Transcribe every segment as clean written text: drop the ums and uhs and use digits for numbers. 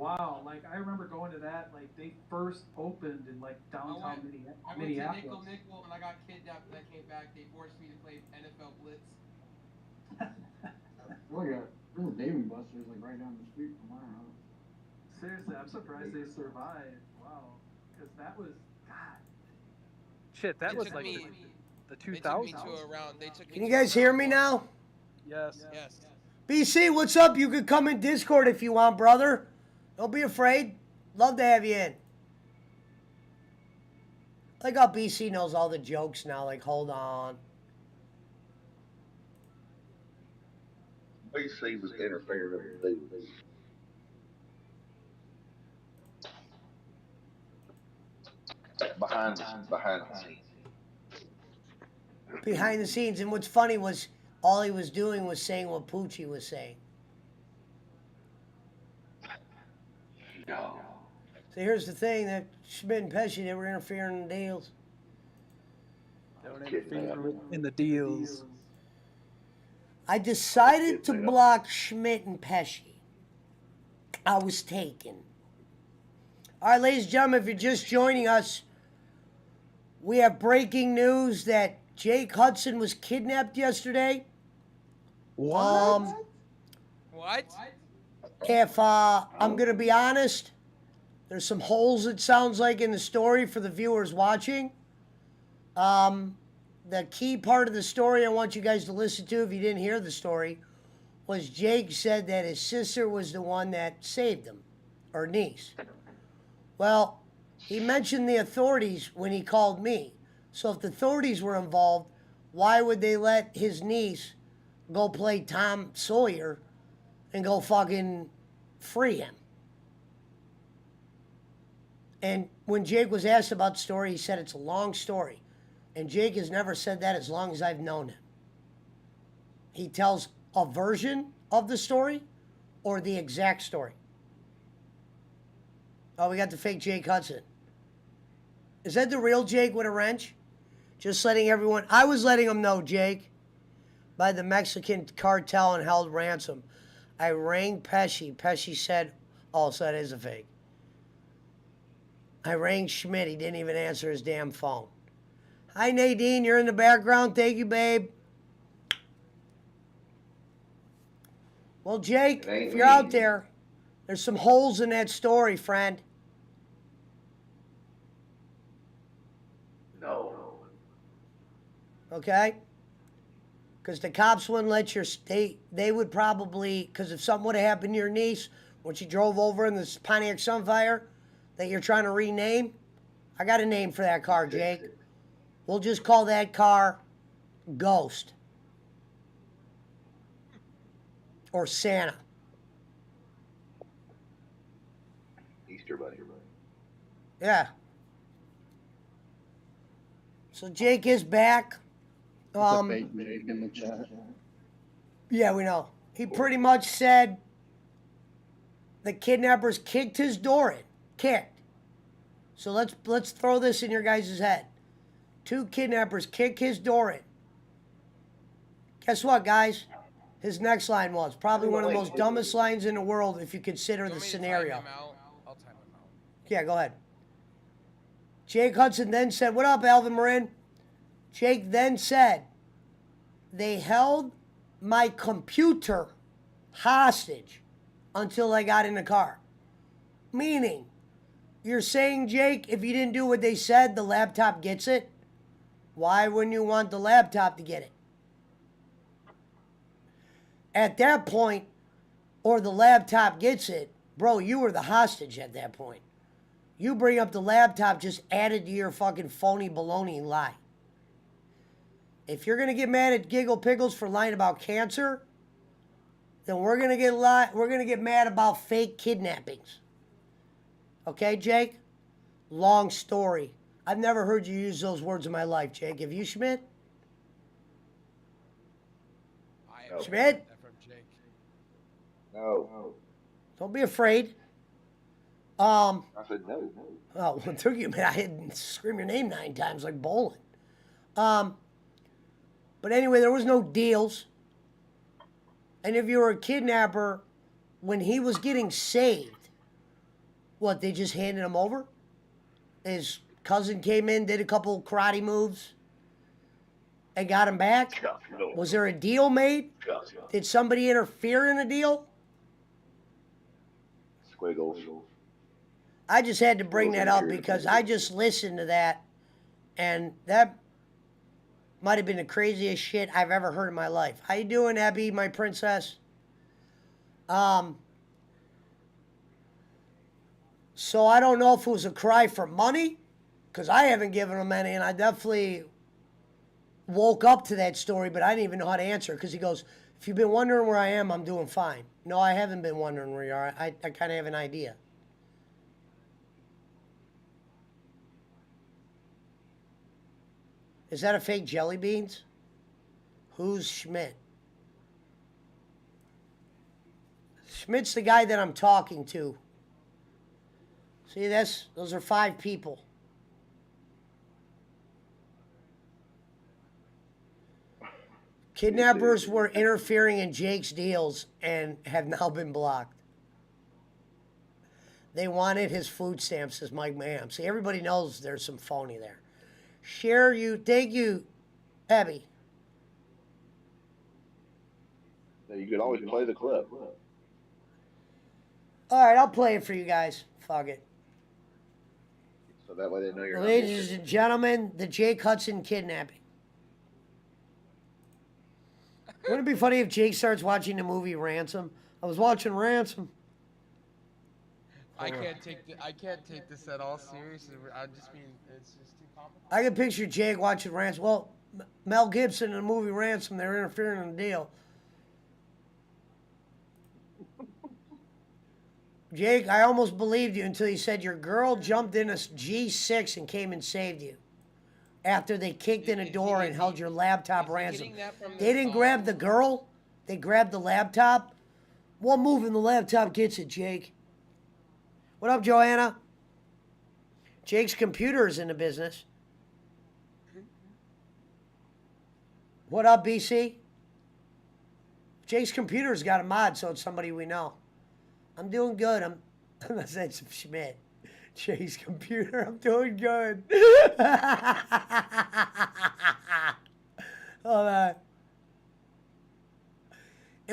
Wow, like I remember going to that. Like they first opened in like I went. downtown I went to Nickel Minneapolis. Nickel and I got kidnapped and I came back. They forced me to play NFL Blitz. There's a Dave and Buster's like right down the street from our house. Seriously, I'm surprised they survived. Wow, because that was God. Shit, that They was took like me. the They took me 2000s. to around. They took me Can you to guys around hear me one. now? Yes. Yes. BC, what's up? You could come in Discord if you want, brother. Don't be afraid. Love to have you in. Like how BC knows all the jokes now. Like, hold on. BC was interfering with the behind the scenes. Behind the scenes. And what's funny was all he was doing was saying what Poochie was saying. No. So here's the thing that Schmidt and Pesci, they were interfering in the deals. Don't interfere in the deals. I decided to block Schmidt and Pesci. I was taken. All right, ladies and gentlemen, if you're just joining us, we have breaking news that Jake Hudson was kidnapped yesterday. What? What? If I'm going to be honest, there's some holes, it sounds like, in the story for the viewers watching. The key part of the story I want you guys to listen to, if you didn't hear the story, was Jake said that his sister was the one that saved him, or niece. Well, he mentioned the authorities when he called me. So if the authorities were involved, why would they let his niece go play Tom Sawyer and go fucking free him? And when Jake was asked about the story, he said it's a long story. And Jake has never said that as long as I've known him. He tells a version of the story or the exact story. Oh, we got the fake Jake Hudson. Is that the real Jake with a wrench? Just letting everyone... I was letting them know, Jake, by the Mexican cartel and held ransom. I rang Pesci. Pesci said, oh, so that is a fake. I rang Schmidt. He didn't even answer his damn phone. Hi, Nadine. You're in the background. Thank you, babe. Well, Jake, if you're out there, there's some holes in that story, friend. No. Okay? Because the cops wouldn't let your... They would probably... Because if something would have happened to your niece when she drove over in this Pontiac Sunfire that you're trying to rename, I got a name for that car, Jake. We'll just call that car Ghost. Or Santa. Easter Bunny. Yeah. So Jake is back. It's a fake Jake in the chat. Yeah, we know. He pretty much said the kidnappers kicked his door in. Kicked. So let's throw this in your guys' head. 2 kidnappers kick his door in. Guess what, guys? His next line was probably one of the most dumbest lines in the world if you consider the scenario. I'll time him out. Yeah, go ahead. Jake Hudson then said, what up, Alvin Marin? Jake then said, they held my computer hostage until I got in the car. Meaning, you're saying, Jake, if you didn't do what they said, the laptop gets it? Why wouldn't you want the laptop to get it? At that point, or the laptop gets it, bro, you were the hostage at that point. You bring up the laptop just added to your fucking phony baloney lie. If you're gonna get mad at Giggle Pickles for lying about cancer, then we're gonna get mad about fake kidnappings. Okay, Jake? Long story. I've never heard you use those words in my life, Jake. Have you, Schmidt? No. Schmidt? From Jake. No. Don't be afraid. I said no. Oh, it took you a minute. I had to scream your name 9 times like bowling. But anyway, there was no deals. And if you were a kidnapper, when he was getting saved, What, they just handed him over? His cousin came in, did a couple karate moves, and got him back? Was there a deal made? Did somebody interfere in a deal? Squiggles. I just had to bring that up because I just listened to that, and that might have been the craziest shit I've ever heard in my life. How you doing, Abby, my princess? So I don't know if it was a cry for money, because I haven't given him any, and I definitely woke up to that story, but I didn't even know how to answer, because he goes, if you've been wondering where I am, I'm doing fine. No, I haven't been wondering where you are. I kind of have an idea. Is that a fake jelly beans? Who's Schmidt? Schmidt's the guy that I'm talking to. See, those are 5 people. Kidnappers were interfering in Jake's deals and have now been blocked. They wanted his food stamps, says Mike Mayhem. See, everybody knows there's some phony there. Share you. Thank you, Abby. You could always play the clip. All right, I'll play it for you guys. Fuck it. So that way they know you're not Ladies and gentlemen, the Jake Hudson kidnapping. Wouldn't it be funny if Jake starts watching the movie Ransom? I was watching Ransom. I can't take this at all seriously. I just mean it's just too complicated. I can picture Jake watching Ransom. Well, Mel Gibson in the movie Ransom, they're interfering in the deal. Jake, I almost believed you until you said your girl jumped in a G6 and came and saved you. After they kicked in a door and held your laptop ransom. They didn't grab the girl. They grabbed the laptop. One move and the laptop gets it, Jake. What up, Joanna? Jake's computer is in the business. What up, BC? Jake's computer's got a mod, so it's somebody we know. I'm doing good. I'm not saying some Schmidt. Jake's computer, I'm doing good. Hold on.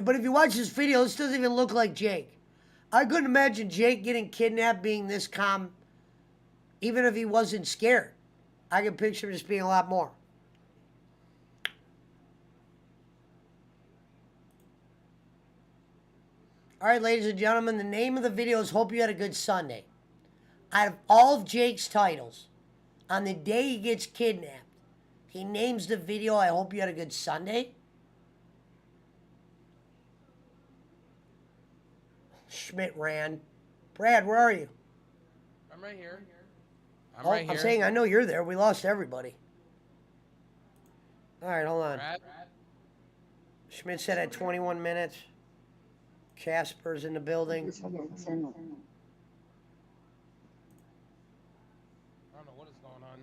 But if you watch this video, this doesn't even look like Jake. I couldn't imagine Jake getting kidnapped being this calm, even if he wasn't scared. I can picture him just being a lot more. All right, ladies and gentlemen, the name of the video is Hope You Had a Good Sunday. Out of all of Jake's titles, on the day he gets kidnapped, he names the video, I Hope You Had a Good Sunday. Schmidt ran. Brad, where are you? I'm right here. I'm saying I know you're there. We lost everybody. All right, hold on. Brad? Schmidt said at 21 minutes. Casper's in the building. I don't know what is going on.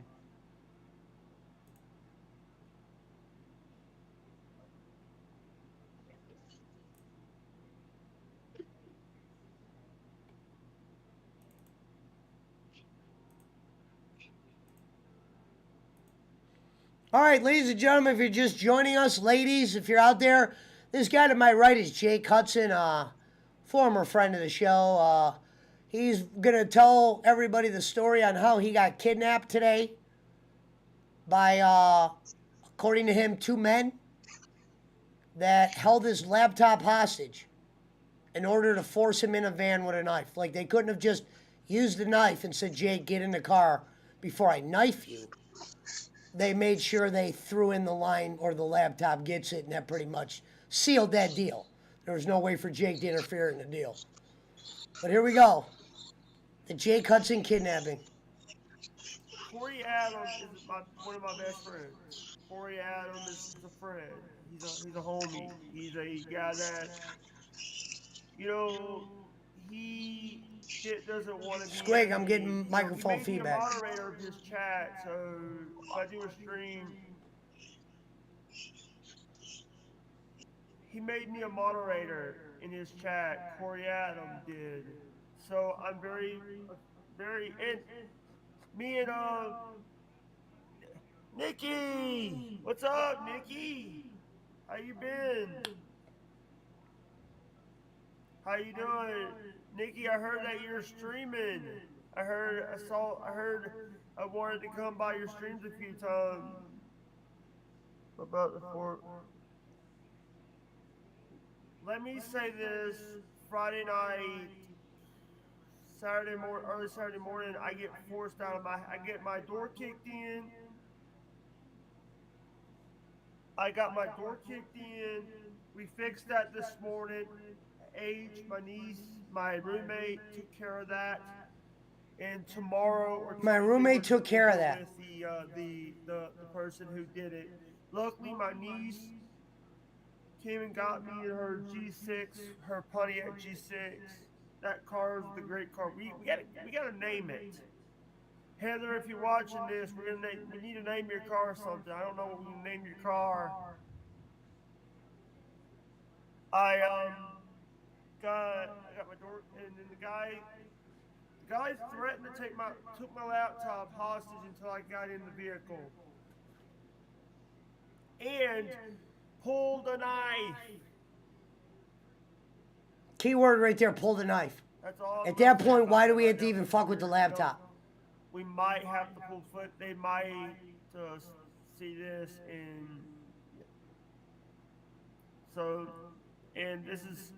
All right, ladies and gentlemen, if you're just joining us, ladies, if you're out there, this guy to my right is Jake Hudson, former friend of the show. He's going to tell everybody the story on how he got kidnapped today by, according to him, 2 men that held his laptop hostage in order to force him in a van with a knife. Like, they couldn't have just used the knife and said, Jake, get in the car before I knife you. They made sure they threw in the line or the laptop gets it, and that pretty much sealed that deal. There was no way for Jake to interfere in the deal. But here we go. The Jake Hudson kidnapping. Corey Adams is one of my best friends. Corey Adams is a friend. He's a homie. He's a guy that, he doesn't want to be. Squig, I'm getting microphone feedback. He made me a moderator of his chat, so if I do a stream, he made me a moderator in his chat. Corey Adams did. So I'm very, and me and Nikki, what's up, Nikki? How you been? How you doing, Nikki? I heard that you're streaming. I wanted to come by your streams a few times. About the fort. Let me say this: Friday night, early Saturday morning, I get my door kicked in. I got my door kicked in. We fixed that this morning. My niece, my roommate took care of that. And tomorrow or My Tuesday, roommate we're took care of that. with the person who did it. Luckily, my niece came and got me in her G6, her Pontiac G6. That car is the great car. We gotta name it. Heather, if you're watching this, we need to name your car something. I don't know what we can name your car. I got my door, and then the guy threatened to took my laptop hostage until I got in the vehicle, and pulled a knife. Keyword right there, pull the knife. That's all. At that point, why do we have to even fuck with the laptop? We might have to pull foot. They might see this, and so, and this is.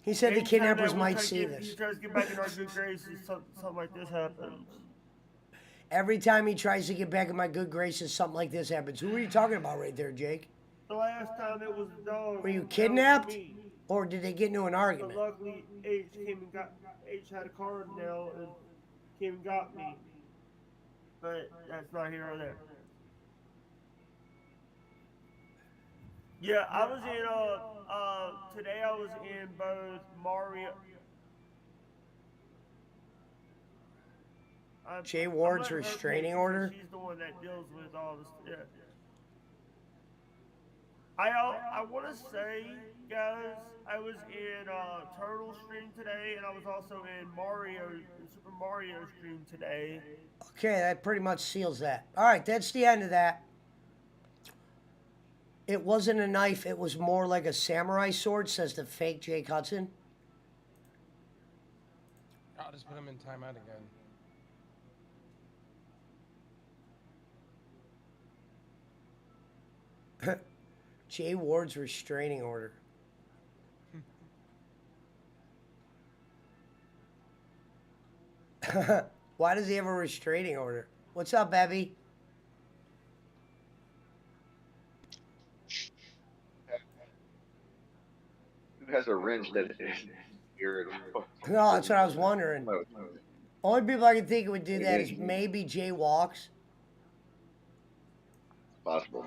He said the anytime kidnappers that we might try to see get- this. He tries to get back in our good graces. Something like this happens. Every time he tries to get back in my good graces, something like this happens. Who are you talking about right there, Jake? The last time it was a dog. Were you that was kidnapped? me. Or did they get into an But argument? luckily, H had a card now and came and got me. But that's not here or there. Yeah, I was in today I was in both Mario. Jay I'm Ward's letting her restraining pick order? because she's the one that deals with all this. Yeah. I want to say, guys, I was in Turtle stream today, and I was also in Super Mario stream today. Okay, that pretty much seals that. All right, that's the end of that. It wasn't a knife, it was more like a samurai sword, says the fake Jake Hudson. I'll just put him in timeout again. Jay Ward's restraining order. Why does he have a restraining order? What's up, Abby? Who has a wrench that is irritable? No, that's what I was wondering. Only people I can think would do that is maybe Jay Walks. Possible.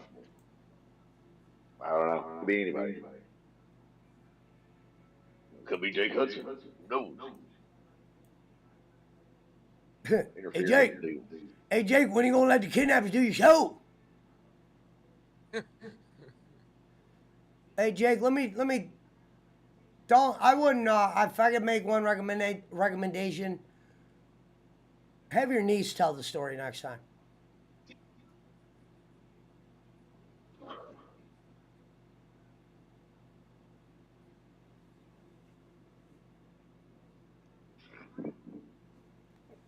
I don't know. Could be anybody. Could be Jake Hudson. No. Hey Jake. Hey Jake, when are you gonna let the kidnappers do your show? Hey Jake, let me. I wouldn't. If I could make one recommendation, have your niece tell the story next time.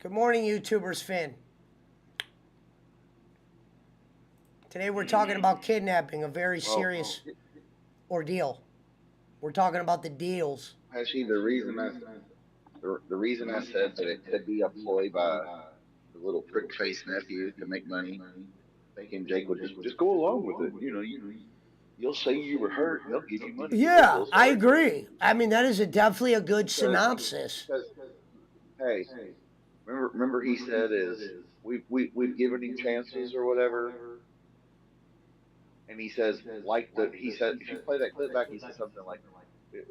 Good morning, YouTubers, Finn. Today we're talking about kidnapping, a very serious ordeal. We're talking about the deals. Actually, the reason I said that it could be a ploy by the little prick face nephew to make money, thinking Jake would just go along with it. You know, you'll say you were hurt, and they'll give you money. Yeah, I agree. I mean, that is definitely a good synopsis. Hey, remember he said we've given him chances or whatever. And he says, if you play that clip back, he said something like,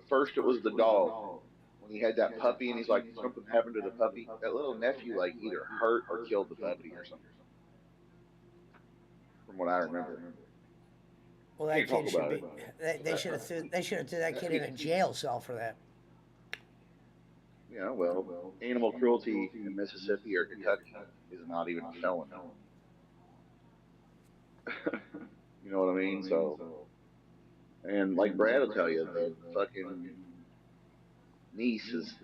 first it was the dog. When he had that puppy and he's like, something happened to the puppy. That little nephew like either hurt or killed the puppy or something. From what I remember. Well, that kid should be, they should have threw that kid in a jail cell for that. Yeah, well, animal cruelty in Mississippi or Kentucky is not even a felony. You know what I mean? So, and like Brad will tell you, the fucking niece has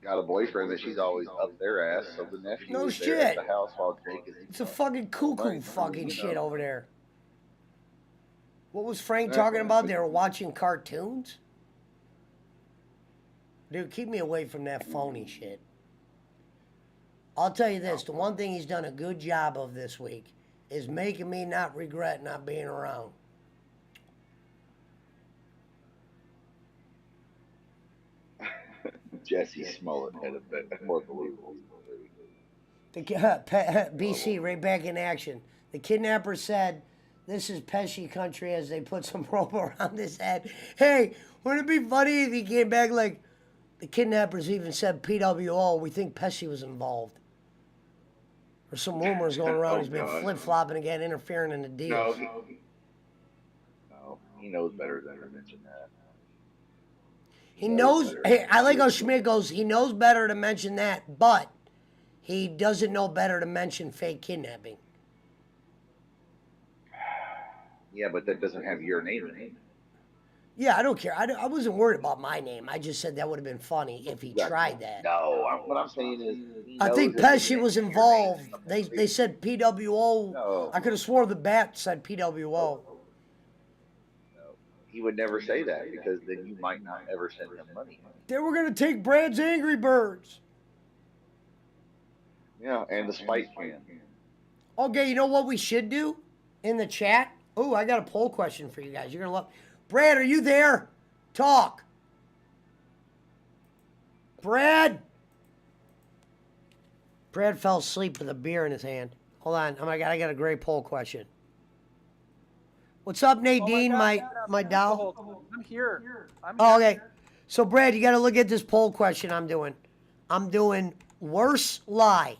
got a boyfriend that she's always up their ass. So the nephew No is there at shit. the house while Jake is. It's a fucking cuckoo fucking shit over there. What was Frank talking about? They were watching cartoons? Dude, keep me away from that phony shit. I'll tell you this, the one thing he's done a good job of this week is making me not regret not being around. Jesse Smollett had a bit more believable. BC, right back in action. The kidnapper said, "This is Pesci country," as they put some rope around his head. Hey, wouldn't it be funny if he came back like, the kidnappers even said PWO, we think Pesci was involved. There's some rumors going around he's been flip-flopping again, interfering in the deal. No, he knows better than to mention that. He knows, hey, I like how Schmidt goes, he knows better to mention that, but he doesn't know better to mention fake kidnapping. Yeah, but that doesn't have your name in it. Yeah, I don't care. I wasn't worried about my name. I just said that would have been funny if he tried that. No, what I'm saying is... I think Pesci was involved. They said PWO. No. I could have swore the bat said PWO. No. He would never say that because then you might not ever send him money. They were going to take Brad's Angry Birds. Yeah, and the Spike can. Okay, you know what we should do in the chat? Oh, I got a poll question for you guys. You're going to love... Brad, are you there? Talk. Brad? Brad fell asleep with a beer in his hand. Hold on. Oh my God, I got a great poll question. What's up, Nadine, my doll? I'm here. Oh, okay. So, Brad, you got to look at this poll question I'm doing. I'm doing worse lie.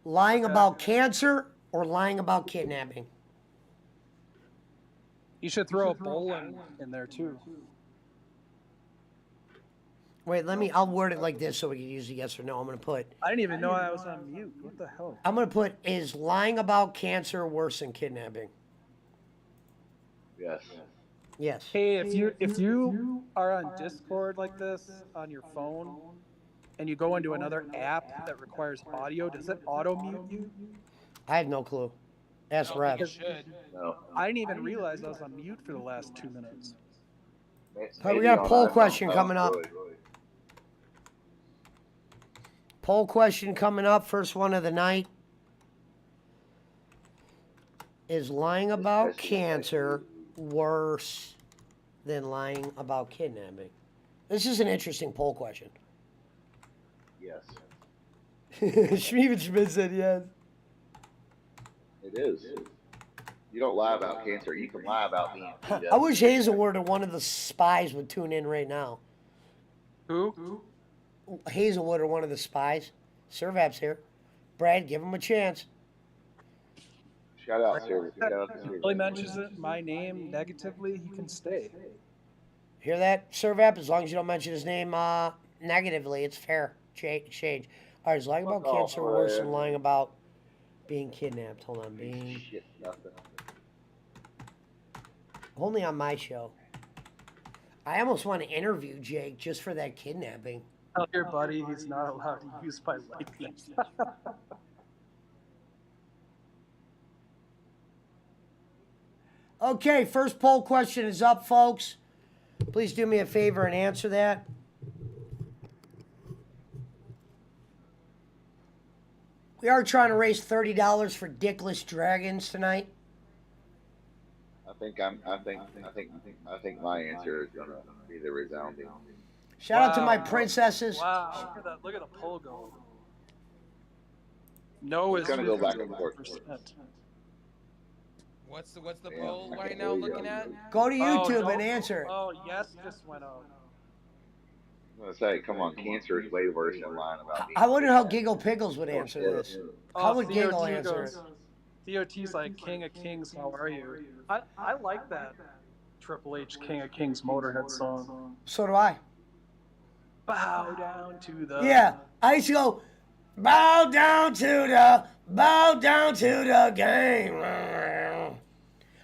Lying about cancer or lying about kidnapping? You should throw a bowling in there too. Wait, I'll word it like this so we can use a yes or no. I'm going to put... I didn't even know I was on mute. What the hell? I'm going to put, is lying about cancer worse than kidnapping? Yes. Yes. Hey, if you are on Discord like this on your phone and you go into another app that requires audio, does it auto mute you? I have no clue. Ask Rev. No. I didn't even realize I was on mute for the last 2 minutes. All right, we got a poll question coming up. Poll question coming up, first one of the night. Is lying about cancer worse than lying about kidnapping? This is an interesting poll question. Yes. Even Schmidt said yes. It is. You don't lie about cancer. You can lie about being beat up. I wish Hazelwood or one of the spies would tune in right now. Who? Hazelwood or one of the spies. Servap's here. Brad, give him a chance. Shout out, Siri. Shout out to If Siri. Billy mentions my name negatively, he can stay. Hear that, Servap? As long as you don't mention his name negatively, it's fair. Exchange. All right, is lying about cancer worse than lying about being kidnapped? Hold on, being... Shit, nothing. Only on my show. I almost want to interview Jake just for that kidnapping. Tell your buddy he's not allowed to use my likeness. Okay, first poll question is up, folks. Please do me a favor and answer that. We are trying to raise $30 for Dickless Dragons tonight. I think my answer is gonna be the resounding. Shout out to my princesses. Wow, look at the poll go. No is It's gonna go back and 51%. forth. What's the poll right now looking at? Go to YouTube no. and answer. Oh, yes, just went out. I'm gonna say, come on, cancer is way worse than lying about being I wonder how Giggle Pickles would answer this. How would Theo Giggle T answer it? goes, TOT's like, King of Kings, how are you? I like that Triple H King of Kings Motorhead song. So do I. bow down to the. Yeah, I used to go, bow down to the game.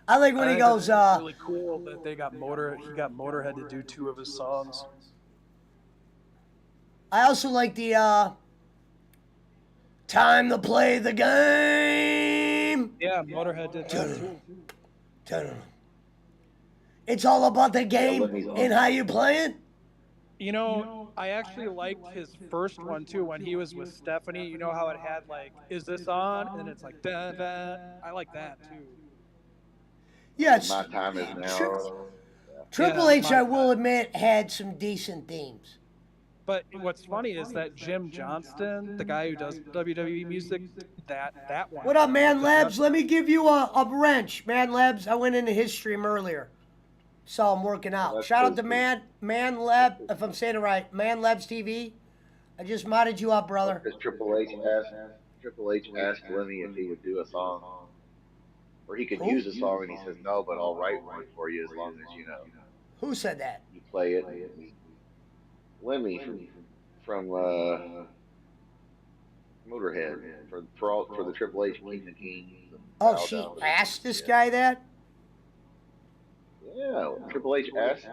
I like when he think goes, it's really cool that he got Motorhead to do 2 of his songs. I also like the time to play the game. Yeah, Motorhead did that too. It's all about the Yeah, game Lemmy's awesome. and how you play it. You know, I actually liked his first one too when he was with Stephanie. You know how it had like, is this on? And it's like, da da. I like that too. Yeah, it's, My time is now. Triple Yeah, H, I will admit, had some decent themes. But what's funny is that Jim Johnston, the guy who does WWE music, that one. What up, Man Labs? Let me give you a wrench. Man Labs, I went into his stream earlier. Saw him working out. That's Shout out to cool. Man Lab, if I'm saying it right, Man Labs TV. I just modded you up, brother. Because Triple H asked Lemmy if he would do a song, or he could Who? use a song, and he says no, but I'll write one for you as long as Who said that? you play it. Lemmy from Motorhead for the Triple H King of Kings. and Oh, Bow she Down. asked this guy that? Yeah, Triple H asked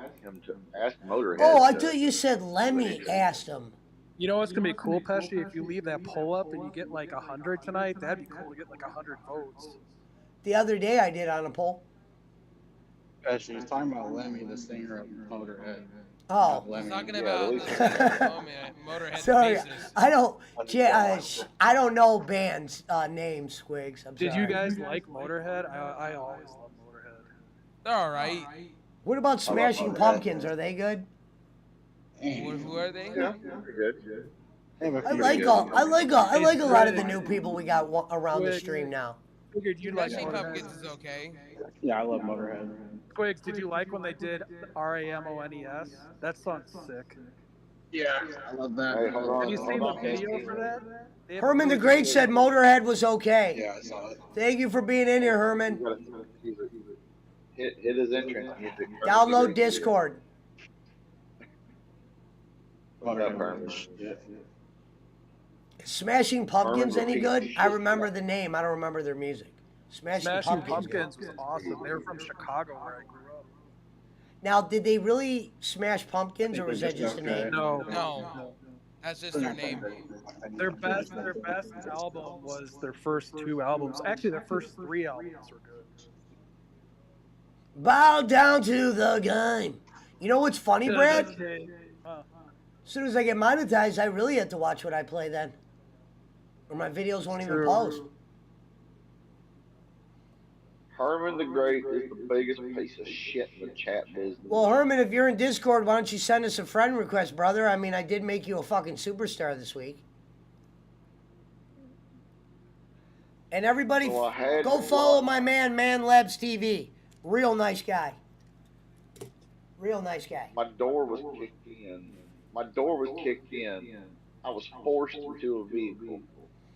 Motorhead. Oh, I to- thought you said Lemmy asked him. You know what's gonna be cool, Pesci? If you leave that poll up and you get like 100 tonight, that'd be cool to get like 100 votes. The other day I did on a poll. Actually, he's talking about Lemmy, the singer of Motorhead. Oh, Lemmy. Talking Yeah, about at least- Motorhead sorry. bassist. I don't know bands names, Squigs. I'm Did sorry. you guys like Motorhead? I always love Motorhead. They're all right. What about Smashing Motorhead. Pumpkins? Are they good? Who are they? Yeah, pretty good. They have a I few like good all, ones. I like all, I like a lot of the new people we got around the stream now. Figured you'd like Smashing Motorhead. Pumpkins is okay. Yeah, I love Motorhead. Twigs, did you like when they did RAMONES? That song's sick. Yeah, I love that. Hey, hold on. Have you seen the on. video for that? They have Herman the really Great good- said Motorhead was okay. Yeah, I saw it. Thank you for being in here, Herman. Hit his entrance music. Download Discord. Motorhead was shit. Is Smashing Pumpkins Herman any repeats good? the I shit. remember the name. I don't remember their music. Smashing Pumpkins. was awesome. They were from Chicago where I grew up. Now, did they really smash pumpkins, or was that just a name? No. No, that's just their name. Their best album was their first 2 albums. Actually, their first 3 albums were good. Bow down to the game. You know what's funny, Brad? Huh. As soon as I get monetized, I really have to watch what I play then. Or my videos won't even True. post. Herman the Great is the biggest piece of shit in the chat business. Well, Herman, if you're in Discord, why don't you send us a friend request, brother? I mean, I did make you a fucking superstar this week. And everybody, Well, I had go to follow watch. my man, Man Labs TV. Real nice guy. Real nice guy. My door was kicked in. I was forced into a vehicle.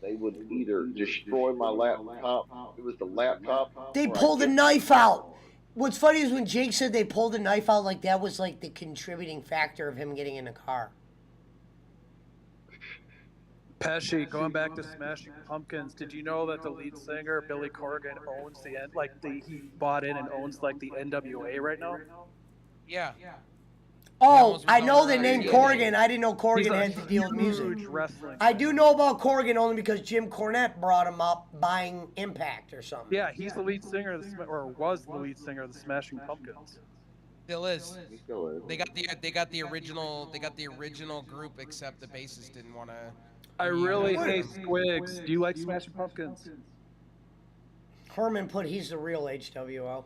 They would either destroy my laptop. It was the laptop. They or I pulled a get- knife out. What's funny is when Jake said they pulled a knife out, like that was like the contributing factor of him getting in the car. Pesci, going back to Smashing Pumpkins, did you know that the lead singer Billy Corgan owns he bought in and owns like the NWA right now? Yeah. Oh, almost I was know on the the name radio. Corgan. I didn't know He's Corgan a had to deal with music. huge wrestling. I do know about Corgan only because Jim Cornette brought him up buying Impact or something. Yeah, he's the lead singer of or was the lead singer of the Smashing Pumpkins. Still is. He still is. They got the original group, except the bassist didn't want to. I really hate Squigs. Do you like Smashing Pumpkins? Herman put he's the real HWO.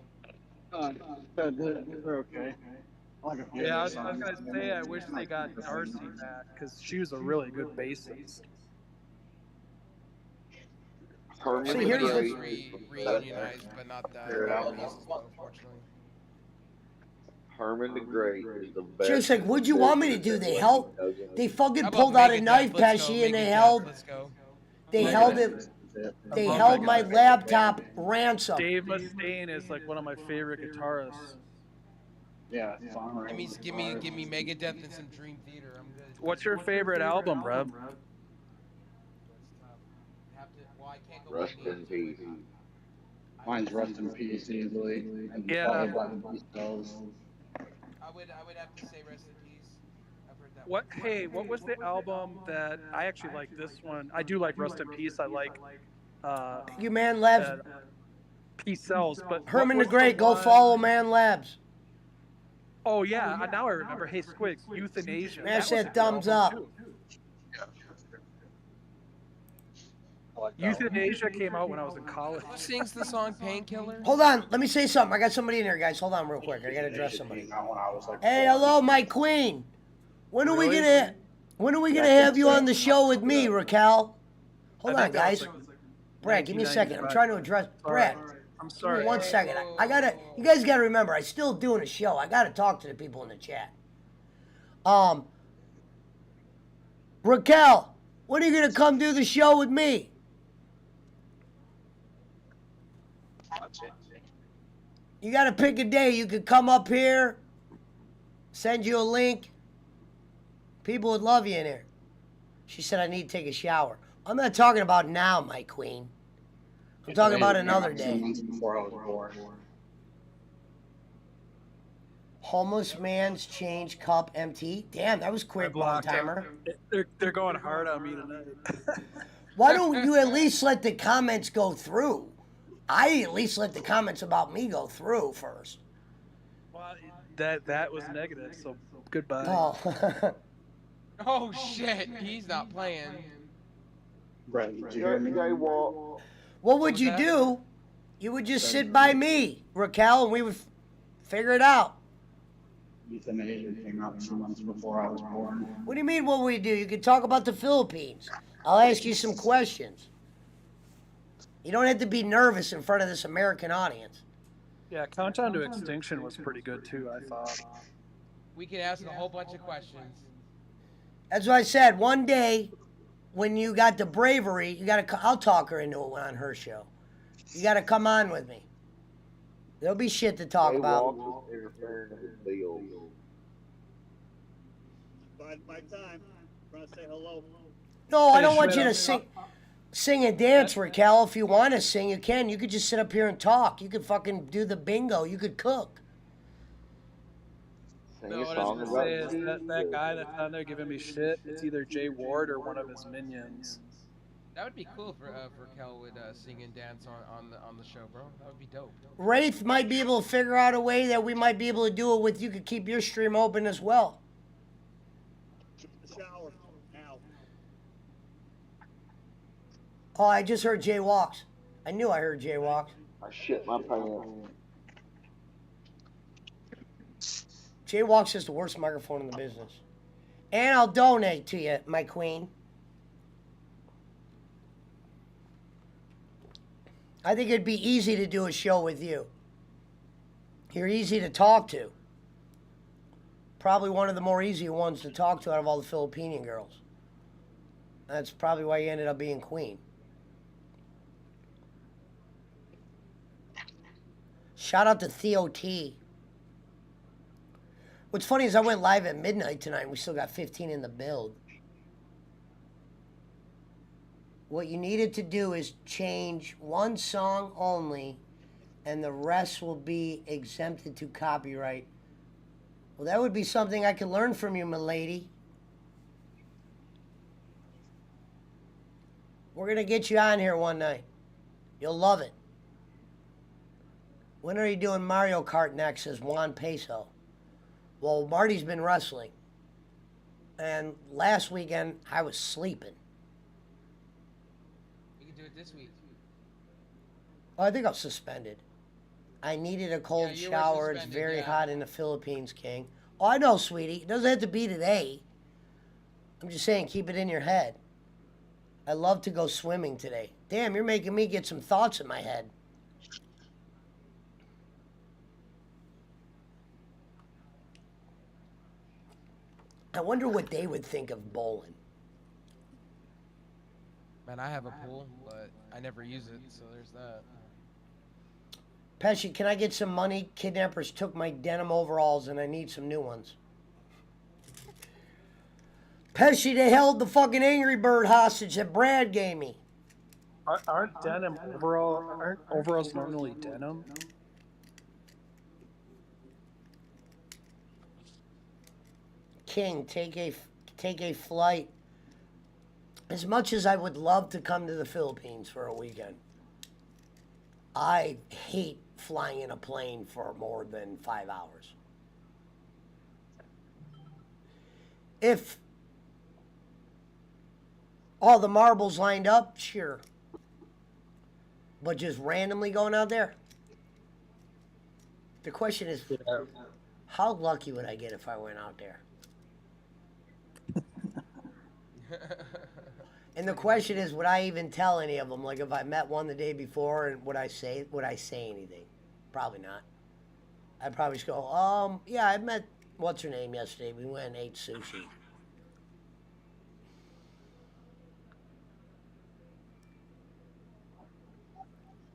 They're okay. I like a few Yeah, I of was their songs. gonna say I wish they got Darcy back because she was a really good bassist. Herman See, the here's Great. Reunionized, but not the bassist, unfortunately. Herman the Great is the best. Just like, what'd you want me to do? They held, they fucking How about pulled out a Megadeth? knife, Let's go, Pesci, and they Megadeth, held, Let's go. they held it, they held my laptop ransom. Dave Mustaine is like one of my favorite guitarists. Yeah, songwriting. I mean, give me Megadeth and some Dream Theater. I'm good. What's your favorite album, Rev? That's tough. Well, I can't go Rest by name, in peace. Mine's Rest in Peace easily. And Yeah. followed by the Beatles. I would have to say Rest in Peace. I've heard that What? one. Hey, what was the album that I actually like? This one. I do like Rust in Peace. I like. You Man Labs. Peace Cells, but Herman what the was Great, go one- follow Man Labs. Oh yeah, now I remember. Hey Squigs, Euthanasia. Smash was a that good thumbs album, up. too. I like that one. Euthanasia came out when I was in college. Who sings the song Painkiller? Hold on, let me say something. I got somebody in here, guys. Hold on real quick. I gotta address somebody. Came out when I was like Hey, 4. hello, my queen. When are we Really? gonna have you on the show with me, Raquel? Hold I on, think that was guys. like Brad, give me a second. I'm 1995. trying to address Brad. I'm Give me sorry. 1 second. I gotta. You guys gotta remember, I still doing a show. I gotta talk to the people in the chat. Raquel, when are you gonna come do the show with me? You gotta pick a day. You could come up here, send you a link. People would love you in here. She said I need to take a shower. I'm not talking about now, my queen. I'm talking about another day. Months before I was born. Homeless man's change cup empty. Damn, that was I quick, long blocked timer. him. They're going hard on me tonight. Why don't you at least let the comments go through? I at least let the comments about me go through first. Well, that was negative. So goodbye. Oh. Oh shit, he's not playing. Brett, did you hear me? Jaywalk. What would you that? do? You would just sit by me, Raquel, and we would figure it out. Euthanasia came out 2 months before I was born. What do you mean, what would we do? You could talk about the Philippines. I'll ask you some questions. You don't have to be nervous in front of this American audience. Yeah, Countdown to Extinction was pretty good too, I thought. We could ask a whole bunch of questions. That's what I said. One day, when you got the bravery, you got to. I'll talk her into it on her show. You got to come on with me. There'll be shit to talk about. Jaywalk is interfering in his deal. By my time, trying to say hello. No, I don't want you to sing and dance, Raquel. If you want to sing, you can. You could just sit up here and talk. You could fucking do the bingo. You could cook. Sing No, a what I was song gonna about say is Jesus. that guy that's on there giving me shit, it's either Jay Ward or one of his minions. That would be cool if Raquel would sing and dance on the show, bro. That would be dope. Wraith might be able to figure out a way that we might be able to do it with. You could keep your stream open as well. The shower now. Oh, I just heard Jay Walks. I knew I heard Jay Walks. I shit my pants. Jay Walks is the worst microphone in the business. And I'll donate to you, my queen. I think it'd be easy to do a show with you. You're easy to talk to. Probably one of the more easy ones to talk to out of all the Filipino girls. That's probably why you ended up being queen. Shout out to Theo T. What's funny is I went live at midnight tonight and we still got 15 in the build. What you needed to do is change one song only and the rest will be exempted to copyright. Well, that would be something I could learn from you, milady. We're going to get you on here one night. You'll love it. When are you doing Mario Kart next, says Juan Peso. Well, Marty's been wrestling. And last weekend, I was sleeping. We can do it this week. Oh, I think I'm suspended. I needed a cold Yeah, you were shower. It's suspended, very yeah. hot in the Philippines, King. Oh, I know, sweetie. It doesn't have to be today. I'm just saying, keep it in your head. I love to go swimming today. Damn, you're making me get some thoughts in my head. I wonder what they would think of bowling. Man, I have a pool, but I never use it, so there's that. Pesci, can I get some money? Kidnappers took my denim overalls and I need some new ones. Pesci, they held the fucking Angry Bird hostage that Brad gave me. Aren't overalls normally denim? King, take a flight. As much as I would love to come to the Philippines for a weekend, I hate flying in a plane for more than 5 hours. If all the marbles lined up, sure. But just randomly going out there? The question is, how lucky would I get if I went out there? And the question is, would I even tell any of them? Like, if I met one the day before, and would I say anything? Probably not. I'd probably just go, yeah, I met what's her name yesterday. We went and ate sushi.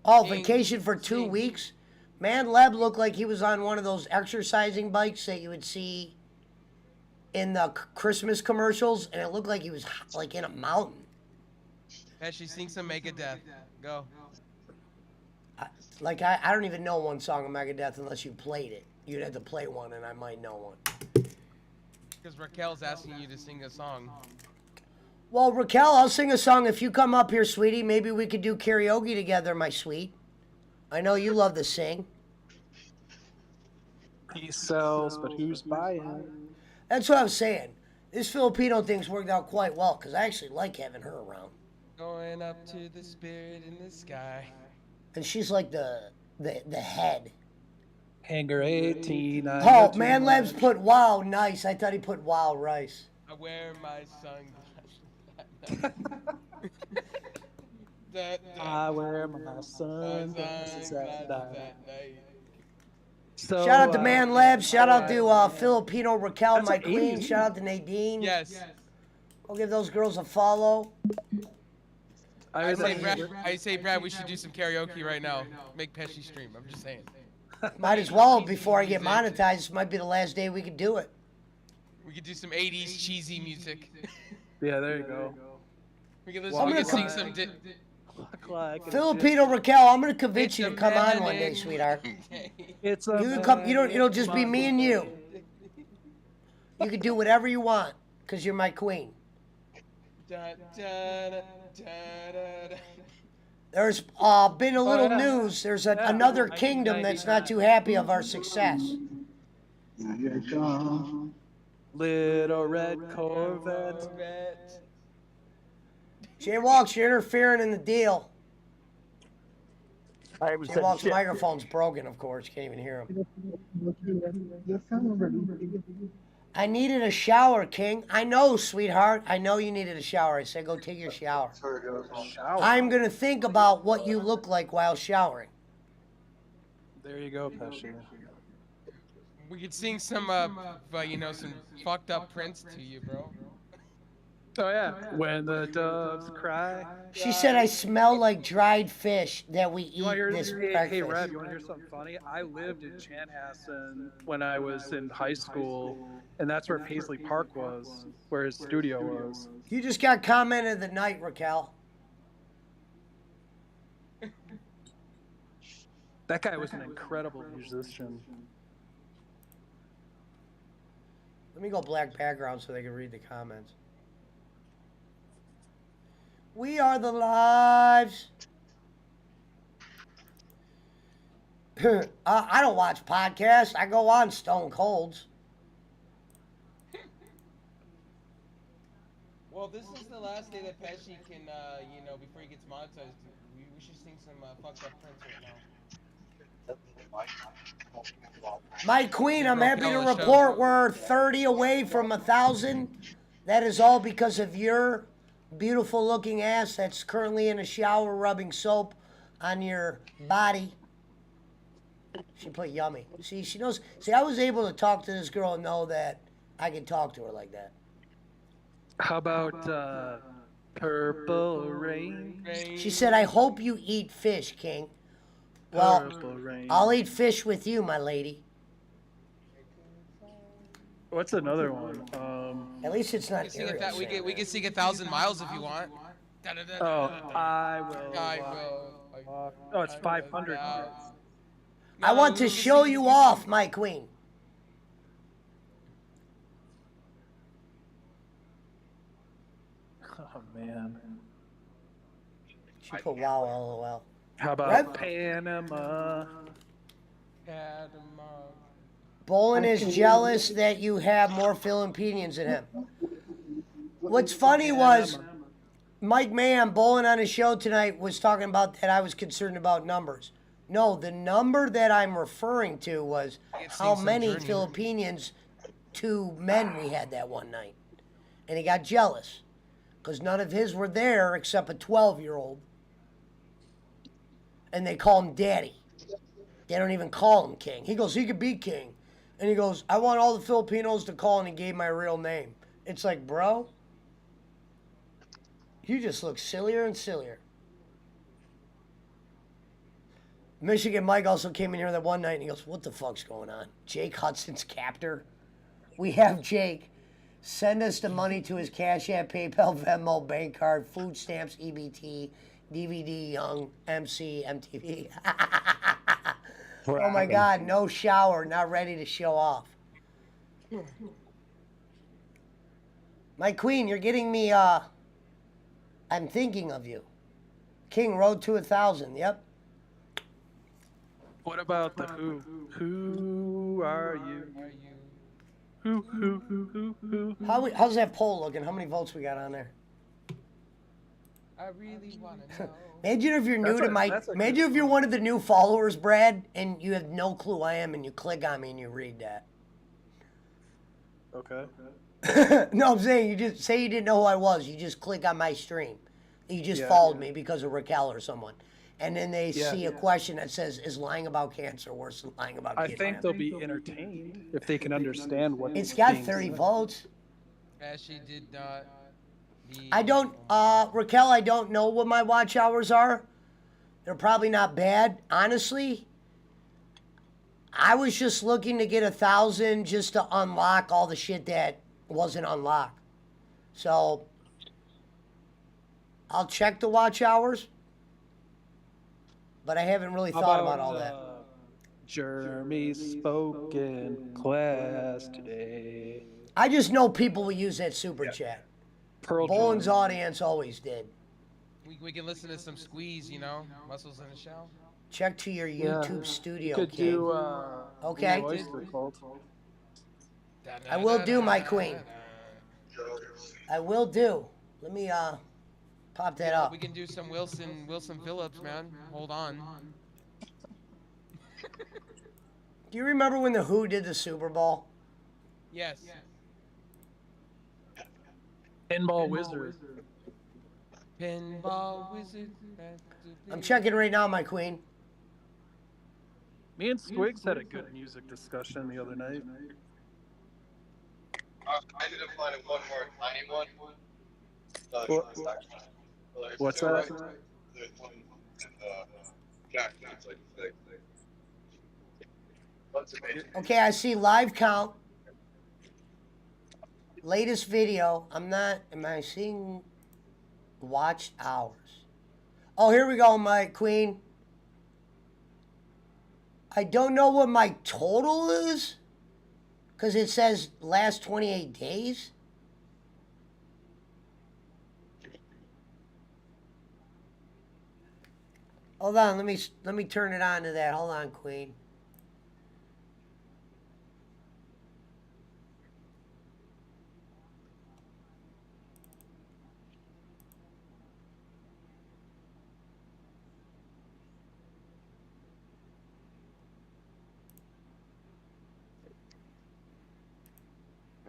Oh, vacation for 2 weeks? Man, Leb looked like he was on one of those exercising bikes that you would see in the Christmas commercials, and it looked like he was like in a mountain. Pesci, sing some Megadeth. Go. I don't even know one song of Megadeth unless you played it. You'd have to play one, and I might know one. Because Raquel's asking you to sing a song. Well, Raquel, I'll sing a song if you come up here, sweetie. Maybe we could do karaoke together, my sweet. I know you love to sing. He sells, but who's buying? That's what I was saying. This Filipino thing's worked out quite well, because I actually like having her around. Going up to the spirit in the sky. And she's like the head. Hangar 18. Oh, Man Labs put wow nice. I thought he put wow rice. I wear my sunglasses. I wear my sunglasses at night. So, shout out to Man Labs. Shout out to Filipino Raquel, my like queen. 80. Shout out to Nadine. Yes. Go give those girls a follow. I say, Brad, we should do some karaoke right now. Make Pesci stream. I'm just saying. Might as well before I get monetized. This might be the last day we could do it. We could do some 80s cheesy music. Yeah, there you go. We can sing some. Filipino Raquel, I'm gonna convince you to come on one day, sweetheart. You can come. It'll just be me and you. You can do whatever you want, cause you're my queen. There's been a little news. There's another kingdom that's not too happy of our success. Little red Corvette. Jay Walks, you're interfering in the deal. I was Jay Walks' microphone's broken, of course. You can't even hear him. I needed a shower, King. I know, sweetheart. I know you needed a shower. I said go take your shower. I'm going to think about what you look like while showering. There you go, Pesci. We could sing some, some fucked up Prince to you, bro. Oh, yeah. When the doves cry. She said I smell like dried fish that we eat this breakfast. Hey, Rev, you want to hear something funny? I lived in Chanhassen when I was in high school, and that's where Paisley Park was, where his studio was. You just got comment of the night, Raquel. That guy was an incredible musician. Let me go black background so they can read the comments. We are the lives. I don't watch podcasts. I go on Stone Colds. Well, this is the last day that Pesci can, before he gets monetized, we should sing some fucked up Prince right now. My queen, I'm happy to report we're 30 away from 1,000. That is all because of your beautiful looking ass that's currently in a shower rubbing soap on your body. She put yummy. See, she knows. See, I was able to talk to this girl and know that I could talk to her like that. How about Purple Rain? She said, I hope you eat fish, King. Well, Purple rain. I'll eat fish with you, my lady. What's another one? At least it's not We can sing Ariel we saying can sing 1,000 miles if you want. Oh, I will. I will. Walk. Oh, it's 500. I want to show you off, my queen. Oh man. She put wow, lol. How about Panama? Bolin is jealous that you have more Philippines than him. What's funny was Mike Mayhem, Bolin on his show tonight, was talking about that I was concerned about numbers. No, the number that I'm referring to was how many Filipinos to men we had that one night. And he got jealous because none of his were there except a 12-year-old. And they call him daddy. They don't even call him king. He goes, he could be king. And he goes, I want all the Filipinos to call, and he gave my real name. It's like, bro, you just look sillier and sillier. Michigan Mike also came in here that one night and he goes, what the fuck's going on? Jake Hudson's captor? We have Jake. Send us the money to his Cash App, PayPal, Venmo, bank card, food stamps, EBT, DVD, Young, MC, MTV. Oh my God, no shower, not ready to show off. My queen, you're getting me, I'm thinking of you. King, road to 1,000, yep. What about the who? Who are you? Who? How's that poll looking? How many votes we got on there? I really want to know. Imagine if you're new to my. Imagine if you're one of the new followers, Brad, and you have no clue who I am, and you click on me and you read that. Okay. No, I'm saying you just say you didn't know who I was. You just click on my stream. You just followed me because of Raquel or someone, and then they see a question that says, "Is lying about cancer worse than lying about?" I think they'll be entertained if they can understand what. It's got 30 votes. She did not. I don't, Raquel, I don't know what my watch hours are. They're probably not bad. Honestly, I was just looking to get 1,000 just to unlock all the shit that wasn't unlocked. So, I'll check the watch hours, but I haven't really thought about all that. Jeremy spoke in class today. I just know people will use that super chat. Bolin's audience always did. We can listen to some Squeeze, you know, Muscles in the Shell. Check to your YouTube studio, Could King. do, okay. Cult. I will do, my queen. I will do. Let me pop that up. We can do some Wilson Phillips, man. Hold on. Do you remember when the Who did the Super Bowl? Yes. Pinball Wizard. Pinball Wizard. I'm checking right now, my queen. Me and Squigs had a good music discussion the other night. I ended up finding one more tiny one. What's that? There's one in Jack. It's like Okay, I see live count. Latest video. Am I seeing watched hours? Oh, here we go, my queen. I don't know what my total is because it says last 28 days. Hold on, let me turn it on to that. Hold on, queen.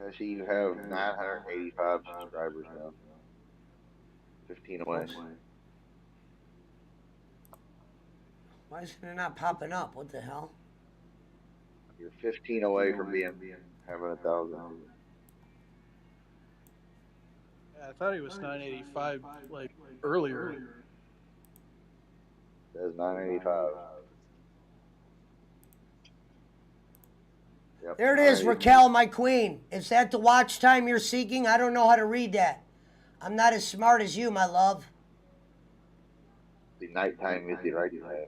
I see you have 985 subscribers now. 15 away. Why is it not popping up? What the hell? You're 15 away from having 1,000. Yeah, I thought he was 985 like earlier. That's 985. Yep. There it is, Raquel, my queen. Is that the watch time you're seeking? I don't know how to read that. I'm not as smart as you, my love. The nighttime is the right time.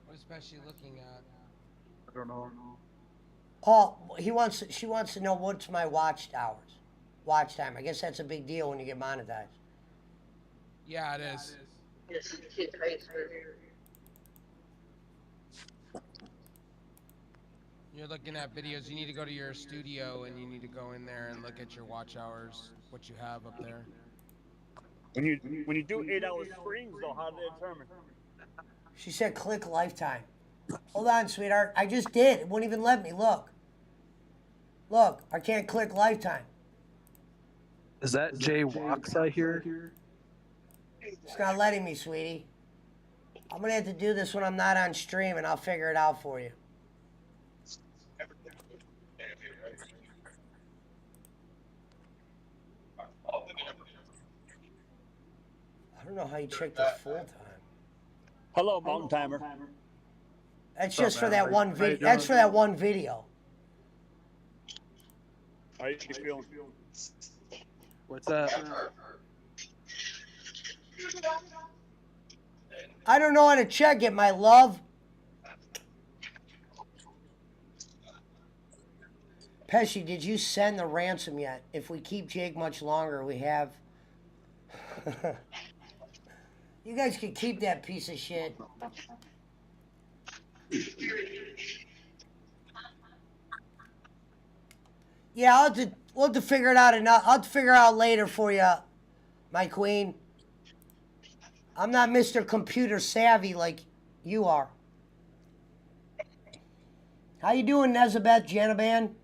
What is Pesci looking at? I don't know. Oh, she wants to know what's my watch hours. Watch time. I guess that's a big deal when you get monetized. Yeah, it is. You're looking at videos. You need to go to your studio and you need to go in there and look at your watch hours, what you have up there. When you do 8-hour streams, though, how do they determine? She said click lifetime. Hold on, sweetheart. I just did. It wouldn't even let me. Look. Look, I can't click lifetime. Is that Jay Walks I hear? It's not letting me, sweetie. I'm going to have to do this when I'm not on stream, and I'll figure it out for you. I don't know how you check the full time. Hello, Mountain Timer. That's just for that one video. That's for that one video. How you feeling? What's that? I don't know how to check it, my love. Pesci, did you send the ransom yet? If we keep Jake much longer, we have... You guys can keep that piece of shit. Yeah, we'll have to figure it out enough. I'll have to figure it out later for you, my queen. I'm not Mr. Computer Savvy like you are. How you doing, Nezabeth Janaban?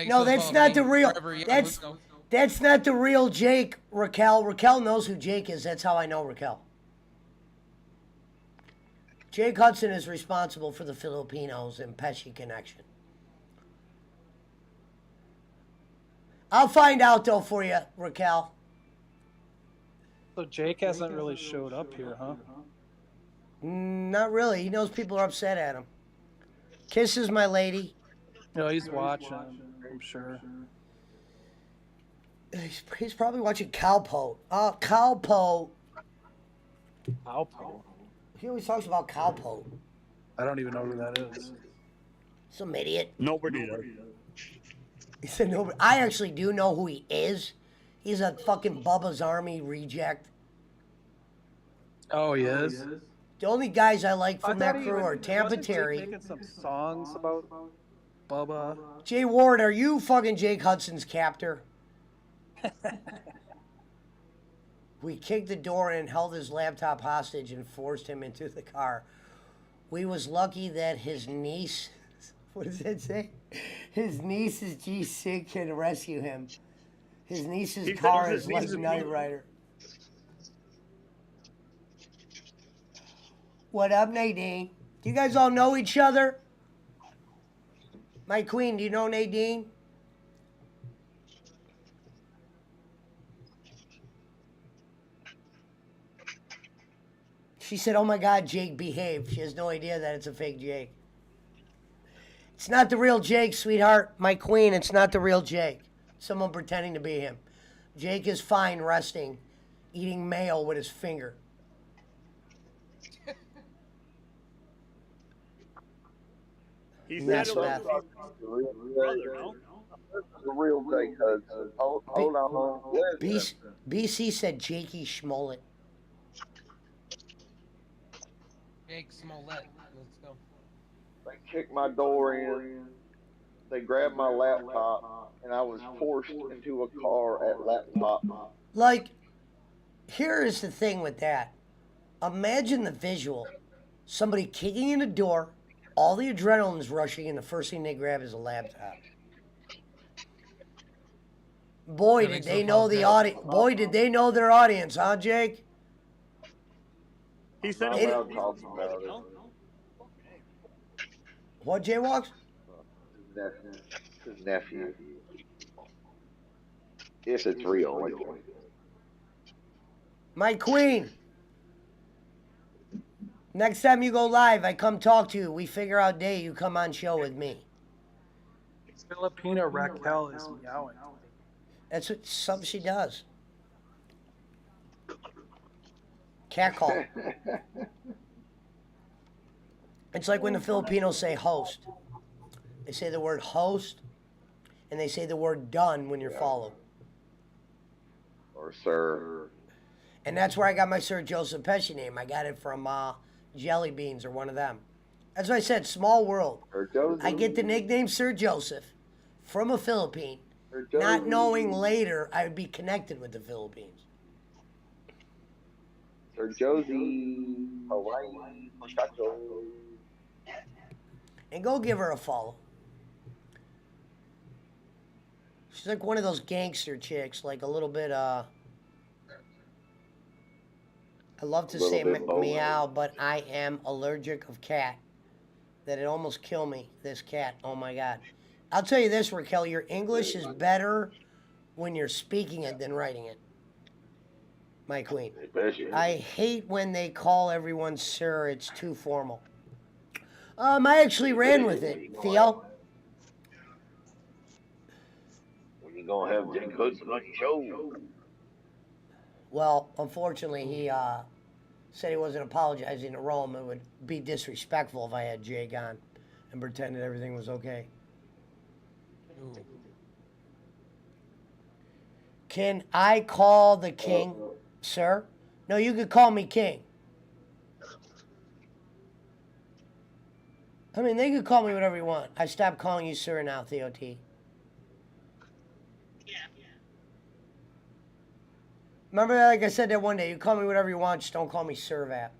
No, that's not the real. That's not the real Jake, Raquel. Raquel knows who Jake is. That's how I know Raquel. Jake Hudson is responsible for the Filipinos and Pesci connection. I'll find out, though, for you, Raquel. So Jake hasn't really showed up here, huh? Not really. He knows people are upset at him. Kisses, my lady. No, he's watching, I'm sure. He's probably watching Cowpo. Cowpo. Cowpo? He always talks about Cowpo. I don't even know who that is. Some idiot. Nobody does. He said nobody. I actually do know who he is. He's a fucking Bubba's Army reject. Oh, he is? The only guys I like from that crew are Tampa wasn't Jake Terry. making some songs about Bubba. Jay Ward, are you fucking Jake Hudson's captor? We kicked the door in, held his laptop hostage, and forced him into the car. We was lucky that his niece, what does that say? His niece's G6 can rescue him. His niece's car is like Knight Rider. What up, Nadine? Do you guys all know each other? My queen, do you know Nadine? She said, oh my God, Jake behaved. She has no idea that it's a fake Jake. It's not the real Jake, sweetheart. My queen, it's not the real Jake. Someone pretending to be him. Jake is fine resting, eating mayo with his finger. He Yes, said it Beth. was brother, no? The real Jake Hudson. Hold on. BC said Jakey Schmollett. Jake Smollett. Let's go. They kicked my door in. They grabbed my laptop, and I was forced into a car at laptop. Like, here is the thing with that. Imagine the visual. Somebody kicking in a door, all the adrenaline's rushing, and the first thing they grab is a laptop. Boy, did they know the audience. Boy, did they know their audience, huh, Jake? He said I'm it allowed was to talk about it. no? What, Jaywalks? His nephew. If it's real. Like, My queen. Next time you go live, I come talk to you. We figure out day you come on show with me. Filipino Raquel is meowing. That's what something she does. Cat call. It's like when the Filipinos say host. They say the word host, and they say the word done when you're followed. Or sir. And that's where I got my Sir Joseph Pesci name. I got it from Jelly Beans or one of them. That's what I said, small world. I get the nickname Sir Joseph from a Philippine, not knowing later I would be connected with the Philippines. Sir Josie, Hawaii, muchacho. And go give her a follow. She's like one of those gangster chicks, like a little bit, I love to say meow, but I am allergic of cat. That it almost killed me, this cat. Oh my God. I'll tell you this, Raquel, your English is better when you're speaking it than writing it. My queen. I hate when they call everyone sir. It's too formal. I actually ran with it, Theo. When you gonna have Jake Hudson on your show? Well, unfortunately, he said he wasn't apologizing to Rome. It would be disrespectful if I had Jake on and pretended everything was okay. Ooh. Can I call the king, sir? No, you could call me king. I mean, they could call me whatever you want. I stopped calling you sir now, Theo T. Remember, like I said that one day, you call me whatever you want, just don't call me Sir Vap.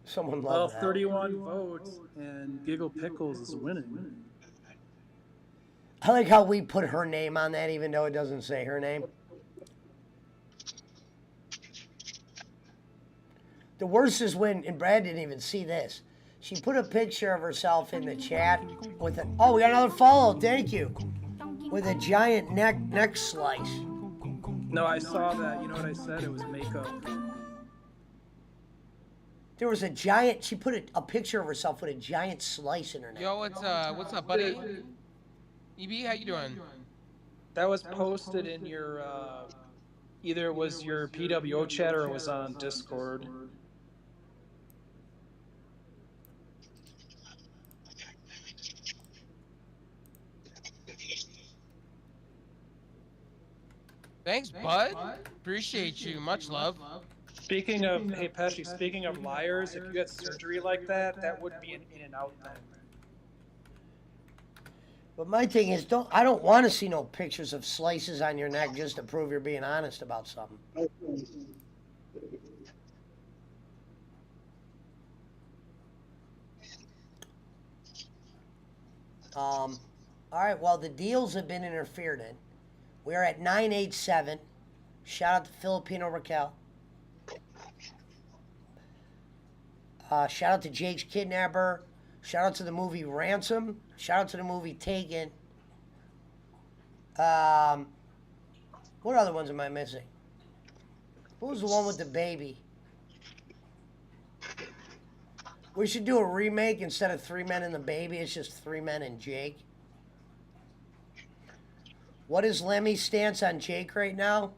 Someone Well, loved that. 31 votes, and Giggle Pickles is winning. I like how we put her name on that, even though it doesn't say her name. The worst is when, and Brad didn't even see this, she put a picture of herself in the chat with a, oh, we got another follow, thank you, with a giant neck slice. No, I saw that. You know what I said? It was makeup. There was a giant, she put a picture of herself with a giant slice in her neck. Yo, what's up, buddy? EB, how you doing? That was posted in your, either it was your PWO chat or it was on Discord. Thanks, bud. Appreciate you. Much love. Speaking of, hey Pesci, speaking of liars, if you had surgery like that, that would be an in and out thing. But my thing is, I don't want to see no pictures of slices on your neck just to prove you're being honest about something. All right, well, the deals have been interfered in. We are at 987. Shout out to Filipino Raquel. Shout out to Jake's Kidnapper. Shout out to the movie Ransom. Shout out to the movie Taken. What other ones am I missing? Who was the one with the baby? We should do a remake instead of 3 Men and the Baby. It's just 3 Men and Jake. What is Lemmy's stance on Jake right now?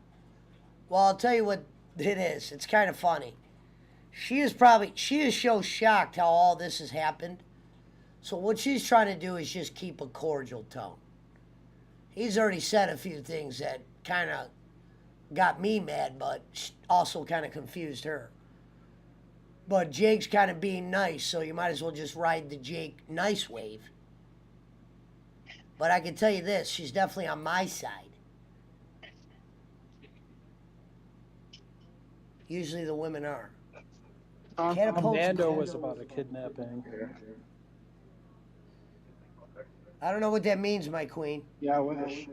Well, I'll tell you what it is. It's kind of funny. She is so shocked how all this has happened. So what she's trying to do is just keep a cordial tone. He's already said a few things that kind of got me mad, but also kind of confused her. But Jake's kind of being nice, so you might as well just ride the Jake nice wave. But I can tell you this, she's definitely on my side. Usually the women are. Amanda was about a kidnapping. I don't know what that means, my queen. Yeah, I wish.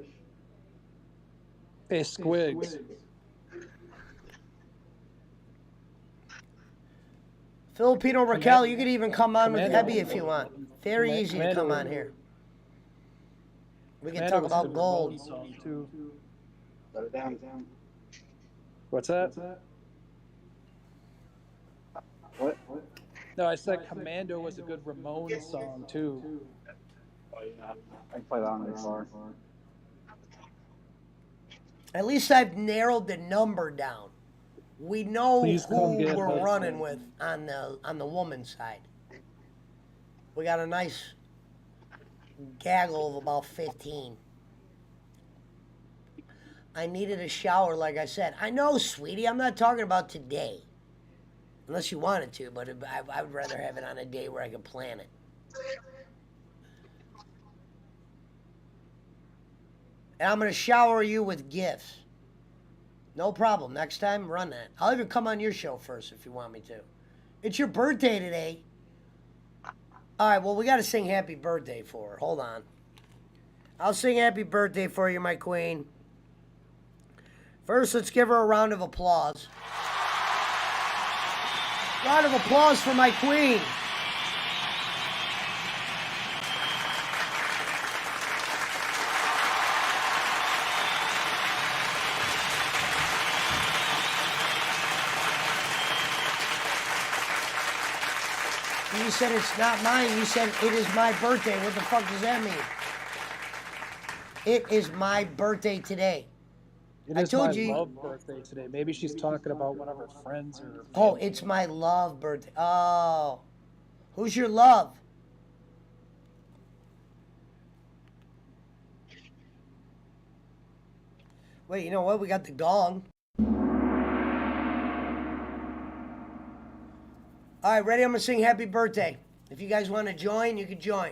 Hey, Squigs. Filipino Raquel, you could even come on with Ebby if you want. Very easy to come on here. We can talk about gold. Let it down. What's that? What? No, I said Commando was a good Ramones song too. Oh yeah, I can play that on guitar. At least I've narrowed the number down. We know Please come who get we're Hudson. running with on the woman's side. We got a nice gaggle of about 15. I needed a shower, like I said. I know, sweetie. I'm not talking about today. Unless you wanted to, but I would rather have it on a day where I can plan it. And I'm going to shower you with gifts. No problem. Next time, run that. I'll even come on your show first if you want me to. It's your birthday today. All right, well, we got to sing happy birthday for her. Hold on. I'll sing happy birthday for you, my queen. First, let's give her a round of applause. Round of applause for my queen. You said it's not mine. You said it is my birthday. What the fuck does that mean? It is my birthday today. I told you. Love birthday today. Maybe she's talking about one of her friends or. Oh, it's my love birthday. Oh, who's your love? Wait, you know what? We got the gong. All right, ready? I'm going to sing happy birthday. If you guys want to join, you can join.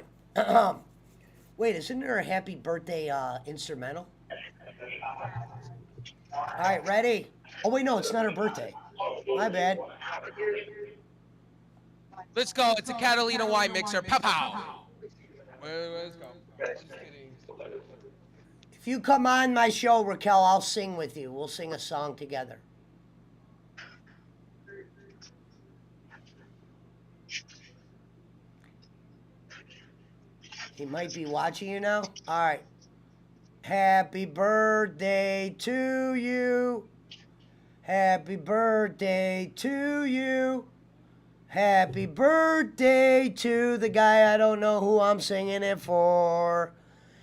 Wait, isn't there a happy birthday instrumental? All right, ready? Oh, wait, no, it's not her birthday. My bad. Let's go. It's a Catalina wine mixer. Pow pow. Let's go. I'm just kidding. If you come on my show, Raquel, I'll sing with you. We'll sing a song together. He might be watching you now. All right. Happy birthday to you. Happy birthday to you. Happy birthday to the guy I don't know who I'm singing it for.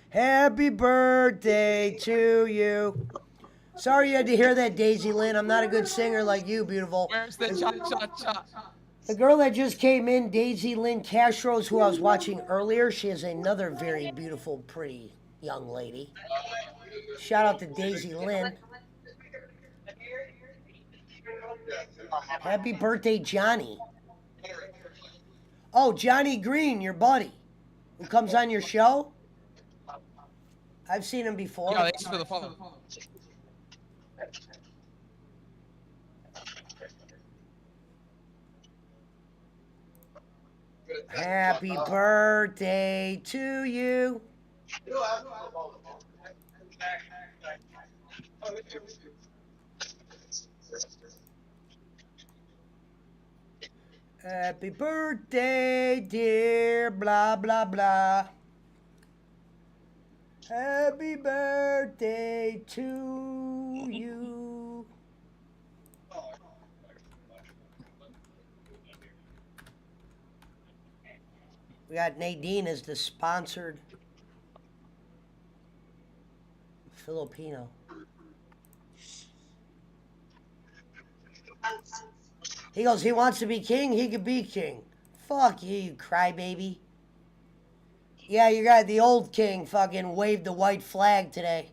Happy birthday to you. Sorry you had to hear that, Daisy Lynn. I'm not a good singer like you, beautiful. Where's the cha-cha-cha? The girl that just came in, Daisy Lynn Castro's, who I was watching earlier, she is another very beautiful, pretty young lady. Shout out to Daisy Lynn. Happy birthday, Johnny. Oh, Johnny Green, your buddy, who comes on your show. I've seen him before. Yeah, thanks for the follow. Happy birthday to you. Happy birthday, dear blah, blah, blah. Happy birthday to you. We got Nadine as the sponsored Filipino. He goes, he wants to be king, he could be king. Fuck you, you crybaby. Yeah, you got the old king fucking waved the white flag today.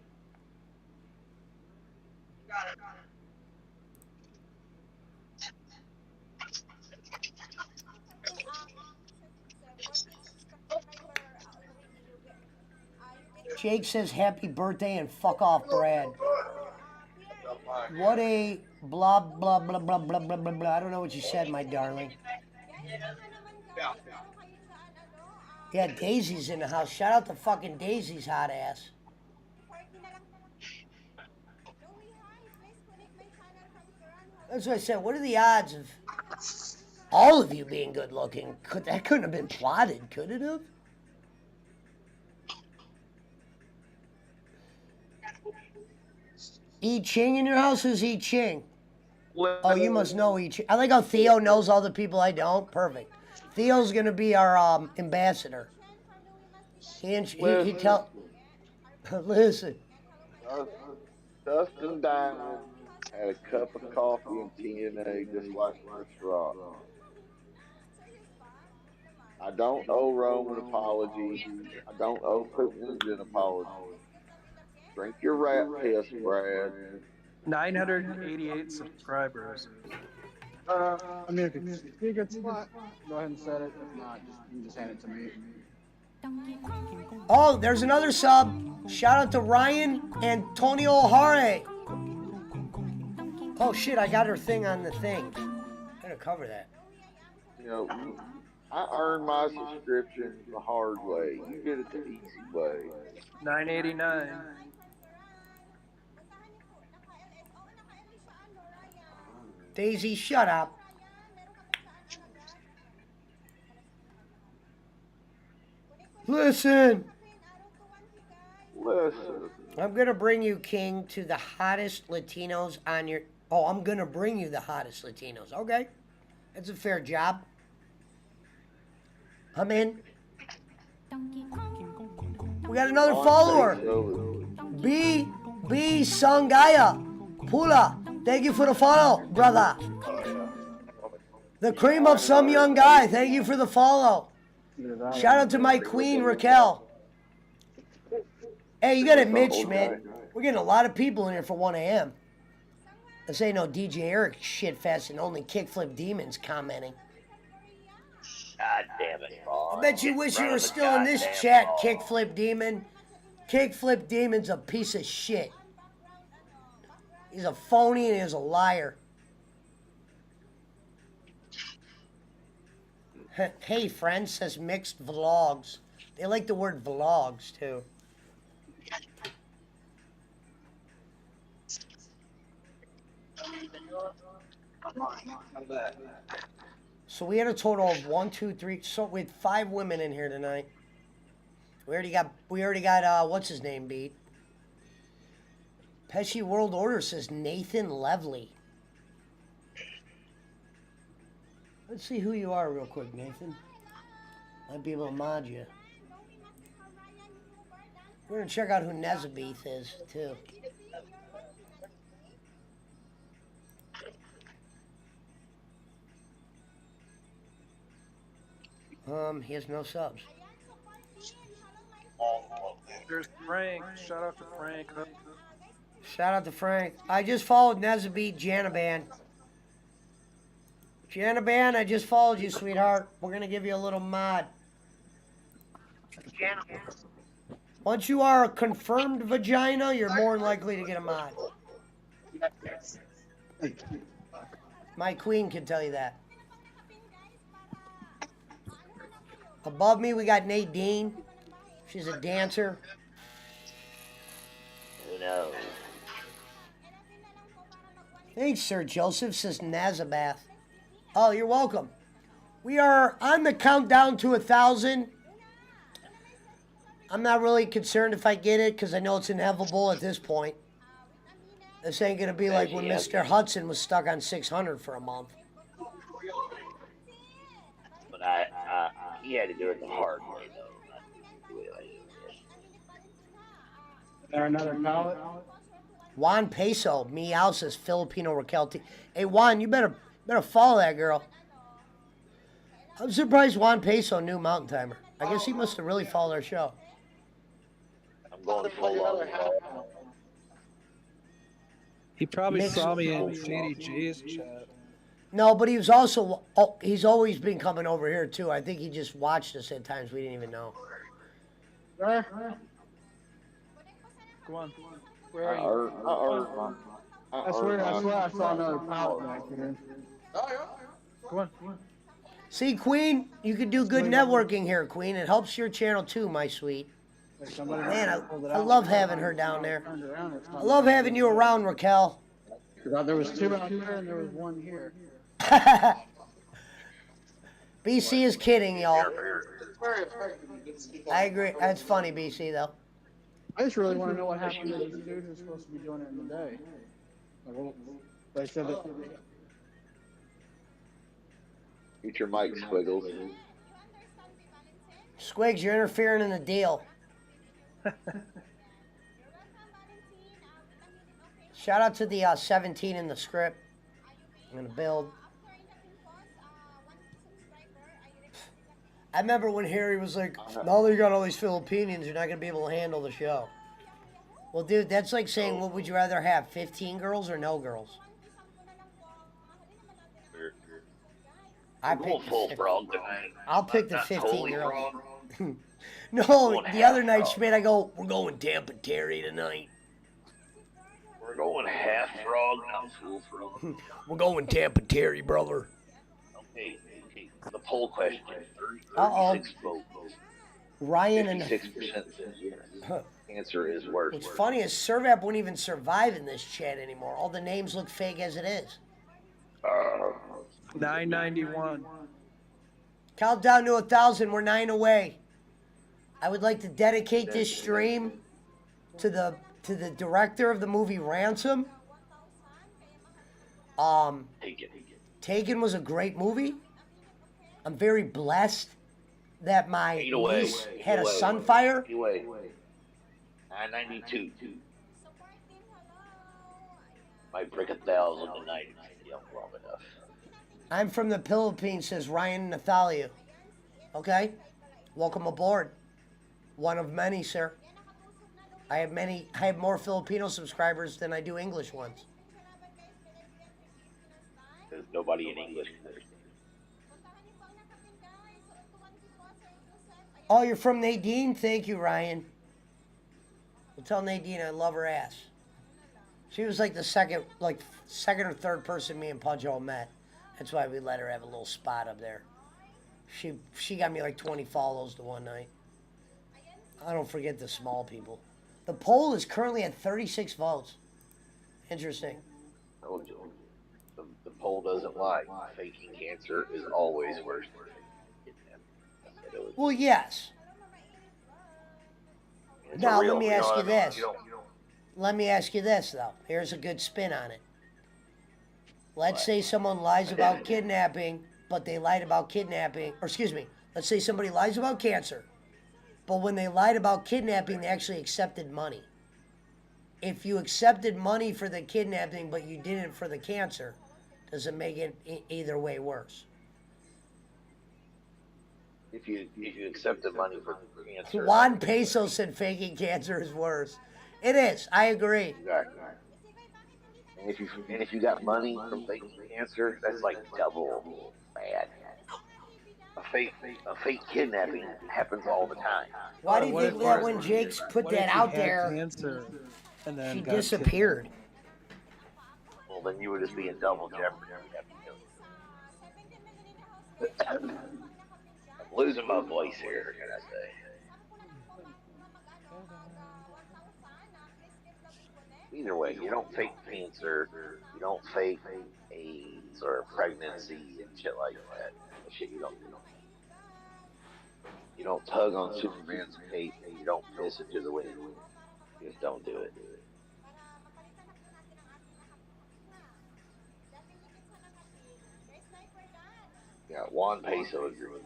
Jake says happy birthday and fuck off, Brad. What a blah, blah, blah, blah, blah, blah, blah, blah. I don't know what you said, my darling. Yeah, Daisy's in the house. Shout out to fucking Daisy's hot ass. That's what I said. What are the odds of all of you being good looking? That couldn't have been plotted, could it have? I Ching in your house? Who's I Ching? Oh, you must know each. I like how Theo knows all the people I don't. Perfect. Theo's gonna be our ambassador. He tell. Listen. Dustin Diamond had a cup of coffee and TNA just like Chris Rock. I don't owe Rome an apology. I don't owe Putin an apology. Drink your rat piss, Brad. 988 subscribers. I mean, if it's a good spot, go ahead and set it. If not, you just hand it to me. Oh, there's another sub. Shout out to Ryan Antonio Hare. Oh shit, I got her thing on the thing. Gotta cover that. You know, I earned my subscription the hard way. You did it the easy way. 989. Daisy, shut up. Listen. I'm gonna bring you, King, to the hottest Latinos on your... Oh, I'm gonna bring you the hottest Latinos. Okay. That's a fair job. I'm in. We got another follower. B Sangaya. Pula. Thank you for the follow, brother. The cream of some young guy. Thank you for the follow. Shout out to my queen, Raquel. Hey, you gotta admit, Schmidt, we're getting a lot of people in here for 1 a.m. This ain't no DJ Eric shitfest and only kickflip demons commenting. God damn it, Paul. I bet you wish you were still in this chat, kickflip demon. Kickflip demon's a piece of shit. He's a phony and he's a liar. Hey, friend, says mixed vlogs. They like the word vlogs, too. So we had a total of 1, 2, 3. So we had 5 women in here tonight. We already got what's his name beat. Pesci World Order says Nathan Levely. Let's see who you are real quick, Nathan. Might be able to mod you. We're gonna check out who Nezabeth is too. He has no subs. There's Frank. Shout out to Frank. Shout out to Frank. I just followed Nezabeth Janaban. Janaban, I just followed you, sweetheart. We're gonna give you a little mod. Once you are a confirmed vagina, you're more likely to get a mod. My queen can tell you that. Above me, we got Nadine. She's a dancer. Who knows? Thanks, Sir Joseph, says Nazabath. Oh, you're welcome. We are on the countdown to 1,000. I'm not really concerned if I get it because I know it's inevitable at this point. This ain't going to be like when Mr. Hudson was stuck on 600 for a month. But he had to do it the hard way, though. Is there another pallet? Juan Peso, meow, says Filipino Raquel. Hey, Juan, you better follow that girl. I'm surprised Juan Peso knew Mountain Timer. I guess he must have really followed our show. I'm going full on. He probably saw me in Shady J's chat. No, but he was also, he's always been coming over here too. I think he just watched us at times we didn't even know. Where? Go on. Where are you? I swear I saw another pallet back there. Go on. See, Queen, you can do good networking here, Queen. It helps your channel too, my sweet. Man, I love having her down there. I love having you around, Raquel. There was 2 out there and there was 1 here. BC is kidding, y'all. I agree. That's funny, BC, though. I just really want to know what happened to this dude who's supposed to be doing it in the day. Like, They said that. Get your mic, Squiggles. Squigs, you're interfering in the deal. Shout out to the 17 in the script. I'm gonna build. I remember when Harry was like, now that you got all these Filipinos, you're not gonna be able to handle the show. Well, dude, that's like saying, what would you rather have, 15 girls or no girls? I We're going picked full the frog tonight. I'll pick the Not 15 totally girls. frog. No, Going the half other night, frog. Schmidt, I go, we're going Tampa Terry tonight. We're going half frog, not full frog. We're going Tampa Terry, brother. Okay. The poll question. Uh-oh. 36 votes. Ryan and 56% says yes. Cancer is worse. What's funny is Servap won't even survive in this chat anymore. All the names look fake as it is. 991. Count down to 1,000. We're 9 away. I would like to dedicate this stream to the director of the movie Ransom. Taken was a great movie. I'm very blessed that my niece had a Sunfire. 992. Might break 1,000 tonight if you don't long enough. I'm from the Philippines, says Ryan Nathalia. Okay, welcome aboard. One of many, sir. I have more Filipino subscribers than I do English ones. There's nobody in English. Oh, you're from Nadine? Thank you, Ryan. Well, tell Nadine I love her ass. She was like the second or third person me and Puncho met. That's why we let her have a little spot up there. She got me like 20 follows the one night. I don't forget the small people. The poll is currently at 36 votes. Interesting. Told you. The poll doesn't lie. Faking cancer is always worse than kidnapping. Well, yes. Now, let me ask you this. Let me ask you this, though. Here's a good spin on it. Let's say someone lies about kidnapping, but they lied about kidnapping. Or excuse me. Let's say somebody lies about cancer, but when they lied about kidnapping, they actually accepted money. If you accepted money for the kidnapping, but you didn't for the cancer, does it make it either way worse? If you accepted money for cancer. Juan Peso said faking cancer is worse. It is. I agree. Exactly. And if you got money from faking cancer, that's like double bad. A fake kidnapping happens all the time. Why do you think that when Jake's put that out there, cancer and then she disappeared? Well, then you would just be in double jeopardy. I'm losing my voice here, can I say? Either way, you don't fake cancer, you don't fake AIDS or pregnancy and shit like that. Shit you don't do. You don't tug on Superman's cape and you don't piss into the wind. You just don't do it. Yeah, Juan Peso agrees.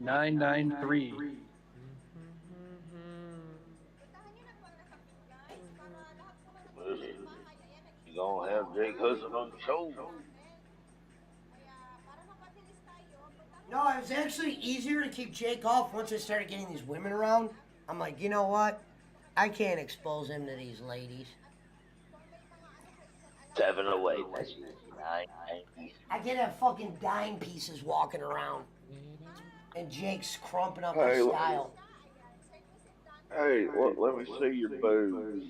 Nine 993. You gonna have Jake Hudson on the show? No, it was actually easier to keep Jake off once I started getting these women around. I'm like, you know what? I can't expose him to these ladies. 7 away. That's 9. I can't have fucking dime pieces walking around. And Jake's crumping up Hey, his style. Hey, let me see your boobs.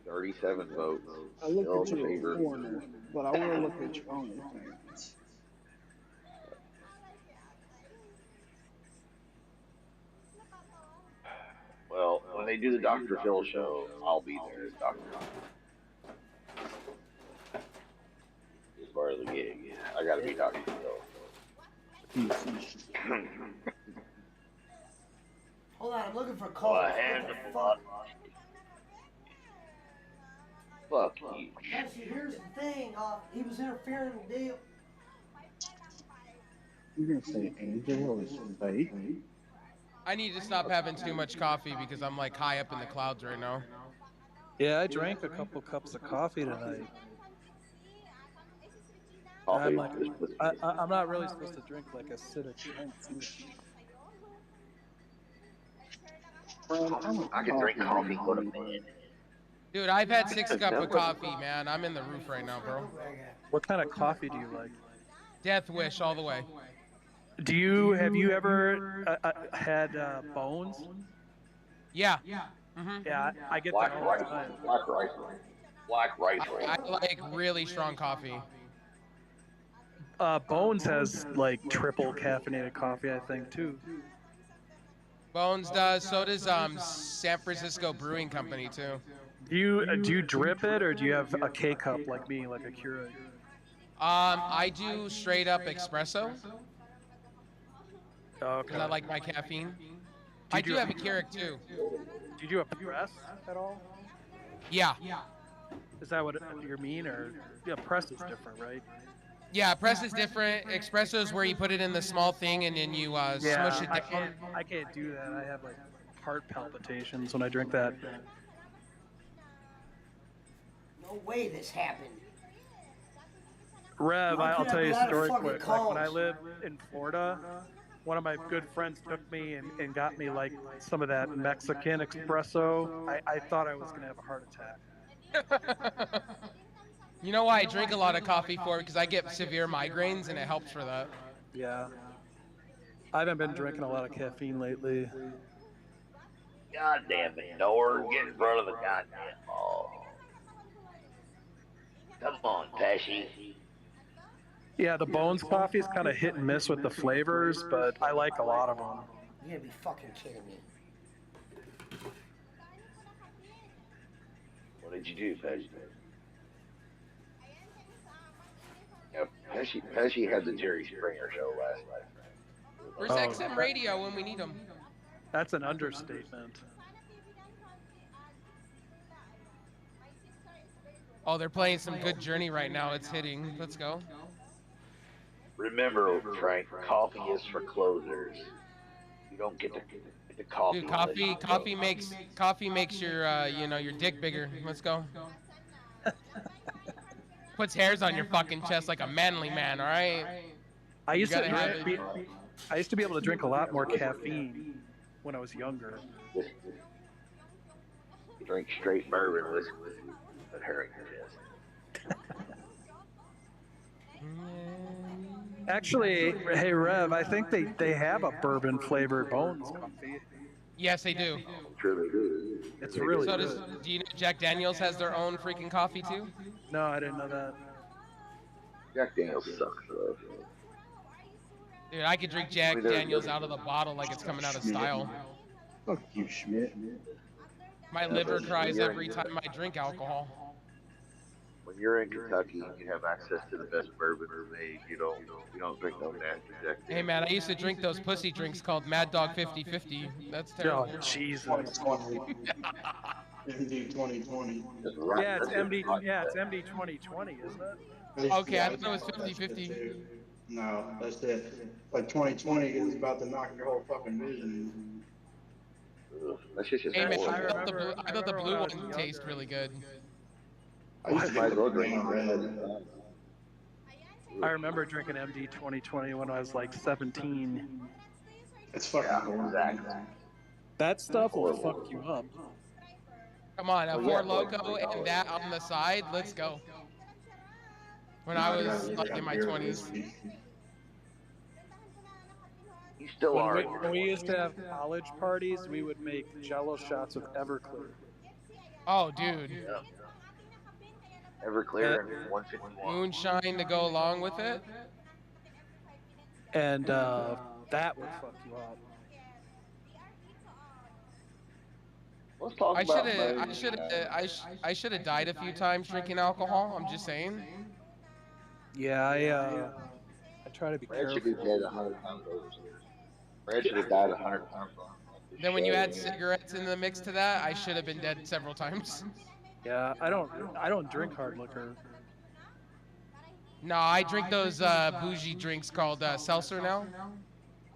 $37 votes. I look Still at you in in favor. the corner, but I will look at your OnlyFans. Well, when they do the Dr. Phil show, I'll be there as Dr. Phil. As part of the gig. I gotta be Dr. Phil. Hold on, I'm looking for Oh, calls. I had the fuck. Fuck you. Actually, here's the thing. He was interfering in the deal. You're gonna say Angel is fake? I need to stop having too much coffee because I'm like high up in the clouds right now. Yeah, I drank a couple cups of coffee tonight. Coffee. I'm not really supposed to drink like acidic drinks. I can drink coffee, go to bed. Dude, I've had 6 cups of coffee, man. I'm in the roof right now, bro. What kind of coffee do you like? Death Wish all the way. Have you ever had Bones? Yeah. Yeah, I get Black that all the rice. time. Black rice. I like really strong coffee. Bones has like triple caffeinated coffee, I think, too. Bones does. So does San Francisco Brewing Company too. Do you drip it, or do you have a K cup like me, like a Keurig? I do straight up espresso. Okay. Because I like my caffeine. I do have a Keurig too. Do you do a press at all? Yeah. Is that what you mean, or yeah, press is different, right? Yeah, press is different. Espresso is where you put it in the small thing and then you smush it down. I can't do that. I have like heart palpitations when I drink that. No way this happened. Rev, I'll tell you a story fucking quick. Like when I lived in Florida, one of my good friends took me and got me like some of that Mexican espresso. I thought I was gonna have a heart attack. You know why I drink a lot of coffee for? Because I get severe migraines and it helps for that. Yeah. I haven't been drinking a lot of caffeine lately. God damn it, Nord, get in front of the goddamn ball. Come on, Pesci. Yeah, the Bones coffee is kind of hit and miss with the flavors, but I like a lot of them. You're gonna be fucking kidding me. What did you do, Pesci? Yeah, Pesci had the Jerry Springer show last night. Where's XM Radio when we need them? That's an understatement. Oh, they're playing some good Journey right now. It's hitting. Let's go. Remember, Frank, coffee is for closers. You don't get the coffee. Dude, coffee makes your your dick bigger. Let's go. Puts hairs on your fucking chest like a manly man. All right. I used to be able to drink a lot more caffeine when I was younger. Drink straight bourbon with hair in your chest. Actually, hey Rev, I think they have a bourbon flavored Bones coffee. Yes, they do. Truly do. It's really so good. Do you know Jack Daniels has their own freaking coffee too? No, I didn't know that. Jack Daniels sucks, though. Dude, I could drink Jack Daniels out of the bottle like it's coming out of style. Fuck you, Schmidt. My liver cries every time I drink alcohol. When you're in Kentucky and you have access to the best bourbon made, you don't drink no nasty Jack Daniels. Hey man, I used to drink those pussy drinks called Mad Dog 50/50. That's terrible. Oh, Jesus. MD 2020. Yeah, it's MD 2020, isn't it? Okay, I thought it was 50/50. No, that's it. Like 2020 is about to knock your whole fucking vision. That shit's just Hey man, horrible. I thought the blue one tastes really good. I used to drink red. I remember drinking MD 2020 when I was like 17. It's fucking exactly. That stuff will fuck you up. Come on, a Four Loko and that on the side. Let's go. When I was like in my 20s. You still are. When we used to have college parties, we would make Jello shots with Everclear. Oh, dude. Yeah. Everclear and 151. Moonshine to go along with it. And that would fuck you up. Let's talk I about should have. money. I should have died a few times drinking alcohol. I'm just saying. Yeah, I try to be Brad should careful. be dead 100 times over. Brad should have died 100 times on this Then when you add show. cigarettes in the mix to that, I should have been dead several times. Yeah, I don't drink hard liquor. No, I drink those bougie drinks called seltzer now.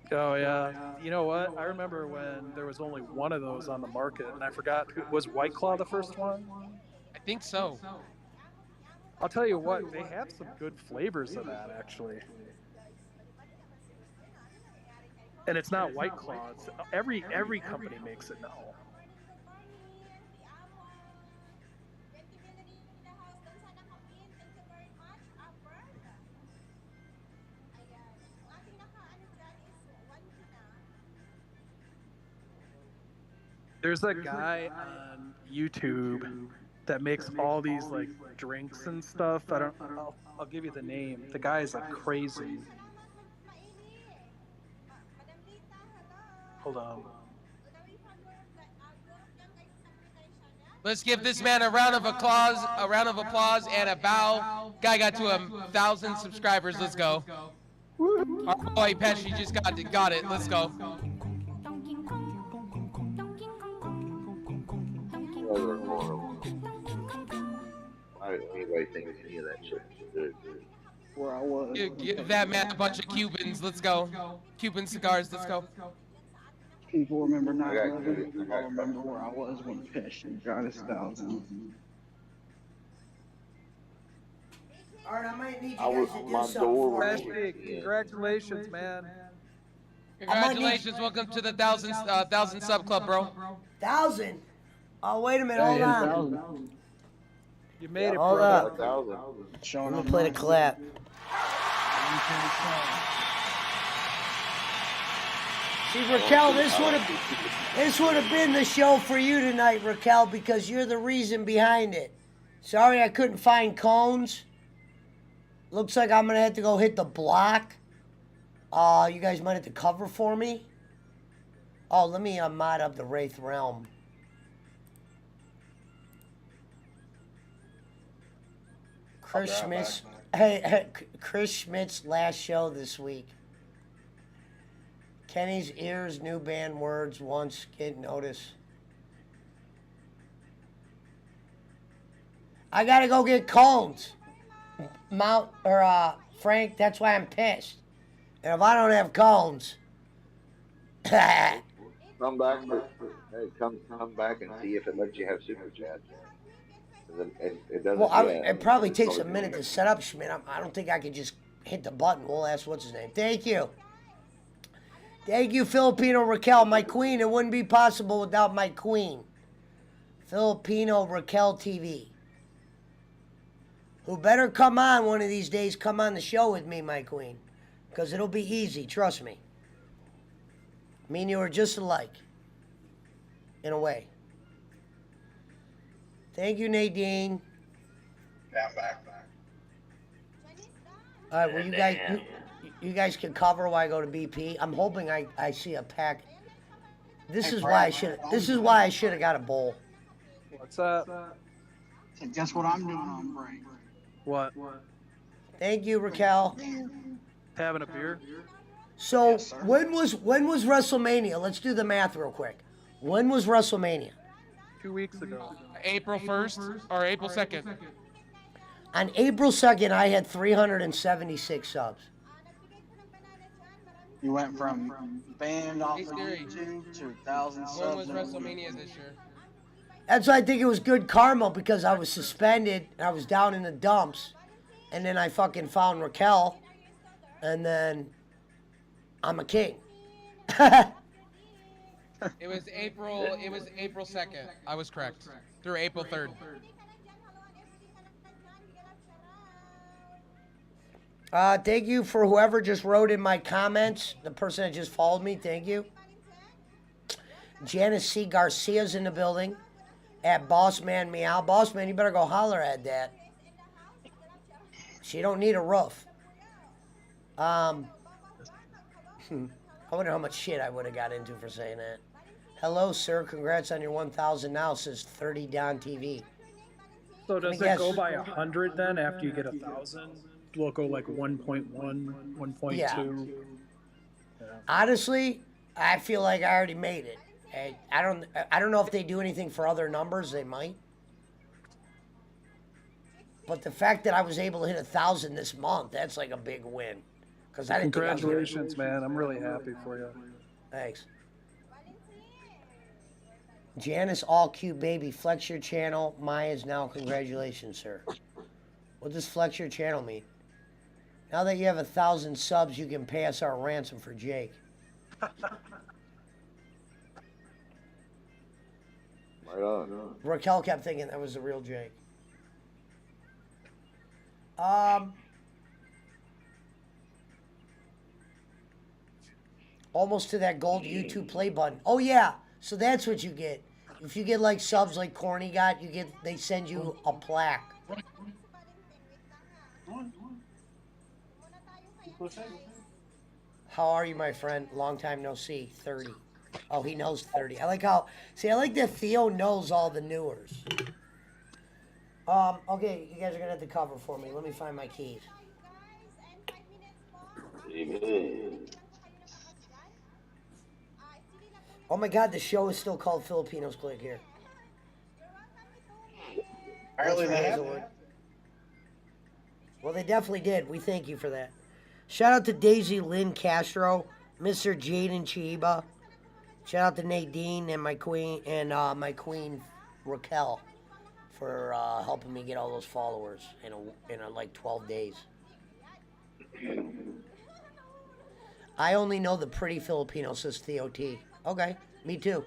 Oh yeah, you know what? I remember when there was only one of those on the market, and I forgot was White Claw the first one. I think so. I'll tell you what, they have some good flavors of that actually. And it's not White Claw. It's, every company makes it now. There's a guy on YouTube that makes all these like drinks and stuff. I'll give you the name. The guy is like crazy. Hold on. Let's give this man a round of applause, and a bow. Guy got to 1,000 subscribers. Let's go. Our boy Pesci just got it. Let's go. Why did anybody think any of that shit was good? Where I was. Give that man a bunch of Cubans. Let's go. Cuban cigars. Let's go. People remember 9/11. I remember where I was when Pesci got his 1,000. Alright, I might need you I guys was to do my something door. for me. Pesci, congratulations, man. Congratulations. Welcome to the 1,000 sub club, bro. 1,000? Oh, wait a minute. Hold on. You made it, Hold brother. up. 1,000. Showing I'm up gonna play the clap. See, Raquel, this would have been the show for you tonight, Raquel, because you're the reason behind it. Sorry I couldn't find cones. Looks like I'm gonna have to go hit the block. You guys might have to cover for me. Oh, let me mod up the Wraith Realm. Chris Schmidt's, Chris Schmidt's last show this week. Kenny's ears, new band words, once get notice. I gotta go get cones. Frank, that's why I'm pissed. And if I don't have cones, Come back. Come back and see if it lets you have super chat. It doesn't. well, yeah, it probably takes a minute to set up, Schmidt. I don't think I could just hit the button. We'll ask what's his name. Thank you. Thank you, Filipino Raquel, my queen. It wouldn't be possible without my queen. Filipino Raquel TV. Who better come on one of these days, come on the show with me, my queen. Because it'll be easy, trust me. Me and you are just alike. In a way. Thank you, Nadine. Yeah, I'm back. All right, well, you guys can cover while I go to BP. I'm hoping I see a pack. This is why I should have got a bowl. What's up? So guess what I'm doing on break? What? Thank you, Raquel. Having a beer? So Yes, sir. when was WrestleMania? Let's do the math real quick. When was WrestleMania? 2 weeks ago. April 1st or April 2nd. On April 2nd, I had 376 subs. You went from banned off of Hey, Siri. YouTube to 1,000 When subs. was in a week. WrestleMania this year? That's why I think it was good karma, because I was suspended, I was down in the dumps, and then I fucking found Raquel, and then I'm a king. It was April 2nd. I was correct. Through April 3rd. Thank you for whoever just wrote in my comments. The person that just followed me, thank you. Janice C. Garcia's in the building. At Bossman Meow. Bossman, you better go holler at that. She don't need a roof. I wonder how much shit I would have got into for saying that. Hello, sir. Congrats on your 1,000 now, says 30 Don TV. So does it go by 100 then after you get 1,000? Will it go like 1.1, 1.2? Yeah. Honestly, I feel like I already made it. I don't know if they do anything for other numbers. They might. But the fact that I was able to hit 1,000 this month, that's like a big win. Because I didn't think I was Congratulations, man. I'm really happy for you. Thanks. Janice, all cute baby. Flex your channel. Maya's now. Congratulations, sir. What does flex your channel mean? Now that you have 1,000 subs, you can pay us our ransom for Jake. Right on. Raquel kept thinking that was the real Jake. Almost to that gold YouTube play button. Oh yeah, so that's what you get. If you get like subs like Corny got, they send you a plaque. How are you, my friend? Long time no see. 30. Oh, he knows 30. I like that Theo knows all the newers. Okay, you guys are gonna have to cover for me. Let me find my keys. Oh my God, the show is still called Filipinos. Click here. Apparently they have. Well, they definitely did. We thank you for that. Shout out to Daisy Lynn Castro, Mr. Jaden Chiba. Shout out to Nadine and my queen Raquel for helping me get all those followers in like 12 days. I only know the pretty Filipino, says Theo T. Okay, me too.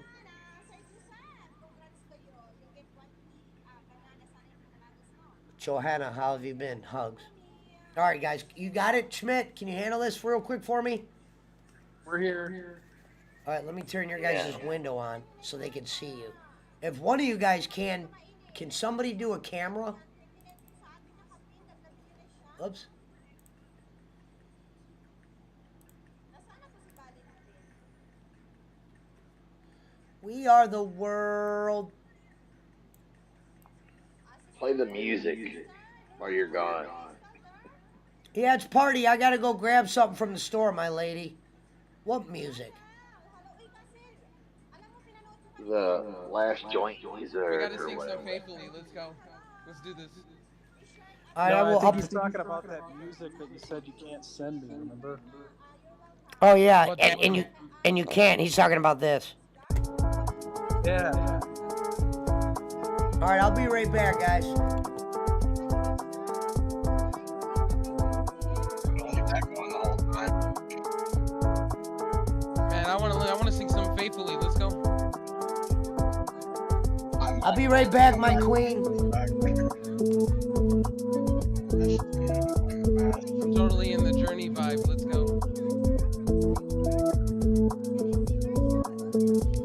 Johanna, how have you been? Hugs. All right, guys, you got it? Schmidt, can you handle this real quick for me? We're here. All right, let me turn your guys' window on so they can see you. If one of you guys can somebody do a camera? Oops. We are the world. Play the music while you're gone. Yeah, it's party. I gotta go grab something from the store, my lady. What music? The last joint he's We gotta sing so faithfully. Let's go. Let's do this. All right, I think he's talking about that music that you said you can't send me. Remember? Oh yeah, and you can't. He's talking about this. Yeah. All right, I'll be right back, guys. Man, I wanna sing something faithfully. Let's go. I'll be right back, my queen. Totally in the journey vibe. Let's go.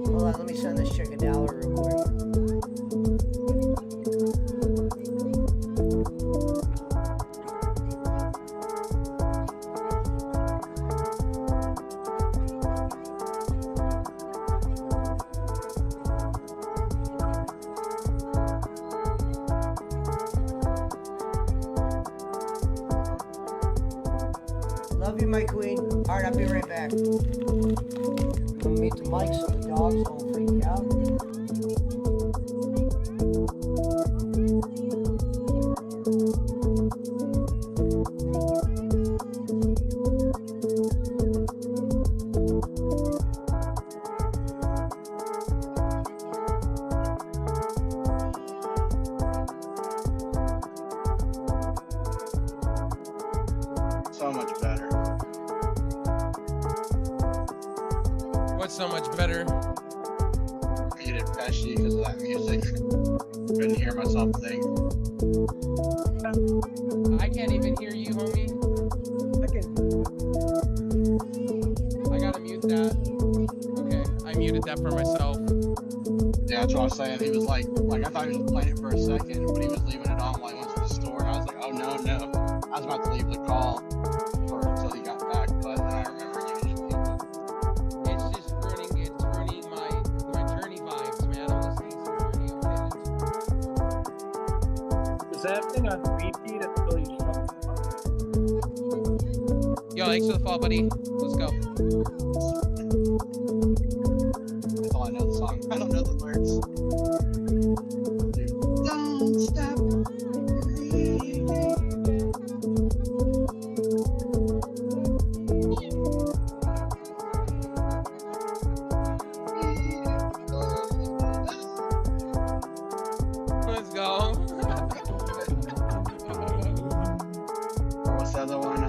Hold on, let me send this chick $1 real quick. Love you, my queen. All right, I'll be right back. I'm gonna meet the mic so the dogs don't freak out. So much better. What's so much better? Muted Pesci because of that music. Couldn't hear myself think. I can't even hear you, homie. I gotta mute that. Okay, I muted that for myself. Yeah, that's what I was saying. He was like I thought he was playing it for a second, but he was leaving it on while he went to the store, and I was like, oh no. I was about to leave the call until he got back, but then I remember you. It's ruining my that thing on repeat until you shut Yo, thanks for the fall, buddy. Let's go. That's all I know the song. I don't know the lyrics. Don't stop believing. Let's go. What's the other one?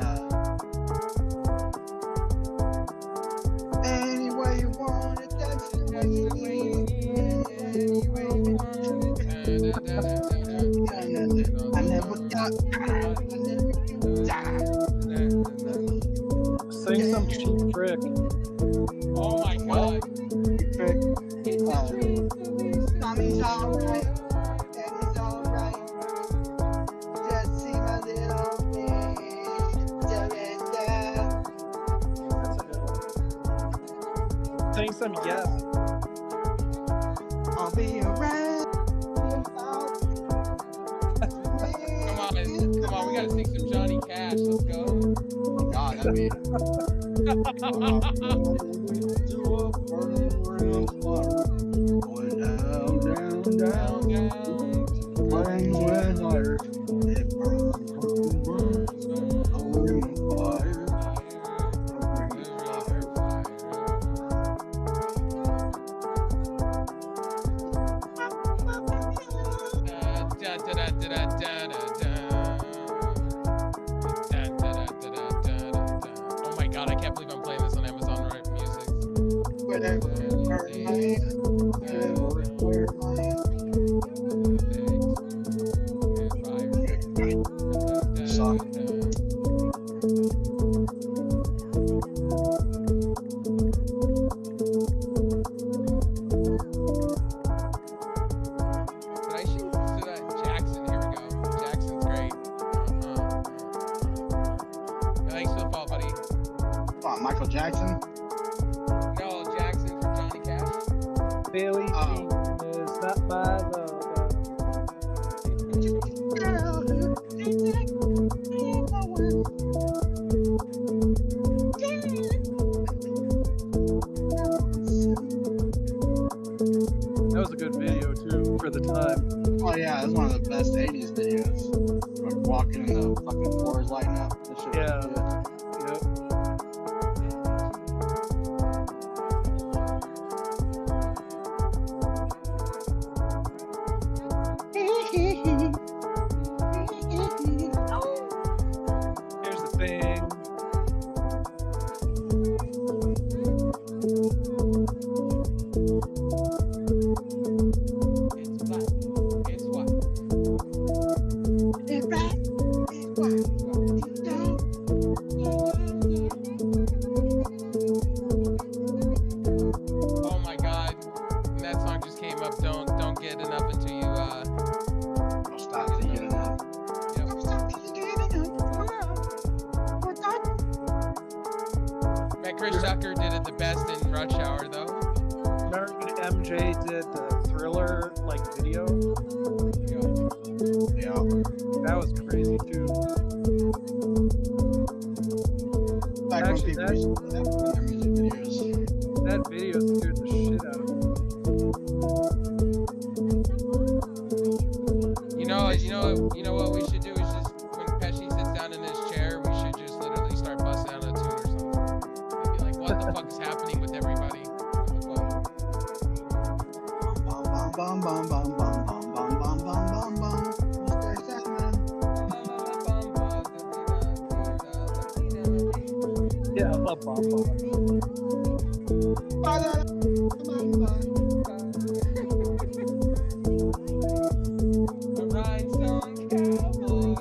Any way you want it, that's the way you need it. Any way you want it. I never thought Sing some cheap trick. Oh my god. trick. Mommy's alright. Daddy's alright. Just see my little face. Surrender. Sing some yes. I'll be around. Come on, we gotta sing some Johnny Cash. Let's go. Oh God, that'd be. Going down, down, down, down. Flames with fire. It burns, burns, burns. I'm bringing fire. I'm bringing fire. Oh my god, I can't believe I'm playing this on Amazon Music. Whatever. I should do that Jackson. Here we go. Jackson's great. Thanks for the fall, buddy. Oh, Michael Jackson. No, Jackson from Johnny Cash. Billy Jean is not my love. That was a good video too for the time. Oh yeah, that's one of the best 80s videos. Like walking and the fucking floors lighting up. That shit was Yeah. good. Yep. Here's the thing. It's black. It's white. It's black. It's white. Oh my god. And that song just came up. Don't get enough until you Don't stop till you get enough. Yep. Don't stop till you get enough. Met Chris Tucker did it the best in Rush Hour though. Remember when MJ did the Thriller like video? Yeah. That was crazy too. Back when Actually, people used to do that in their music videos. That video scared the shit out of me. You know what we should do is just when Pesci sits down in his chair, we should just literally start busting out a tune or something. We'd be like, what the fuck is happening with everybody? What the fuck? Bum, bum, bum, bum, bum, bum, bum, bum, bum, bum. Mr. Sandman. Yeah, I love Bob. A rhinestone cowboy.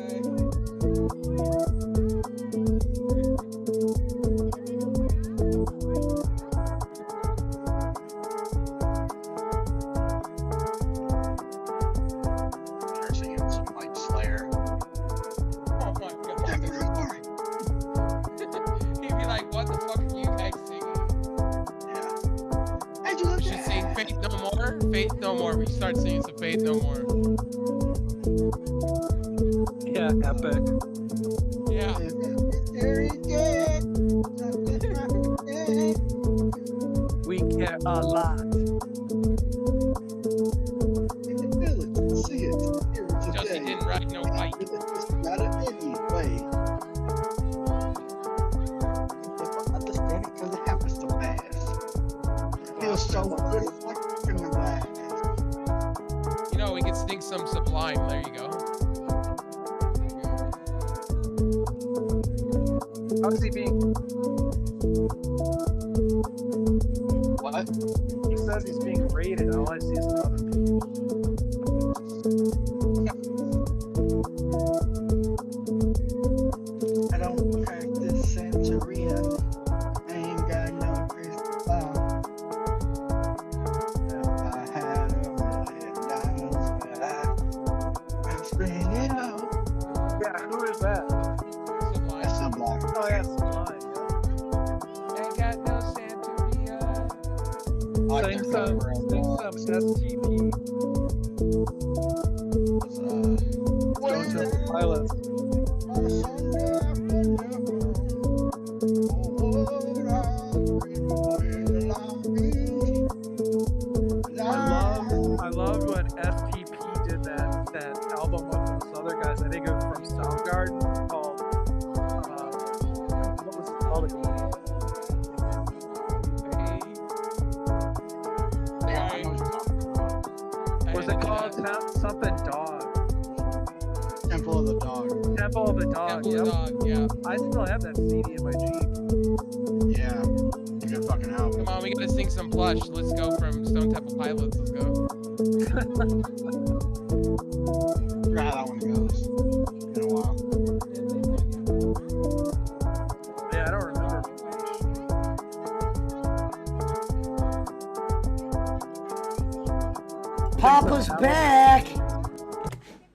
They're singing some like Slayer. Oh my god. He'd be like, what the fuck are you guys singing? Yeah. How'd you look We should sing Faith No More. Faith No More. We should start singing some Faith No More. Yeah, epic. Yeah. We care a lot. Justin didn't ride no bike. Not in any way. Understand it because it happens so fast. It feels so good. It's like in the last. You know, we could sting some Sublime. There you go. How's he being? What? He says he's being raided. All I see is other people. I don't practice Santeria. I ain't got no crystal ball. If I had $1 million, I'd spend it all. Yeah, who is that? Sublime. That's Sublime. Oh, yeah, Sublime. Ain't got no Santeria. Sing some STP. Stone Temple Pilots. I loved when STP did that album with those other guys. I think it was from Soundgarden called what was it called again? Was it called something Dog? Temple of the Dog. Temple of the Dog. Temple of the Dog, yeah. I still have that CD in my Jeep. Yeah. It's a good fucking album. Come on, we gotta sing some Plush. Let's go from Stone Temple Pilots. Let's go. Forgot how that one goes. Been a while. Yeah, I don't remember. Papa's back.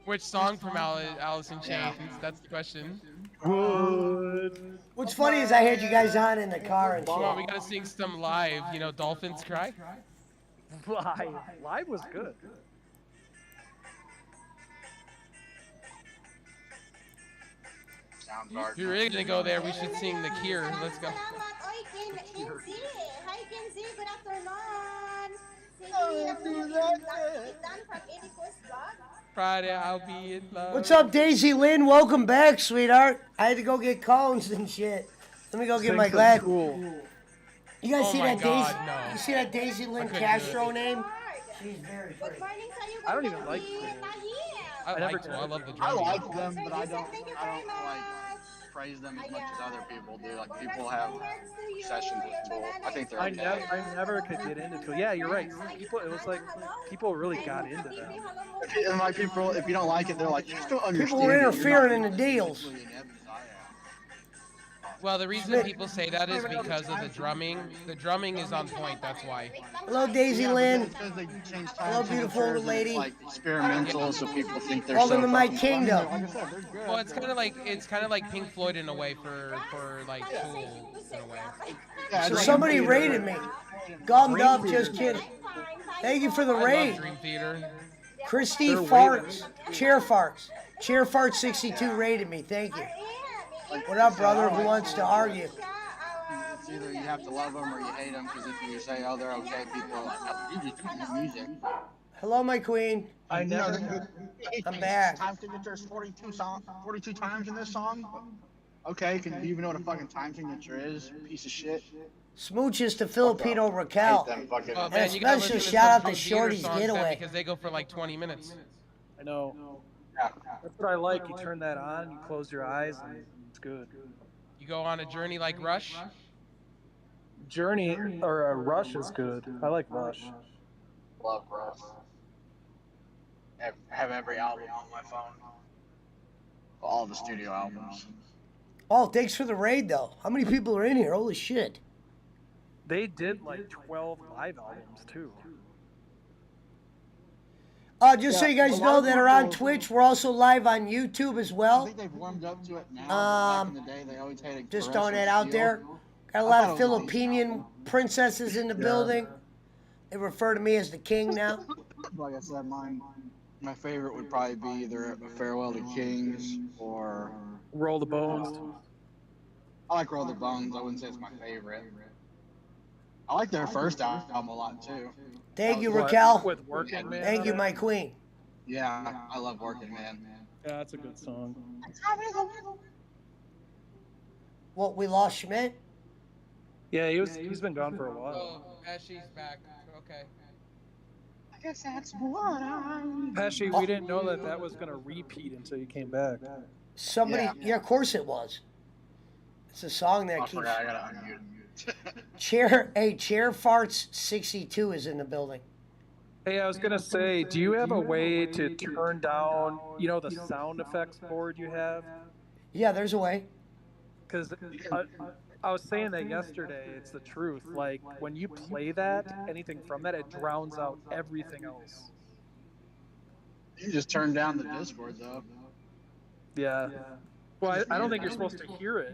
Which song from Alice in Chains? That's the question. Good. What's funny is I had you guys on in the car and Come on, we shit. gotta sing some live. You know, Dolphins Cry. Live was good. If you're really gonna go there, we should sing The Cure. Let's go. Oy, Kenzie. Hi, Kenzie. Good afternoon. From Inico's vlog. Friday, I'll be in love. What's up, Daisy Lynn? Welcome back, sweetheart. I had to go get cones and shit. Let me go get my glass. Cool. You guys Oh see my that God, Daisy? no. You see that Daisy Lynn couldn't do Castro it. name? She's very Good pretty. morning sa'yo. I don't even like I never like to. I love the I drum. like them, but I don't like praise them as much as other people do. Like people have sessions with people. I think they're I okay. never could get into it. Yeah, you're right. People, it was like people really got into them. And like people, if you don't like it, they're like, you just don't understand. People were it. You're interfering not in the deals. really inept as I am. Well, the reason people say that is because of the drumming. The drumming is on point. That's why. Hello, Daisy Yeah, but Lynn. it's 'cause they change Hello, time beautiful signatures and lady. It's like experimental, so people think they're Welcome so to my fucking kingdom. funny. Like I said, they're good. Well, it's kind of like Pink Floyd in a way for like Tool in a way. Yeah, So it's like somebody Dream raided me. Gummed up, just kidding. Thank you for the I raid. love Dream Theater. Christy Farts. Chair Farts. Chair Farts 62 raided me. Thank you. What up, brother? Who wants to argue? It's either you have to love them or you hate them, because if you say, oh, they're okay, people are like, oh, you just do good music. Hello, my queen. I never. I'm back. Time signature's 42 times in this song. Okay, do you even know what a fucking time signature is? Piece of shit. Smooches to Filipino Raquel. Hate them fucking. Oh, And man, you gotta especially listen to shout out some to Dream Theater Shorty's songs then, Getaway. because they go for like 20 minutes. I know. Yeah. That's what I like. You turn that on, you close your eyes, and it's good. You go on a journey like Rush. Journey or Rush is good. I like Rush. Love Rush. Have every album on my phone. All the studio albums. Oh, thanks for the raid, though. How many people are in here? Holy shit. They did like 12 live albums too. Just so you guys know that are on Twitch, we're also live on YouTube as I well. think they've warmed up to it now. Back in the day, they always had a Just progressive throwing that out feel. there. Got a I lot thought of it was a decent Filipinian album. princesses in the building. They refer to me as the king now. Like I said, mine My favorite would probably be either A Farewell to Kings or Roll the Bones. I like Roll the Bones. I wouldn't say it's my favorite. I like their first album a lot too. Thank you, What, Raquel. With Working Man. Thank you, my queen. Yeah, I love Working Man. Yeah, that's a good song. What, we lost Schmidt? Yeah, he's been gone for a while. Oh, Pesci's back. Okay. I guess that's what Pesci, we didn't know that was going to repeat until you came back. Somebody, yeah, of course it was. It's a song that I keeps. forgot, I gotta unmute. Chair Farts 62 is in the building. Hey, I was going to say, do you have a way to turn down, the sound effects board you have? Yeah, there's a way. Because I was saying that yesterday, it's the truth. Like, when you play that, anything from that, it drowns out everything else. You just turned down the Discord though. Yeah. Well, I don't think you're supposed to hear it.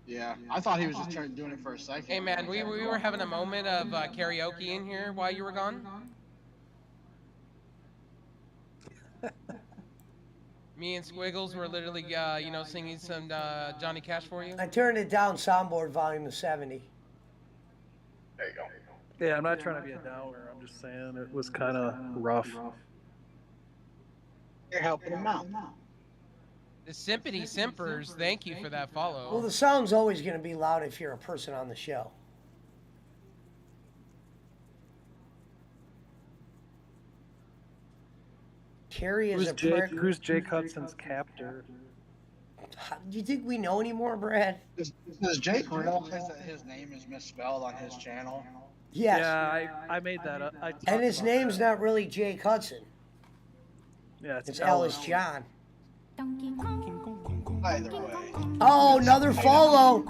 Yeah, I thought he was just doing it for a second. Hey man, we were having a moment of karaoke in here while you were gone. Me and Squiggles were literally, singing some Johnny Cash for you. I turned it down, soundboard volume to 70. There you go. Yeah, I'm not trying to be a downer. I'm just saying it was kind of rough. You're helping him out. The Sympathy Simpers, thank you for that follow. Well, the sound's always going to be loud if you're a person on the show. Carrie is a prick. Who's Jake Hudson's captor? Do you think we know anymore, Brad? Does Jake realize that his name is misspelled on his channel? Yes. Yeah, I made that up. And his name's not really Jake Hudson. Yeah, it's Ellis John. Either way. Oh, another follow.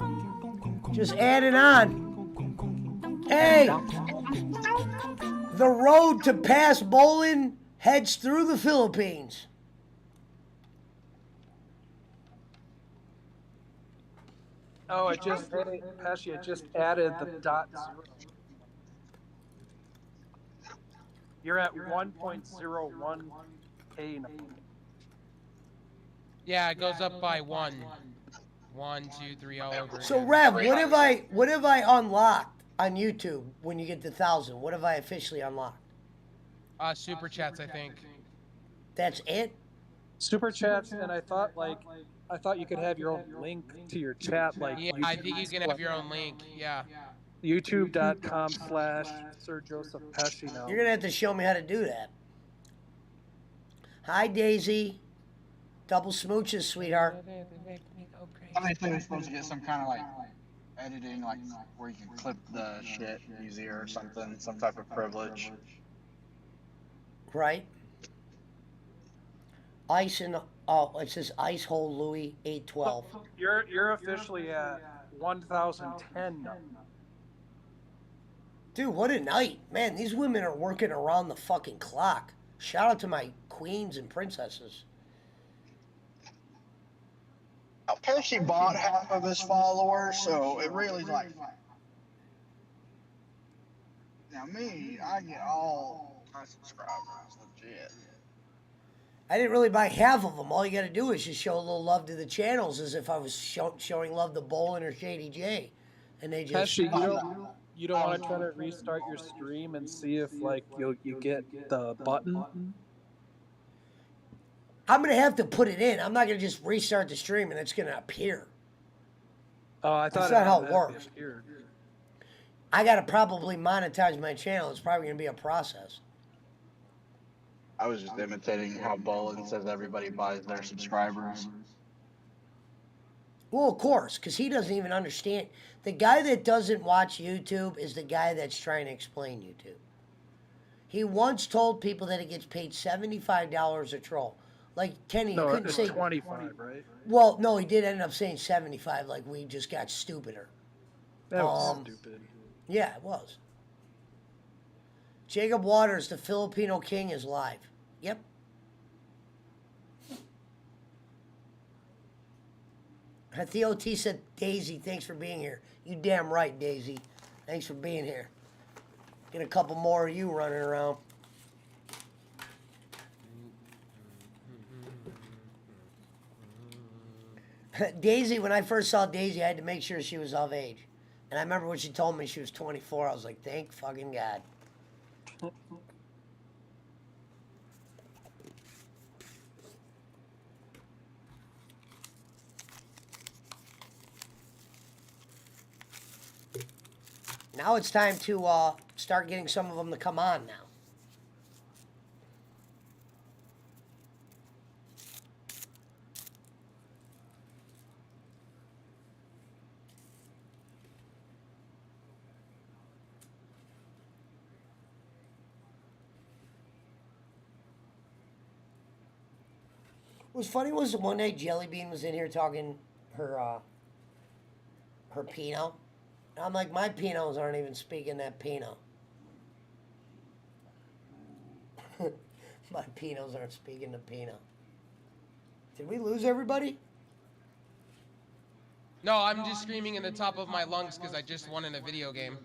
Just added on. Hey, the road to Pass Bolin heads through the Philippines. Oh, Pesci, I just added the .0. You're at 1.01K now. Yeah, it goes up by 1. 1, 2, 3, all over. So again. Rev, what have I unlocked on YouTube when you get to 1,000? What have I officially unlocked? Super chats, I think. That's it? Super chats, and I thought you could have your own link to your chat, like Yeah, I think you can have your own link. Yeah. YouTube.com/Sir Joseph Pesci now. You're gonna have to show me how to do that. Hi, Daisy. Double smooches, sweetheart. I think we're supposed to get some kind of like editing, like where you can clip the shit easier or something, some type of privilege. Right. Ice and it says Ice Hole Louis 812. You're officially at 1,010 now. Dude, what a night. Man, these women are working around the fucking clock. Shout out to my queens and princesses. Pesci bought half of his followers, so it really like. Now me, I get all my subscribers, legit. I didn't really buy half of them. All you got to do is just show a little love to the channels, as if I was showing love to Bolin or Shady J, and they just. Pesci, you don't want to try to restart your stream and see if like you get the button. I'm gonna have to put it in. I'm not gonna just restart the stream and it's gonna appear. Oh, I thought that's not how it works. works. I gotta probably monetize my channel. It's probably gonna be a process. I was just imitating how Bolin says everybody buys their subscribers. Well, of course, because he doesn't even understand. The guy that doesn't watch YouTube is the guy that's trying to explain YouTube. He once told people that he gets paid $75 a troll. Like, Kenny, you couldn't say 25, right? Well, no, he did end up saying 75. Like, we just got stupider. That was stupid. Yeah, it was. Jacob Waters, the Filipino king, is live. Yep. Theo T said, Daisy, thanks for being here. You damn right, Daisy. Thanks for being here. Get a couple more of you running around. Daisy, when I first saw Daisy, I had to make sure she was of age. And I remember when she told me she was 24, I was like, thank fucking God. Now it's time to start getting some of them to come on now. What was funny was one day Jelly Bean was in here talking her Pinot. And I'm like, my Pinots aren't even speaking that Pinot. My Pinots aren't speaking the Pinot. Did we lose everybody? No, I'm just screaming in the top of my lungs because I just won in a video game.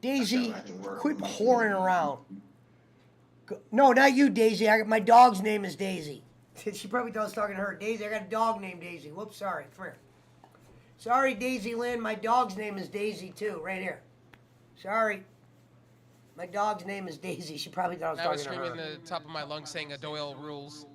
Daisy, quit whoring around. No, not you, Daisy. My dog's name is Daisy. She probably thought I was talking to her. Daisy, I got a dog named Daisy. Whoops, sorry. Come here. Sorry, Daisy Lynn. My dog's name is Daisy, too. Right here. Sorry. My dog's name is Daisy. She probably thought I was talking to her. I was screaming in the top of my lungs saying a Doyle rules.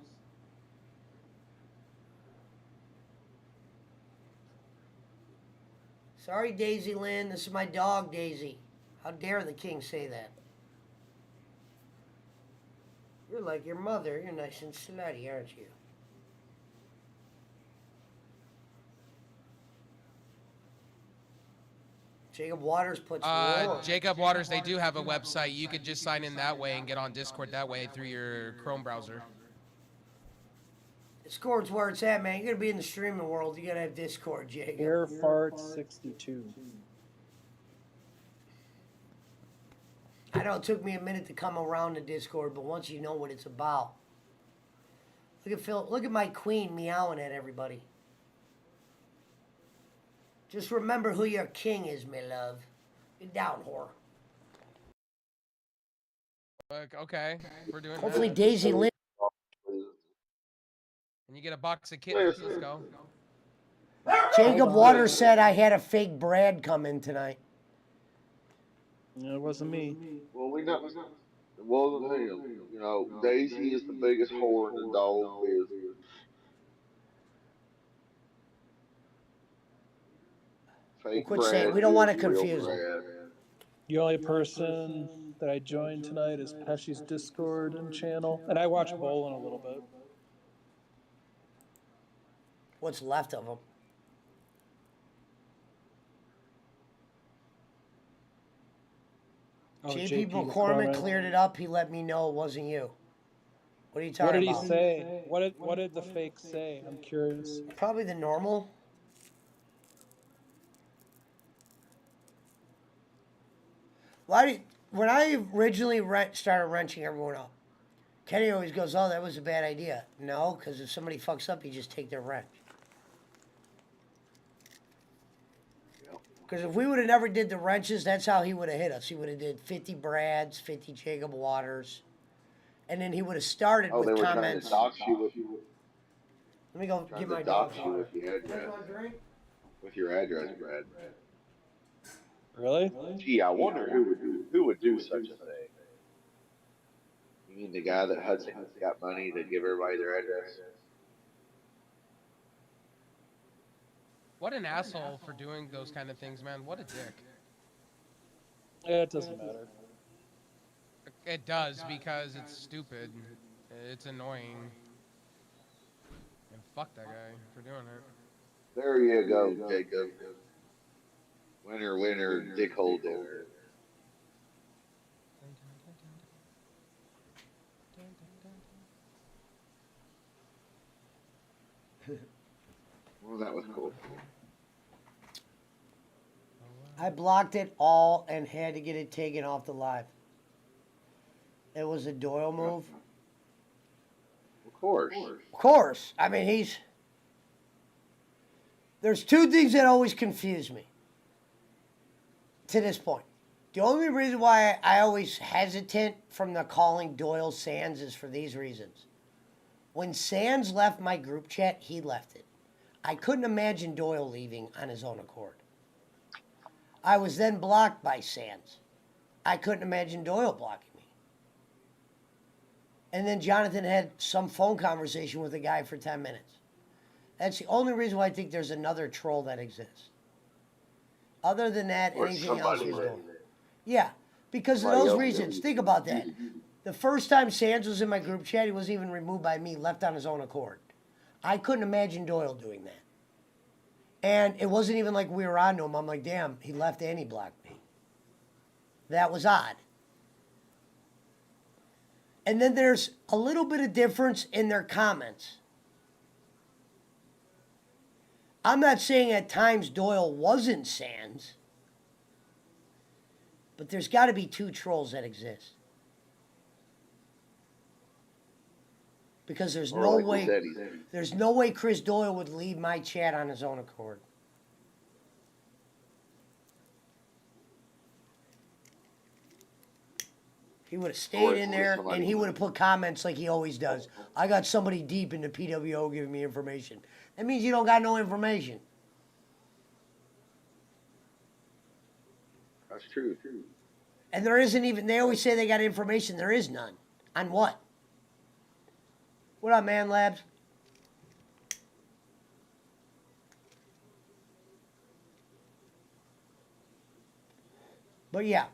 Sorry, Daisy Lynn. This is my dog, Daisy. How dare the king say that? You're like your mother. You're nice and slutty, aren't you? Jacob Waters puts Jacob Waters, they do have a website. You could just sign in that way and get on Discord that way through your Chrome browser. Discord's where it's at, man. You're going to be in the streaming world. You got to have Discord, Jacob. Airfart62. I know it took me a minute to come around to Discord, but once you know what it's about. Look at Phil. Look at my queen meowing at everybody. Just remember who your king is, my love. Get down, whore. Okay, we're doing Hopefully that. Daisy Lynn. And you get a box of kittens. Let's go. Jacob Waters said I had a fake Brad come in tonight. No, it wasn't me. Well, we know. It wasn't him. You know, Daisy is the biggest whore in the dog business. Fake Quit Brad saying we don't want to is real confuse them. Brad. The only person that I joined tonight is Pesci's Discord and channel, and I watch bowling a little bit. What's left of them? Oh, JP McCormick cleared it up. He let me know it wasn't you. What are you talking about? What did he say? What did the fake say? I'm curious. Probably the normal. When I originally started wrenching everyone up, Kenny always goes, "Oh, that was a bad idea." No, because if somebody fucks up, you just take their wrench. Because if we would have never did the wrenches, that's how he would have hit us. He would have did 50 Brads, 50 Jacob Waters, and then he would have started with comments. Trying to dox you Let me go get my dox dog. you with your address. With your address, Brad. Really? Gee, I wonder who would do such a thing. You mean the guy that Hudson got money to give everybody their address? What an asshole for doing those kind of things, man. What a dick. Yeah, it doesn't matter. It does because it's stupid. It's annoying. And fuck that guy for doing it. There you go, Jacob. Winner, winner, dickhole dinner. Well, that was cool. I blocked it all and had to get it taken off the live. It was a Doyle move. Of course. Of course. I mean, there's two things that always confuse me to this point. The only reason why I always hesitant from the calling Doyle Sands is for these reasons. When Sands left my group chat, he left it. I couldn't imagine Doyle leaving on his own accord. I was then blocked by Sands. I couldn't imagine Doyle blocking me. And then Jonathan had some phone conversation with a guy for 10 minutes. That's the only reason why I think there's another troll that exists. Other than that, Or anything else somebody was read Doyle. it. Yeah, because of Somebody those else reasons. did. Think about that. The first time Sands was in my group chat, he wasn't even removed by me, left on his own accord. I couldn't imagine Doyle doing that. And it wasn't even like we were on to him. I'm like, damn, he left and he blocked me. That was odd. And then there's a little bit of difference in their comments. I'm not saying at times Doyle wasn't Sands, but there's got to be two trolls that exist. Because there's Or no like we way, said, there's no way Chris Doyle would leave my chat on his own accord. He would have stayed in there and he would have put comments like he always does. I got somebody deep in the PWO giving me information. That means you don't got no information. That's true. And there isn't even, they always say they got information. There is none. On what? What up, Man Labs? But yeah.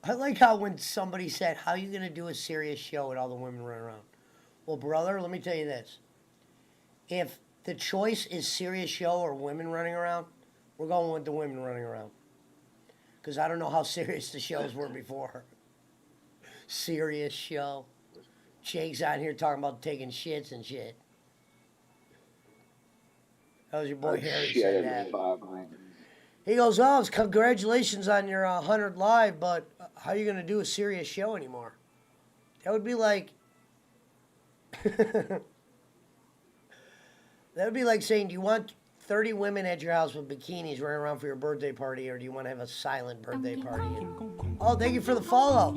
I like how when somebody said, how are you going to do a serious show with all the women running around? Well, brother, let me tell you this. If the choice is serious show or women running around, we're going with the women running around. Because I don't know how serious the shows were before. Serious show. Jake's out here talking about taking shits and shit. That was your boy Harry said that. He goes, oh, congratulations on your 100 live, but how are you going to do a serious show anymore? That would be like... that would be like saying, do you want 30 women at your house with bikinis running around for your birthday party, or do you want to have a silent birthday party? Oh, thank you for the follow.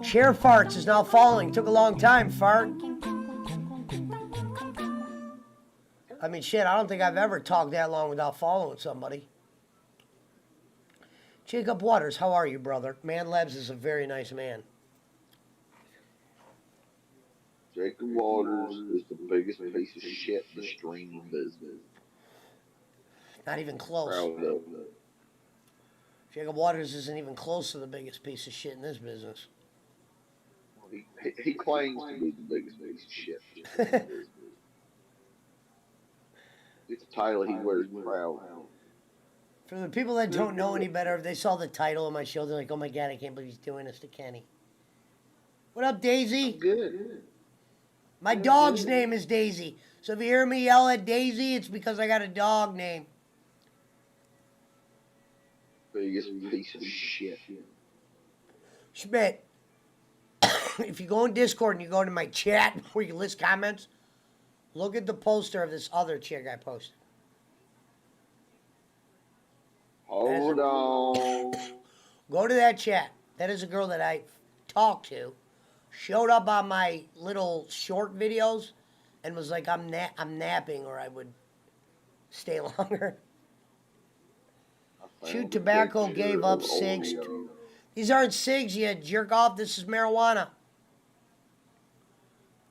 Chair Farts is now following. Took a long time, Fart. I mean, shit, I don't think I've ever talked that long without following somebody. Jacob Waters, how are you, brother? Man Labs is a very nice man. Jacob Waters is the biggest piece of shit in the streaming business. Not even close. Proud of it. Jacob Waters isn't even close to the biggest piece of shit in this business. He claims to be the biggest piece of shit in this business. It's a title he wears proud. For the people that don't know any better, if they saw the title of my show, they're like, oh my God, I can't believe he's doing this to Kenny. What up, Daisy? Good. My dog's name is Daisy. So if you hear me yell at Daisy, it's because I got a dog name. Biggest piece of shit. Schmidt, if you go in Discord and you go to my chat where you list comments, look at the poster of this other chick I posted. Hold on. Go to that chat. That is a girl that I talked to. Showed up on my little short videos and was like, I'm napping, or I would stay longer. Chewed tobacco, gave up cigs. These aren't cigs, you jerk off. This is marijuana.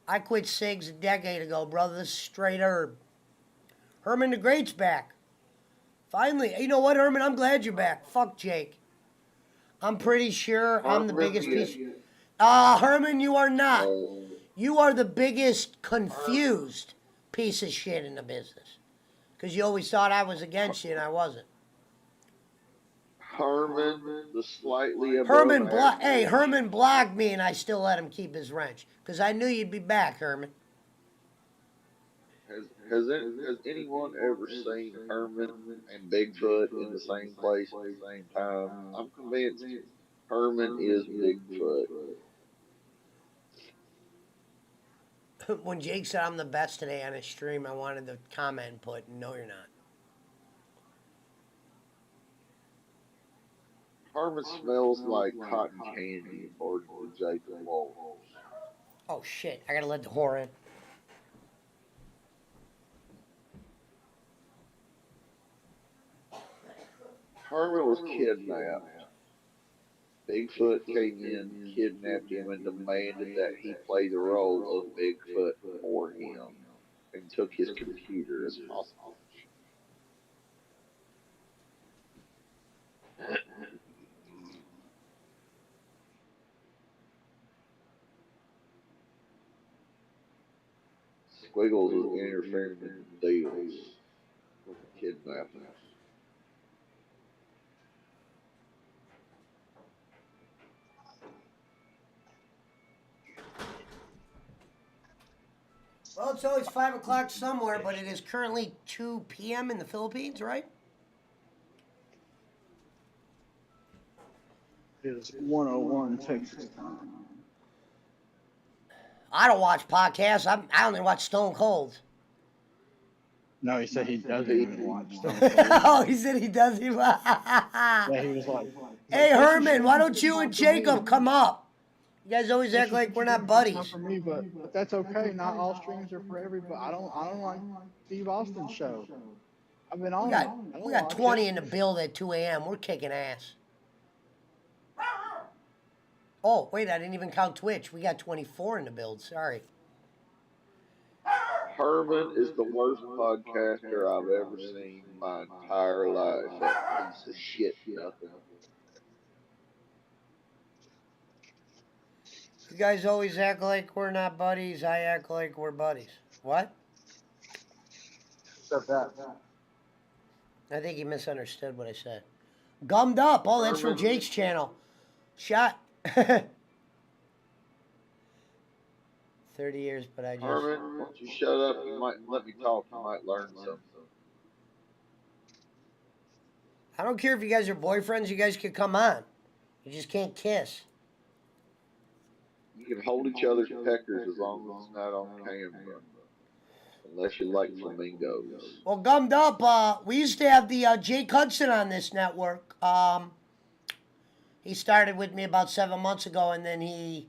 I quit cigs a decade ago, brother. This is straight herb. Herman the Great's back. Finally. You know what, Herman? I'm glad you're back. Fuck Jake. I'm pretty sure I'm the biggest piece. Herman, you are not. You are the biggest confused piece of shit in the business. Because you always thought I was against you and I wasn't. Herman, the slightly above Herman blocked me and I still let him keep his wrench. Because I knew you'd be back, Herman. Has anyone ever seen Herman and Bigfoot in the same place at the same time? I'm convinced Herman is Bigfoot. When Jake said I'm the best today on his stream, I wanted to comment and put, no, you're not. Herman smells like cotton candy, according to Jacob Walls. Oh, shit. I gotta let the whore in. Herman was kidnapped. Bigfoot came in, kidnapped him, and demanded that he play the role of Bigfoot for him, and took his computer as hostage. Squiggles was interfering in the deals with the kidnapping. Well, it's always 5 o'clock somewhere, but it is currently 2 p.m. in the Philippines, right? It is 101 Texas time. I don't watch podcasts. I only watch Stone Cold. No, he said he doesn't even watch Stone Oh, he said he doesn't even. Yeah, he was like, Hey, Herman, why don't you and Jacob come up? You guys always act like we're not buddies. Not for me, but that's okay. Not all streams are for everybody. I don't like Steve Austin's show. I've been on. We got 20 in the build at 2 a.m. We're kicking ass. Oh, wait, I didn't even count Twitch. We got 24 in the build. Sorry. Herman is the worst podcaster I've ever seen in my entire life. That piece of shit, nothing. You guys always act like we're not buddies. I act like we're buddies. What? Except that. I think he misunderstood what I said. Gummed up. Oh, that's from Jake's channel. Shot. 30 years, but I just... Herman, why don't you shut up? You might let me talk. You might learn something. I don't care if you guys are boyfriends. You guys can come on. You just can't kiss. You can hold each other's peckers as long as it's not on camera. Unless you like flamingos. Well, Gummed up, we used to have the Jake Hudson on this network. He started with me about 7 months ago, and then he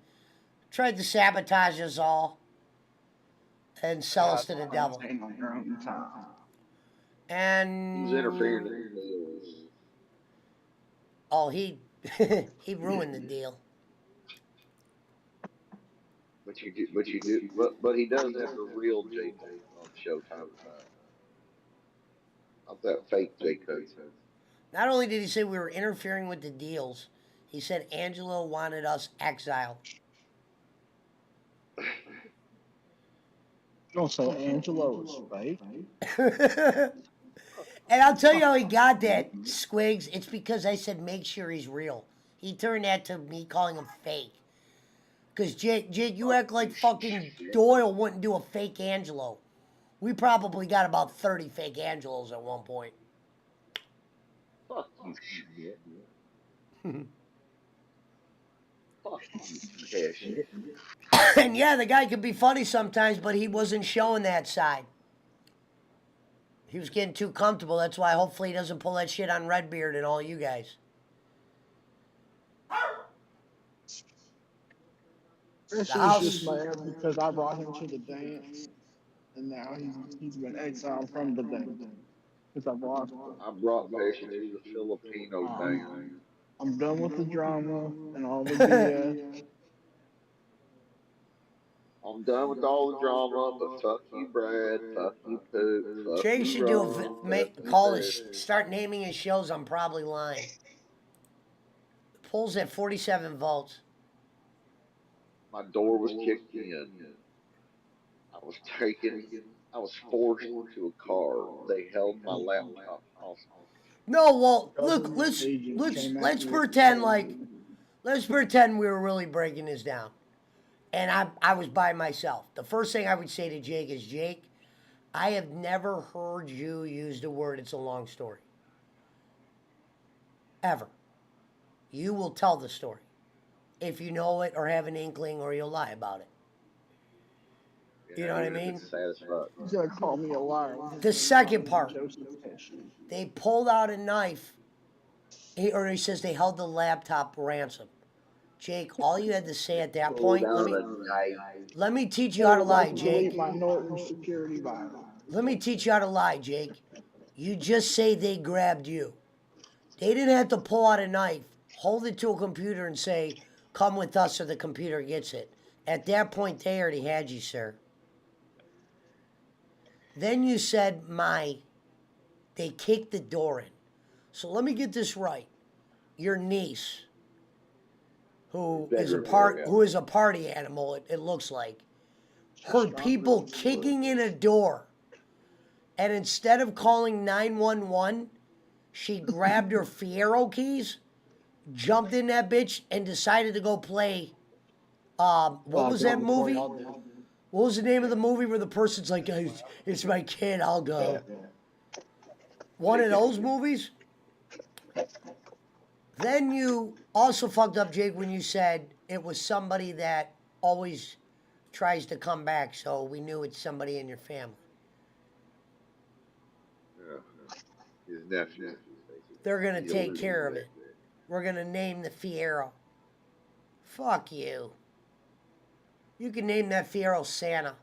tried to sabotage us all and sell us to the devil. And he was interfering in the deals. Oh, he ruined the deal. But he does have the real Jake on Showtime. Not that fake Jake Hudson. Not only did he say we were interfering with the deals, he said Angelo wanted us exiled. Oh, so Angelo is fake? And I'll tell you how he got that, Squigs. It's because I said make sure he's real. He turned that to me calling him fake. Because, Jake, you act like fucking Doyle wouldn't do a fake Angelo. We probably got about 30 fake Angelos at one point. Fuck you, shit. Fuck you, shit. And yeah, the guy could be funny sometimes, but he wasn't showing that side. He was getting too comfortable. That's why hopefully he doesn't pull that shit on Redbeard and all you guys. Chris is just mad because I brought him to the dance, and now he's been exiled from the dance because I brought Pesci to the Filipino dance. I'm done with the drama and all the BS. I'm done with all the drama, but fuck you, Brad. Fuck you, Poop. Fuck Jay you, should Ron, start naming his shows. I'm probably lying. The poll's at 47 votes. My door was kicked in. I was forced into a car. They held my laptop hostage. No, well, look, let's pretend we were really breaking this down. And I was by myself. The first thing I would say to Jake is, Jake, I have never heard you use the word "it's a long story." Ever. You will tell the story. If you know it or have an inkling, or you'll lie about it. You know what I mean? It's sad as fuck. He's gonna call me a liar. when his The name's second not part. Joseph Pesci. They pulled out a knife. He says they held the laptop ransom. Jake, all you had to say at that point, let me teach you how to lie, Jake. Minority security violence. Let me teach you how to lie, Jake. You just say they grabbed you. They didn't have to pull out a knife, hold it to a computer and say, come with us or the computer gets it. At that point, they already had you, sir. Then you said, they kicked the door in. So let me get this right. Your niece, who is a party animal, it looks like, heard people kicking in a door. And instead of calling 911, she grabbed her Fiero keys, jumped in that bitch, and decided to go play. What was that movie? What was the name of the movie where the person's like, it's my kid, I'll go. One of those movies? Then you also fucked up, Jake, when you said it was somebody that always tries to come back, so we knew it's somebody in your family. His nephew. They're gonna take care of it. We're gonna name the Fiero. Fuck you. You can name that Fiero Santa.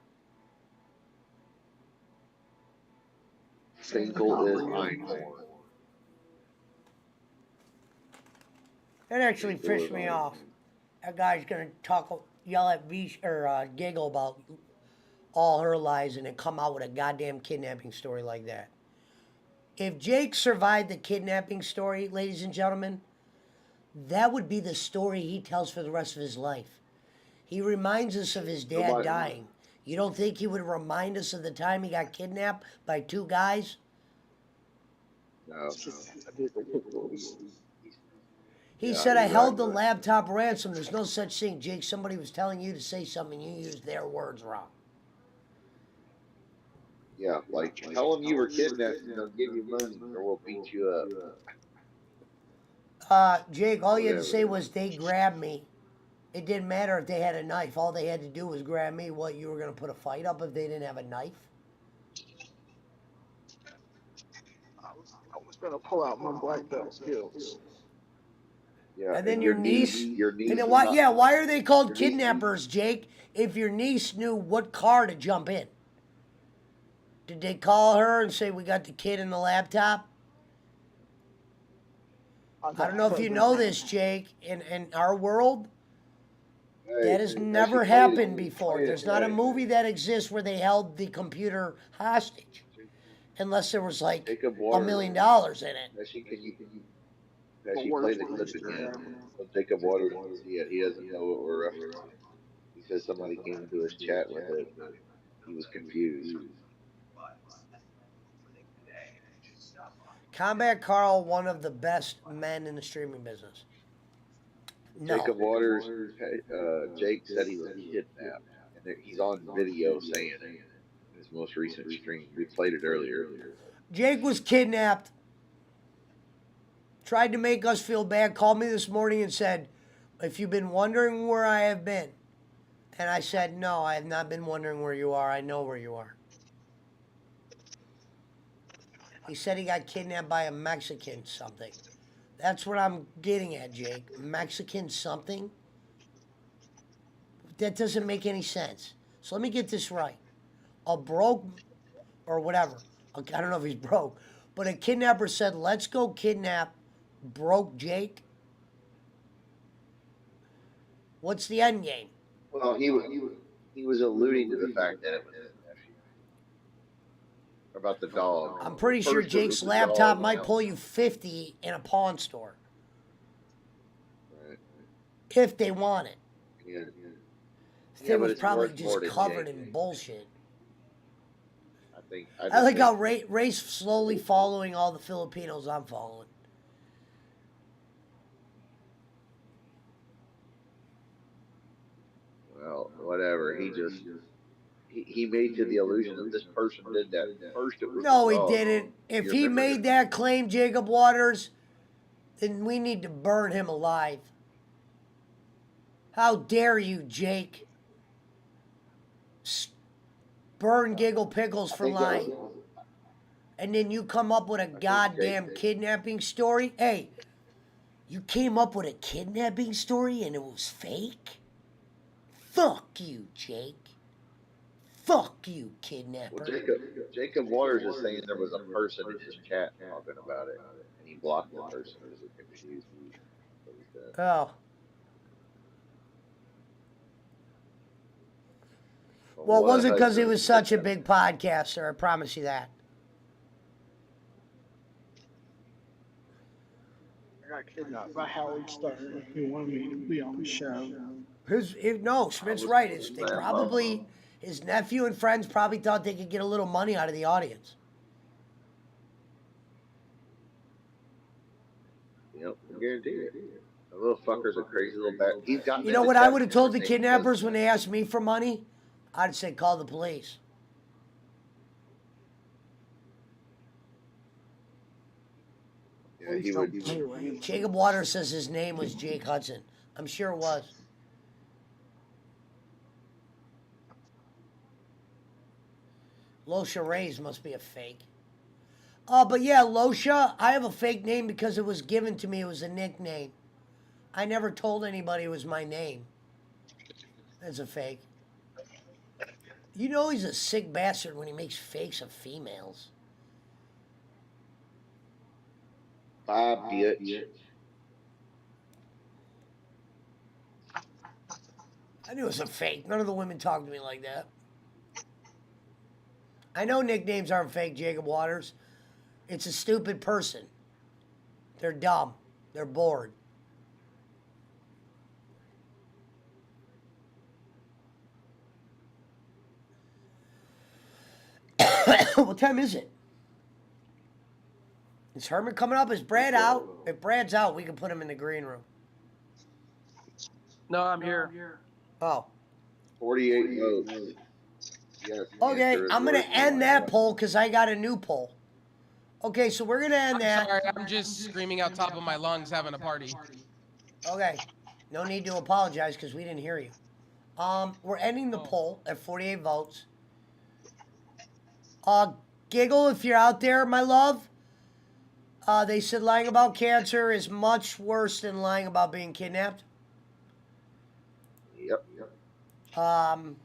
Single is mine. That actually pissed me off. That guy's gonna yell at giggle about all her lies and then come out with a goddamn kidnapping story like that. If Jake survived the kidnapping story, ladies and gentlemen, that would be the story he tells for the rest of his life. He reminds us of his dad dying. You don't think he would remind us of the time he got kidnapped by two guys? No. He said, I held the laptop ransom. There's no such thing, Jake. Somebody was telling you to say something. You used their words wrong. Yeah, like, tell them you were kidnapped and they'll give you money or we'll beat you up. Jake, all you had to say was, they grabbed me. It didn't matter if they had a knife. All they had to do was grab me. What, you were going to put a fight up if they didn't have a knife? I was gonna pull out my black belt skills. Yeah, and then your niece and then why are they called kidnappers, Jake, if your niece knew what car to jump in? Did they call her and say, we got the kid in the laptop? I don't know if you know this, Jake. In our world, that has never happened before. There's not a movie that exists where they held the computer hostage. Unless there was like $1 million in it. She play the clip again. So Jacob Waters, he doesn't know what we're referencing. He says somebody came into his chat with it. He was confused. Combat Carl, one of the best men in the streaming business. No. Jacob Waters, Jake said he was kidnapped. And he's on video saying it in his most recent stream. We played it earlier. Jake was kidnapped. Tried to make us feel bad. Called me this morning and said, if you've been wondering where I have been. And I said, no, I have not been wondering where you are. I know where you are. He said he got kidnapped by a Mexican something. That's what I'm getting at, Jake. Mexican something? That doesn't make any sense. So let me get this right. A broke, or whatever, I don't know if he's broke, but a kidnapper said, let's go kidnap broke Jake. What's the end game? Well, he was alluding to the fact that it was his nephew. About the dog. I'm pretty sure Jake's laptop might pull you 50 in a pawn store. Right. If they want it. Yeah. This thing was probably just covered in bullshit. I like how Ray's slowly following all the Filipinos I'm following. Well, whatever. He made to the illusion that this person did that. First, it was no, he didn't. If he made that claim, Jacob Waters, then we need to burn him alive. How dare you, Jake? burn Giggle Pickles I for think that lying. And then you come up with a goddamn kidnapping story? Hey, you came up with a kidnapping story and it was fake? Fuck you, Jake. Fuck you, kidnapper. Well, Jacob Waters is saying there was a person in his chat talking about it, and he blocked the person because they're confused. What he said. Oh. Well, it What a wasn't because he husband. was such a big podcaster, I promise you that. I got kidnapped by Howard Stern. He wanted me to be on the show. No, Schmidt's right. They probably, his nephew and friends probably thought they could get a little money out of the audience. Yep, I guarantee it. The little fucker's a crazy little bat. He's got. You know what I would have told the kidnappers when they asked me for money? I'd say call the police. Yeah, he would. Jacob Waters says his name was Jake Hudson. I'm sure it was. Losha Rays must be a fake. But yeah, Losha, I have a fake name because it was given to me. It was a nickname. I never told anybody it was my name. That's a fake. You know he's a sick bastard when he makes fakes of females. Bye, bitch. I knew it was a fake. None of the women talk to me like that. I know nicknames aren't fake, Jacob Waters. It's a stupid person. They're dumb. They're bored. What time is it? Is Herman coming up? Is Brad out? If Brad's out, we can put him in the green room. No, I'm here. Oh. 48 votes. Yes, Okay, I'm going to end that poll because I got a new poll. Okay, so we're going to end that. Sorry, I'm just screaming out top of my lungs having a party. Okay. No need to apologize because we didn't hear you. We're ending the poll at 48 votes. Giggle, if you're out there, my love. They said lying about cancer is much worse than lying about being kidnapped. Yep. Now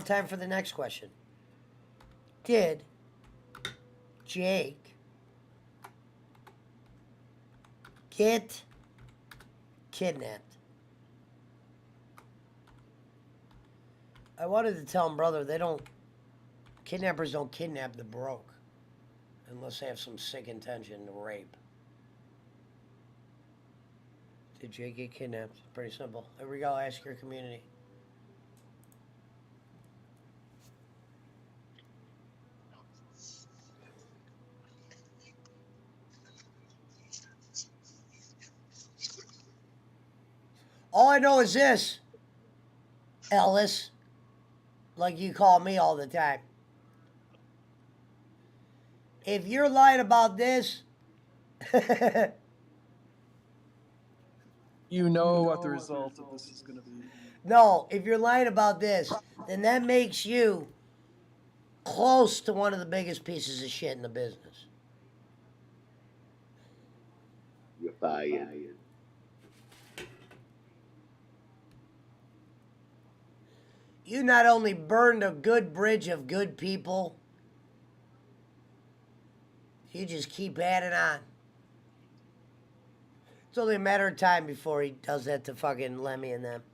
time for the next question. Did Jake get kidnapped? I wanted to tell him, brother, kidnappers don't kidnap the broke unless they have some sick intention to rape. Did Jake get kidnapped? Pretty simple. There we go. Ask your community. All I know is this, Ellis, like you call me all the time. If you're lying about this, you know what the result of this is going to be. No, if you're lying about this, then that makes you close to one of the biggest pieces of shit in the business. You're fired. You not only burned a good bridge of good people, you just keep adding on. It's only a matter of time before he does that to fucking Lemmy and them.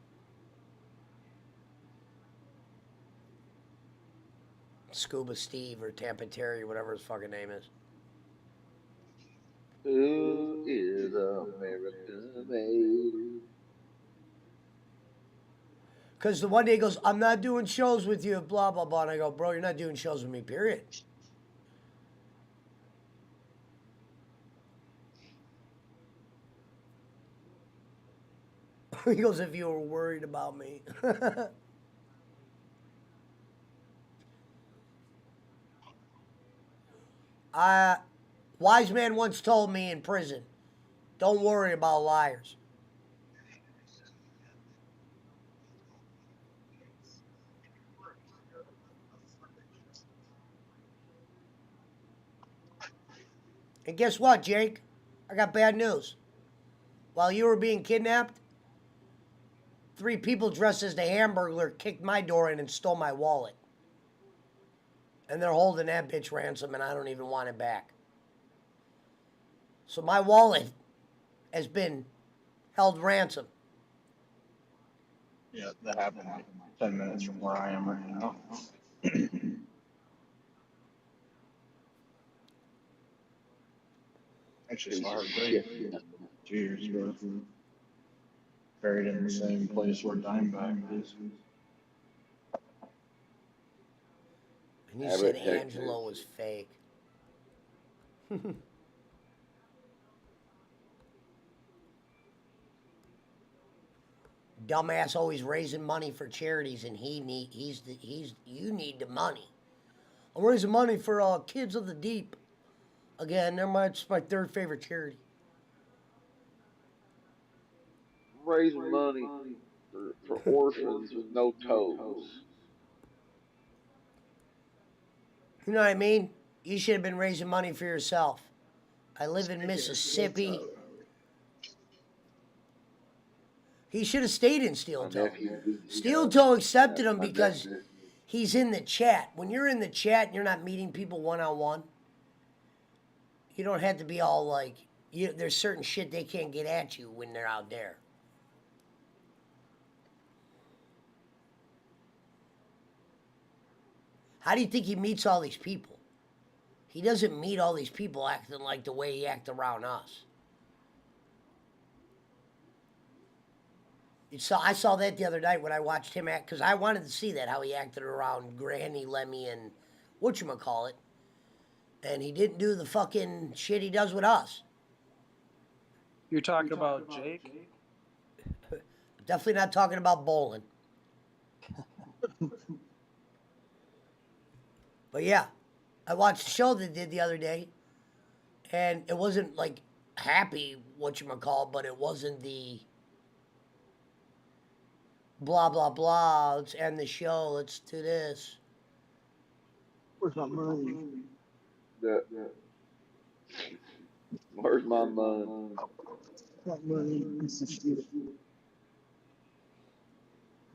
Scuba Steve or Tampa Terry, whatever his fucking name is. Who is America made? Because the one day he goes, I'm not doing shows with you, blah, blah, blah. And I go, bro, you're not doing shows with me, period. He goes, if you were worried about me. Wise man once told me in prison, don't worry about liars. And guess what, Jake? I got bad news. While you were being kidnapped, 3 people dressed as the Hamburglar kicked my door in and stole my wallet. And they're holding that bitch ransom, and I don't even want it back. So my wallet has been held ransom. Yeah, that happened like 10 minutes from where I am right now. Actually, saw her grave 2 years ago. Buried in the same place where Dimebag is. And you said Angelo was fake. Dumbass always raising money for charities, and you need the money. I'm raising money for Kids of the Deep. Again, it's my 3rd favorite charity. Raising money for orphans with no toes. You know what I mean? You should have been raising money for yourself. I live in Mississippi. He should have stayed in Steel Toe. Steel Toe accepted him because he's in the chat. When you're in the chat and you're not meeting people one-on-one, you don't have to be all like, there's certain shit they can't get at you when they're out there. How do you think he meets all these people? He doesn't meet all these people acting like the way he acts around us. I saw that the other night when I watched him act, because I wanted to see that, how he acted around Granny, Lemmy, and whatchamacallit. And he didn't do the fucking shit he does with us. You're talking about Jake? Definitely not talking about bowling. But yeah, I watched the show they did the other day, and it wasn't like happy, whatchamacallit, but it wasn't the blah, blah, blah, let's end the show, let's do this. Where's my money? Where's my money? My money, piece of shit.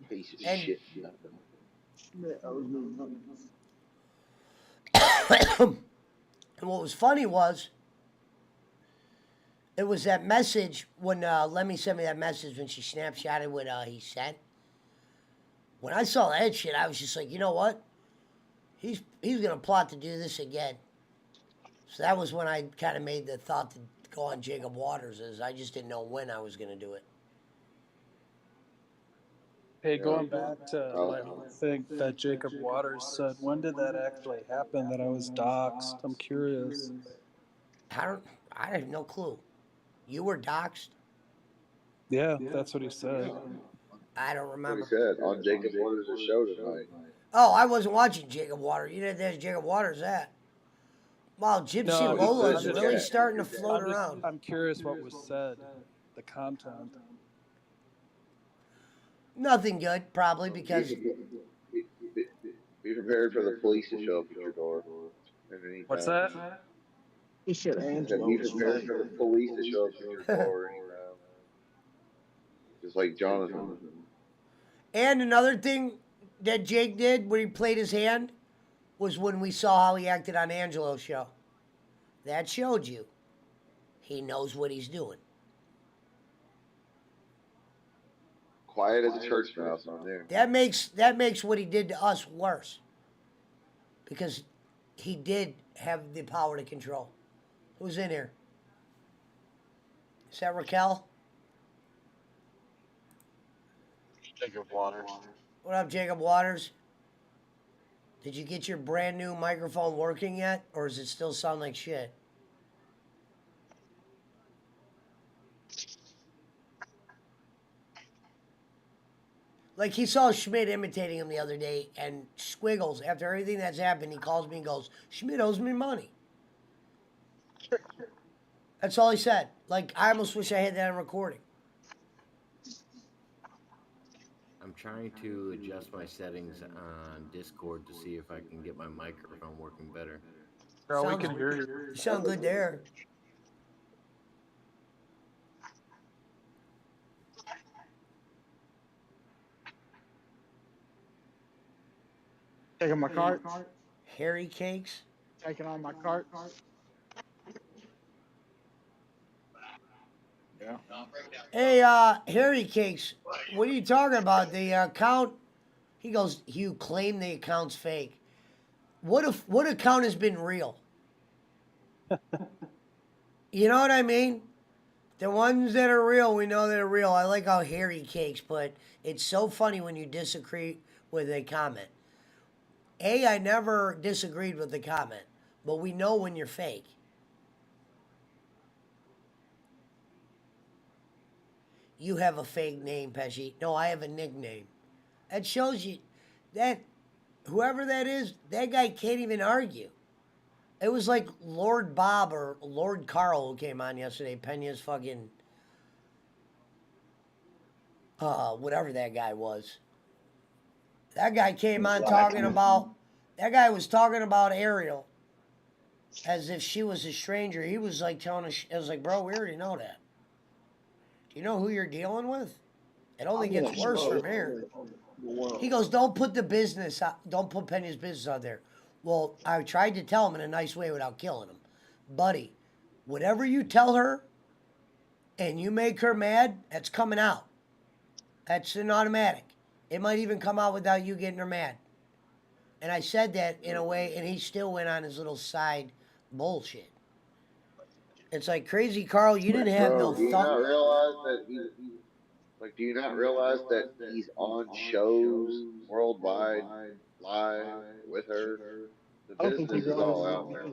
Piece of shit. Schmidt owes me money. And what was funny was, it was that message when Lemmy sent me that message when she snapshotted what he sent. When I saw that shit, I was just like, you know what? He's gonna plot to do this again. So that was when I kind of made the thought to go on Jacob Waters. I just didn't know when I was gonna do it. Hey, going back to my whole thing that Jacob Waters said, when did that actually happen that I was doxxed? I'm curious. I have no clue. You were doxxed? Yeah, that's what he said. I don't remember. That's what he said on Jacob Waters' show tonight. Oh, I wasn't watching Jacob Waters. You didn't know Jacob Waters at. Wow, Gypsy Lola is really starting to float around. I'm curious what was said, the content. Nothing good, probably, because... Be prepared for the police to show up at your door. What's that? He said Angelo Be was prepared fake. for the police to show up at your door anytime. Just like Jonathan. And another thing that Jake did when he played his hand was when we saw how he acted on Angelo's show. That showed you he knows what he's doing. Quiet as a church mouse on there. That makes what he did to us worse. Because he did have the power to control. Who's in here? Is that Raquel? Jacob Waters. What up, Jacob Waters? Did you get your brand new microphone working yet? Or does it still sound like shit? Like, he saw Schmidt imitating him the other day, and Squiggles, after everything that's happened, he calls me and goes, Schmidt owes me money. That's all he said. Like, I almost wish I had that on recording. I'm trying to adjust my settings on Discord to see if I can get my microphone working better. Girl, we Sounds, can hear you. you sound good there. Taking my cart. Hairy cakes. Taking on my cart. Yeah. Hey, hairy cakes. What are you talking about? The account? He goes, you claim the account's fake. What account has been real? You know what I mean? The ones that are real, we know they're real. I like how hairy cakes, but it's so funny when you disagree with a comment. I never disagreed with the comment, but we know when you're fake. You have a fake name, Pesci. No, I have a nickname. That shows you that whoever that is, that guy can't even argue. It was like Lord Bob or Lord Carl who came on yesterday. Pena's fucking, whatever that guy was. That guy came on talking about, that guy was talking about Ariel as if she was a stranger. He was like telling us, I was like, bro, we already know that. Do you know who you're dealing with? It only gets worse from here. He goes, don't put the business out, don't put Pena's business out there. Well, I tried to tell him in a nice way without killing him. Buddy, whatever you tell her and you make her mad, that's coming out. That's an automatic. It might even come out without you getting her mad. And I said that in a way, and he still went on his little side bullshit. It's like, Crazy Carl, you didn't have no Do you thought. not realize that do you not realize that he's on shows worldwide, live with her? The I don't think he business is all realized out there.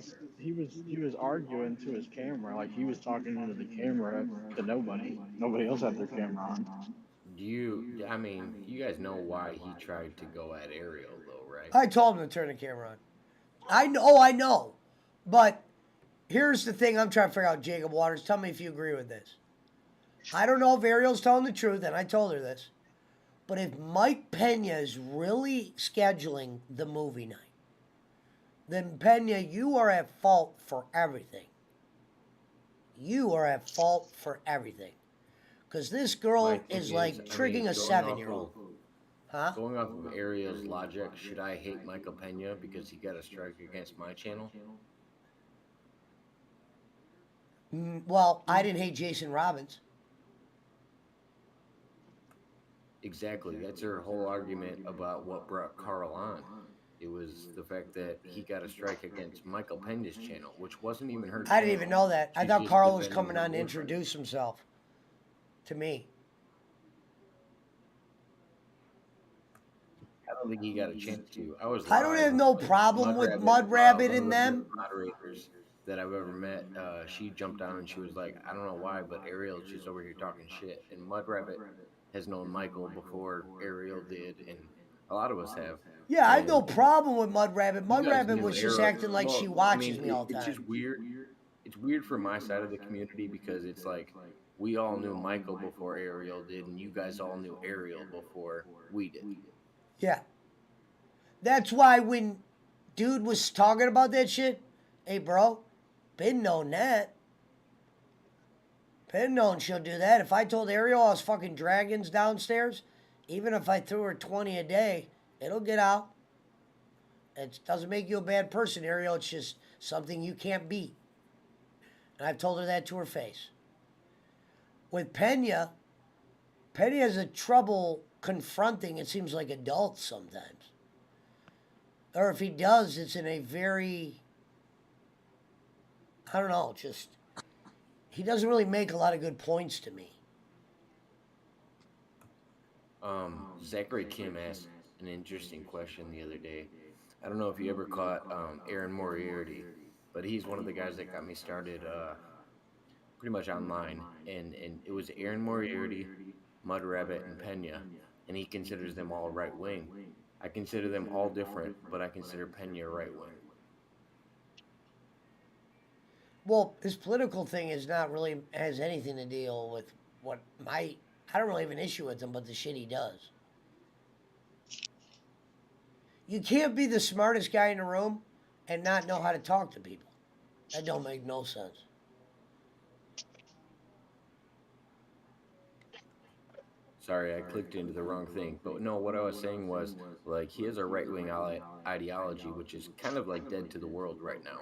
because he was arguing to his camera, like he was talking into the camera to nobody. Nobody else had their camera on. I mean, you guys know why he tried to go at Ariel, though, right? I told him to turn the camera on. I know. But here's the thing I'm trying to figure out, Jacob Waters. Tell me if you agree with this. I don't know if Ariel's telling the truth, and I told her this. But if Mike Pena is really scheduling the movie night, then Pena, you are at fault for everything. You are at fault for everything. Because this girl is like tricking a 7-year-old. Huh? Going off of Ariel's logic, should I hate Michael Pena because he got a strike against my channel? Well, I didn't hate Jason Robbins. Exactly. That's her whole argument about what brought Carl on. It was the fact that he got a strike against Michael Pena's channel, which wasn't even her channel. I didn't even know that. I She's thought just Carl was defending coming her on to boyfriend. introduce himself to me. I don't think he got a chance to. I don't have no problem with Mud Rabbit and them. Moderators that I've ever met, she jumped on and she was like, I don't know why, but Ariel's just over here talking shit. And Mud Rabbit has known Michael before Ariel did, and a lot of us have. Yeah, I have no problem with Mud Rabbit. Mud You guys Rabbit knew was just Ariel- acting like well, she watches I mean, me all the It's time. just weird. It's weird for my side of the community because it's like we all knew Michael before Ariel did, and you guys all knew Ariel before we did. Yeah. That's why when dude was talking about that shit, hey, bro, been known that. Been known she'll do that. If I told Ariel I was fucking dragons downstairs, even if I threw her 20 a day, it'll get out. It doesn't make you a bad person, Ariel. It's just something you can't beat. And I've told her that to her face. With Pena has a trouble confronting, it seems like, adults sometimes. Or if he does, it's in a very, I don't know, just, he doesn't really make a lot of good points to me. Zachary Kim asked an interesting question the other day. I don't know if you ever caught Aaron Moriarty, but he's one of the guys that got me started pretty much online. And it was Aaron Moriarty, Mud Rabbit, and Pena, and he considers them all right wing. I consider them all different, but I consider Pena right wing. Well, his political thing is not really, has anything to deal with what I don't really have an issue with him, but the shit he does. You can't be the smartest guy in the room and not know how to talk to people. That don't make no sense. Sorry, I clicked into the wrong thing. But no, what I was saying was, like, he has a right wing ideology, which is kind of like dead to the world right now.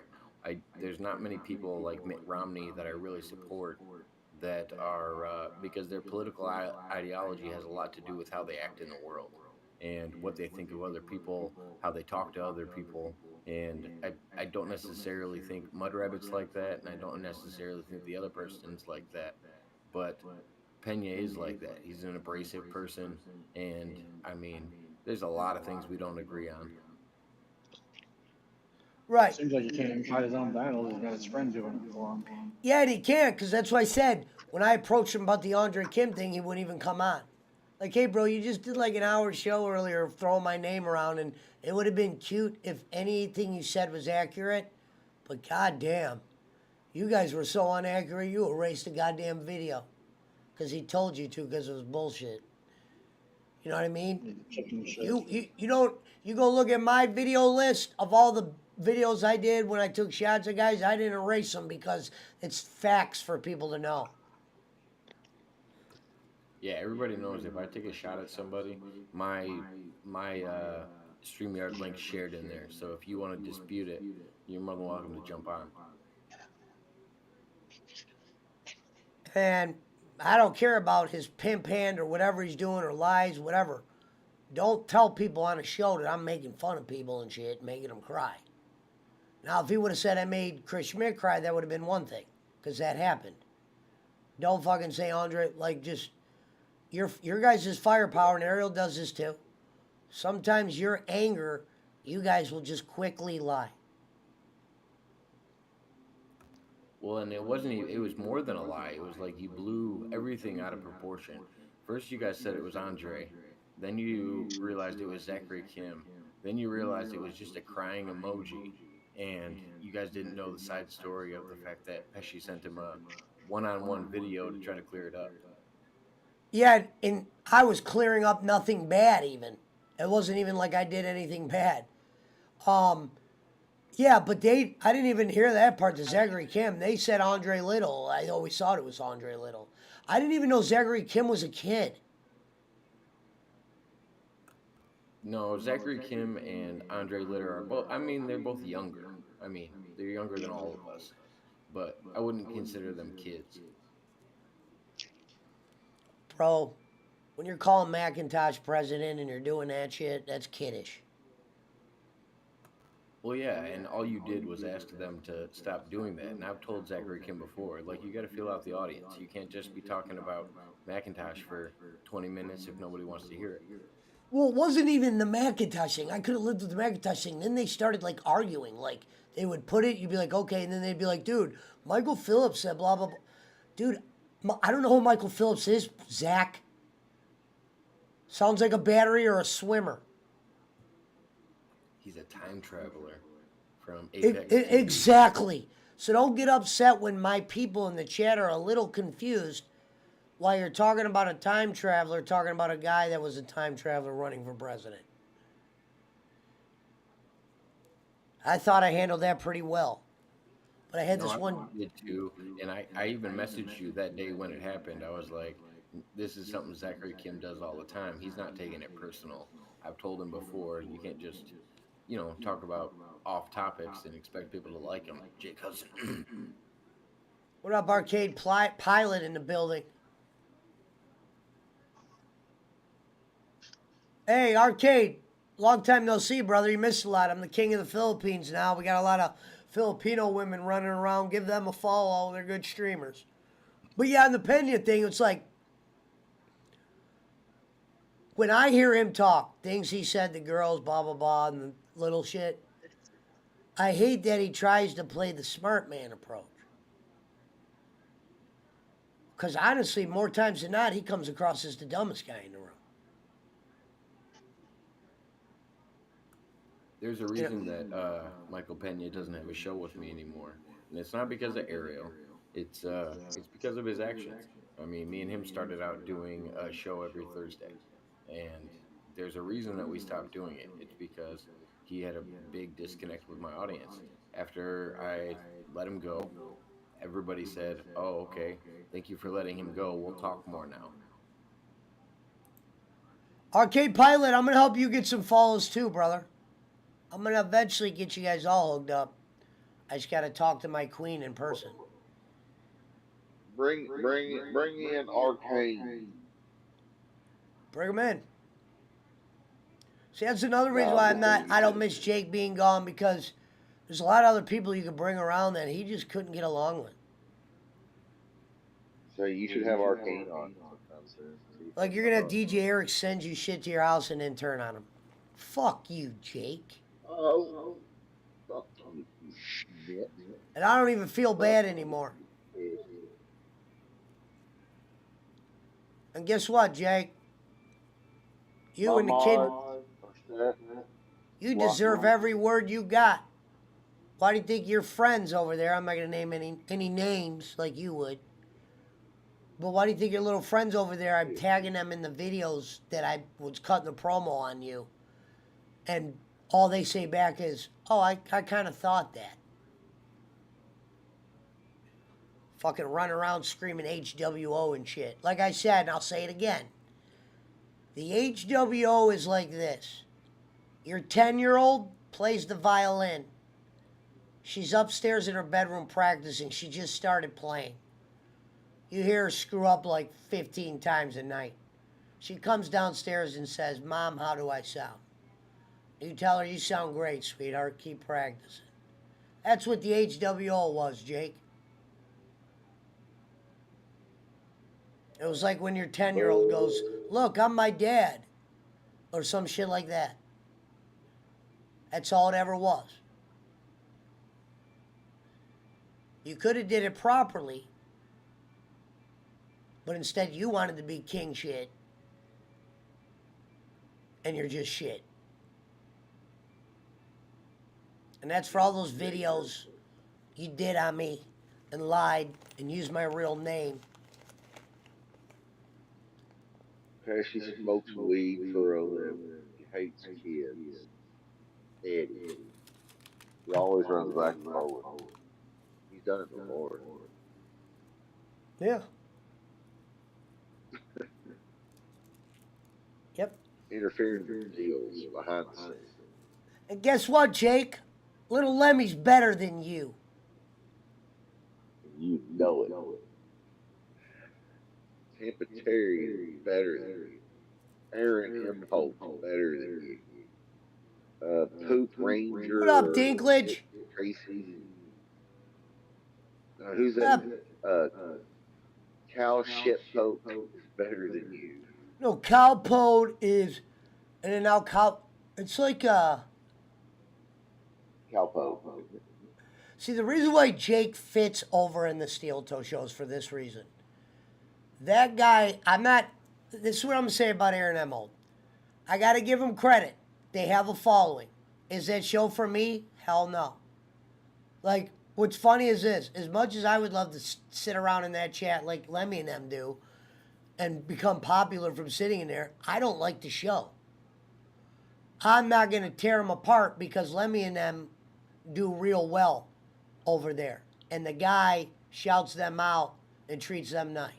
There's not many people like Mitt Romney that I really support that are because their political ideology has a lot to do with how they act in the world and what they think of other people, how they talk to other people. And I don't necessarily think Mud Rabbit's like that, and I don't necessarily think the other person's like that. But Pena is like that. He's an abrasive person, and I mean, there's a lot of things we don't agree on. Right. Seems like he can't even fight his own battles. He's got his friend doing it for him. Yeah, and he can't, because that's what I said. When I approached him about the Andre Kim thing, he wouldn't even come on. Like, hey, bro, you just did like an hour show earlier throwing my name around, and it would have been cute if anything you said was accurate. But goddamn, you guys were so inaccurate, you erased the goddamn video. Because he told you to, because it was bullshit. You know what I mean? You don't, you go look at my video list of all the videos I did when I took shots at guys, I didn't erase them because it's facts for people to know. Yeah, everybody knows if I take a shot at somebody, my StreamYard link's shared in there. So if you want to dispute it, you're more than welcome to jump on. And I don't care about his pimp hand or whatever he's doing or lies, whatever. Don't tell people on a show that I'm making fun of people and shit, making them cry. Now, if he would have said I made Chris Schmidt cry, that would have been one thing, because that happened. Don't fucking say Andre, like, just, your guys' firepower, and Ariel does this too. Sometimes your anger, you guys will just quickly lie. Well, and it wasn't, it was more than a lie. It was like you blew everything out of proportion. First, you guys said it was Andre. Then you realized it was Zachary Kim. Then you realized it was just a crying emoji. And you guys didn't know the side story of the fact that Pesci sent him a one-on-one video to try to clear it up. Yeah, and I was clearing up nothing bad even. It wasn't even like I did anything bad. Yeah, but I didn't even hear that part to Zachary Kim. They said Andre Little. I always thought it was Andre Little. I didn't even know Zachary Kim was a kid. No, Zachary Kim and Andre Litter are both, I mean, they're both younger. I mean, they're younger than all of us. But I wouldn't consider them kids. Bro, when you're calling McIntosh president and you're doing that shit, that's kiddish. Well, yeah, and all you did was ask them to stop doing that. And I've told Zachary Kim before, like, you got to feel out the audience. You can't just be talking about McIntosh for 20 minutes if nobody wants to hear it. Well, it wasn't even the Macintosh thing. I could have lived with the Macintosh thing. Then they started like arguing. Like they would put it, you'd be like, okay, and then they'd be like, dude, Michael Phillips said blah blah blah. Dude, I don't know who Michael Phillips is. Zach. Sounds like a battery or a swimmer. He's a time traveler from Apex. Exactly. So don't get upset when my people in the chat are a little confused. While you're talking about a time traveler, talking about a guy that was a time traveler running for president. I thought I handled that pretty well. But I had this one. I did too. And I even messaged you that day when it happened. I was like, this is something Zachary Kim does all the time. He's not taking it personal. I've told him before, you can't just, talk about off topics and expect people to like him. Jake Hudson. What up, Arcade Pilot in the building? Hey, Arcade, long time no see, brother. You missed a lot. I'm the king of the Philippines now. We got a lot of Filipino women running around. Give them a follow. They're good streamers. But yeah, on the Pena thing, it's like, when I hear him talk, things he said to girls, blah, blah, blah, and the little shit, I hate that he tries to play the smart man approach. Because honestly, more times than not, he comes across as the dumbest guy in the room. There's a reason that Michael Pena doesn't have a show with me anymore, and it's not because of Ariel. It's because of his actions. I mean, me and him started out doing a show every Thursday, and there's a reason that we stopped doing it. It's because he had a big disconnect with my audience. After I let him go, everybody said, "Oh, okay. Thank you for letting him go. We'll talk more now." Arcade Pilot, I'm gonna help you get some follows too, brother. I'm gonna eventually get you guys all hooked up. I just gotta talk to my queen in person. Bring in Arcane. Bring him in. See, that's another reason why I don't miss Jake being gone, because there's a lot of other people you could bring around that he just couldn't get along with. So you should have Arcane on sometime soon. Like, you're gonna have DJ Eric send you shit to your house and then turn on him. Fuck you, Jake. Oh, fuck you, shit. And I don't even feel bad anymore. And guess what, Jake? You and the kid, you deserve every word you got. Why do you think your friends over there, I'm not going to name any names like you would, but why do you think your little friends over there, I'm tagging them in the videos that I was cutting the promo on you, and all they say back is, oh, I kind of thought that. Fucking run around screaming HWO and shit. Like I said, and I'll say it again. The HWO is like this. Your 10-year-old plays the violin. She's upstairs in her bedroom practicing. She just started playing. You hear her screw up like 15 times a night. She comes downstairs and says, Mom, how do I sound? You tell her, you sound great, sweetheart. Keep practicing. That's what the HWO was, Jake. It was like when your 10-year-old goes, look, I'm my dad. Or some shit like that. That's all it ever was. You could have did it properly, but instead you wanted to be king shit, and you're just shit. And that's for all those videos you did on me and lied and used my real name. She smokes weed for a living. He hates kids. Eddie. He always runs back and forward. He's done it before. Yeah. Yep. Interfering deals behind the scenes. And guess what, Jake? Little Lemmy's better than you. You know it. Tampa Terry is better than you. Aaron M. Holt better than you. Poop Ranger. What up, Dinklage? Tracy. Who's that? Cal Shitpoke is better than you. No, Cowpode is, and then now it's like Cowpoke. See, the reason why Jake fits over in the Steel Toe show is for this reason. That guy, this is what I'm going to say about Aaron Emhold. I got to give him credit. They have a following. Is that show for me? Hell no. Like, what's funny is this. As much as I would love to sit around in that chat like Lemmy and them do and become popular from sitting in there, I don't like the show. I'm not going to tear them apart because Lemmy and them do real well over there. And the guy shouts them out and treats them nice.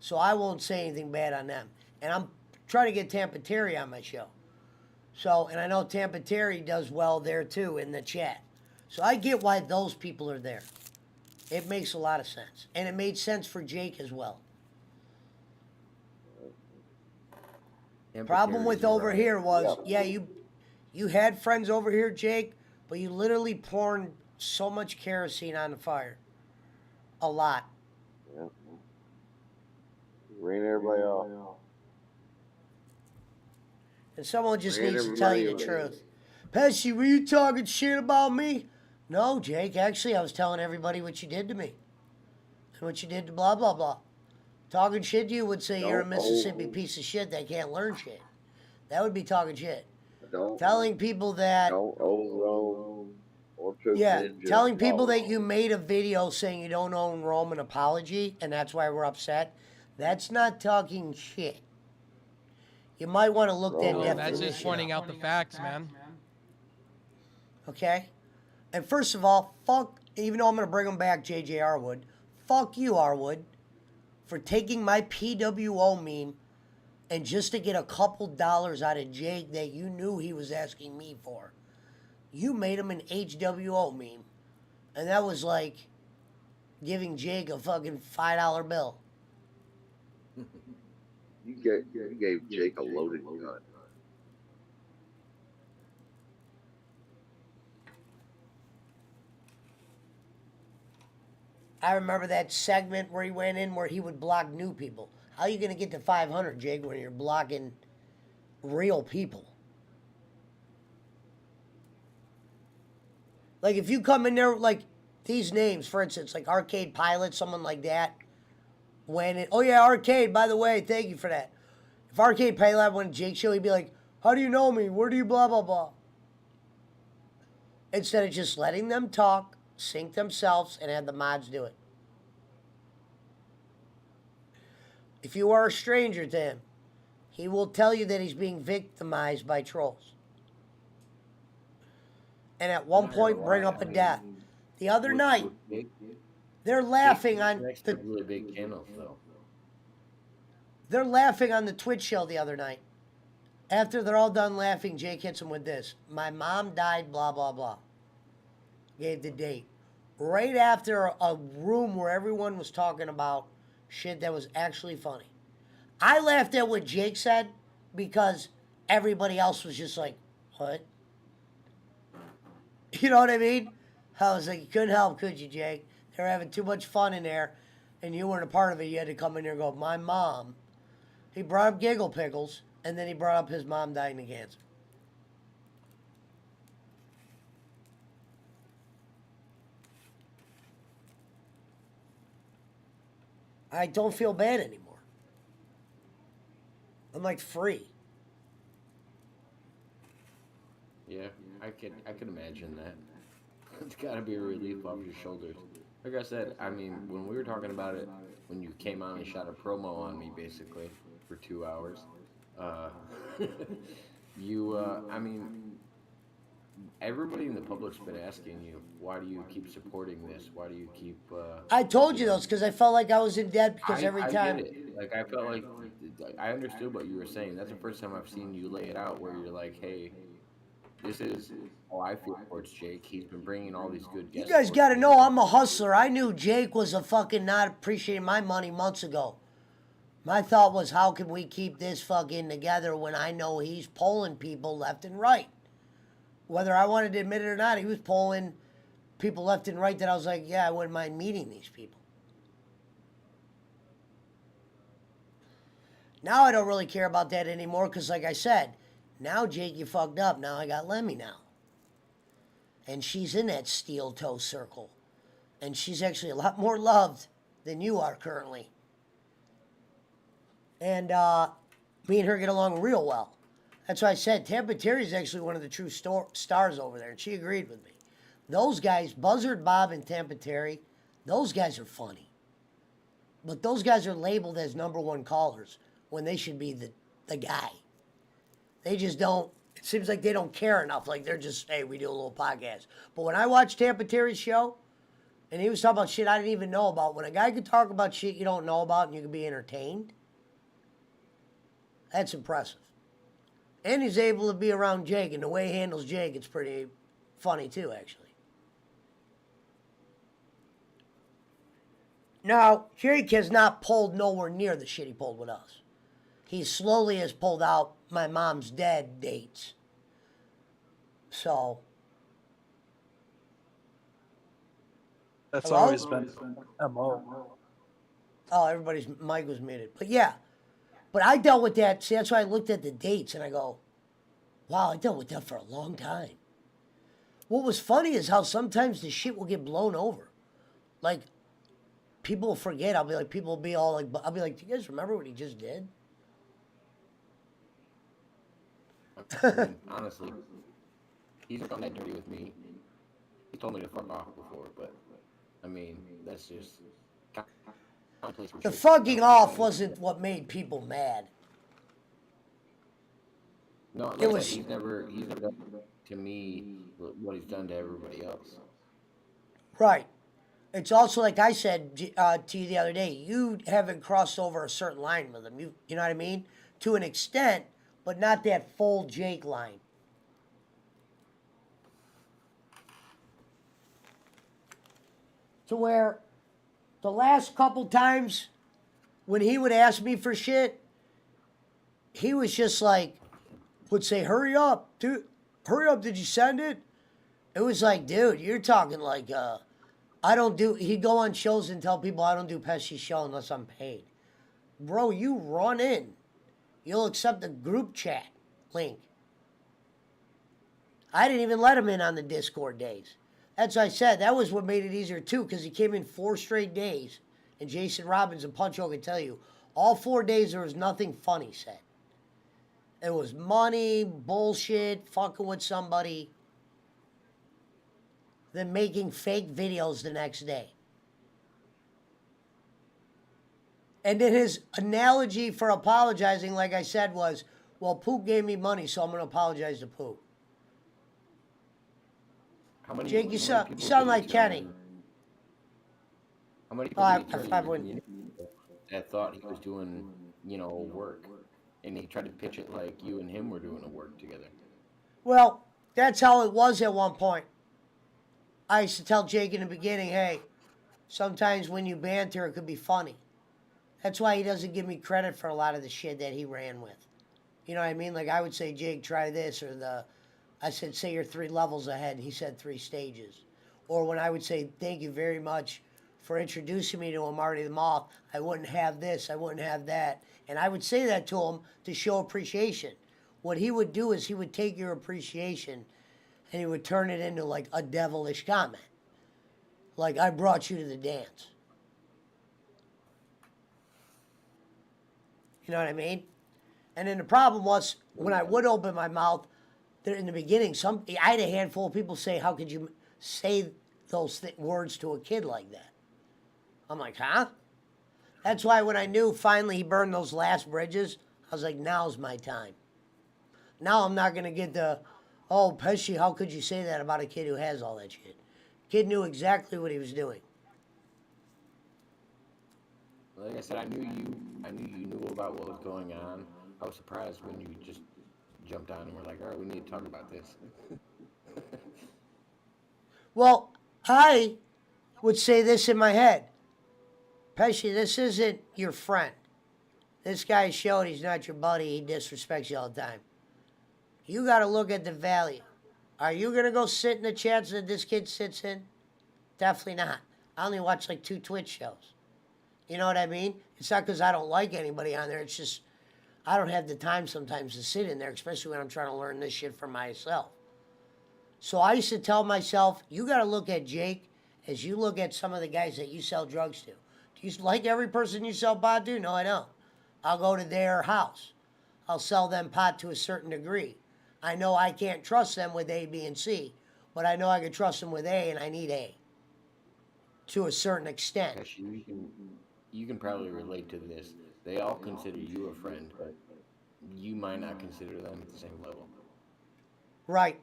So I won't say anything bad on them. And I'm trying to get Tampa Terry on my show. So, and I know Tampa Terry does well there too in the chat. So I get why those people are there. It makes a lot of sense. And it made sense for Jake as well. Problem with over here was, yeah, you had friends over here, Jake, but you literally poured so much kerosene on the fire. A lot. Yeah. Ran everybody off. And someone just needs to tell you the truth. Pesci, were you talking shit about me? No, Jake. Actually, I was telling everybody what you did to me. And what you did to blah, blah, blah. Talking shit to you would say you're a Mississippi piece of shit that can't learn shit. That would be talking shit. Telling people that... telling people that you made a video saying you don't own Rome an apology, and that's why we're upset, that's not talking shit. You might want to look that definition That's just pointing out the facts, man. Okay? And first of all, fuck, even though I'm going to bring him back, JJ Arwood, fuck you, Arwood, for taking my PWO meme and just to get a couple dollars out of Jake that you knew he was asking me for. You made him an HWO meme. And that was like giving Jake a fucking $5 bill. You gave Jake a loaded gun. I remember that segment where he went in where he would block new people. How are you going to get to 500, Jake, when you're blocking real people? Like, if you come in there, like, these names, for instance, like Arcade Pilot, someone like that, when it, oh yeah, Arcade, by the way, thank you for that. If Arcade Pilot went to Jake's show, he'd be like, how do you know me? Where do you blah, blah, blah? Instead of just letting them talk, sync themselves, and have the mods do it. If you are a stranger to him, he will tell you that he's being victimized by trolls. And at one point, bring up a death. The other night, they're laughing on the really big channels, though. They're laughing on the Twitch show the other night. After they're all done laughing, Jake hits him with this. My mom died, blah, blah, blah. Gave the date. Right after a room where everyone was talking about shit that was actually funny. I laughed at what Jake said because everybody else was just like, what? You know what I mean? I was like, you couldn't help, could you, Jake? They were having too much fun in there, and you weren't a part of it. You had to come in there and go, my mom. He brought up Giggle Pickles, and then he brought up his mom dying of cancer. I don't feel bad anymore. I'm like free. Yeah, I could imagine that. It's gotta be a relief off your shoulders. Like I said, I mean, when we were talking about it, when you came out and shot a promo on me, basically, for 2 hours, I mean, everybody in the public's been asking you, why do you keep supporting this? Why do you keep, I told you those because I felt like I was in debt because every time. I get it. Like, I felt like, I understood what you were saying. That's the first time I've seen you lay it out where you're like, hey, this is how I feel towards Jake. He's been bringing all these good guests. You guys got to know I'm a hustler. I knew Jake was a fucking not appreciating my money months ago. My thought was, how can we keep this fucking together when I know he's polling people left and right? Whether I wanted to admit it or not, he was polling people left and right that I was like, yeah, I wouldn't mind meeting these people. Now I don't really care about that anymore because, like I said, now, Jake, you fucked up. Now I got Lemmy now. And she's in that steel toe circle. And she's actually a lot more loved than you are currently. And me and her get along real well. That's why I said Tampa Terry's actually one of the true stars over there. And she agreed with me. Those guys, Buzzard Bob and Tampa Terry, those guys are funny. But those guys are labeled as #1 callers when they should be the guy. They just don't, it seems like they don't care enough. Like they're just, hey, we do a little podcast. But when I watched Tampa Terry's show, and he was talking about shit I didn't even know about, when a guy could talk about shit you don't know about and you can be entertained, that's impressive. And he's able to be around Jake, and the way he handles Jake, it's pretty funny too, actually. Now, Jake has not pulled nowhere near the shit he pulled with us. He slowly has pulled out my mom's dead dates. So. That's Hello? always been MO. Oh, everybody's mic was muted. But yeah. But I dealt with that. See, that's why I looked at the dates and I go, wow, I dealt with that for a long time. What was funny is how sometimes the shit will get blown over. Like, people will forget. I'll be like, people will be all like, I'll be like, do you guys remember what he just did? I mean, honestly, he's done that dirty with me. He told me to fuck off before, but I mean, that's just the fucking off wasn't what made people mad. No, like It I said, was he's never done to me what he's done to everybody else. right. It's also like I said to you the other day. You haven't crossed over a certain line with him. You know what I mean? To an extent, but not that full Jake line. To where the last couple times when he would ask me for shit, he was just like, would say, hurry up, dude, hurry up, did you send it? It was like, dude, you're talking like, he'd go on shows and tell people I don't do Pesci's show unless I'm paid. Bro, you run in. You'll accept the group chat link. I didn't even let him in on the Discord days. That's what I said. That was what made it easier too, because he came in 4 straight days. And Jason Robbins and Puncho can tell you, all 4 days there was nothing funny said. It was money, bullshit, fucking with somebody, then making fake videos the next day. And then his analogy for apologizing, like I said, was, well, Poop gave me money, so I'm going to apologize to Poop. Jake, you sound like Kenny. How many people that thought he was doing, work, and he tried to pitch it like you and him were doing a work together? Well, that's how it was at one point. I used to tell Jake in the beginning, hey, sometimes when you banter, it could be funny. That's why he doesn't give me credit for a lot of the shit that he ran with. You know what I mean? Like I would say, Jake, try this, or I said, say you're 3 levels ahead, and he said 3 stages. Or when I would say, thank you very much for introducing me to him, Marty the Moth, I wouldn't have this, I wouldn't have that. And I would say that to him to show appreciation. What he would do is he would take your appreciation and he would turn it into like a devilish comment. Like, I brought you to the dance. You know what I mean? And then the problem was, when I would open my mouth, in the beginning, I had a handful of people say, how could you say those words to a kid like that? I'm like, huh? That's why when I knew finally he burned those last bridges, I was like, now's my time. Now I'm not going to get oh, Pesci, how could you say that about a kid who has all that shit? Kid knew exactly what he was doing. Like I said, I knew you knew about what was going on. I was surprised when you just jumped on and were like, all right, we need to talk about this. Well, I would say this in my head. Pesci, this isn't your friend. This guy showed he's not your buddy. He disrespects you all the time. You got to look at the value. Are you going to go sit in the chats that this kid sits in? Definitely not. I only watch like 2 Twitch shows. You know what I mean? It's not because I don't like anybody on there. It's just I don't have the time sometimes to sit in there, especially when I'm trying to learn this shit for myself. So I used to tell myself, you got to look at Jake as you look at some of the guys that you sell drugs to. Do you like every person you sell pot to? No, I don't. I'll go to their house. I'll sell them pot to a certain degree. I know I can't trust them with A, B, and C, but I know I can trust them with A, and I need A to a certain extent. Actually, you can probably relate to this. They all consider you a friend, but you might not consider them at the same level. Right.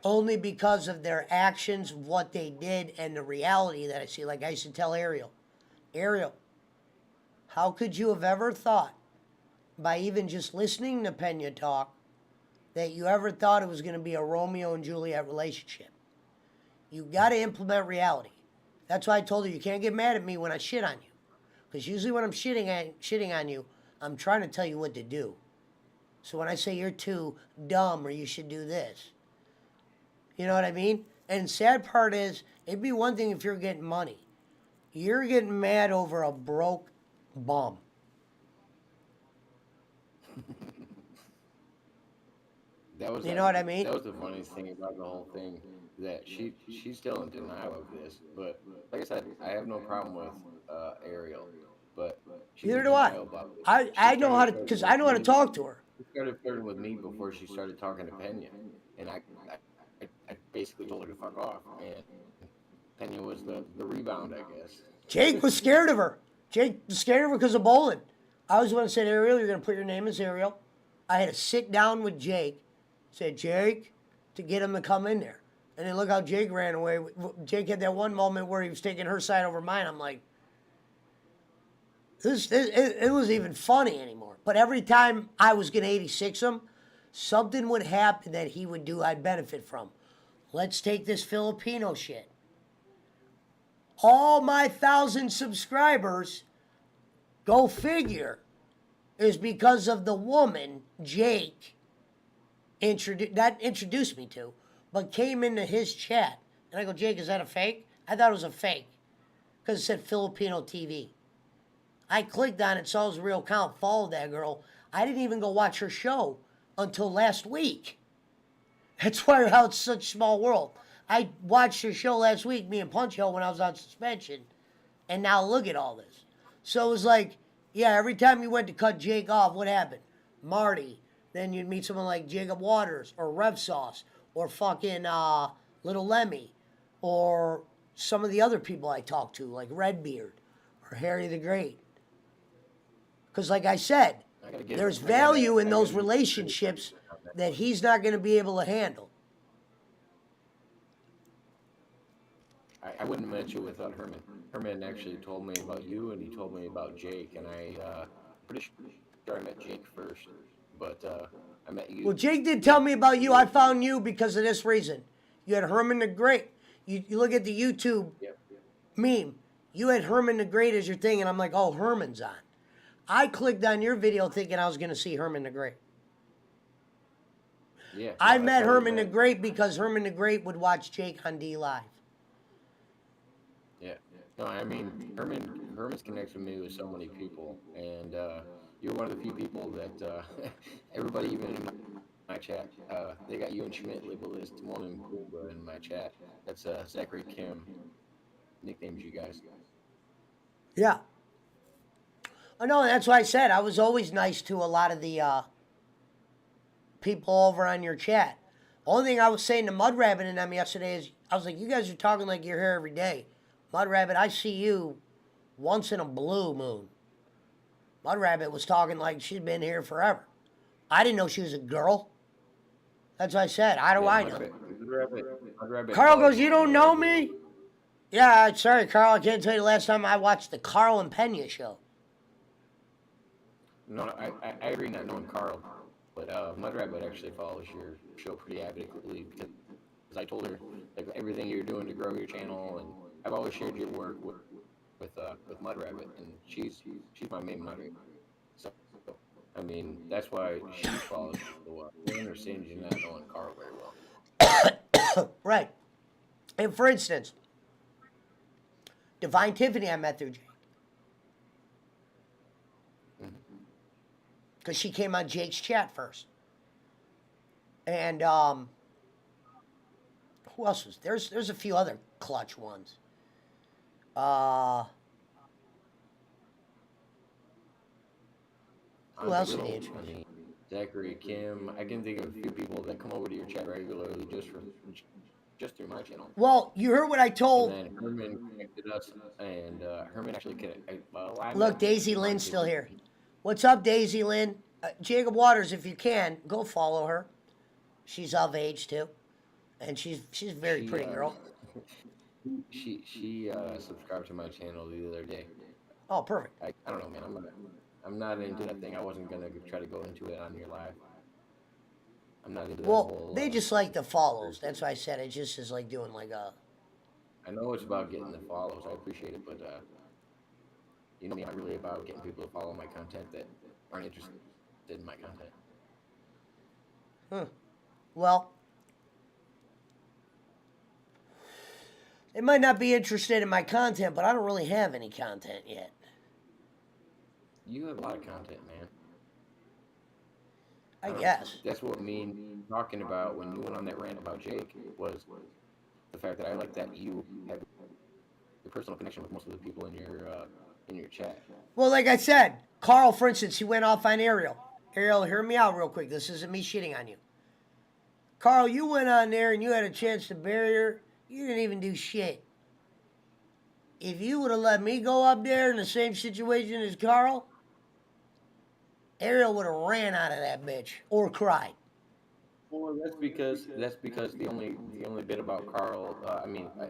Only because of their actions, what they did, and the reality that I see. Like I used to tell Ariel, how could you have ever thought, by even just listening to Pena talk, that you ever thought it was going to be a Romeo and Juliet relationship? You got to implement reality. That's why I told her you can't get mad at me when I shit on you. Because usually when I'm shitting on you, I'm trying to tell you what to do. So when I say you're too dumb or you should do this, you know what I mean? And sad part is, it'd be one thing if you're getting money. You're getting mad over a broke bum. You know what I mean? That was the funniest thing about the whole thing, that she's still in denial of this. But like I said, I have no problem with Ariel, but neither do I. I know how to, because I know how to talk to her. She started flirting with me before she started talking to Pena, and I basically told her to fuck off. And Pena was the rebound, I guess. Jake was scared of her. Jake was scared of her because of bowling. I was the one who said, Ariel, you're going to put your name as Ariel. I had to sit down with Jake, said, Jake, to get him to come in there. And then look how Jake ran away. Jake had that one moment where he was taking her side over mine. I'm like, it wasn't even funny anymore. But every time I was going to 86 him, something would happen that he would do I'd benefit from. Let's take this Filipino shit. All my 1,000 subscribers, go figure, is because of the woman Jake introduced me to, but came into his chat. And I go, Jake, is that a fake? I thought it was a fake because it said Filipino TV. I clicked on it, saw it was a real account, followed that girl. I didn't even go watch her show until last week. That's why how it's such a small world. I watched her show last week, me and Puncho, when I was on suspension, and now look at all this. So it was like, yeah, every time you went to cut Jake off, what happened? Marty. Then you'd meet someone like Jacob Waters or Rev Sauce or fucking Little Lemmy or some of the other people I talked to, like Redbeard or Harry the Great. Because like I said, there's value in those relationships that he's not going to be able to handle. I wouldn't have met you without Herman. Herman actually told me about you, and he told me about Jake, and I pretty sure I met Jake first, but I met you. Well, Jake did tell me about you. I found you because of this reason. You had Herman the Great. You look at the YouTube meme. You had Herman the Great as your thing, and I'm like, oh, Herman's on. I clicked on your video thinking I was going to see Herman the Great. Yeah, I met Herman the Great because Herman the Great would watch Jake on D Live. Yeah. No, I mean, Herman's connected me with so many people, and you're one of the few people that everybody, even in my chat, they got you and Schmidt labeled as Timon and Pumbaa in my chat. That's Zachary Kim nicknames you guys. Yeah. I know, that's why I said I was always nice to a lot of the people over on your chat. Only thing I was saying to Mud Rabbit and them yesterday is, I was like, you guys are talking like you're here every day. Mud Rabbit, I see you once in a blue moon. Mud Rabbit was talking like she'd been here forever. I didn't know she was a girl. That's what I said. How do I know? Mud Rabbit Carl goes, you don't know me? Yeah, sorry, Carl. I can't tell you the last time I watched the Carl and Pena show. No, I agree not knowing Carl, but Mud Rabbit actually follows your show pretty avidly because I told her like everything you're doing to grow your channel, and I've always shared your work with Mud Rabbit, and she's my main Mud Rabbit. So I mean that's why she follows the well. I understand you not knowing Carl very well. Right. And for instance, Divine Tiffany I met through Jake. Because she came on Jake's chat first. And who else was there's a few other clutch ones. Who else did he introduce? I mean, Zachary, Kim. I can think of a few people that come over to your chat regularly just through my channel. Well, you heard what I told. And then Herman connected us, and Herman actually connected. Look, Daisy Lynn's still here. What's up, Daisy Lynn? Jacob Waters, if you can, go follow her. She's of age too, and she's a very pretty girl. She subscribed to my channel the other day. Oh, perfect. I don't know, man. I'm not into that thing. I wasn't gonna try to go into it on your live. I'm not into that whole. They just like the follows. That's why I said it just is like doing like a. I know it's about getting the follows. I appreciate it, but you know me, I'm really about getting people to follow my content that aren't interested in my content. Well, they might not be interested in my content, but I don't really have any content yet. You have a lot of content, man. I guess. That's what me and talking about when you went on that rant about Jake was the fact that I like that you have a personal connection with most of the people in your chat. Well, like I said, Carl, for instance, he went off on Ariel. Ariel, hear me out real quick. This isn't me shitting on you. Carl, you went on there and you had a chance to bury her. You didn't even do shit. If you would have let me go up there in the same situation as Carl, Ariel would have ran out of that bitch or cried. Well, that's because the only bit about Carl,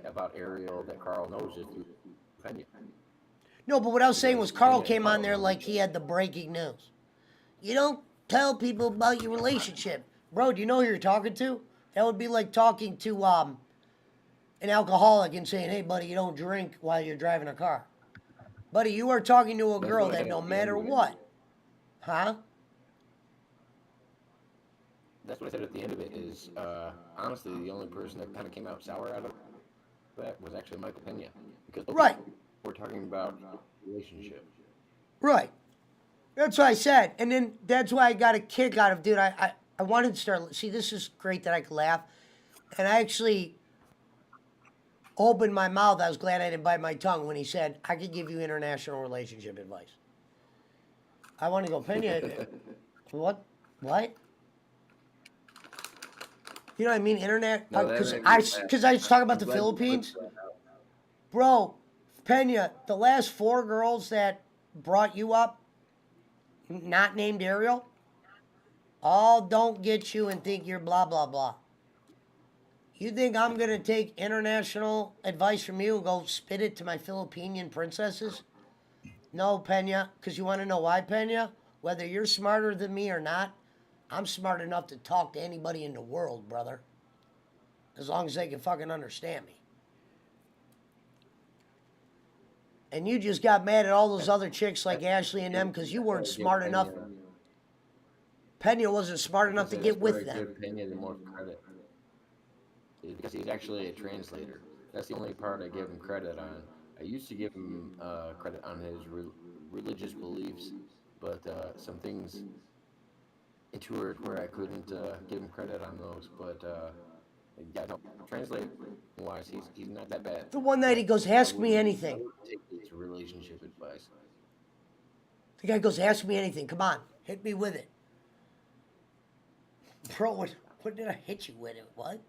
about Ariel that Carl knows is through Pena. No, but what I was saying was Carl Pena and came on Carl there know like each he other. had the breaking news. You don't tell people about your relationship. Bro, do you know who you're talking to? That would be like talking to an alcoholic and saying, hey, buddy, you don't drink while you're driving a car. Buddy, you are talking to a That's girl what I that said no at the end matter of it. what, huh? That's what I said at the end of it. Is honestly the only person that kind of came out sour out of that was actually Michael Pena, because Right. we're talking about relationship. Right. That's what I said. And then that's why I got a kick out of, dude, I wanted to start, see, this is great that I could laugh. And I actually opened my mouth. I was glad I didn't bite my tongue when he said, I could give you international relationship advice. I want to go, Pena, what? What? You know what I mean? Internet? No, Because that I made me was talking about I'm the glad you pointed Philippines. that out. Bro, Pena, the last 4 girls that brought you up, not named Ariel, all don't get you and think you're blah, blah, blah. You think I'm going to take international advice from you and go spit it to my Filipinian princesses? No, Pena, because you want to know why, Pena? Whether you're smarter than me or not, I'm smart enough to talk to anybody in the world, brother. As long as they can fucking understand me. And you just got mad at all those other chicks like Ashley and them because you weren't smart enough. Pena wasn't smart enough to get with them. Give Pena the most credit is because he's actually a translator. That's the only part I give him credit on. I used to give him credit on his religious beliefs, but some things into it where I couldn't give him credit on those. But yeah, no, translate wise, he's not that bad. The one night he goes, ask me anything. I would take it to relationship advice. The guy goes, ask me anything. Come on, hit me with it. Bro, what did I hit you with it? What?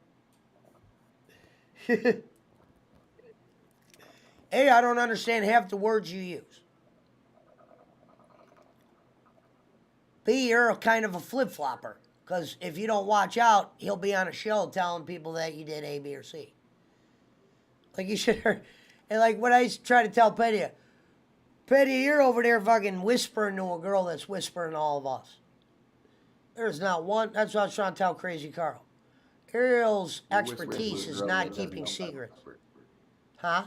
A, I don't understand half the words you use. B, you're a kind of a flip-flopper. Because if you don't watch out, he'll be on a show telling people that you did A, B, or C. Like you should hear. And like when I try to tell Petty, you're over there fucking whispering to a girl that's whispering to all of us. There's not one. That's what I was trying to tell Crazy Carl. Ariel's expertise is not keeping secrets. Huh?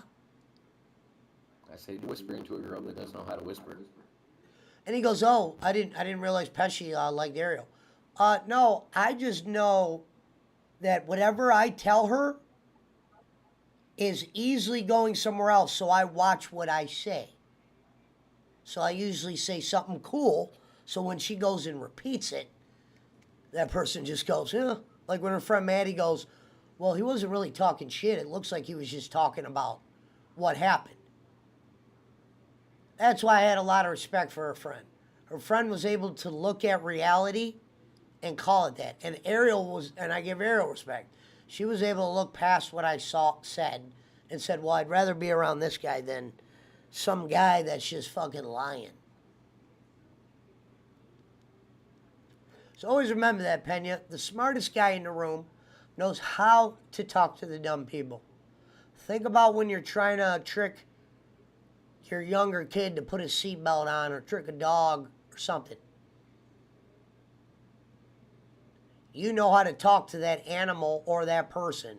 I say whispering to a girl that doesn't know how to whisper. And he goes, oh, I didn't realize Pesci liked Ariel. No, I just know that whatever I tell her is easily going somewhere else, so I watch what I say. So I usually say something cool, so when she goes and repeats it, that person just goes, yeah. Like when her friend Maddie goes, well, he wasn't really talking shit. It looks like he was just talking about what happened. That's why I had a lot of respect for her friend. Her friend was able to look at reality and call it that. And Ariel was, and I give Ariel respect, she was able to look past what I said and said, well, I'd rather be around this guy than some guy that's just fucking lying. So always remember that, Pena. The smartest guy in the room knows how to talk to the dumb people. Think about when you're trying to trick your younger kid to put his seatbelt on or trick a dog or something. You know how to talk to that animal or that person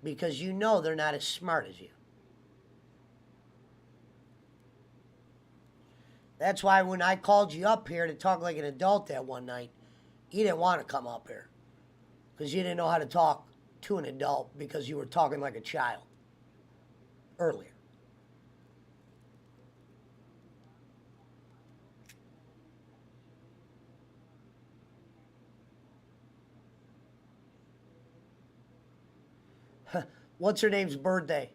because you know they're not as smart as you. That's why when I called you up here to talk like an adult that one night, you didn't want to come up here because you didn't know how to talk to an adult because you were talking like a child earlier. What's her name's birthday?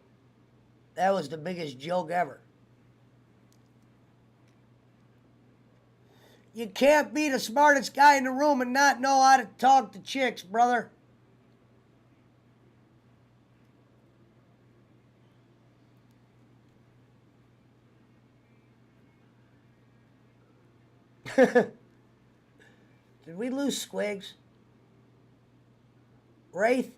That was the biggest joke ever. You can't be the smartest guy in the room and not know how to talk to chicks, brother. Did we lose Squigs? Wraith?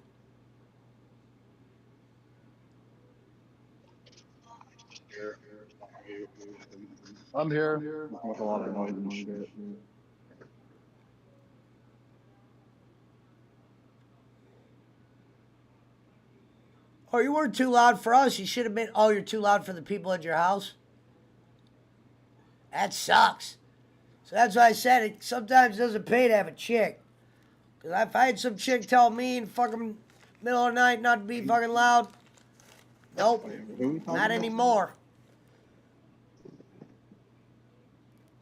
I'm here with a lot of noise and shit. Oh, you weren't too loud for us. You should have been. Oh, you're too loud for the people at your house? That sucks. So that's why I said it sometimes doesn't pay to have a chick. Because if I had some chick tell me in fucking middle of the night not to be fucking loud, nope, not anymore.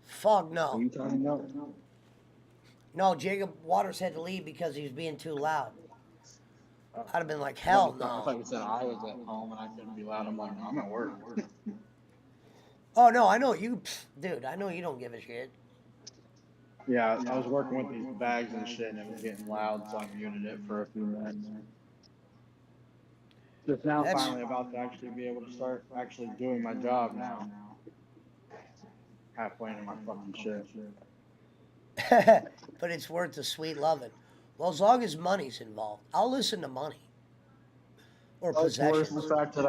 Fuck no. No, Jacob Waters had to leave because he was being too loud. I'd have been like, hell no. I thought you said I was at home and I couldn't be loud. I'm like, no, I'm at work. Oh no, I know you, dude. I know you don't give a shit. Yeah, I was working with these bags and shit, and it was getting loud, so I muted it for a few minutes. Just now, finally about to actually be able to start actually doing my job now. Halfway into my fucking shit. But it's worth the sweet loving. Well, as long as money's involved, I'll listen to money. Or possessions. It's worse the fact that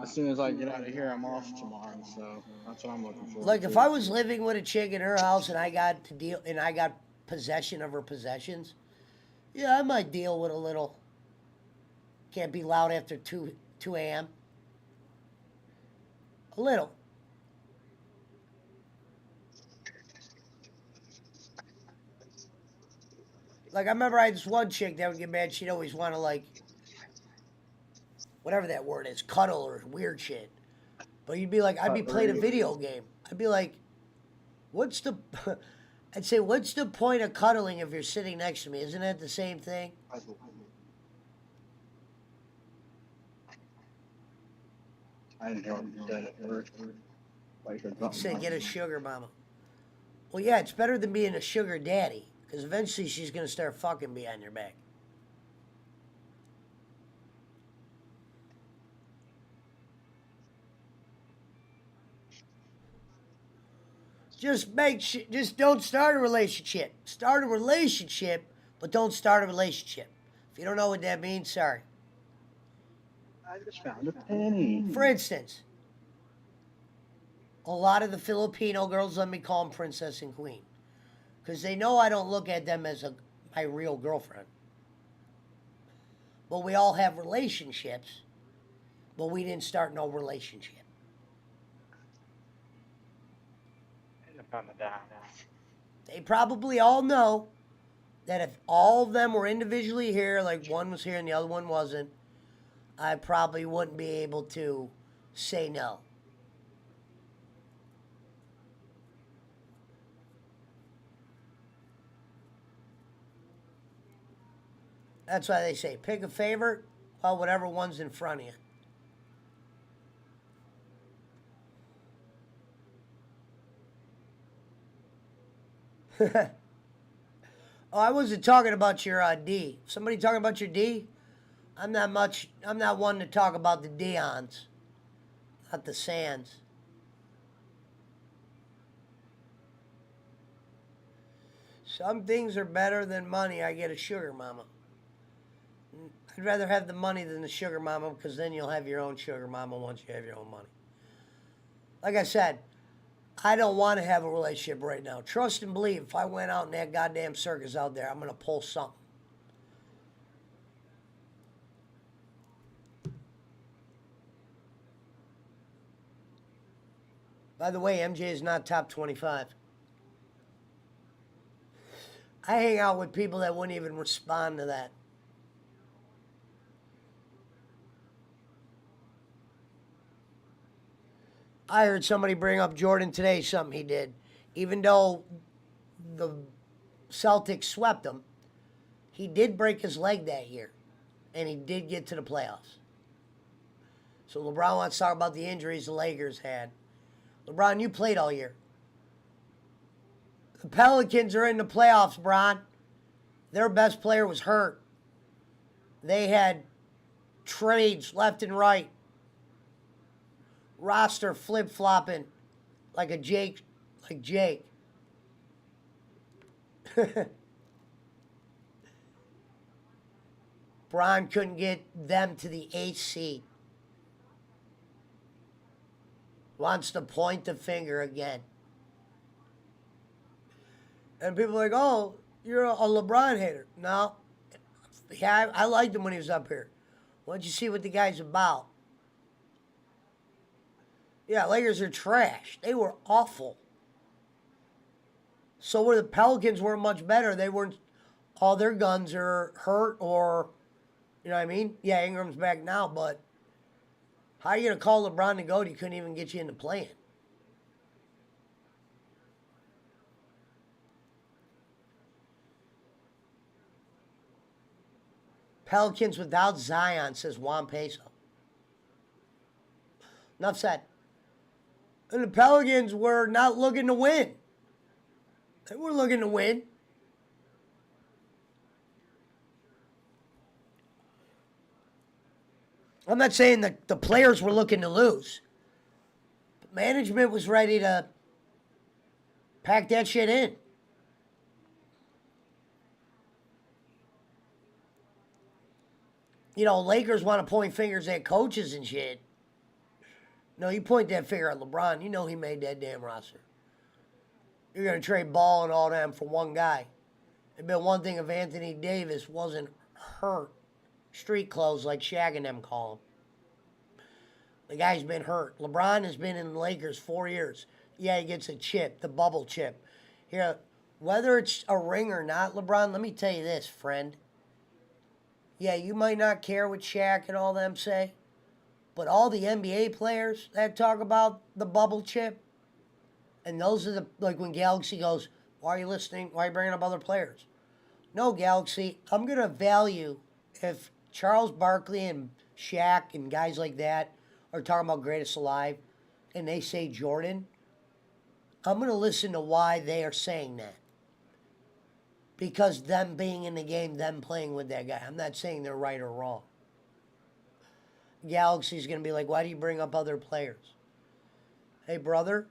as soon as I get out of here, I'm off tomorrow, so that's what I'm looking for. Like if I was living with a chick in her house and I got possession of her possessions, yeah, I might deal with a little. Can't be loud after 2 a.m. A little. Like I remember I had this one chick that would get mad. She'd always want to like, whatever that word is, cuddle or weird shit. But you'd be like, I'd be playing a video game. I'd be like, I'd say, what's the point of cuddling if you're sitting next to me? Isn't that the same thing? I didn't know what you said at first. Like You said get a sugar mama. Well, yeah, it's better than being a sugar daddy. Because eventually she's going to start fucking behind your back. Just don't start a relationship. Start a relationship, but don't start a relationship. If you don't know what that means, sorry. I just found a penny. For instance, a lot of the Filipino girls let me call them princess and queen. Because they know I don't look at them as my real girlfriend. But we all have relationships, but we didn't start no relationship. They probably all know that if all of them were individually here, like one was here and the other one wasn't, I probably wouldn't be able to say no. That's why they say pick a favorite, well, whatever one's in front of you. Oh, I wasn't talking about your D. Somebody talking about your D? I'm not one to talk about the Dions, not the Sands. Some things are better than money. I get a sugar mama. I'd rather have the money than the sugar mama because then you'll have your own sugar mama once you have your own money. Like I said, I don't want to have a relationship right now. Trust and believe, if I went out in that goddamn circus out there, I'm going to pull something. By the way, MJ is not top 25. I hang out with people that wouldn't even respond to that. I heard somebody bring up Jordan today, something he did. Even though the Celtics swept him, he did break his leg that year. And he did get to the playoffs. So LeBron wants to talk about the injuries the Lakers had. LeBron, you played all year. The Pelicans are in the playoffs, Bron. Their best player was hurt. They had trades left and right. Roster flip-flopping like Jake. Braun couldn't get them to the 8th seed. Wants to point the finger again. And people are like, oh, you're a LeBron hater. No. Yeah, I liked him when he was up here. Why don't you see what the guy's about? Yeah, Lakers are trash. They were awful. So were the Pelicans weren't much better. They weren't, all their guns are hurt or, you know what I mean? Yeah, Ingram's back now, but how are you going to call LeBron to go? He couldn't even get you into playing. Pelicans without Zion, says Juan Peso. Enough said. And the Pelicans were not looking to win. They were looking to win. I'm not saying that the players were looking to lose. But management was ready to pack that shit in. You know, Lakers want to point fingers at coaches and shit. No, you point that finger at LeBron, you know he made that damn roster. You're going to trade Ball and all them for one guy. It'd been one thing if Anthony Davis wasn't hurt. Street clothes like Shaq and them call him. The guy's been hurt. LeBron has been in the Lakers 4 years. Yeah, he gets a chip, the bubble chip. Here, whether it's a ring or not, LeBron, let me tell you this, friend. Yeah, you might not care what Shaq and all them say, but all the NBA players that talk about the bubble chip, and those are the, like when Galaxy goes, why are you listening? Why are you bringing up other players? No, Galaxy, I'm going to value if Charles Barkley and Shaq and guys like that are talking about greatest alive and they say Jordan, I'm going to listen to why they are saying that. Because them being in the game, them playing with that guy. I'm not saying they're right or wrong. Galaxy's going to be like, why do you bring up other players? Hey, brother,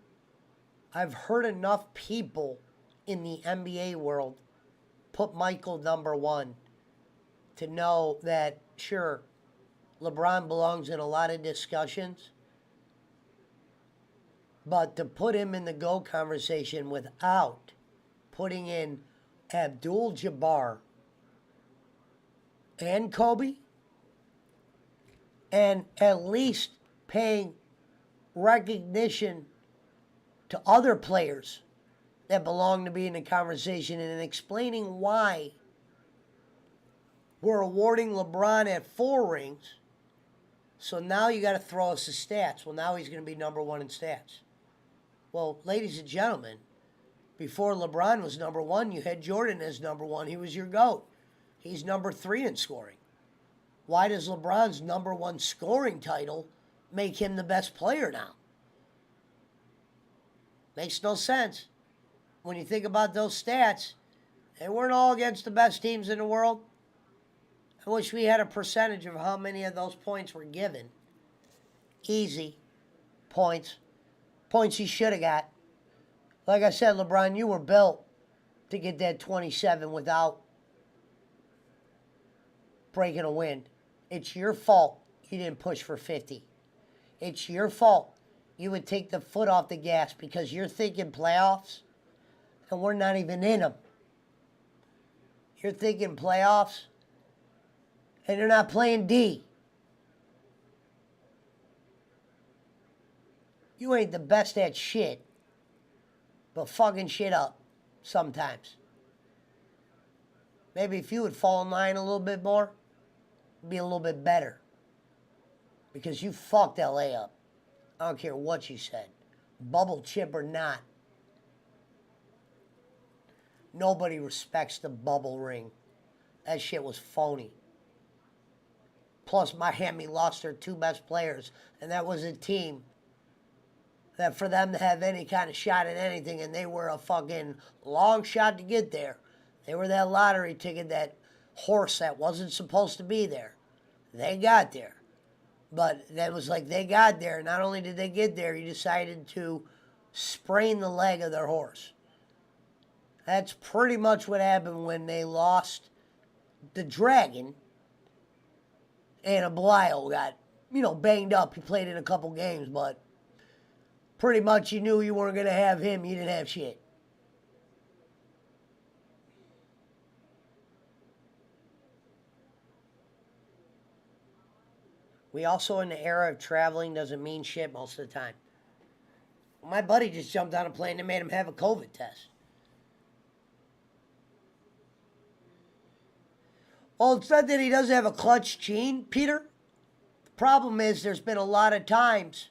I've heard enough people in the NBA world put Michael number one to know that, sure, LeBron belongs in a lot of discussions, but to put him in the GOAT conversation without putting in Abdul-Jabbar and Kobe, and at least paying recognition to other players that belong to be in the conversation and explaining why we're awarding LeBron at 4 rings. So now you got to throw us the stats. Well, now he's going to be number one in stats. Well, ladies and gentlemen, before LeBron was number one, you had Jordan as number one. He was your GOAT. He's number 3 in scoring. Why does LeBron's number 1 scoring title make him the best player now? Makes no sense. When you think about those stats, they weren't all against the best teams in the world. I wish we had a percentage of how many of those points were given. Easy points. Points he should have got. Like I said, LeBron, you were built to get that 27 without breaking a wind. It's your fault you didn't push for 50. It's your fault you would take the foot off the gas because you're thinking playoffs and we're not even in them. You're thinking playoffs and you're not playing D. You ain't the best at shit, but fucking shit up sometimes. Maybe if you would fall in line a little bit more, it'd be a little bit better. Because you fucked LA up. I don't care what you said. Bubble chip or not. Nobody respects the bubble ring. That shit was phony. Plus, Miami lost their 2 best players, and that was a team that for them to have any kind of shot at anything, and they were a fucking long shot to get there. They were that lottery ticket, that horse that wasn't supposed to be there. They got there. But that was like they got there. Not only did they get there, you decided to sprain the leg of their horse. That's pretty much what happened when they lost the Dragon. And Ablio got, banged up. He played in a couple games, but pretty much you knew you weren't going to have him. You didn't have shit. We also in the era of traveling doesn't mean shit most of the time. My buddy just jumped on a plane and made him have a COVID test. Well, it's not that he doesn't have a clutch gene, Peter. The problem is there's been a lot of times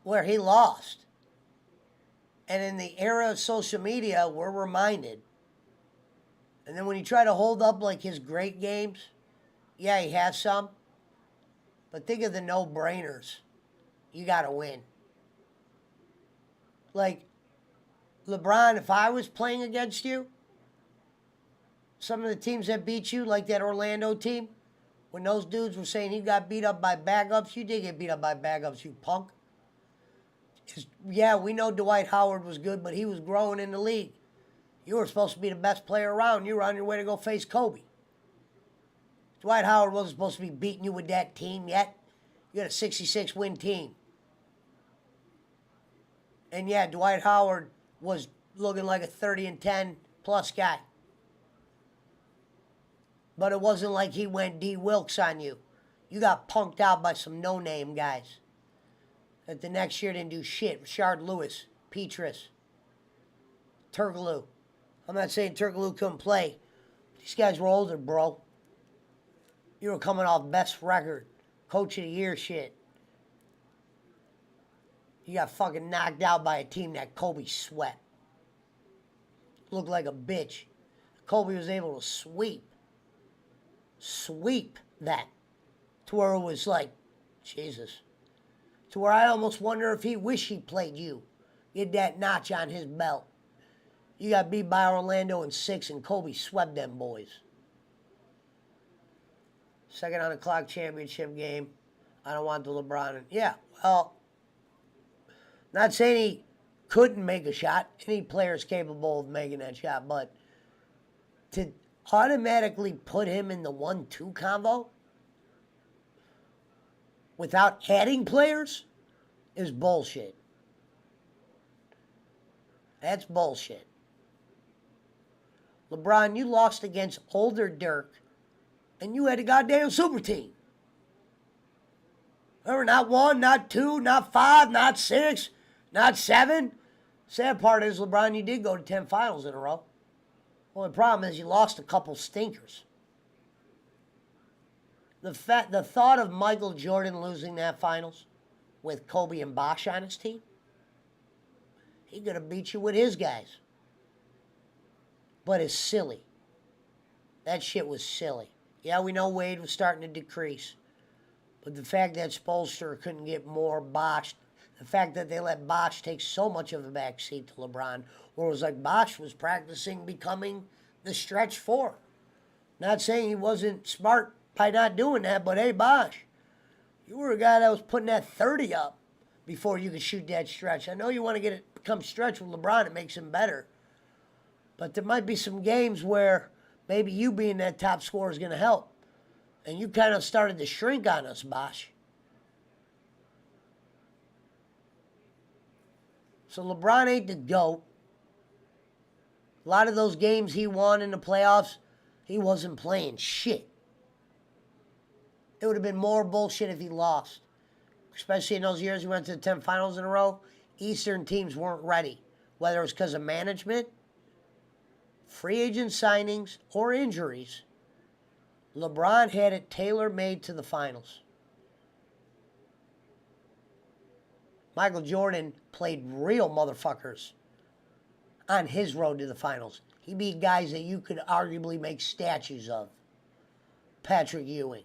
where he lost. And in the era of social media, we're reminded. And then when you try to hold up like his great games, yeah, he has some. But think of the no-brainers. You got to win. Like, LeBron, if I was playing against you, some of the teams that beat you, like that Orlando team, when those dudes were saying he got beat up by backups, you did get beat up by backups, you punk. Yeah, we know Dwight Howard was good, but he was growing in the league. You were supposed to be the best player around. You were on your way to go face Kobe. Dwight Howard wasn't supposed to be beating you with that team yet. You got a 66-win team. And yeah, Dwight Howard was looking like a 30-10 plus guy. But it wasn't like he went D. Wilkes on you. You got punked out by some no-name guys. That the next year didn't do shit. Rashard Lewis, Petrus, Turkoglu. I'm not saying Turkoglu couldn't play. These guys were older, bro. You were coming off best record, coach of the year shit. You got fucking knocked out by a team that Kobe swept. Looked like a bitch. Kobe was able to sweep that to where it was like, Jesus. To where I almost wonder if he wished he played you. Get that notch on his belt. You got beat by Orlando in 6 and Kobe swept them boys. Second on the clock championship game. I don't want the LeBron. Yeah, well, not saying he couldn't make a shot. Any player is capable of making that shot, but to automatically put him in the 1-2 combo without adding players is bullshit. That's bullshit. LeBron, you lost against older Dirk, and you had a goddamn super team. Remember, not 1, not 2, not 5, not 6, not 7. Sad part is, LeBron, you did go to 10 finals in a row. Well, the problem is you lost a couple stinkers. The thought of Michael Jordan losing that finals with Kobe and Bosh on his team, he could have beat you with his guys. But it's silly. That shit was silly. Yeah, we know Wade was starting to decrease. But the fact that Spoelstra couldn't get more Bosh, the fact that they let Bosh take so much of a backseat to LeBron, where it was like Bosh was practicing becoming the stretch 4. Not saying he wasn't smart by not doing that, but hey, Bosh, you were a guy that was putting that 30 up before you could shoot that stretch. I know you want to become stretch with LeBron, it makes him better. But there might be some games where maybe you being that top scorer is going to help. And you kind of started to shrink on us, Bosh. So LeBron ain't the GOAT. A lot of those games he won in the playoffs, he wasn't playing shit. It would have been more bullshit if he lost. Especially in those years he went to the 10 finals in a row. Eastern teams weren't ready. Whether it was because of management, free agent signings, or injuries. LeBron had it tailor-made to the finals. Michael Jordan played real motherfuckers on his road to the finals. He beat guys that you could arguably make statues of. Patrick Ewing,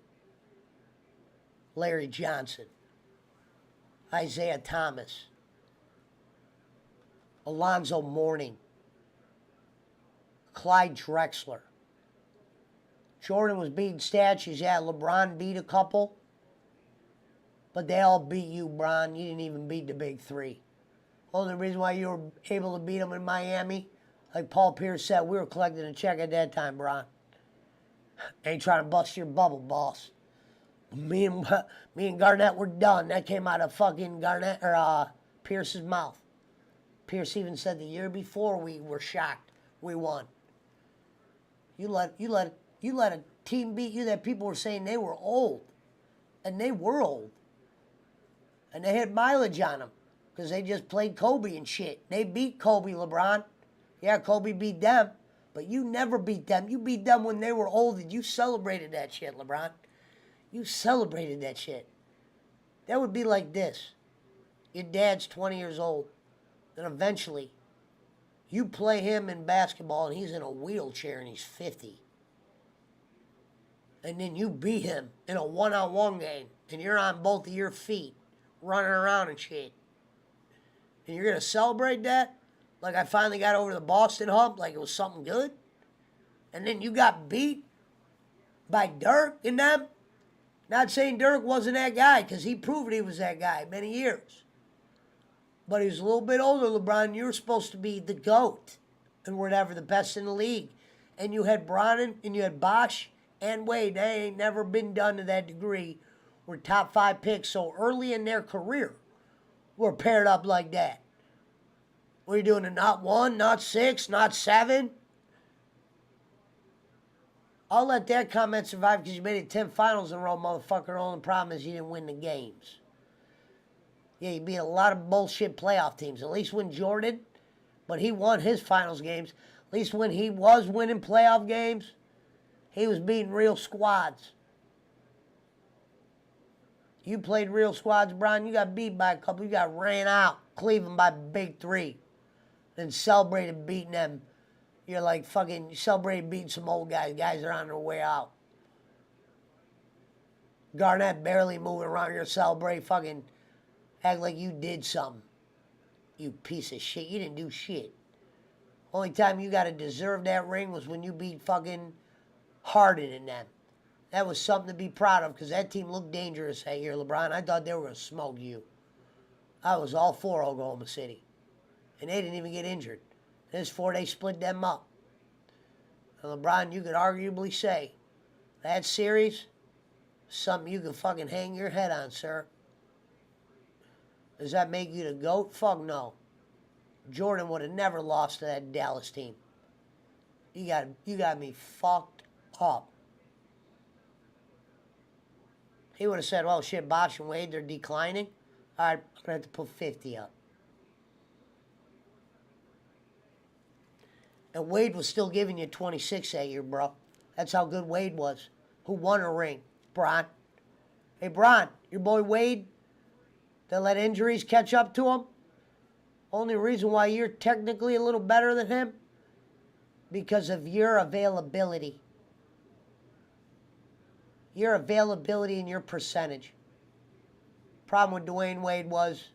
Larry Johnson, Isaiah Thomas, Alonzo Mourning, Clyde Drexler. Jordan was beating statues. Yeah, LeBron beat a couple. But they all beat you, Bron. You didn't even beat the big 3. Only reason why you were able to beat them in Miami Like Paul Pierce said, we were collecting a check at that time, Bron. Ain't trying to bust your bubble, boss. Me and Garnett were done. That came out of fucking Garnett or Pierce's mouth. Pierce even said the year before we were shocked we won. You let a team beat you that people were saying they were old, and they were old, and they had mileage on them because they just played Kobe and shit. They beat Kobe, LeBron. Yeah, Kobe beat them, but you never beat them. You beat them when they were old, and you celebrated that shit, LeBron. You celebrated that shit. That would be like this. Your dad's 20 years old. Then eventually, you play him in basketball and he's in a wheelchair and he's 50. And then you beat him in a one-on-one game and you're on both of your feet, running around and shit. And you're going to celebrate that? Like I finally got over the Boston hump, like it was something good? And then you got beat by Dirk and them? Not saying Dirk wasn't that guy, because he proved he was that guy many years. But he was a little bit older, LeBron. You were supposed to be the GOAT and whatever, the best in the league. And you had Bron and you had Bosh and Wade. They ain't never been done to that degree. Were top 5 picks so early in their career were paired up like that. What are you doing? Not 1, not 6, not 7? I'll let that comment survive because you made it 10 finals in a row, motherfucker. The only problem is you didn't win the games. Yeah, you beat a lot of bullshit playoff teams. At least when Jordan, but he won his finals games. At least when he was winning playoff games, he was beating real squads. You played real squads, Brian. You got beat by a couple. You got ran out. Cleveland by big 3. Then celebrated beating them. You're like fucking, you celebrated beating some old guys. Guys are on their way out. Garnett barely moving around here, celebrate, fucking act like you did something. You piece of shit. You didn't do shit. Only time you got to deserve that ring was when you beat fucking Harden and them. That was something to be proud of because that team looked dangerous that year, LeBron. I thought they were going to smoke you. I was all for Oklahoma City. And they didn't even get injured. This 4, they split them up. And LeBron, you could arguably say that series, something you could fucking hang your head on, sir. Does that make you the GOAT? Fuck no. Jordan would have never lost to that Dallas team. You got me fucked up. He would have said, well, shit, Bosh and Wade, they're declining. All right, I'm going to have to put 50 up. And Wade was still giving you 26 that year, bro. That's how good Wade was. Who won a ring? Bron. Hey, Bron, your boy Wade, that let injuries catch up to him? Only reason why you're technically a little better than him? Because of your availability. Your availability and your percentage. Problem with Dwayne Wade was,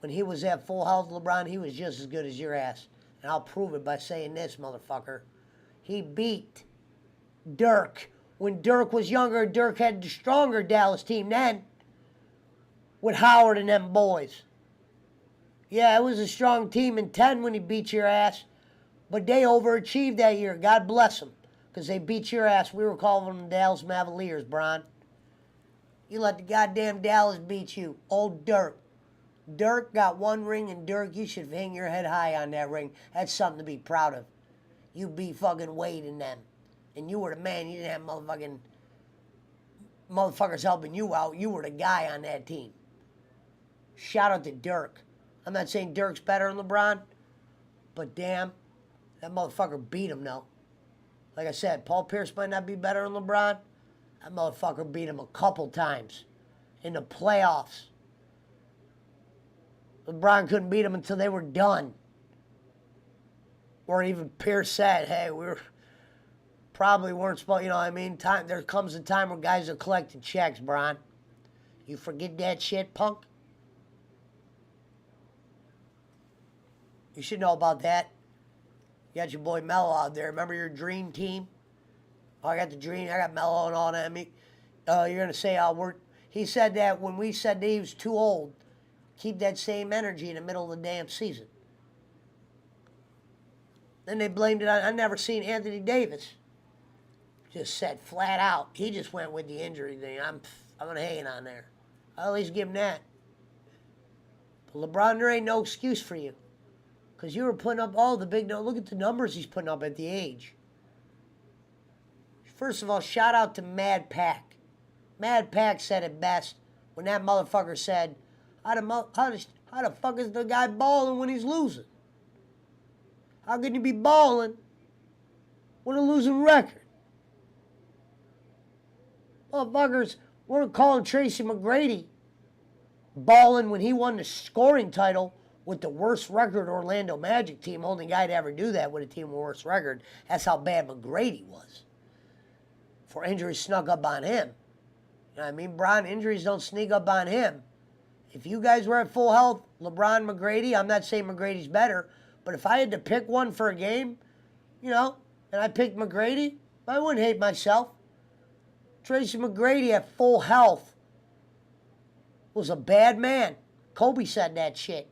when he was at full health, LeBron, he was just as good as your ass. And I'll prove it by saying this, motherfucker. He beat Dirk. When Dirk was younger, Dirk had the stronger Dallas team then. With Howard and them boys. Yeah, it was a strong team in 10 when he beat your ass. But they overachieved that year. God bless them. Because they beat your ass. We were calling them Dallas Mavaliers, Bron. You let the goddamn Dallas beat you. Old Dirk. Dirk got 1 ring, and Dirk, you should hang your head high on that ring. That's something to be proud of. You beat fucking Wade and them. And you were the man. You didn't have motherfuckers helping you out. You were the guy on that team. Shout out to Dirk. I'm not saying Dirk's better than LeBron, but damn, that motherfucker beat him, though. Like I said, Paul Pierce might not be better than LeBron. That motherfucker beat him a couple times in the playoffs. LeBron couldn't beat him until they were done. Or even Pierce said, hey, we probably weren't supposed, you know what I mean? There comes a time where guys are collecting checks, Bron. You forget that shit, punk? You should know about that. You got your boy Melo out there. Remember your dream team? Oh, I got the dream. I got Melo and all that. You're going to say, he said that when we said that he was too old, keep that same energy in the middle of the damn season. Then they blamed it on, I never seen Anthony Davis. Just said flat out. He just went with the injury thing. I'm gonna hang on there. I always give him that. But LeBron, there ain't no excuse for you. Because you were putting up all the big, look at the numbers he's putting up at the age. First of all, shout out to Mad Pack. Mad Pack said it best when that motherfucker said, how the fuck is the guy balling when he's losing? How can you be balling with a losing record? Motherfuckers weren't calling Tracy McGrady balling when he won the scoring title with the worst record Orlando Magic team. Only guy to ever do that with a team with the worst record. That's how bad McGrady was. For injuries snuck up on him. You know what I mean? Bron, injuries don't sneak up on him. If you guys were at full health, LeBron, McGrady, I'm not saying McGrady's better, but if I had to pick one for a game, you know, and I picked McGrady, I wouldn't hate myself. Tracy McGrady at full health was a bad man. Kobe said that shit.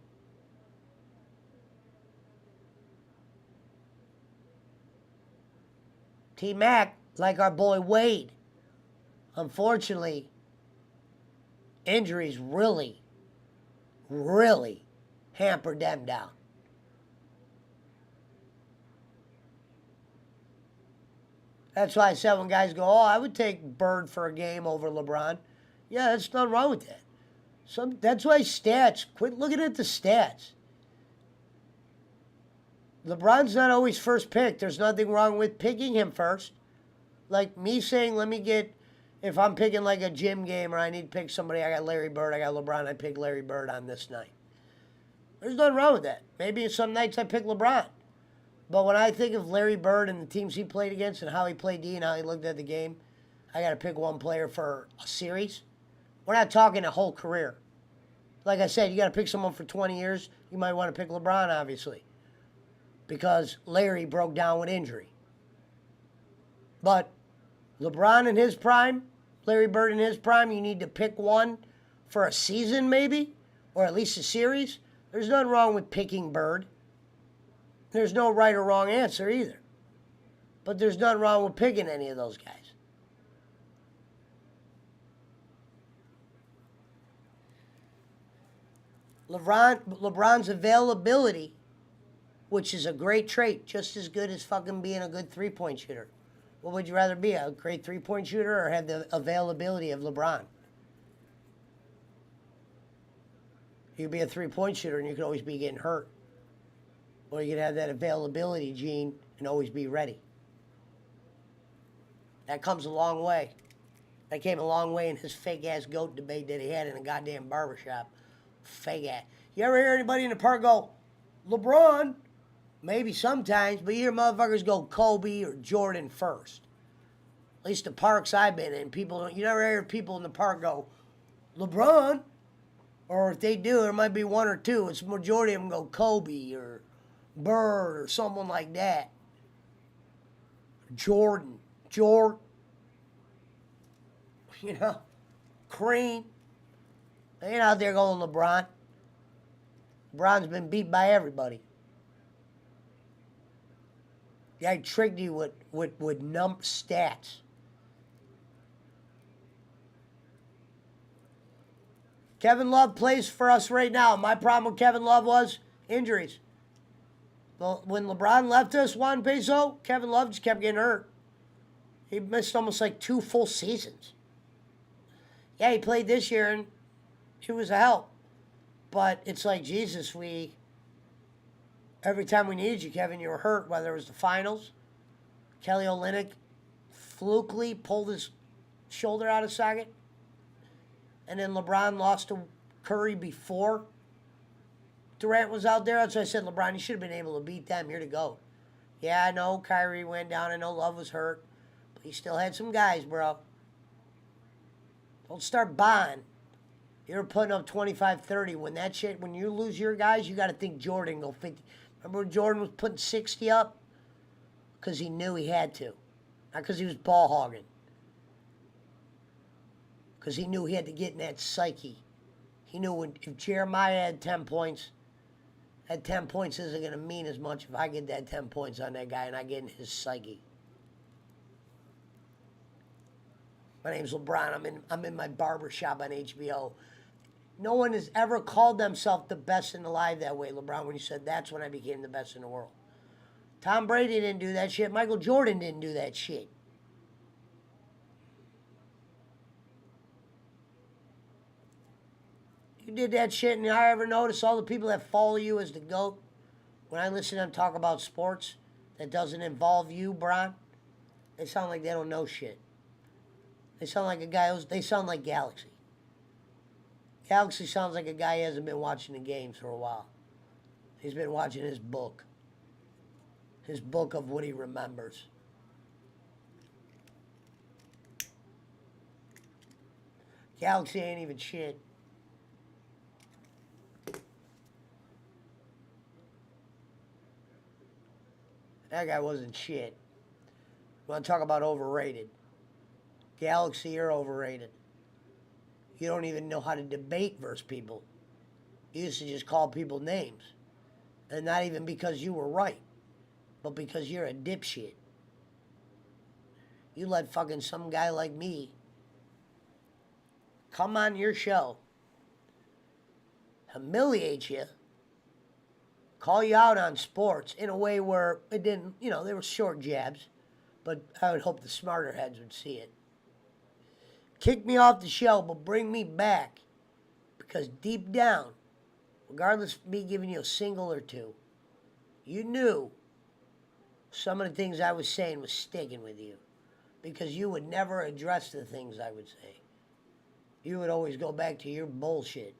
T-Mac, like our boy Wade, unfortunately, injuries really hampered them down. That's why I said when guys go, oh, I would take Bird for a game over LeBron. Yeah, there's nothing wrong with that. That's why stats, quit looking at the stats. LeBron's not always first pick. There's nothing wrong with picking him first. Like me saying, if I'm picking like a gym game or I need to pick somebody, I got Larry Bird, I got LeBron, I pick Larry Bird on this night. There's nothing wrong with that. Maybe some nights I pick LeBron. But when I think of Larry Bird and the teams he played against and how he played D and how he looked at the game, I got to pick one player for a series. We're not talking a whole career. Like I said, you got to pick someone for 20 years. You might want to pick LeBron, obviously, because Larry broke down with injury. But LeBron in his prime, Larry Bird in his prime, you need to pick one for a season maybe, or at least a series. There's nothing wrong with picking Bird. There's no right or wrong answer either. But there's nothing wrong with picking any of those guys. LeBron's availability, which is a great trait, just as good as fucking being a good three-point shooter. What would you rather be, a great three-point shooter or have the availability of LeBron? You could be a three-point shooter and you could always be getting hurt. Or you could have that availability gene and always be ready. That comes a long way. That came a long way in his fake-ass GOAT debate that he had in a goddamn barbershop. Fake-ass. You ever hear anybody in the park go, LeBron? Maybe sometimes, but you hear motherfuckers go Kobe or Jordan first. At least the parks I've been in, you never hear people in the park go, LeBron? Or if they do, there might be one or two. It's the majority of them go Kobe or Bird or someone like that. Jordan. You know, Crean. They ain't out there going LeBron. LeBron's been beat by everybody. The guy tricked you with stats. Kevin Love plays for us right now. My problem with Kevin Love was injuries. Well, when LeBron left us, Juan Peso, Kevin Love just kept getting hurt. He missed almost like 2 full seasons. Yeah, he played this year and he was a help. But it's like, Jesus, every time we needed you, Kevin, you were hurt, whether it was the finals. Kelly Olynyk flukily pulled his shoulder out of socket. And then LeBron lost to Curry before Durant was out there. That's why I said, LeBron, you should have been able to beat them. You're the GOAT. Yeah, I know Kyrie went down. I know Love was hurt. But he still had some guys, bro. Don't start buying. You're putting up 25-30. When you lose your guys, you got to think Jordan go 50. Remember when Jordan was putting 60 up? Because he knew he had to. Not because he was ball hogging. Because he knew he had to get in that psyche. He knew if Jeremiah had 10 points That 10 points isn't going to mean as much if I get that 10 points on that guy and I get in his psyche. My name's LeBron. I'm in my barber shop on HBO. No one has ever called themselves the best in the live that way, LeBron, when you said that's when I became the best in the world. Tom Brady didn't do that shit. Michael Jordan didn't do that shit. You did that shit, and I ever notice all the people that follow you as the GOAT, when I listen to them talk about sports that doesn't involve you, Bron, they sound like they don't know shit. They sound like a guy who's, they sound like Galaxy. Galaxy sounds like a guy who hasn't been watching the games for a while. He's been watching his book of what he remembers. Galaxy ain't even shit. That guy wasn't shit. You want to talk about overrated? Galaxy, you're overrated. You don't even know how to debate versus people. You used to just call people names. And not even because you were right, but because you're a dipshit. You let fucking some guy like me come on your show, humiliate you, call you out on sports in a way where it didn't, you know, they were short jabs, but I would hope the smarter heads would see it. Kick me off the show, but bring me back. Because deep down, regardless of me giving you a single or two, you knew some of the things I was saying was sticking with you. Because you would never address the things I would say. You would always go back to your bullshit.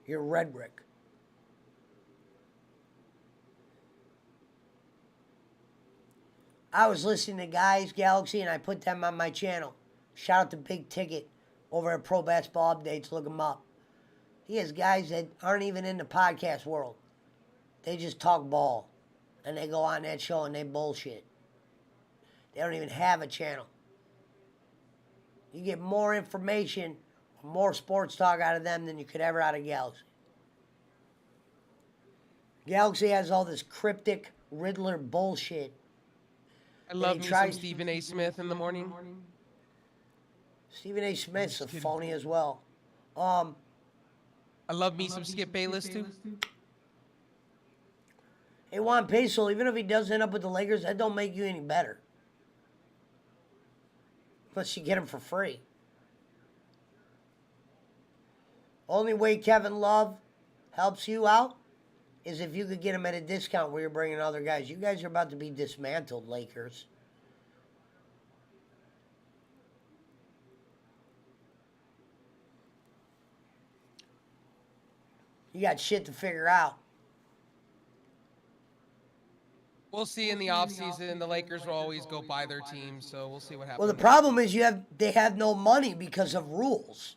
Your rhetoric. I was listening to Guys Galaxy and I put them on my channel. Shout out to Big Ticket over at Pro Basketball Updates. Look him up. He has guys that aren't even in the podcast world. They just talk ball. And they go on that show and they bullshit. They don't even have a channel. You get more information, more sports talk out of them than you could ever out of Galaxy. Galaxy has all this cryptic Riddler bullshit. I love me some Stephen A. Smith in the morning. Stephen A. Smith's a phony as well. I love me some Skip Bayless too. Hey, Juan Peso, even if he does end up with the Lakers, that don't make you any better. Unless you get him for free. Only way Kevin Love helps you out is if you could get him at a discount where you're bringing other guys. You guys are about to be dismantled, Lakers. You got shit to figure out. We'll see in the offseason. The Lakers will always go buy their team, so we'll see what happens. Well, the problem is they have no money because of rules,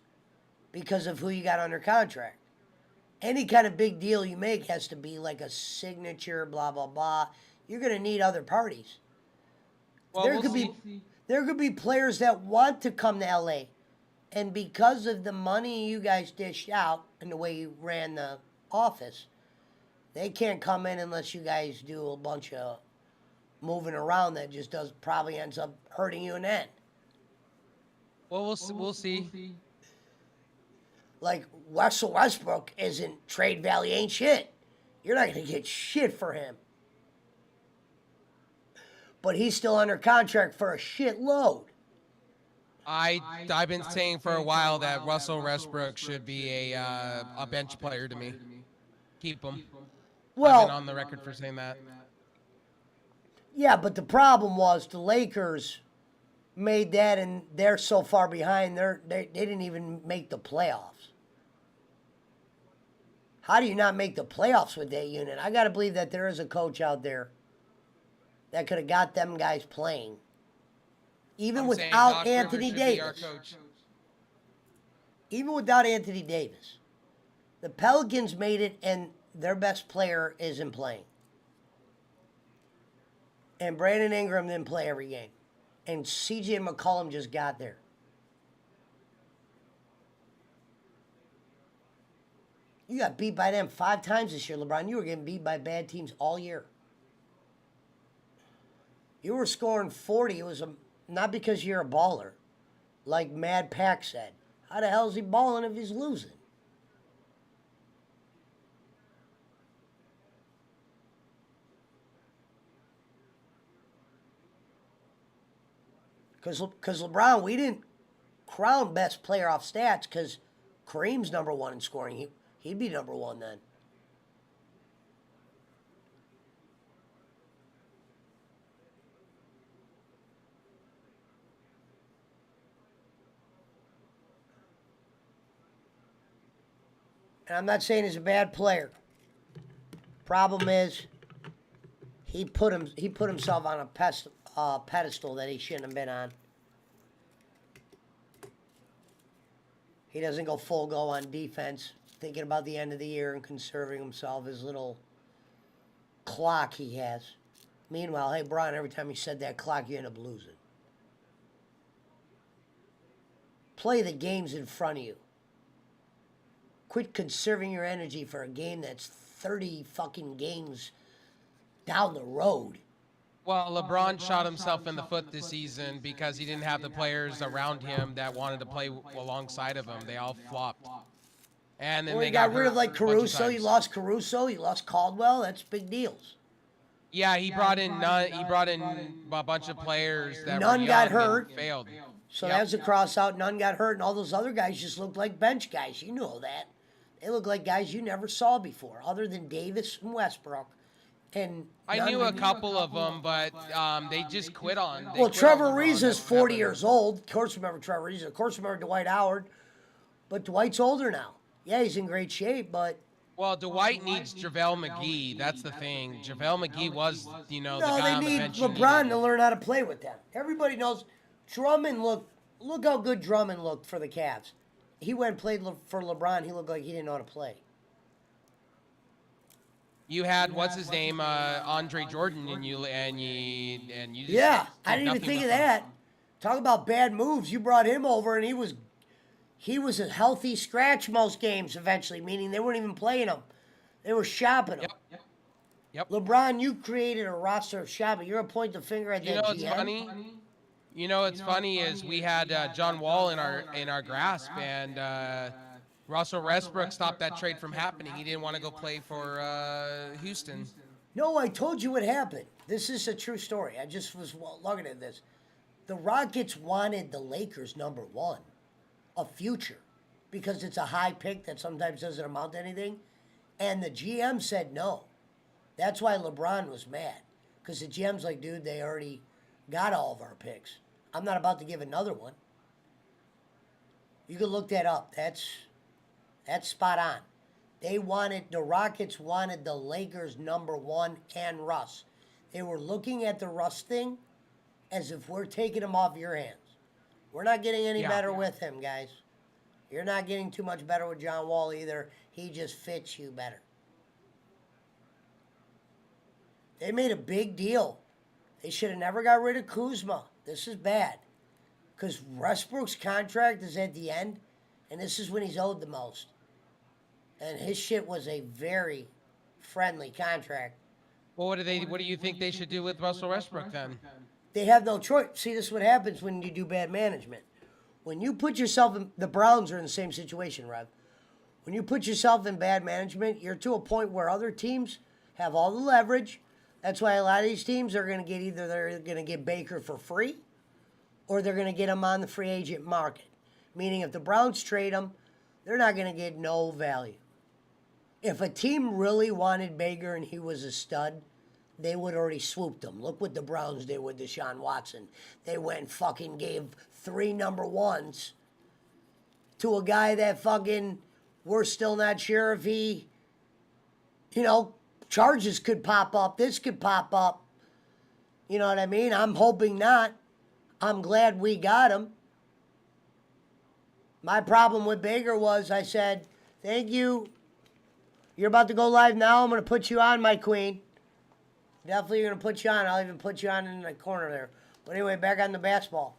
because of who you got under contract. Any kind of big deal you make has to be like a signature, blah, blah, blah. You're going to need other parties. Well, there could be players that want to come to LA, and because of the money you guys dished out and the way you ran the office, they can't come in unless you guys do a bunch of moving around that just probably ends up hurting you in the end. Well, we'll see. Like, Russell Westbrook isn't trade value, ain't shit. You're not going to get shit for him. But he's still under contract for a shitload. I've been saying for a while that Russell Westbrook should be a bench player to me. Keep him. Well, I've been on the record for saying that. Yeah, but the problem was the Lakers made that, and they're so far behind. They didn't even make the playoffs. How do you not make the playoffs with that unit? I got to believe that there is a coach out there that could have got them guys playing. Even without Anthony Davis. Even without Anthony Davis. The Pelicans made it, and their best player isn't playing. And Brandon Ingram didn't play every game. And CJ McCollum just got there. You got beat by them 5 times this year, LeBron. You were getting beat by bad teams all year. You were scoring 40. It was not because you're a baller. Like Mad Pack said. How the hell is he balling if he's losing? Because LeBron, we didn't crown best player off stats because Kareem's number 1 in scoring. He'd be number 1 then. And I'm not saying he's a bad player. Problem is, he put himself on a pedestal that he shouldn't have been on. He doesn't go full go on defense, thinking about the end of the year and conserving himself, his little clock he has. Meanwhile, hey, Brian, every time he said that clock, you end up losing. Play the games in front of you. Quit conserving your energy for a game that's 30 fucking games down the road. Well, LeBron shot himself in the foot this season because he didn't have the players around him that wanted to play alongside of him. They all flopped. And then Well, they you got rid of like hurt a bunch of Caruso. You times. lost Caruso. You lost Caldwell. That's big deals. Yeah, he brought in a bunch of players that None were got young and hurt. failed. So Yep. that was a cross out. None got hurt, and all those other guys just looked like bench guys. You know that. They look like guys you never saw before, other than Davis and Westbrook. And I knew a couple of them, but they just quit on. Well, Trevor Ariza's 40 years old. Of course, remember Trevor Ariza. Of course, remember Dwight Howard. But Dwight's older now. Yeah, he's in great shape, but Well, Dwight needs JaVale McGee. That's the thing. JaVale McGee was, the no, guy they on the need bench. LeBron to learn how to play with them. Everybody knows Drummond look how good Drummond looked for the Cavs. He went and played for LeBron. He looked like he didn't know how to play. You had what's his name, Andre Jordan, and you just Yeah, I did didn't even nothing think with of him. that. Talk about bad moves. You brought him over, and he was a healthy scratch most games eventually, meaning they weren't even playing him. They were shopping him. Yep. LeBron, you created a roster of shopping. You're a point the finger at You that know what's GM. funny? You know what's funny is we had John Wall in our grasp, and Russell Westbrook stopped that trade from happening. He didn't want to go play for Houston. No, I told you what happened. This is a true story. I just was looking at this. The Rockets wanted the Lakers number 1, a future, because it's a high pick that sometimes doesn't amount to anything. And the GM said no. That's why LeBron was mad, because the GM's like, dude, they already got all of our picks. I'm not about to give another one. You can look that up. That's spot on. The Rockets wanted the Lakers number 1 and Russ. They were looking at the Russ thing as if we're taking him off your hands. We're not getting any better with him, guys. You're not getting too much better with John Wall either. He just fits you better. They made a big deal. They should have never got rid of Kuzma. This is bad. Because Westbrook's contract is at the end, and this is when he's owed the most. And his shit was a very friendly contract. Well, what do you think they should do with Russell Westbrook then? They have no choice. See, this is what happens when you do bad management. When you put yourself in, the Browns are in the same situation, Rev. When you put yourself in bad management, you're to a point where other teams have all the leverage. That's why a lot of these teams are going to get they're going to get Baker for free, or they're going to get him on the free agent market. Meaning if the Browns trade him, they're not going to get no value. If a team really wanted Baker and he was a stud, they would already swooped him. Look what the Browns did with Deshaun Watson. They went and fucking gave 3 number 1s to a guy that fucking we're still not sure if he, charges could pop up. This could pop up. You know what I mean? I'm hoping not. I'm glad we got him. My problem with Baker was I said, thank you. You're about to go live now. I'm going to put you on, my queen. Definitely going to put you on. I'll even put you on in the corner there. But anyway, back on the basketball.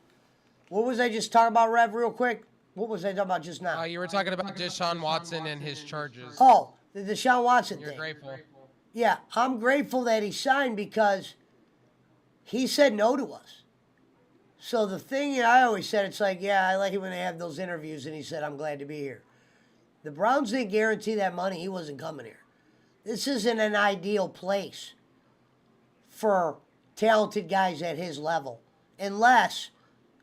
What was I just talking about, Rev, real quick? What was I talking about just now? You were talking about Deshaun Watson and his charges. Oh, the Deshaun Watson You're thing. grateful. Yeah, I'm grateful that he signed because he said no to us. So the thing I always said, it's like, yeah, I like it when they have those interviews, and he said, I'm glad to be here. The Browns didn't guarantee that money. He wasn't coming here. This isn't an ideal place for talented guys at his level. Unless,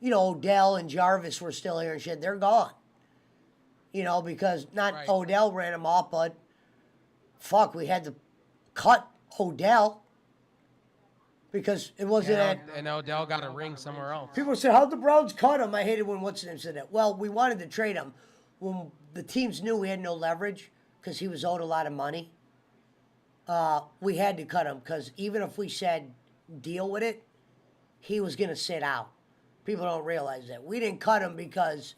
Odell and Jarvis were still here and shit. They're gone. Because not Right. Odell ran him off, but fuck, we had to cut Odell. Because it wasn't And Odell got a ring somewhere else. People said, how'd the Browns cut him? I hated when what's-his-name said that. Well, we wanted to trade him when the teams knew we had no leverage because he was owed a lot of money. We had to cut him because even if we said deal with it, he was going to sit out. People don't realize that. We didn't cut him because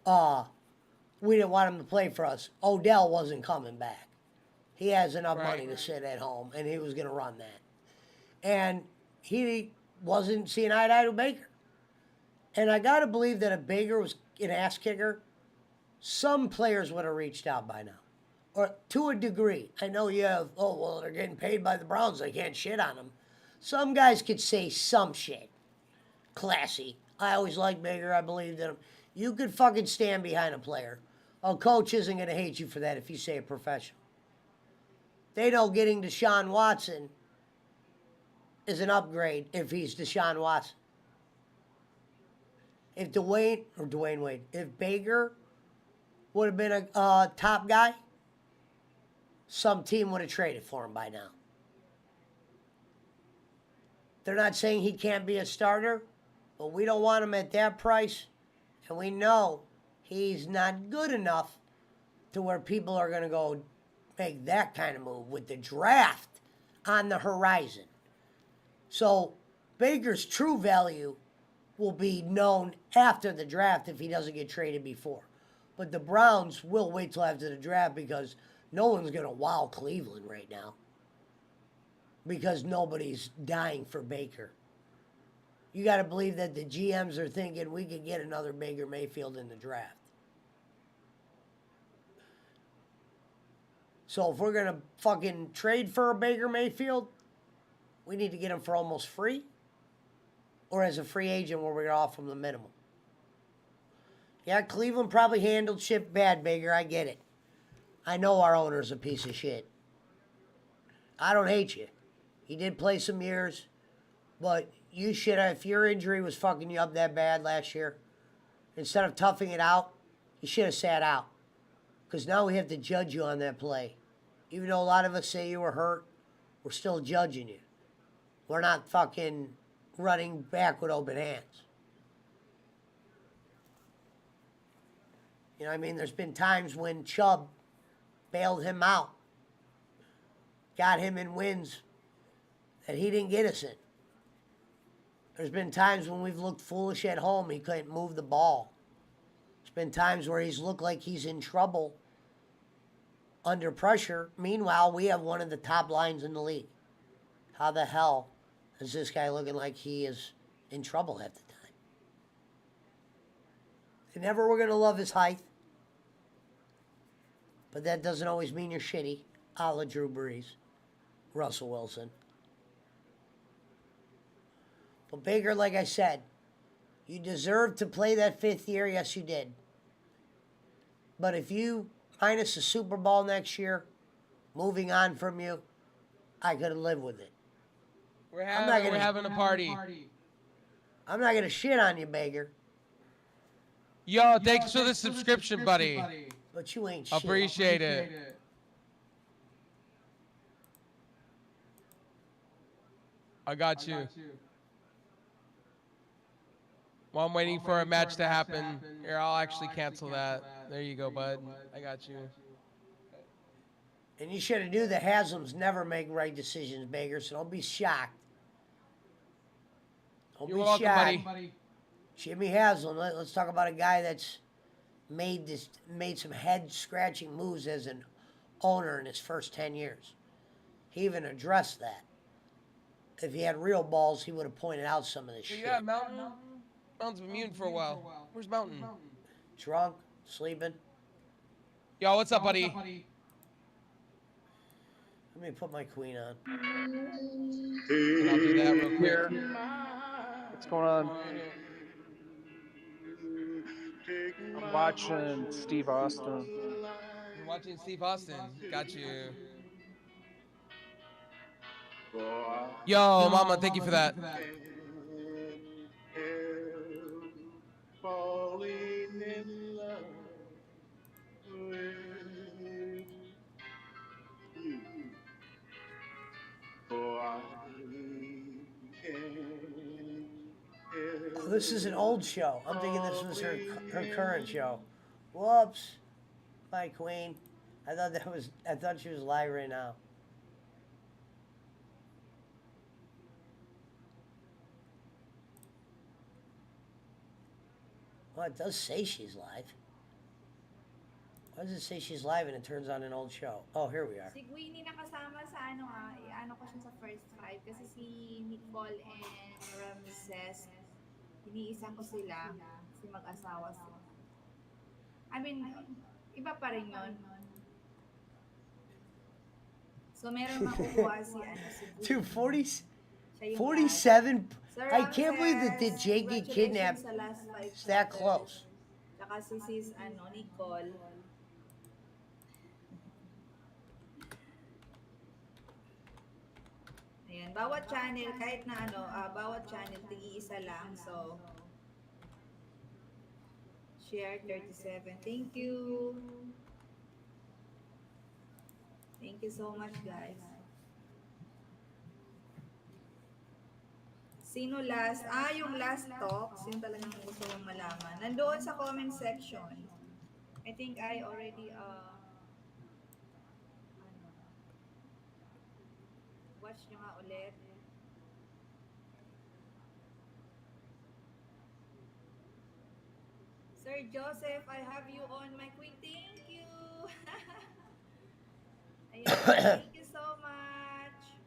we didn't want him to play for us. Odell wasn't coming back. He has enough money to sit at home, and he was going to run that. And he wasn't seeing eye to eye with Baker. And I got to believe that if Baker was an ass kicker, some players would have reached out by now. Or to a degree. I know you have, they're getting paid by the Browns. They can't shit on them. Some guys could say some shit. Classy. I always liked Baker. I believed in him. You could fucking stand behind a player. A coach isn't going to hate you for that if you say a professional. They know getting Deshaun Watson is an upgrade if he's Deshaun Watson. If if Baker would have been a top guy, some team would have traded for him by now. They're not saying he can't be a starter, but we don't want him at that price, and we know he's not good enough to where people are going to go make that kind of move with the draft on the horizon. So Baker's true value will be known after the draft if he doesn't get traded before. But the Browns will wait till after the draft because no one's going to wow Cleveland right now. Because nobody's dying for Baker. You got to believe that the GMs are thinking we could get another Baker Mayfield in the draft. So if we're going to fucking trade for a Baker Mayfield, we need to get him for almost free, or as a free agent where we're going to offer him the minimum. Yeah, Cleveland probably handled shit bad, Baker. I get it. I know our owner's a piece of shit. I don't hate you. He did play some years, but you should have, if your injury was fucking you up that bad last year, instead of toughing it out, you should have sat out. Because now we have to judge you on that play. Even though a lot of us say you were hurt, we're still judging you. We're not fucking running back with open hands. You know what I mean? There's been times when Chubb bailed him out, got him in wins that he didn't get us in. There's been times when we've looked foolish at home, he couldn't move the ball. There's been times where he's looked like he's in trouble under pressure. Meanwhile, we have one of the top lines in the league. How the hell is this guy looking like he is in trouble half the time? They never were going to love his height. But that doesn't always mean you're shitty. A la Drew Brees, Russell Wilson. But Baker, like I said, you deserve to play that fifth year. Yes, you did. But if you minus the Super Bowl next year, moving on from you, I could have lived with it. We're having a party. I'm not going to shit on you, Baker. Yo, thanks for the subscription, buddy. But you ain't shit. Appreciate it. I got you. Well, I'm waiting for a match to happen. Here, I'll actually cancel that. There you go, bud. I got you. And you should have knew the Haslam's never make right decisions, Baker, so don't be shocked. You're welcome, buddy. Jimmy Haslam, let's talk about a guy that's made some head-scratching moves as an owner in his first 10 years. He even addressed that. If he had real balls, he would have pointed out some of this shit. Yeah, Mountain's been muted for a while. Where's Mountain? Drunk, sleeping. Yo, what's up, buddy? Let me put my queen on. And I'll do that real quick. What's going on? I'm watching Steve Austin. You're watching Steve Austin. Got you. Yo, mama, thank you for that. Falling in love with you. For I Oh, this is an old show. I'm thinking this was her current show. Whoops, my queen. I thought she was live right now. Well, it does say she's live. Why does it say she's live and it turns on an old show? Oh, here we are. Si Queenie nakasama sa ano ko siya sa first 5 kasi si Nicole and Ramses, iniisang ko sila kasi mag-asawa sila. I mean, iba pa rin yun. So meron makukuha si Dude, 47. I can't believe that did Jake get kidnapped. It's that close. Tsaka si sis Nicole. Ayan, bawat channel, kahit na bawat channel, tig-iisa lang. So, share 37. Thank you. Thank you so much, guys. Sino last? Yung last talks, yun talagang gusto mong malaman. Nandoon sa comment section. I think I already, watch nyo nga ulit. Sir Joseph, I have you on my queen. Thank you. Ayan, thank you so much.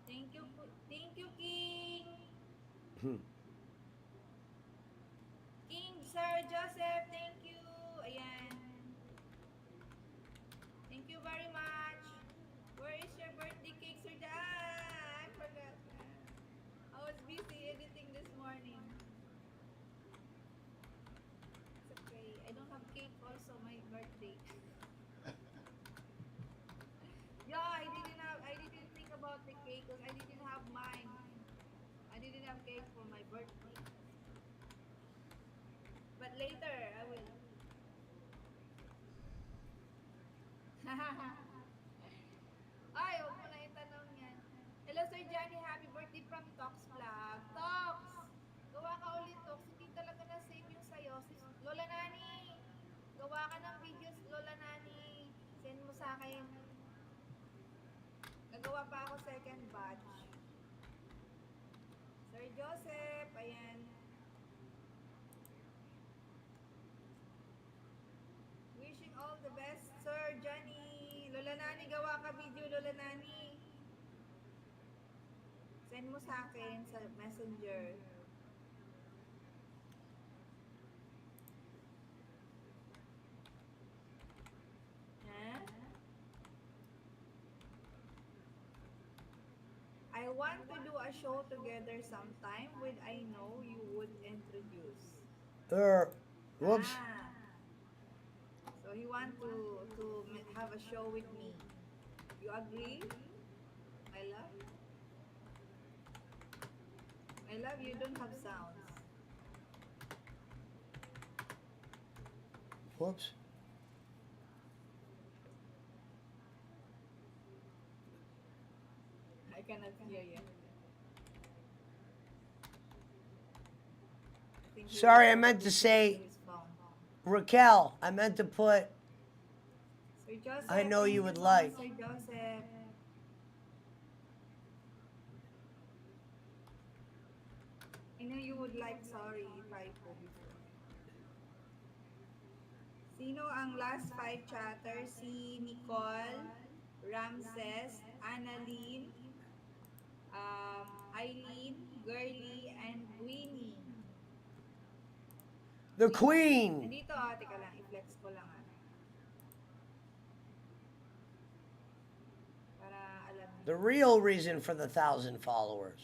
Thank you, King. King, Sir Joseph, thank you. Ayan. Thank you very much. Where is your birthday cake, Sir? I forgot. I was busy editing this morning. It's okay. I don't have cake also, my birthday. Yeah, I didn't think about the cake because I didn't have mine. I didn't have cake for my birthday. But later, I will. Ay, huwag mo na itanong yan. Hello, Sir Johnny. Happy birthday from Tox Vlog. Tox! Gawa ka ulit, Tox. Hindi talaga na-save yung sayo. Lola Nani! Gawa ka ng videos, Lola Nani. Send mo sa akin. Nagawa pa ako second batch. Sir Joseph, ayan. Wishing all the best, Sir Johnny. Lola Nani, gawa ka video, Lola Nani. Send mo sa akin sa messenger. Huh? I want to do a show together sometime with I know you would introduce. Whoops. So he want to have a show with me. You agree? I love you don't have sounds. Whoops. I cannot hear you. Sorry, I meant to say, Raquel, I meant to put, Sir Joseph, I know you would so like. much, Sir Joseph. I know you would like, sorry if I put before. Sino ang last 5 chatters? Si Nicole, Ramses, Annalyn, Eileen, Girly, and Winnie. The Queen. Nandito, teka lang, i-flex ko lang Para alam niyo. The real reason for the 1,000 followers.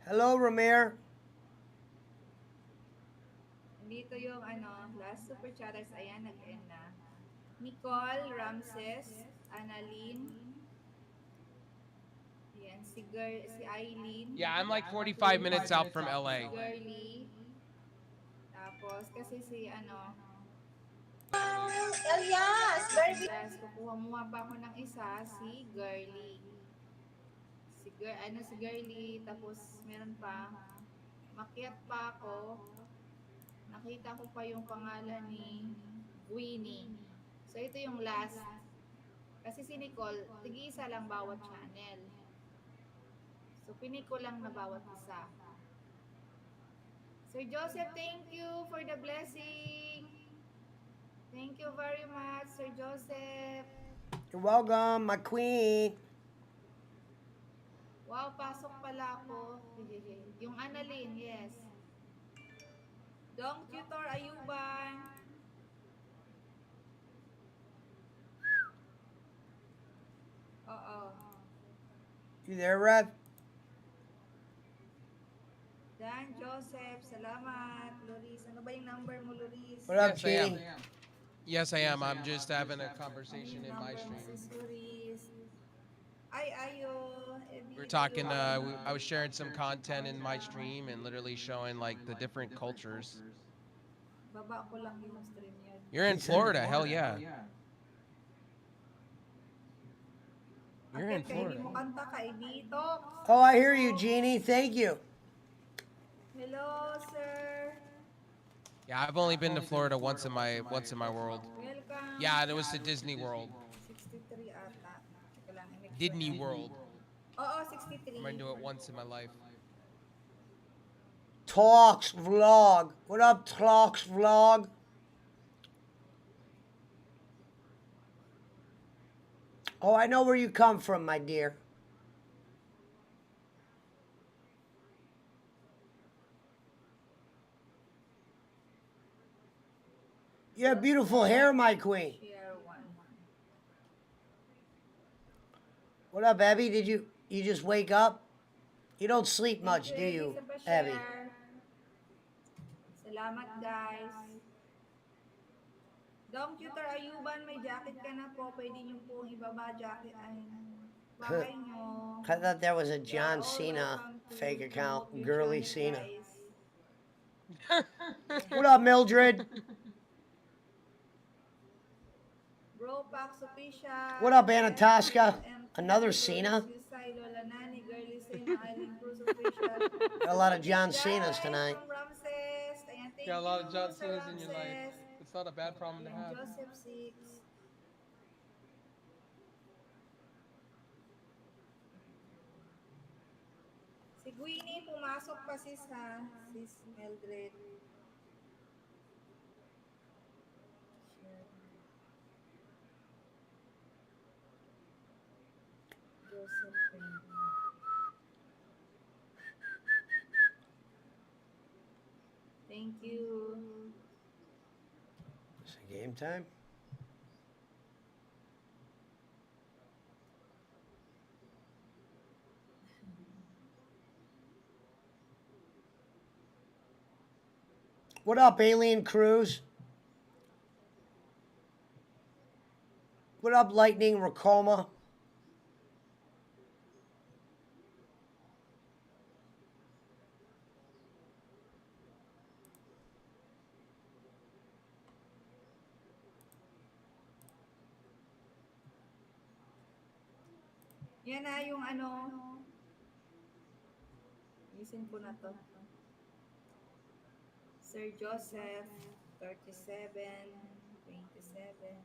Hello, Ramir. Nandito yung last super chatters. Ayan, nag-end na. Nicole, Ramses, Annalyn. Ayan, si Eileen. Yeah, I'm like 45 minutes out from LA. Si Girly. Tapos, kasi si Elias, very Tapos, kukuha pa ako ng isa, si Girly. Si Girly. Tapos, meron pa. Makiat pa ako. Nakita ko pa yung pangalan ni Winnie. So, ito yung last. Kasi si Nicole, tig-isa lang bawat channel. So, pinik ko lang na bawat isa. Sir Joseph, thank you for the blessing. Thank you very much, Sir Joseph. You're welcome, my queen. Wow, pasok pala ako. Yung Annalyn, yes. Dong Tutor Ayuban. Oo. You there, Rev? Dan Joseph, salamat. Loris, ano ba yung number mo, Loris? What up, Yes, I am. Chini? Yes, I am. I'm just having a conversation in my stream. Ay, ayo. We're talking, I was sharing some content in my stream and literally showing like the different cultures. Baba ko lang yung stream yun. You're in Florida, hell yeah. You're in Florida. Oh, I hear you, Jeannie. Thank you. Hello, sir. Yeah, I've only been to Florida once in my world. Welcome. Yeah, it was to Disney World. 63 ata. Teka lang, Disney World. Oo, 63. I'm gonna do it once in my life. Talks vlog. What up, Talks vlog? Oh, I know where you come from, my dear. You have beautiful hair, my queen. What up, Abby? Did you just wake up? You don't sleep much, do you, Abby? Salamat, guys. Dong Tutor Ayuban, may jacket ka na po. Pwede niyo pong ibaba jacket. Ay, bahay niyo. I thought that was a John Cena fake account. Girly Cena. What up, Mildred? Bro, Pax Official. What up, Anatoska? Another Cena? Lola Nani, Girly Cena, Island Cruise Official. Got a lot of John Cenas tonight. Ramses. Ayan, thank Got a lot of you, John Sir Cenas in your life. Ramses. It's not a bad problem to have. Joseph 6. Si Gwynnie, pumasok pa sis ha. Sis Mildred. Joseph. Thank you. Is it game time? What up, Alien Cruise? What up, Lightning Racoma? Yan na yung Isin ko na to. Sir Joseph, 37, 27.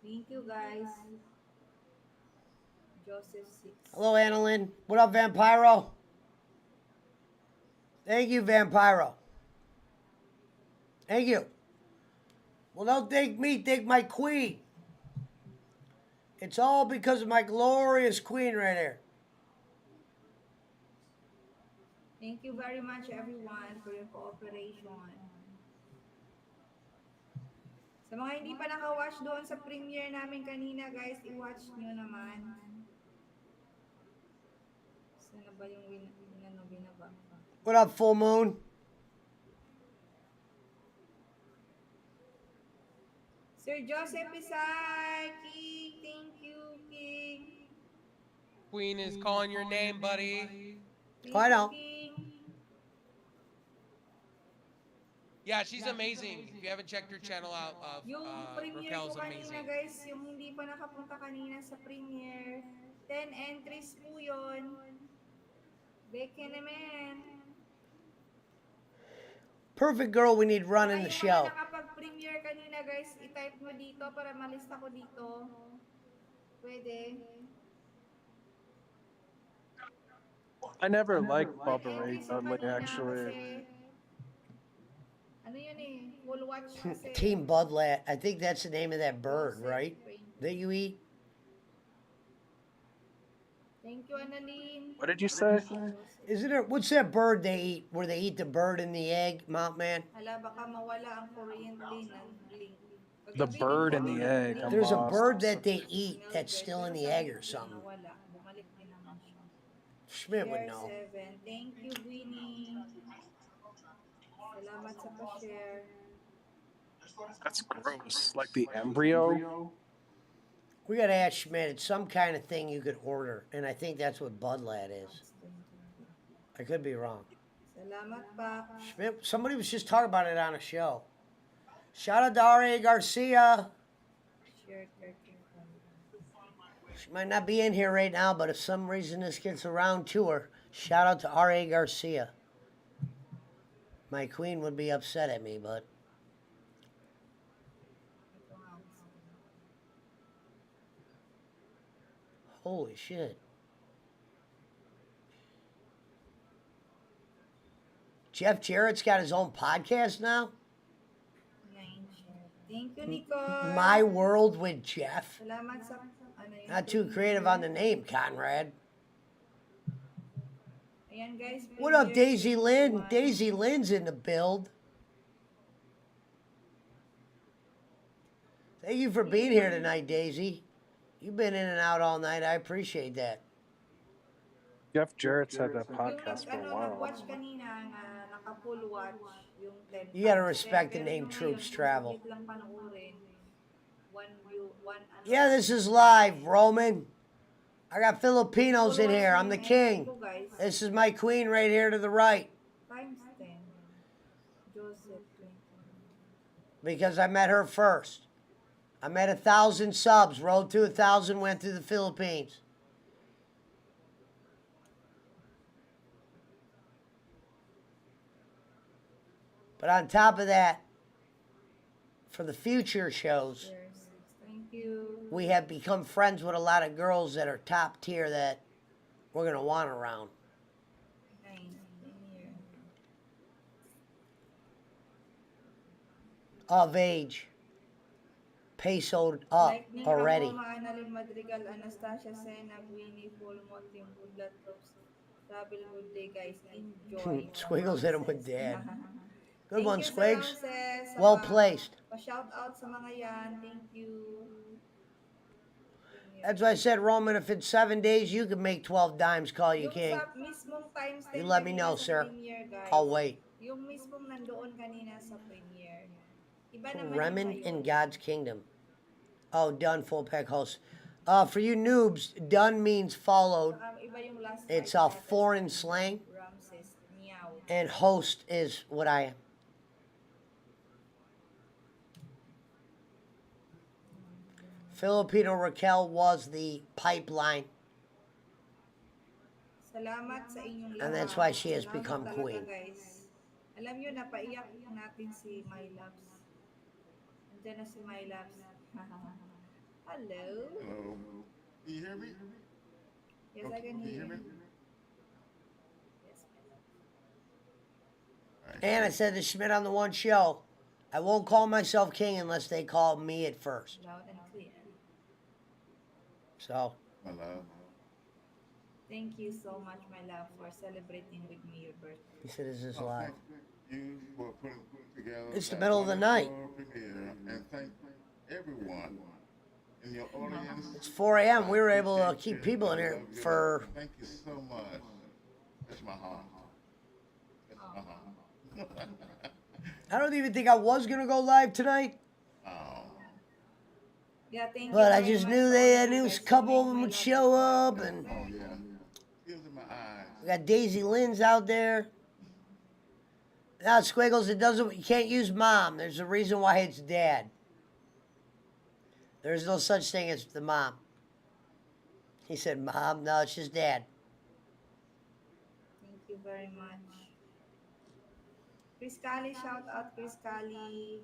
Thank you, guys. Joseph 6. Hello, Annalyn. What up, Vampiro? Thank you, Vampiro. Thank you. Well, don't thank me, thank my queen. It's all because of my glorious queen right here. Thank you very much, everyone, for your cooperation. Sa mga hindi pa naka-watch doon sa premiere namin kanina, guys, i-watch nyo naman. Sana ba yung binaba? What up, Full Moon? Sir Joseph Isay, King, thank you, King. Queen is calling your name, buddy. Oh, I know. Yeah, she's amazing. If you haven't checked her channel out, Yung premiere Raquel's ko kanina, amazing. guys, yung hindi pa nakapunta kanina sa premiere, 10 entries po yun. Beke naman. Perfect girl we need running the show. Yung mga nakapag-premiere kanina, guys, i-type mo dito para malista ko dito. Pwede. I never liked Bubba Ray Dudley, actually. Ano yun eh? Full watch kasi. Team Budlat. I think that's the name of that bird, right? That you eat? Thank you, Annalyn. What did you say? Isn't it? What's that bird they eat? Where they eat the bird and the egg, Mount Man? Hala, baka mawala ang Korean link. The bird and the egg. There's a bird that they eat that's still in the egg or something. Bumalik din naman siya. Schmidt would know. 7. Thank you, Winnie. Salamat sa pa-share. That's gross. Like the embryo? We gotta ask Schmidt. It's some kind of thing you could order, and I think that's what Budlat is. I could be wrong. Salamat pa. Schmidt, somebody was just talking about it on a show. Shout out to R.A. Garcia. Share. She might not be in here right now, but if some reason this gets around to her, shout out to R.A. Garcia. My queen would be upset at me, but... Holy shit. Jeff Jarrett's got his own podcast now? Thank you, Nicole. My World with Jeff. Salamat sa... Not too creative on the name, Conrad. Ayan, guys. What up, Daisy Lynn? Daisy Lynn's in the build. Thank you for being here tonight, Daisy. You've been in and out all night. I appreciate that. Jeff Jarrett's had that podcast for a while. Watch kanina, naka-full watch yung 10. You gotta respect the name Troops Travel. Yeah, this is live, Roman. I got Filipinos in here. I'm the king. This is my queen right here to the right. Times 10. Joseph. Because I met her first. I met 1,000 subs. Road to 1,000, went through the Philippines. But on top of that, for the future shows, we have become friends with a lot of girls that are top tier that we're going to want around. Of age. Pesoed up already. Madrigal, Anastasia Sena, Winnie, Fulmont, yung Budlat Troops. Travel good day, guys. Enjoy. Squiggles hit him with dad. Good one, you, Squigs. Ramses. Well placed. Pa-shout out sa mga yan. Thank you. That's why I said, Roman, if it's 7 days, you can make 12 dimes, call you king. You let me know, sir. I'll wait. Yung mismong nandoon kanina sa premiere. Iba naman Remen in God's kingdom. Oh, done, full pack host. For you noobs, done means followed. It's a foreign slang. And host is what I am. Filipino Raquel was the pipeline. Salamat sa inyong And that's why she has become queen. Guys. Alam nyo, napaiyak natin si My Loves. Andiyan na si My Loves. Hello? Hello. Can you hear me? Yes, I can hear you. And I said to Schmidt on the one show, I won't call myself king unless they call me it first. Loud and clear. So. My love. Thank you so much, my love, for celebrating with me your birthday. He said, "Is this live?" Thank you for putting together. It's the middle of the night. Premiere, and thank everyone in your audience. It's 4 a.m. We were able to keep people in here for. Thank you so much. That's my heart. That's my heart. I don't even think I was gonna go live tonight. Yeah, thank But you I very just much knew for a always couple of making them my would love show up, and Oh yeah. Tears in my eyes. we got Daisy Lynn's out there. Now, Squiggles, it doesn't. You can't use mom. There's a reason why it's dad. There's no such thing as the mom. He said, "Mom, no, it's just dad." Thank you very much. Chris Cali, shout out Chris Cali.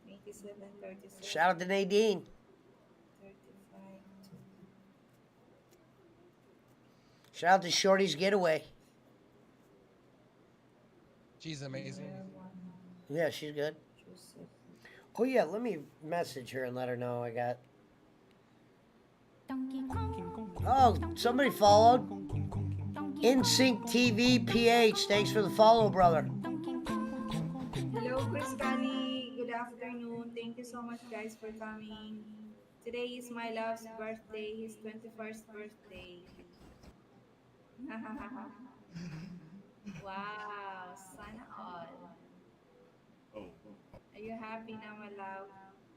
87, 37. Shout out to Nadine. 35. Shout out to Shorty's Getaway. She's amazing. Yeah, she's good. Oh yeah, let me message her and let her know I got. Oh, somebody followed. InSync TV PH. Thanks for the follow, brother. Hello, Chris Cali. Good afternoon. Thank you so much, guys, for coming. Today is my love's birthday, his 21st birthday. Wow, sana all. Oh. Are you happy now, my love?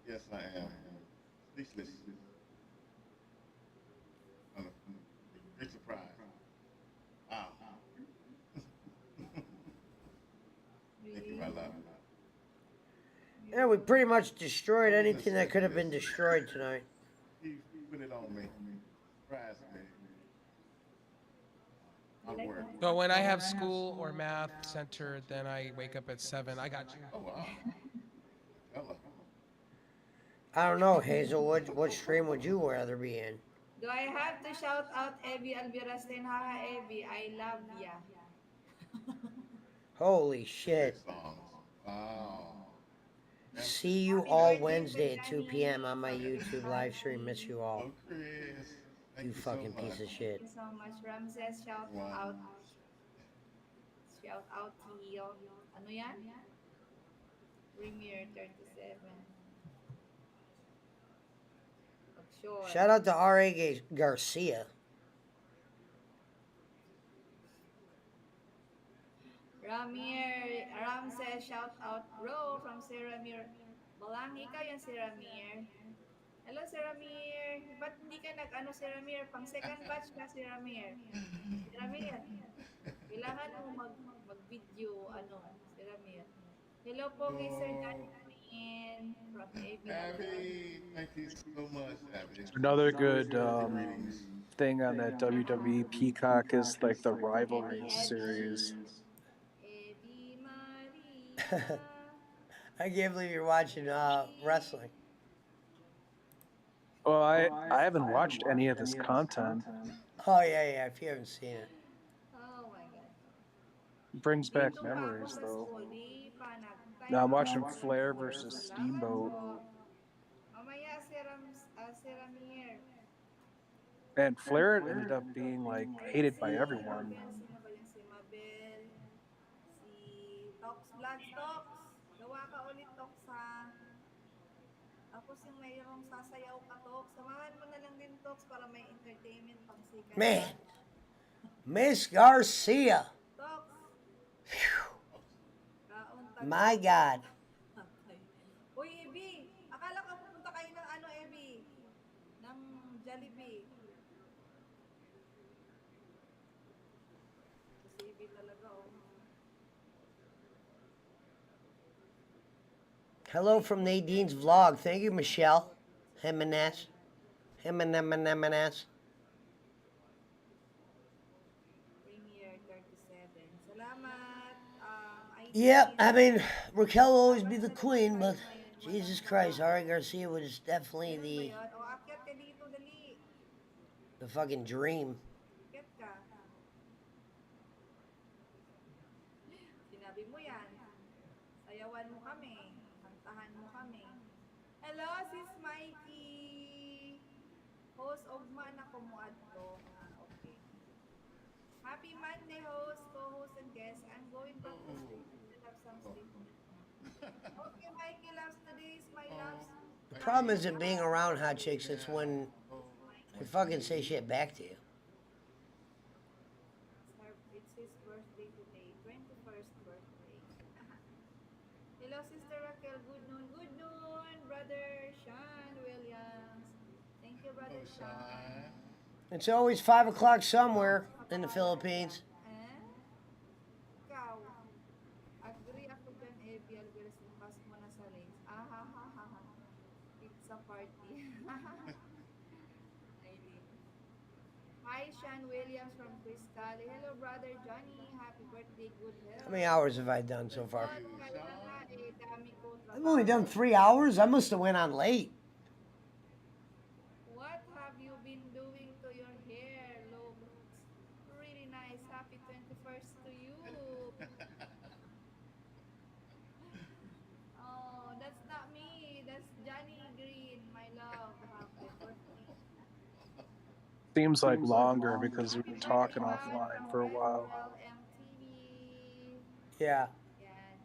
Yes, I am. Speechless. Big surprise. Wow. Thank you, my love. Yeah, we pretty much destroyed anything that could have been destroyed tonight. He put it on me. Surprised me. I work. So when I have school or math center, then I wake up at 7. I got you. Oh, wow. Hello. Oh, I don't know, Hazel. What stream would you rather be in? Do I have to shout out Evie Albirasten? Haha, Evie, I love ya. Holy shit. Wow. See you all Wednesday at 2 p.m. on my YouTube live stream. Miss you all. You fucking piece of shit. Thank you so much, Ramses. Shout out. Shout out to you. Ano yan? Premier 37. Sure. Shout out to R.A. Garcia. Ram says, shout out, bro, from si Ramir. Balang, ikaw yan si Ramir. Hello, si Ramir. Ba't hindi ka nag-ano si Ramir? Pang second batch ka si Ramir. Si Ramir. Kailangan mo mag-video, si Ramir. Hello po kay Sir Danny Queen from AB. Abby, thank you so much, Abby. Another good thing on that WWE Peacock is like the rivalry series. I can't believe you're watching wrestling. Well, I haven't watched any of this content. Oh yeah, if you haven't seen it. Oh my God. Brings back memories though. Now I'm watching Flair versus Steamboat. Mamaya si Ramir. And Flair ended up being like hated by everyone. Sino ba yan? Si Mabel, si Tox Vlogs. Tox, gawa ka ulit, Tox, ha? Tapos yung mayroong sasayaw ka, Tox. Samahan mo na lang din, Tox, para may entertainment pang sikat. Man, Miss Garcia. Tox. My God. Uy, Ebi, akala ka pupunta kayo ng Ebi? Ng Jollibee. Si Ebi talaga, oh. Hello from Nadine's vlog. Thank you, Michelle. Jimenez. Jimenez. Premier 37. Salamat. Yep, I mean, Raquel will always be the queen, but Jesus Christ, Ari Garcia was definitely the fucking dream. Sabi mo yan. Sayawan mo kami. Kantahan mo kami. Hello, sis Mikey. Host og man ako mo adto. Okay. Happy Monday, host, co-host, and guest. I'm going back to sleep. I have some sleep. Okay, Mikey loves today is my loves. The problem isn't being around hot chicks, it's when they fucking say shit back to you. It's his birthday today, 21st birthday. Hello, Sister Raquel. Good noon. Good noon, Brother Sean Williams. Thank you, Brother Sean. It's always 5 o'clock somewhere in the Philippines. Ikaw, agree ako dyan, Evie Alvarez, lukas mo na sa lanes. Ah. Pizza party. Aileen. Hi, Sean Williams from Chris Cali. Hello, Brother Johnny. Happy birthday, good health. How many hours have I done so far? Dami ko I've only done 3 hours. I must have went on late. What have you been doing to your hair? Looks really nice. Happy 21st to you. Oh, that's not me. That's Johnny Green, my love. Happy birthday. Seems like longer because we've been talking offline for a while. MTV. Yeah. Yan.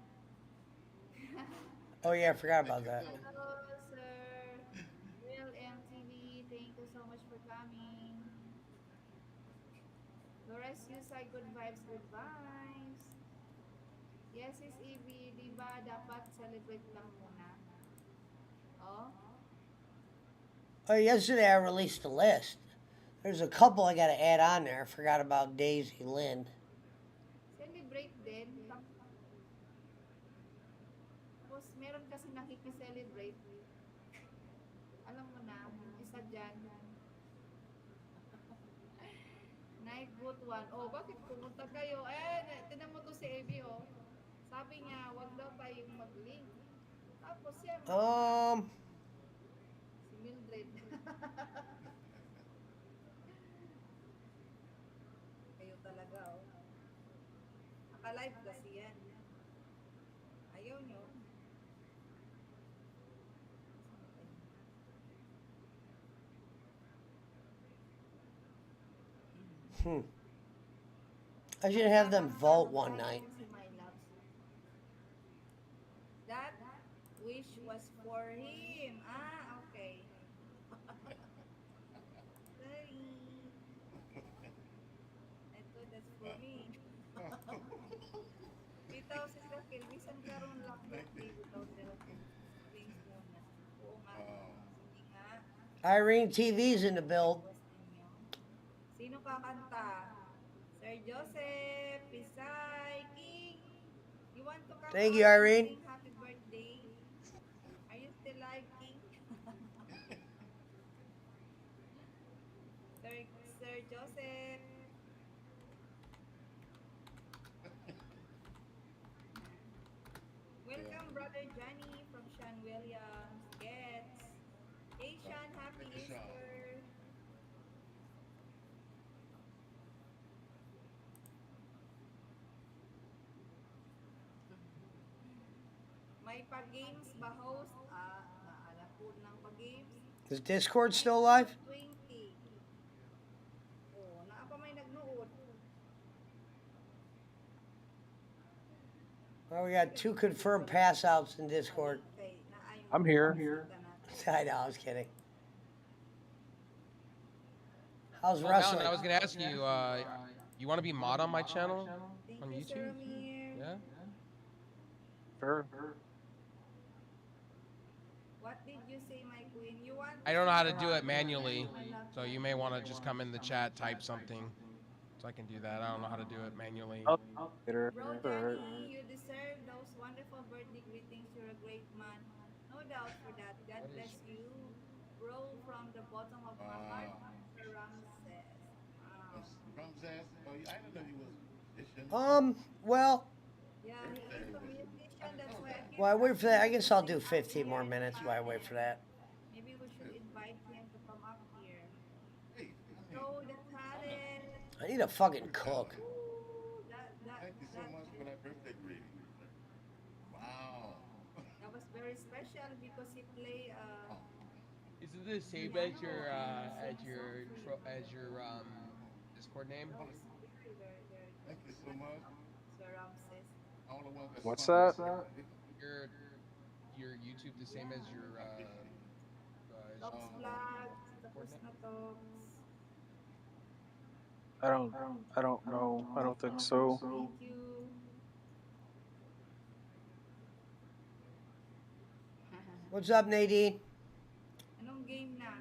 Oh, yeah, I forgot about that. Hello, sir. Real MTV. Thank you so much for coming. Lores Yusay, good vibes, good vibes. Yes, is Evie, di ba dapat celebrate lang muna? Oh? Oh, yesterday I released a list. There's a couple I gotta add on there. I forgot about Daisy Lynn. Celebrate din. Tapos meron kasi nakikiselebrate. Alam mo na, yung isa dyan. Night boot 1. Oh, bakit pumunta kayo? Tinan mo to si Evie, oh. Sabi niya, wag daw tayong mag-link. Tapos yan. Si Mildred. Kayo talaga, oh. Naka-live kasi yan. Ayaw nyo. I should have them vote one night. That wish was for him. Okay. Sorry. I thought that's for me. Bitaw si Raquel, bisan karon lang birthday bitaw si Raquel. Thanks muna. Oo nga. Sige nga. Irene TV's in the build. Sino kakanta? Sir Joseph, Pisay, King. You want to come Thank you, out and Irene. sing happy birthday? Are you still live, King? Sir Joseph. Welcome, Brother Johnny from Sean Williams. Gets. Hey, Sean, happy Easter. May pag-games ba, host? Naala po ng pag-games. Is Discord still live? 20. Oh, naa pa may nagnood. Well, we got 2 confirmed pass outs in Discord. I'm here. I know, I was kidding. How's Well, wrestling? Alan, I was gonna ask you, you want to be mod on my channel on YouTube? Yeah. Sure. What did you say, my queen? You want? I don't know how to do it manually, so you may want to just come in the chat, type something, so I can do that. I don't know how to do it manually. Bro, Jenny, you deserve those wonderful birthday greetings. You're a great man. No doubt for that. God bless you. Bro, from the bottom of my heart, Mr. Ramses. Wow. Ramses? Oh, I didn't know he was a musician. Well, Yeah, he is a musician. That's why I while I wait for that, I guess I'll do 15 more minutes while I wait for that. maybe we should invite him to come up here. So the talent. I need a fucking cook. That, Thank you so much for that birthday greeting. special because he play Is it the same as your Discord name? dogs. Very Thank you dogs. so much. So Ramses. All the ones that What's sponsor that? Your your YouTube the same as your I appreciate it. Talks vlogs, tapos Discord na name? talks. I don't know. I don't think so. Thank you. What's up, Nadine? Anong game na?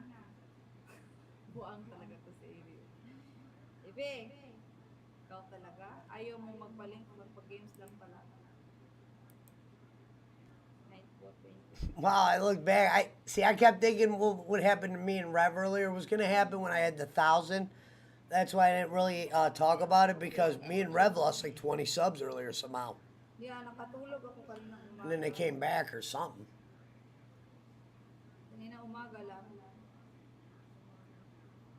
Buang talaga to si Ivy. Ivy, ikaw talaga? Ayaw mo magpa-link, magpa-games lang pala. 9:20. Wow, I look back. I kept thinking what happened to me and Rev earlier was gonna happen when I had the 1,000. That's why I didn't really talk about it because me and Rev lost like 20 subs earlier somehow, Yeah, nakatulog ako kanina umaga. and then they came back or something. Kanina umaga lang.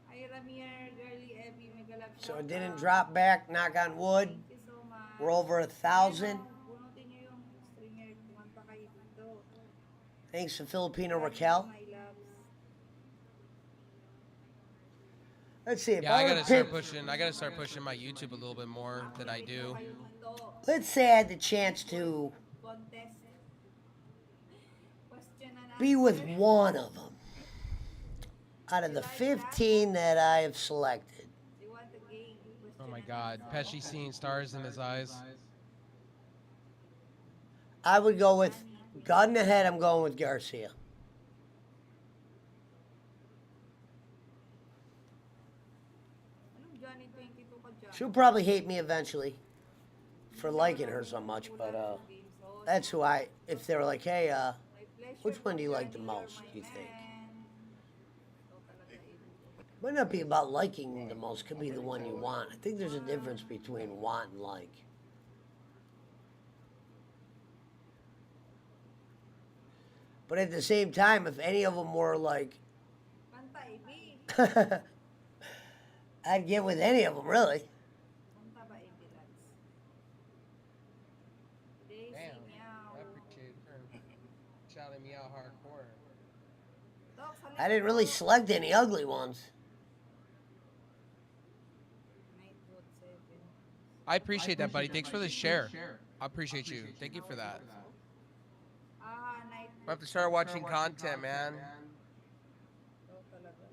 Hi, Ramir, girly, Evie, mega love So shout it didn't out. drop back. Knock on wood. Thank you so much. We're over 1,000. Bunutin niyo yung streamer. Kumanta kayo dito. Thanks to Filipino Love you, Raquel. my loves. Let's see. Yeah, I gotta start pushing my YouTube a little bit more than I do. Let's say I had the chance to Contest. Question and be with answer. one of them out of the 15 that I have selected. You want a game? Oh my God, Pesci seeing stars in his eyes. I would go with gun to head. I'm going with Garcia. Anong Johnny 22 ka dyan? She'll probably hate me eventually for liking her so much, but that's who I. If they were like, hey, which one do you like the most? Do you think? Might not be about liking the most. Could be the one you want. I think there's a difference between want and like. But at the same time, if any of them were like, Kanta, Ivy. I'd get with any of them, really. Kanta ba, Ivy Lads? Daisy, Damn, meow. I appreciate her shouting me out hardcore. Dogs, halika I didn't really po. select any ugly ones. 9:07. I appreciate that, buddy. Thanks for the share. I appreciate you. Thank you for that. Night. I have to start watching content, man. Ikaw talaga.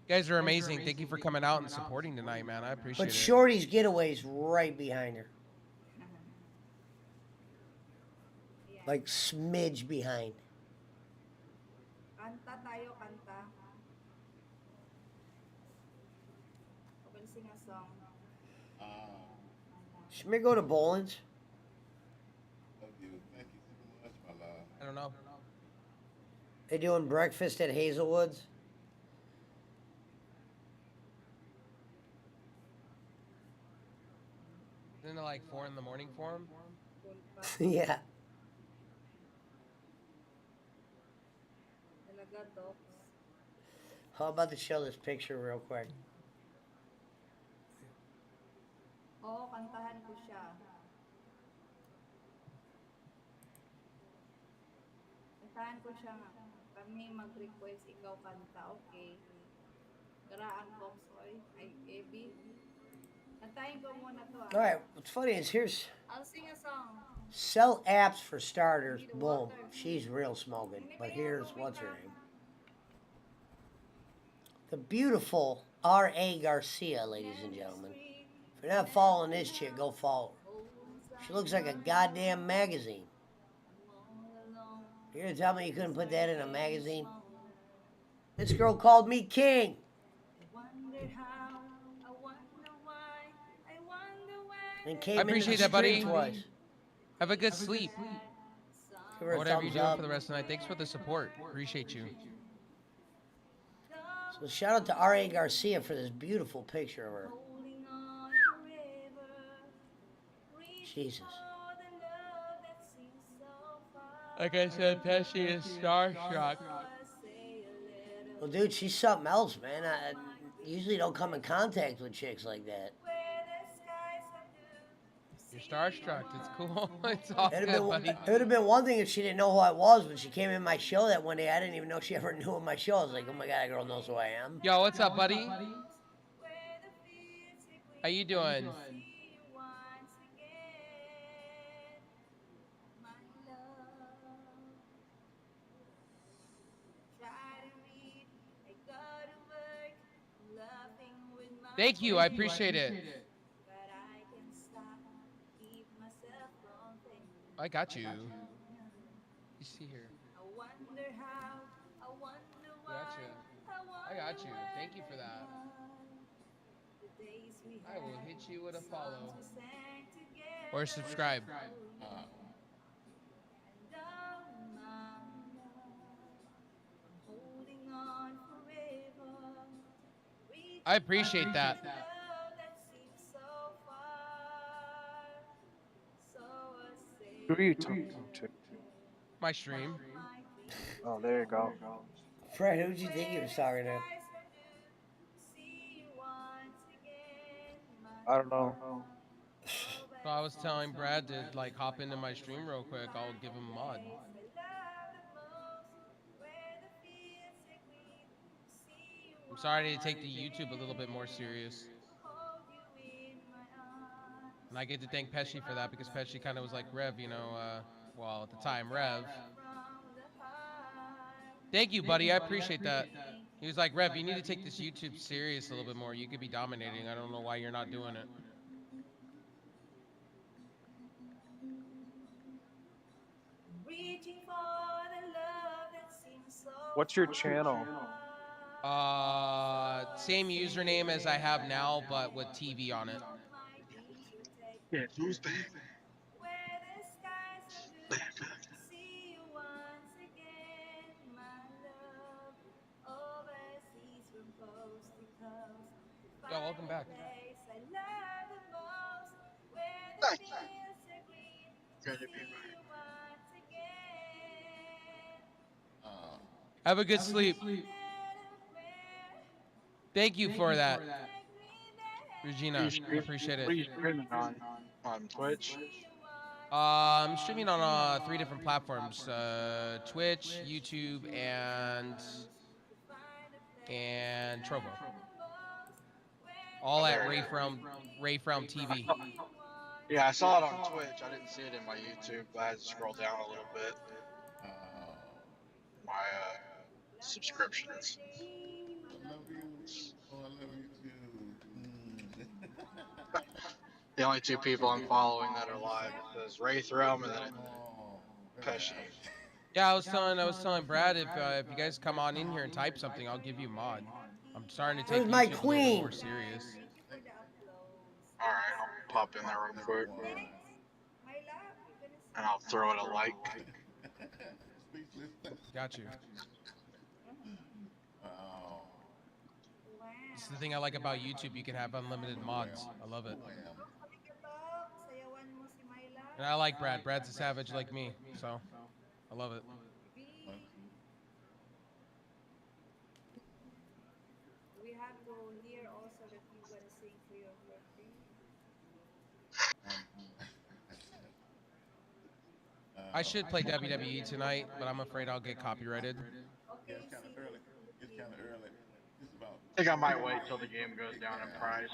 You guys are amazing. Thank you for coming out and supporting tonight, man. I appreciate But it. Shorty's getaway's right behind her. Like smidge behind. Kanta tayo, kanta. Okay, sing a song. Should we go to Boland's? Love you. Thank you so much, my love. I don't know. They doing breakfast at Hazelwood's? Isn't it like 4 in the morning for him? Yeah. Talaga, dogs. How about to show this picture real quick? Oo, kantahan ko siya. Kantahan ko siya nga. Kami mag-request, ikaw kanta, okay? Garaan box, oy. Ay, Ebi. Kantahin ko muna to, ah. All right. What's funny is here's I'll sing a song. sell apps for starters. Boom. She's real smoking. But here's what's her name? The beautiful R.A. Garcia, ladies and gentlemen. If you're not following this chick, go follow her. She looks like a goddamn magazine. You're gonna tell me you couldn't put that in a magazine? This girl called me king. And came I into appreciate the that, buddy. stream twice. Have a good sleep. Give her Or a whatever you're thumbs doing up. for the rest of the night. Thanks for the support. Appreciate you. So shout out to R.A. Garcia for this beautiful picture of her. Jesus. Like I said, Pesci is starstruck. Well, dude, she's something else, man. I usually don't come in contact with chicks like that. You're starstruck. It's cool. It's all It'd good, have buddy. been, it would have been one thing if she didn't know who I was when she came in my show that one day. I didn't even know she ever knew of my show. I was like, oh my god, that girl knows who I am. Yo, what's up, buddy? How you doing? Thank you. I appreciate it. I got you. You see here. Gotcha. I got you. Thank you for that. I will hit you with a follow. Or subscribe. I appreciate that. Who are you talking to? My stream. Oh, there you go. Fred, who did you think you were talking to? I don't know. So I was telling Brad to like hop into my stream real quick. I'll give him a mod. I'm sorry to take the YouTube a little bit more serious. And I get to thank Pesci for that because Pesci kind of was like, Rev, you know, well, at the time, Rev. Thank you, buddy. I appreciate that. He was like, Rev, you need to take this YouTube serious a little bit more. You could be dominating. I don't know why you're not doing it. What's your channel? Same username as I have now, but with TV on it. Yeah, who's back? Yo, welcome back. Have a good sleep. Thank you for that, Regina. I appreciate it. What are you streaming on? On Twitch? I'm streaming on 3 different platforms: Twitch, YouTube, and Trovo. All at Ray from TV. Yeah, I saw it on Twitch. I didn't see it in my YouTube, but I had to scroll down a little bit. My subscriptions. I love you. Oh, I love you too. The only 2 people I'm following that are live is Ray Thrum and then Pesci. Yeah, I was telling Brad if you guys come on in here and type something, I'll give you a mod. I'm starting to take Where's my YouTube a little queen? more serious. Alright, I'll pop in there real quick. And I'll throw it a like. Got you. This is the thing I like about YouTube. You can have unlimited mods. I love it. And I like Brad. Brad's a savage like me, so I love it. We have to hear also that you gotta sing for your birthday. I should play WWE tonight, but I'm afraid I'll get copyrighted. Yeah, it's kind of early. It's kind of early. It's about. I think I might wait till the game goes down in price.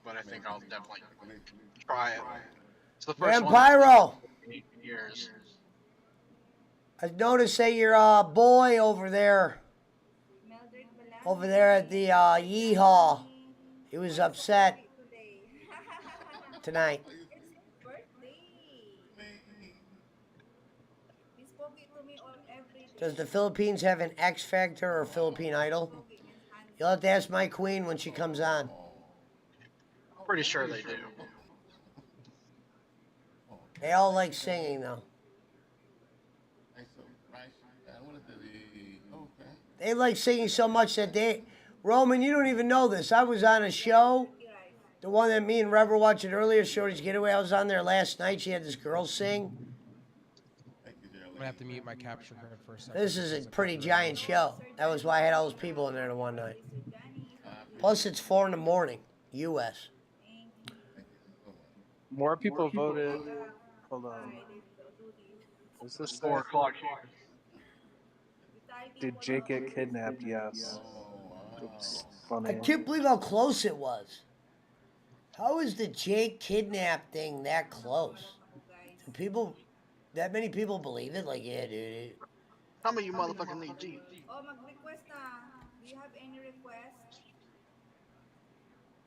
But I think I'll definitely try it. It's the first Vampiro! in 8 years. I noticed that your boy over there at the Yeehaw, he was upset tonight. Does the Philippines have an X Factor or Philippine Idol? You'll have to ask my queen when she comes on. I'm pretty sure they do. They all like singing though. They like singing so much that Roman, you don't even know this. I was on a show, the one that me and Rev were watching earlier, Shorty's Getaway. I was on there last night. She had this girl sing. I'm gonna have to mute my capture card for a second. This is a pretty giant show. That was why I had all those people in there the one night. Plus, it's 4 in the morning, U.S. More people voted. Hold on. Is this It's 4 it? o'clock here. Did Jake get kidnapped? Yes. Oops. I Funny. can't believe how close it was. How is the Jake kidnap thing that close? Do people, that many people believe it? Like, yeah, dude. How many of you motherfucking need G? Oh, mag-request na. Do you have any request?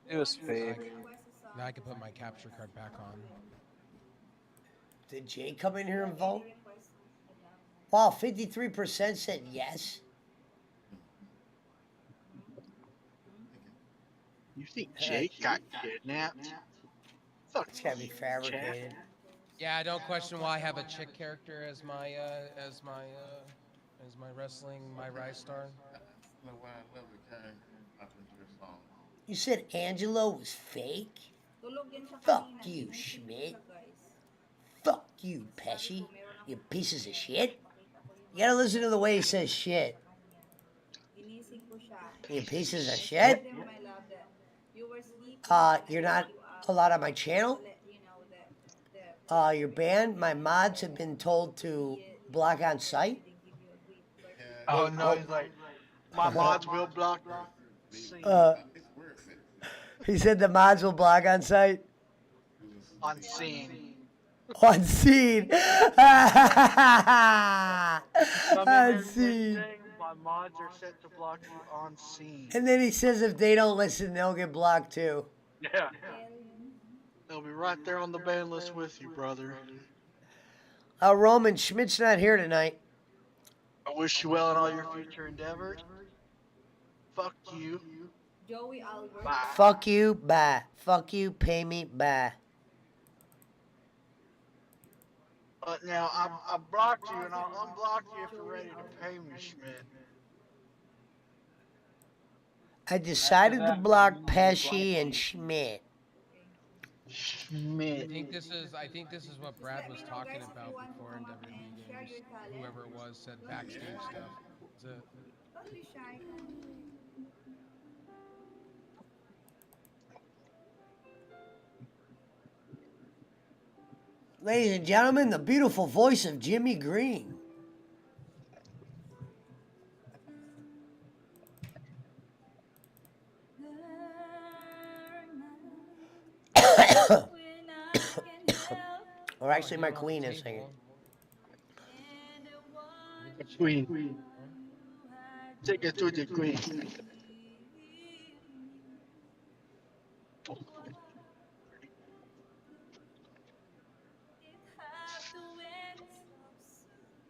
It was Who wants to fake. request a song? Now I can put my capture card back on. Did Jake come in here and vote? Any request, madam? Wow, 53% said yes. You think Jake got kidnapped? Fuck, It's gotta be fabricated. Yeah, don't question why I have a chick character as my wrestling, my rise star. No, why I love it came up into your song. You said Angelo was fake? Tulog yan siya Fuck kanina. you, Ginising ko Schmidt. siya, guys. Fuck you, Pesci. You pieces of shit. You gotta listen to the way he says shit. Ginising ko siya. You pieces of I shit. told him, my love, that you were sleeping. You're not allowed on my channel. Let you know that You're banned. My mods have been told to block on site. Oh no, he's like, my mods will block. He said the mods will block on site. On scene. On scene. On scene. My mods are set to block you on scene. And then he says if they don't listen, they'll get blocked too. Yeah. They'll be right there on the ban list with you, brother. Roman, Schmidt's not here tonight. I wish you well in all your future endeavors. Fuck you. Joey Albert. Bye. Fuck you, bye. Fuck you, pay me, bye. But now I blocked you and I'll unblock you if you're ready to pay me, Schmidt. I decided to block Pesci and Schmidt. Schmidt. I think this is what Brad was talking about before in WWE games. Whoever it was said backstage stuff. Don't be shy. Ladies and gentlemen, the beautiful voice of Jimmy Green. Or actually, my queen is singing. Queen. Take it to the queen.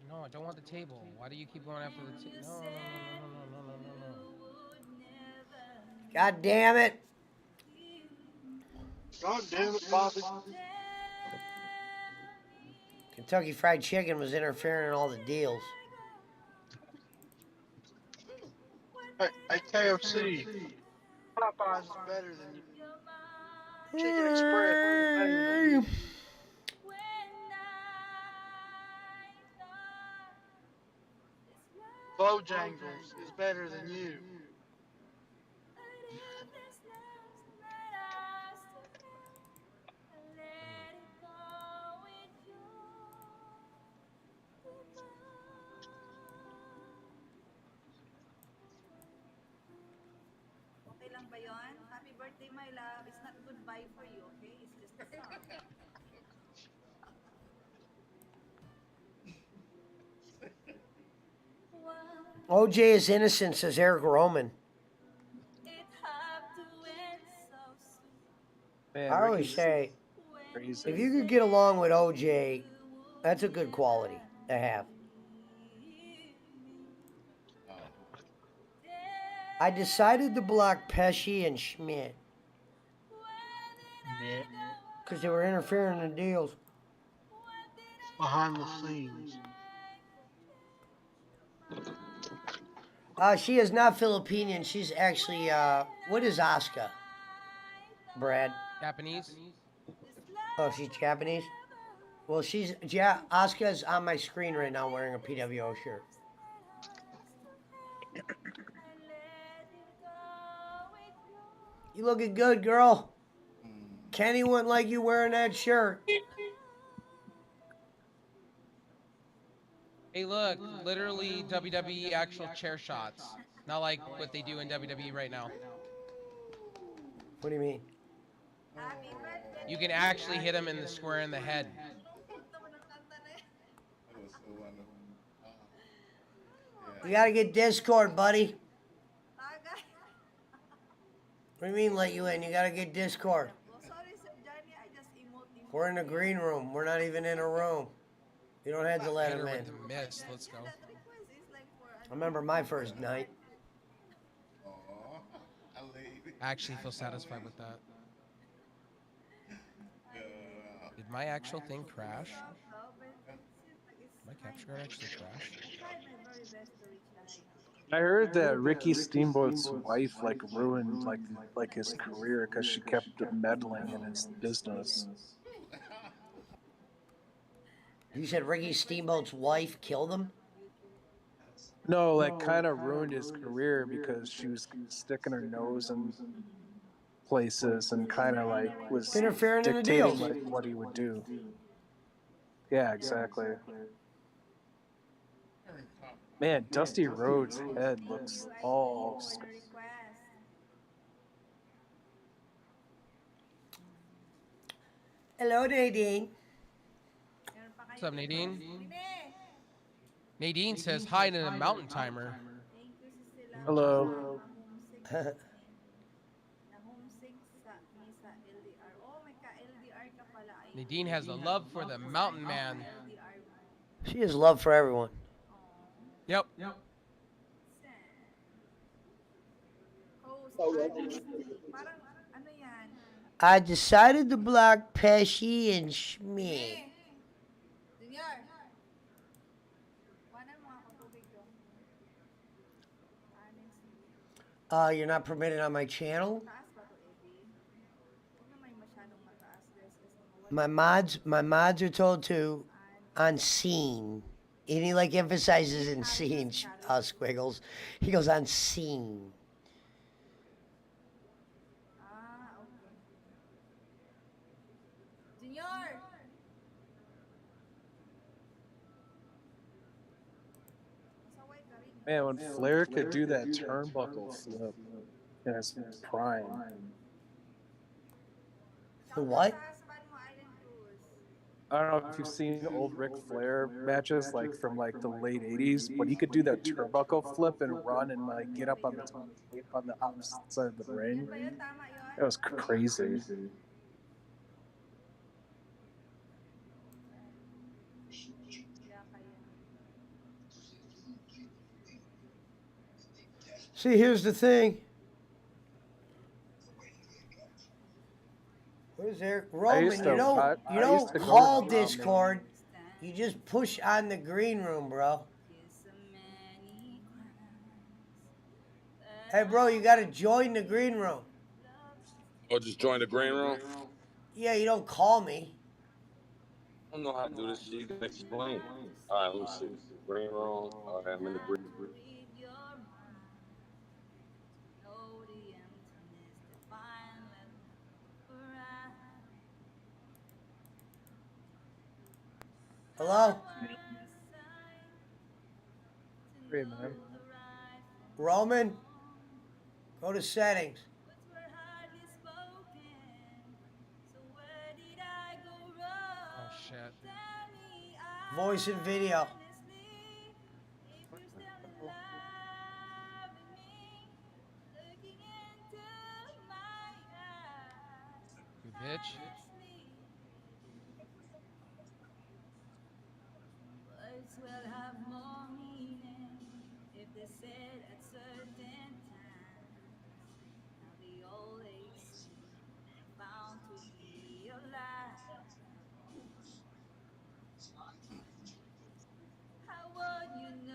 No, I don't want the table. Why do you keep going after the table? No. God damn it. God damn it, Bobby. Kentucky Fried Chicken was interfering in all the deals. Hey, KFC. Popeyes is better than you. Chicken Express is better than you. Bojangles is better than you. Okay lang ba yun? Happy birthday, my love. It's not goodbye for you, okay? It's just a song. OJ is innocent, says Eric Roman. Man, I always Ricky's say, crazy. if you could get along with OJ, that's a good quality to have. I decided to block Pesci and Schmidt because they were interfering in the deals. Behind the scenes. She is not Filipinian. She's actually, what is Asuka? Brad? Japanese? Oh, she's Japanese? Well, yeah, Asuka's on my screen right now wearing a PWO shirt. You looking good, girl. Kenny wouldn't like you wearing that shirt. Hey, look, literally WWE actual chair shots. Not like what they do in WWE right now. What do you mean? You can actually hit him in the square in the head. That was so wonderful. You gotta get Discord, buddy. What do you mean let you in? You gotta get Discord. We're in the green room. We're not even in a room. You don't have to let Hit him her in. with the mist. Let's go. I remember my first night. I actually feel satisfied with that. Did my actual thing crash? My capture card actually crashed? I heard that Ricky Steamboat's wife ruined his career because she kept meddling in his business. You said Ricky Steamboat's wife killed him? No, kind of ruined his career because she was sticking her nose in places and kind of was interfering in the dictating deals. what he would do. Yeah, exactly. Man, Dusty Rhodes' head looks all. Hello, Nadine. What's up, Nadine? Nadine says hi to the mountain timer. Hello. Nadine has a love for the mountain man. She has love for everyone. Yep. I decided to block Pesci and Schmidt. You're not permitted on my channel? My mods are told to on scene. And he emphasizes in scene, Squiggles. He goes on scene. Man, when Flair could do that turnbuckle flip in his prime. The what? I don't know if you've seen old Ric Flair matches from the late '80s, when he could do that turnbuckle flip and run and get up on the opposite side of the ring. It was crazy. See, here's the thing. Where's Eric? Roman, you don't call Discord. You just push on the green room, bro. Hey, bro, you gotta join the green room. Or just join the green room? Yeah, you don't call me. I don't know how to do this shit. You can explain. All right, let me see. Green room. All right, I'm in the green room. Hello? Great, man. Roman, go to settings. Oh, shit. Voice and video. You bitch.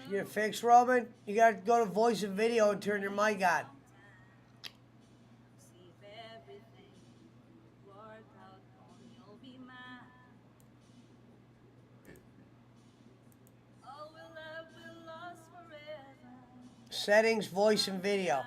You get it fixed, Roman? You gotta go to voice and video and turn your mic on. Settings, voice and video.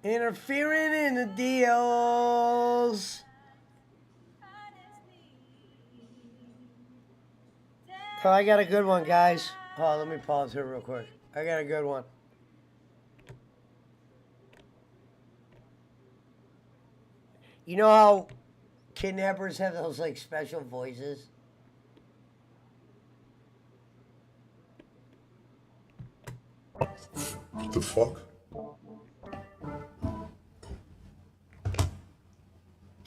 Interfering in the deals. Oh, I got a good one, guys. Oh, let me pause here real quick. I got a good one. You know how kidnappers have those like special voices? What the fuck?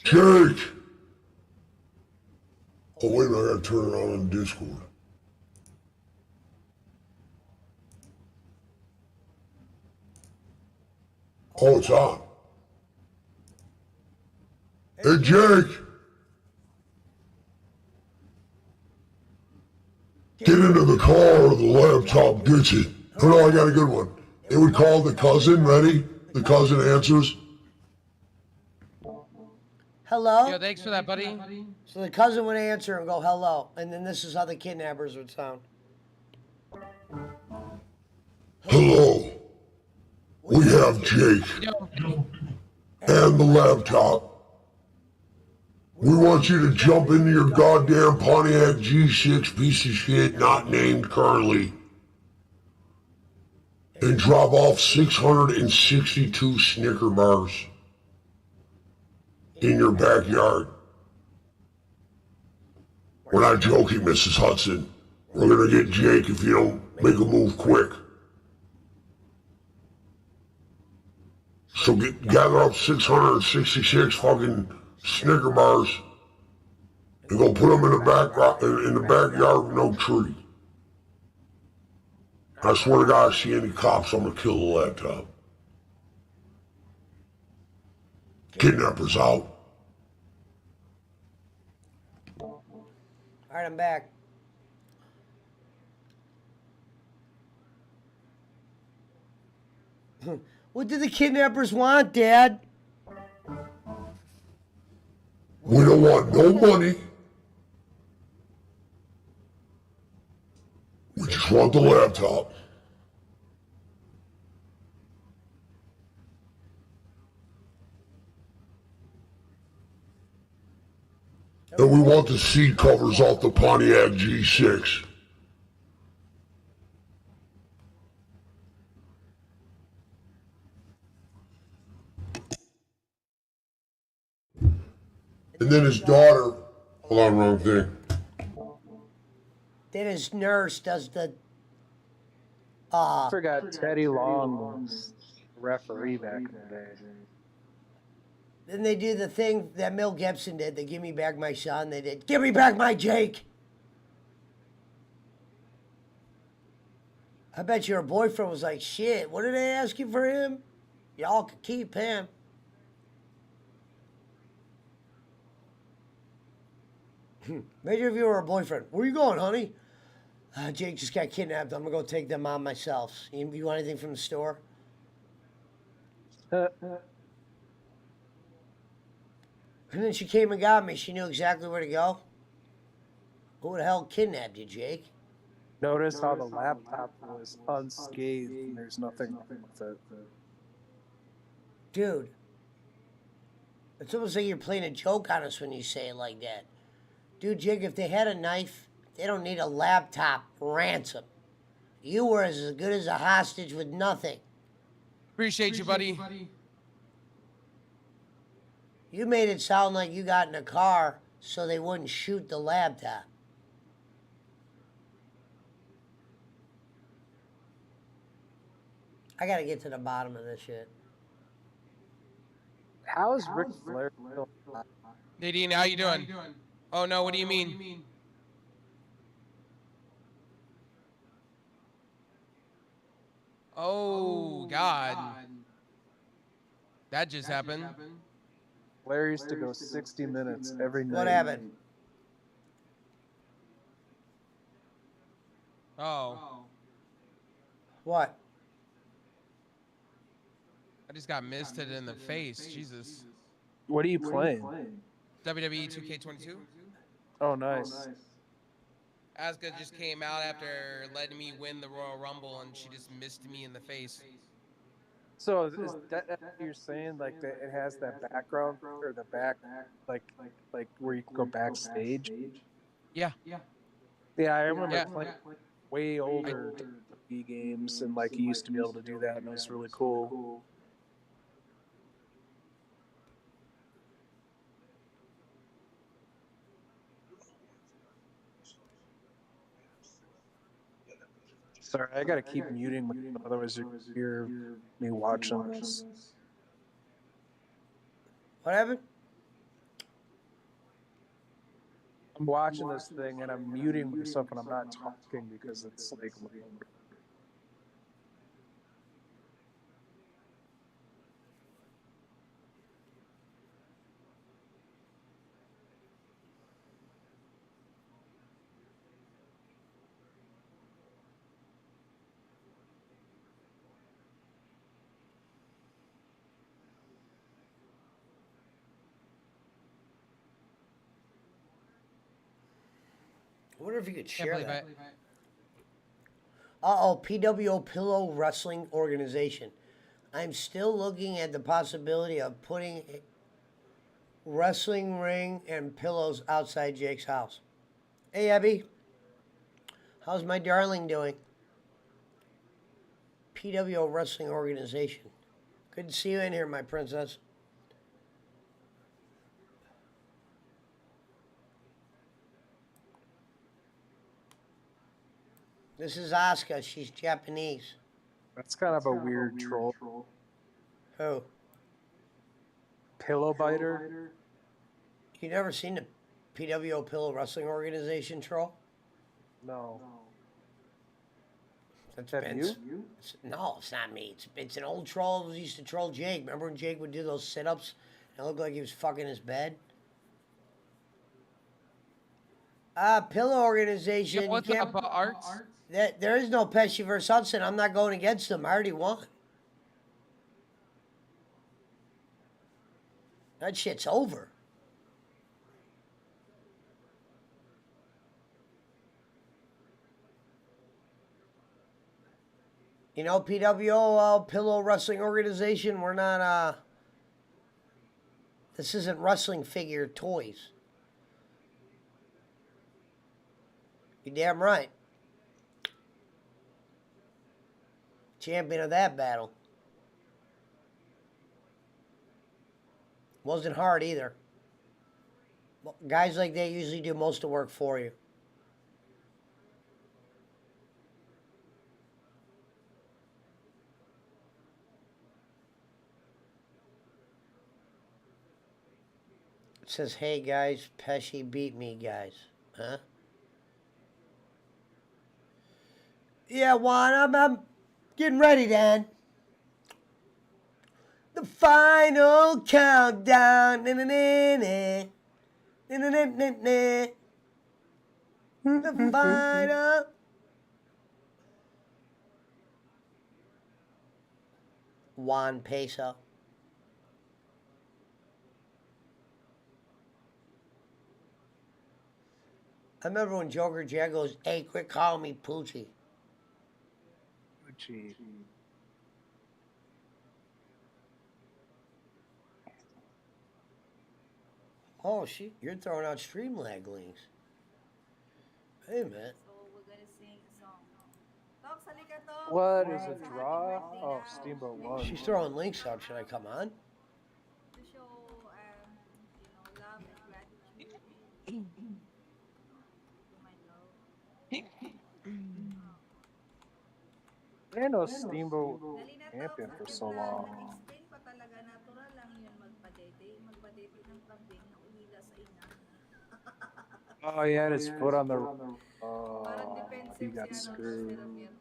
Jake! Oh, wait a minute, I gotta turn it on Discord. Oh, it's on. Hey, Jake! Get into the car or the laptop gets it. Oh no, I got a good one. It would call the cousin, ready? The cousin answers. Hello? Yo, thanks for that, buddy. So the cousin would answer and go, hello. And then this is how the kidnappers would sound. Hello. We have Jake. And the laptop. We want you to jump into your goddamn Pontiac G6 piece of shit not named Curly. And drop off 662 Snicker bars. In your backyard. We're not joking, Mrs. Hudson. We're gonna get Jake if you don't make a move quick. So gather up 666 fucking Snicker bars and go put them in the backyard with no tree. I swear to God, I see any cops, I'm gonna kill the laptop. Kidnappers out. All right, I'm back. What do the kidnappers want, Dad? We don't want no money. We just want the laptop. And we want the seat covers off the Pontiac G6. And then his daughter, hold on, wrong thing. Then his nurse does the, I forgot Teddy Long was a referee back in the day. then they do the thing that Mel Gibson did. They give me back my son. They did, give me back my Jake. I bet your boyfriend was like, shit, what did they ask you for him? Y'all could keep him. Imagine if you were a boyfriend. Where you going, honey? Jake just got kidnapped. I'm gonna go take them on myself. You want anything from the store? And then she came and got me. She knew exactly where to go. Who the hell kidnapped you, Jake? Notice how the laptop was unscathed and there's nothing wrong with it. Dude, it's almost like you're playing a joke on us when you say it like that. Dude, Jake, if they had a knife, they don't need a laptop ransom. You were as good as a hostage with nothing. Appreciate you, buddy. You made it sound like you got in a car so they wouldn't shoot the laptop. I gotta get to the bottom of this shit. How is Ric Flair still alive? Nadine, how you doing? Oh no, what do you mean? Oh God. That just happened. Flair used to go 60 minutes every night. What happened? Oh. What? I just got misted in the face. Jesus. What are you playing? WWE 2K22. Oh, nice. Asuka just came out after letting me win the Royal Rumble, and she just missed me in the face. So is that what you're saying? Like that it has that background or the back, like where you can go backstage. Yeah. Yeah, I remember Yeah. playing way older WWE games, and like you used to be able to do that, and it was really cool. Sorry, I gotta keep muting, otherwise you hear me watching this. What happened? I'm watching this thing and I'm muting myself when I'm not talking because it's like. I wonder if you could Can't share believe that. it. Uh-oh, PWO Pillow Wrestling Organization. I'm still looking at the possibility of putting a wrestling ring and pillows outside Jake's house. Hey, Abby. How's my darling doing? PWO Wrestling Organization. Good to see you in here, my princess. This is Asuka. She's Japanese. That's kind of a weird troll. Who? Pillow biter? You never seen the PWO Pillow Wrestling Organization troll? No. That's that Vince. you? No, it's not me. It's an old troll who used to troll Jake. Remember when Jake would do those sit-ups and it looked like he was fucking his bed? Pillow Organization. Yeah, what's up, Arts? There is no Pesci versus Hudson. I'm not going against them. I already won. That shit's over. You know, PWO Pillow Wrestling Organization, we're not, this isn't wrestling figure toys. You're damn right. Champion of that battle. Wasn't hard either. Guys like that usually do most of the work for you. It says, hey guys, Pesci beat me, guys. Huh? Yeah, Juan, I'm getting ready then. The final countdown. The final. Juan Peso. I remember when Joker Jack goes, hey, quit calling me Poochie. Poochie. Oh, shit, you're throwing out Streamlag links. Hey, man. So we're gonna sing a song. Talks, halika, Talks. What is a draw? Oh, Steamboat won. She's throwing links out. Should I come on? To show, love and gratitude to my love. I didn't know Steamboat champion for so long. Nag-explain pa talaga, natural lang yun magpadete. Magpadete ng kambing na umila sa ina. Oh, he had his foot on the. Parang Oh, defensive he got si screwed. Ramir.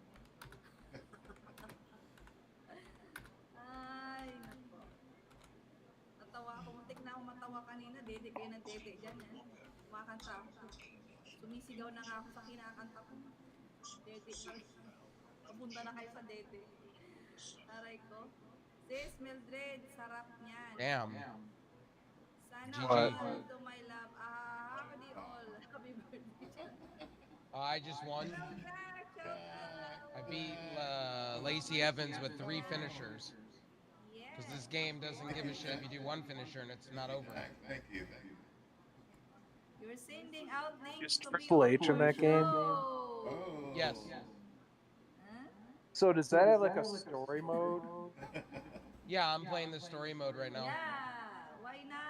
Ay, nako. Natawa ako. Muntik na ako matawa kanina. Dede kayo ng dede dyan. Kumakanta ako. Sumisigaw na nga ako sa kinakanta ko. Dede pa rin. Papunta na kayo sa dede. Taray ko. Sis, Mildred, sarap niyan. Damn. Sana GG. all to my love. Happy all. Happy birthday. I just won. Congrats, I beat Lacey Evans with 3 finishers. Because this game doesn't give a shit if you do one finisher and it's not over. Thank you. You're sending out links Is to be Triple on H in your that game? show. Yes. Huh? So does that have like a story mode? Yeah, I'm playing the story mode right now. Yeah, why not?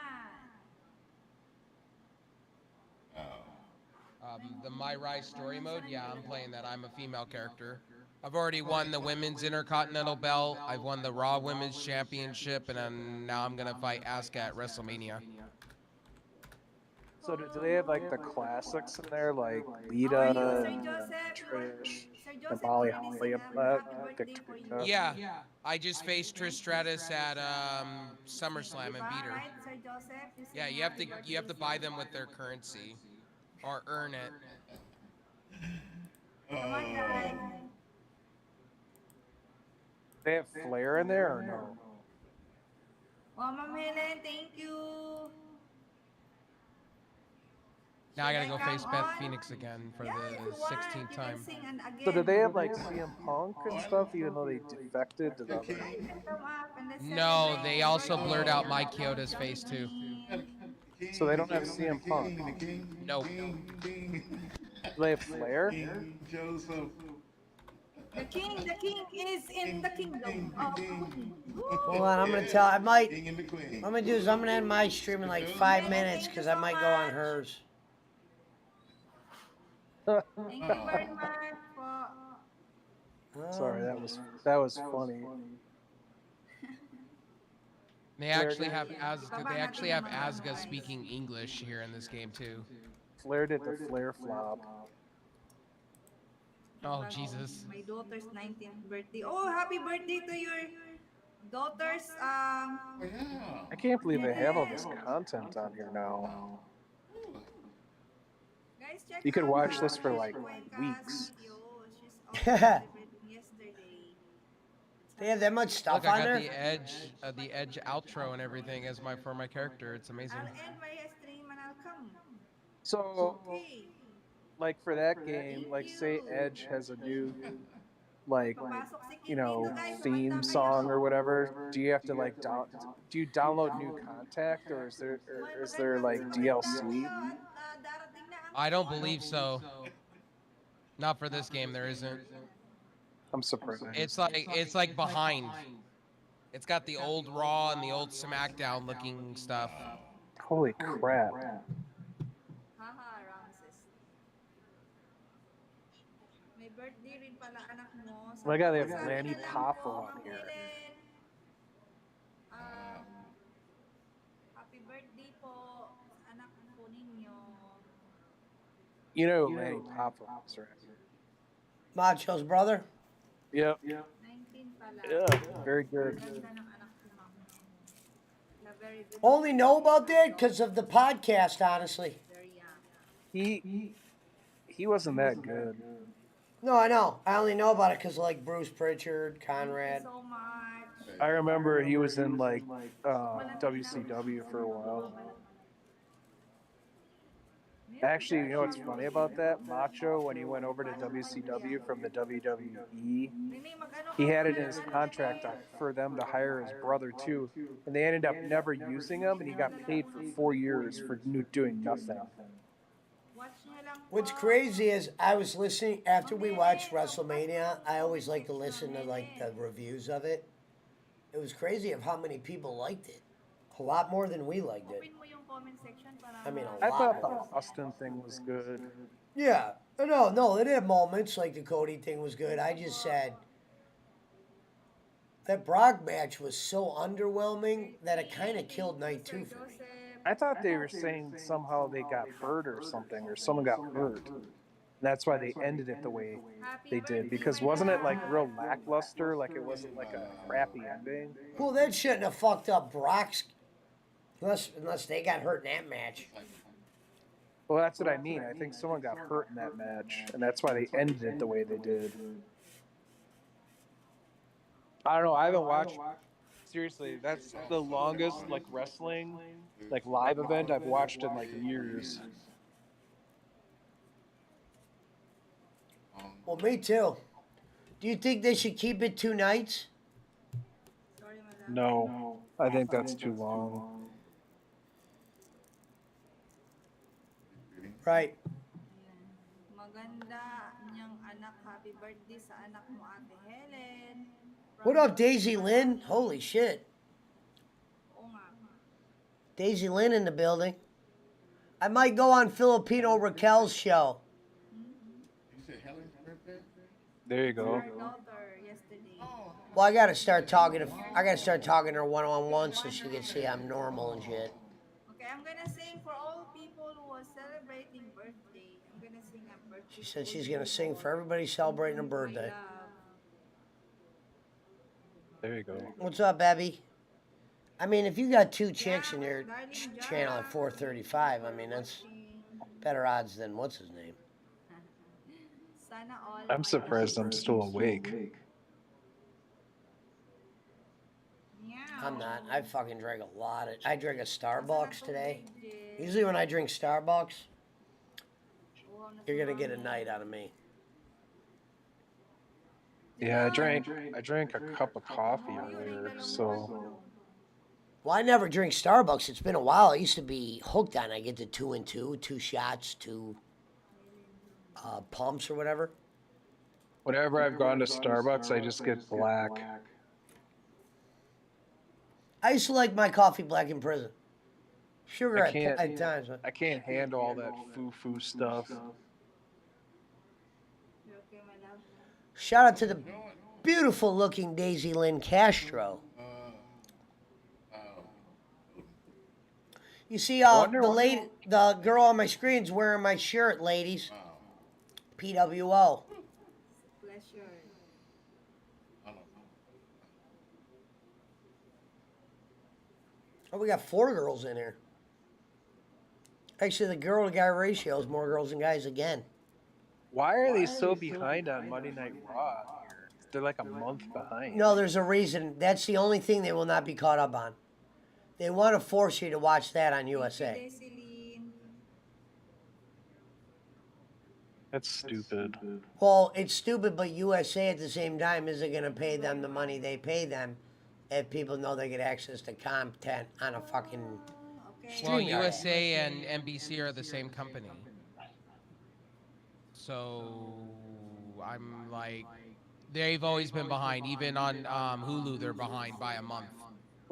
The My Rise story mode, yeah, I'm playing that. I'm a female character. I've already won the Women's Intercontinental Belt. I've won the Raw Women's Championship, and now I'm gonna fight Asuka at WrestleMania. So do they have like the classics in there, like How are Lita, you, Sir and Joseph? Trish, Sir and Joseph Molly already Holly, sing and a that happy birthday for you. Victoria? Yeah, I just faced Trish Stratus at SummerSlam and beat her. Right, Sir Joseph? Yeah, you have to buy them with their currency, or earn it. Come on, guys. They have Flair in there or no? Oh, Ma'am Helen, thank you. Now I gotta go Should I face come Beth on? Phoenix again for Yeah, the if you want, 16th you can time. sing and So do again. they have like CM Punk and stuff, even though they defected to the other? You can come up and let's No, celebrate they the also birthday blurred out of Mike Kyoto's Johnny face too. Green. So they don't have CM Punk. Nope. Do they have Flair? Joseph. The king is in the kingdom of Queen. Hold on, I'm gonna tell. I'm gonna do is I'm gonna end my stream in like 5 minutes because I might go on hers. Thank you very much for. Sorry, that was funny. They actually have Asuka speaking English here in this game too. Flair did the Flair flop. Oh Jesus! My daughter's 19th birthday. Oh, happy birthday to your daughter's I can't believe they have all this content on here now. Guys, check You could out watch this for like Cueca's weeks. video. She's also celebrating yesterday. They have that much stuff Look, I on got there. the Edge outro and everything as my character. It's amazing. I'll end my stream and I'll come. So, Okay. like for that game, like say Edge has a new, like, theme song or whatever. Do you have to like do you download new contact or is there like DLC? I don't believe so. Not for this game, there isn't. I'm surprised. It's like behind. It's got the old Raw and the old SmackDown looking stuff. Holy crap! Haha, Ramses. May birthday rin pala anak mo. Oh my God, they have Lanny Poffo on here. Happy birthday po sa anak po ninyo. You know who Lanny Poffo is, right? Macho's brother. Yep. 19 pala. Yeah, very good. Ganda ng anak ko, ma'am. Na very good. Only know about that because of the podcast, honestly. Very young. He wasn't that good. No, I know. I only know about it because of like Bruce Pritchard, Conrad. So much. I remember he was in like WCW for a while. Actually, you know what's funny about that? Macho, when he went over to WCW from the WWE, he had it in his contract for them to hire his brother too, and they ended up never using him, and he got paid for 4 years for doing nothing. What's crazy is I was listening after we watched WrestleMania. I always like to listen to like the reviews of it. It was crazy of how many people liked it. A lot more than we liked it. I mean, a I lot thought more. the Austin thing was good. Yeah. No, it had moments like the Cody thing was good. I just said that Brock match was so underwhelming that it kind of killed night 2 for me. I thought they were saying somehow they got hurt or something, or someone got hurt. That's why they ended it the way they did, because wasn't it like real lackluster? Like it wasn't like a crappy ending? Well, that shouldn't have fucked up Brock's, unless they got hurt in that match. Well, that's what I mean. I think someone got hurt in that match, and that's why they ended it the way they did. I don't know. I haven't watched. Seriously, that's the longest like wrestling, like live event I've watched in like years. Well, me too. Do you think they should keep it 2 nights? Sorry, madam. No, I think that's too long. Right. Maganda niyang anak. Happy birthday sa anak mo, Ate Helen. What up, Daisy Lynn? Holy shit. Oo nga. Daisy Lynn in the building. I might go on Filipino Raquel's show. You said Helen's birthday? There you go. Her daughter yesterday. Well, I gotta start talking to her one-on-one so she can see I'm normal and shit. Okay, I'm gonna sing for all people who are celebrating birthday. I'm gonna sing a birthday. She said she's gonna sing for everybody celebrating a birthday. There you go. What's up, Abby? I mean, if you got two chicks in your channel at 435, I mean, that's better odds than what's his name. Sana all I'm surprised I'm still awake. I'm not. I fucking drank a lot. I drank a Starbucks today. Usually when I drink Starbucks, you're gonna get a night out of me. Yeah, I drank a cup of coffee earlier, so. Well, I never drink Starbucks. It's been a while. I used to be hooked on it. I get the 2 and 2, 2 shots, 2 pumps or whatever. Whenever I've gone to Starbucks, I just get black. I used to like my coffee black in prison. Sugar I at times. I can't handle all that foo-foo stuff. Shout out to the beautiful looking Daisy Lynn Castro. You see, the girl on my screen's wearing my shirt, ladies. PWO. Pleasure. Oh, we got 4 girls in here. Actually, the girl to guy ratio is more girls than guys again. Why are they so behind on Monday Night Raw here? They're like a month behind. No, there's a reason. That's the only thing they will not be caught up on. They want to force you to watch that on USA. That's stupid. Well, it's stupid, but USA at the same time isn't going to pay them the money they pay them if people know they get access to content on a fucking Well, stream. USA and NBC are the same company. So I'm like, they've always been behind. Even on Hulu, they're behind by a month.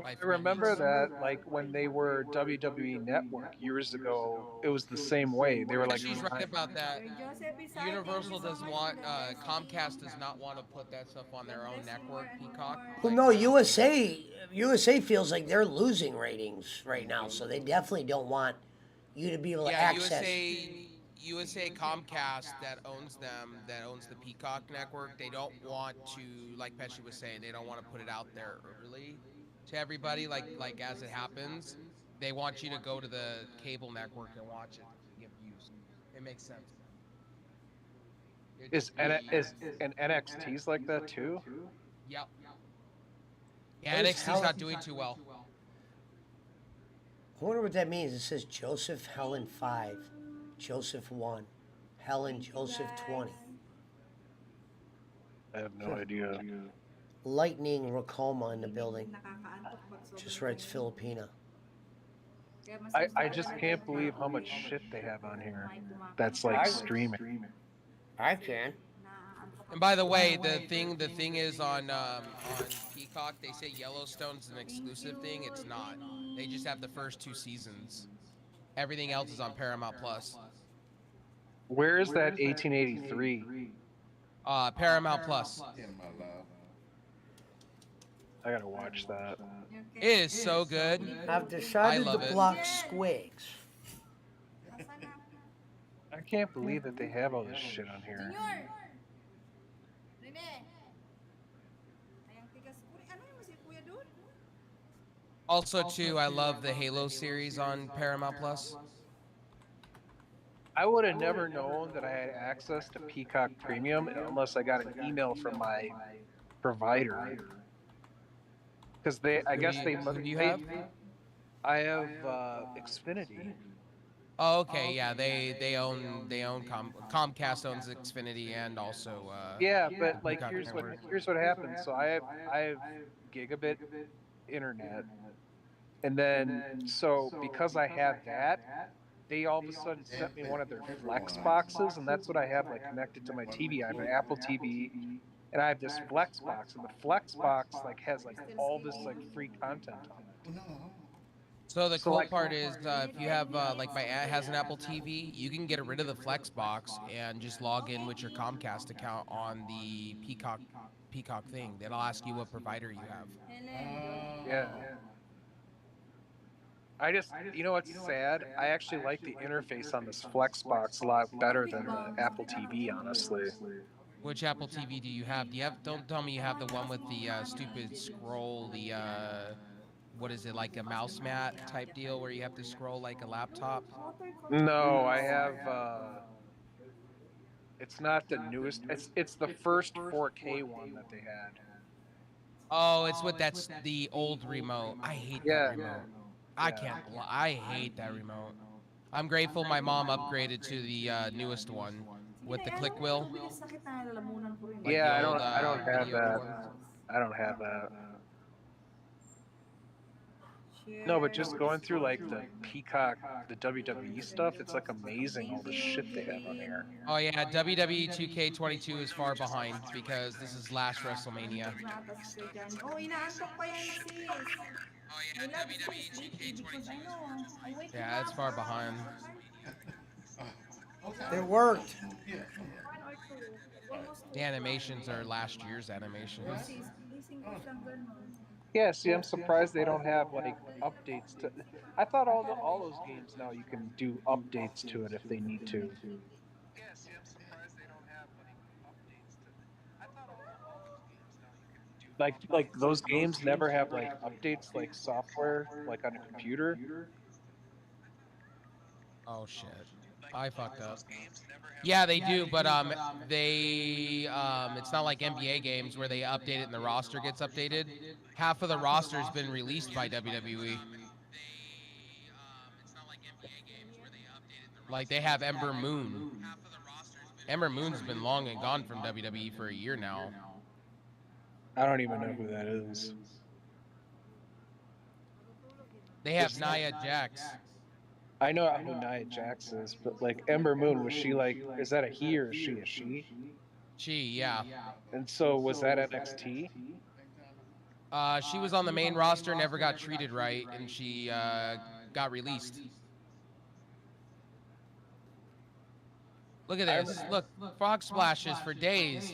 I remember that, like, when they were WWE Network years ago, it was the same way. They were like, she's right about that. Universal doesn't want, Comcast does not want to put that stuff on their own network, Peacock. Well, no, USA feels like they're losing ratings right now, so they definitely don't want you to be able to access. USA Comcast that owns them, that owns the Peacock network, they don't want to, like Pesci was saying, they don't want to put it out there early to everybody, like as it happens. They want you to go to the cable network and watch it to get views. It makes sense. Is NXT's like that too? Yep. Yeah, NXT's not doing too well. I wonder what that means. It says Joseph Helen 5, Joseph 1, Helen Joseph 20. I have no idea. Lightning Racoma in the building. Just writes Filipina. I just can't believe how much shit they have on here. That's like streaming. I can. And by the way, the thing is on Peacock, they say Yellowstone's an exclusive thing. It's not. They just have the first 2 seasons. Everything else is on Paramount Plus. Where is that 1883? Paramount Plus. I gotta watch that. It is so good. I've decided to block squigs. I can't believe that they have all this shit on here. Also, too, I love the Halo series on Paramount Plus. I would have never known that I had access to Peacock Premium unless I got an email from my provider. Because I guess they must. Who do you have? I have Xfinity. Oh, okay, yeah, they own Comcast owns Xfinity and also. Yeah, but like here's what happens. So I have gigabit internet, and then so because I have that, they all of a sudden sent me one of their Flex boxes, and that's what I have like connected to my TV. I have an Apple TV, and I have this Flex box, and the Flex box like has like all this like free content on it. So the So, cool like- part is if you have like my aunt has an Apple TV, you can get rid of the Flex box and just log in with your Comcast account on the Peacock thing. They'll ask you what provider you have. Yeah. I just, you know what's sad? I actually like the interface on this Flex box a lot better than the Apple TV, honestly. Which Apple TV do you have? Do you have? Don't tell me you have the one with the stupid scroll. The what is it, like a mouse mat type deal where you have to scroll like a laptop? No, I have. It's not the newest. It's the first 4K one that they had. Oh, it's with that's the old remote. I hate that remote. I can't. I hate that remote. I'm grateful my mom upgraded to the newest one with the click wheel. Like Yeah, the old, I don't have video that. ones. I don't have that. No, but just going through like the Peacock, the WWE stuff, it's like amazing all the shit they have on there. Oh yeah, WWE 2K22 is far behind because this is last WrestleMania. Tumatas kay Johnny. Oh, inaantok pa yan, sis. I love sis. Ibig mag ano. I wake you Yeah, it's up far for behind. It worked. one or two. Almost two. The animations are last year's animations. Sis, gising ko siyang ganun. Yeah, see, I'm surprised they don't have like updates to. I thought all those games now you can do updates to it if they need to. Yeah, see, I'm surprised they don't have like updates to. I thought all those games now you can do. Like those games never have like updates like software like on a computer. Oh shit. I fucked up. Yeah, they do, but it's not like NBA games where they update it and the roster gets updated. Half of the roster's been released by WWE. Like they have Ember Moon. Ember Moon's been long and gone from WWE for a year now. I don't even know who that is. They have Nia Jax. I know who Nia Jax is, but like Ember Moon, was she like, is that a he or is she a she? She, yeah. And so was that NXT? She was on the main roster, never got treated right, and she got released. Look at this. Look, frog splashes for days.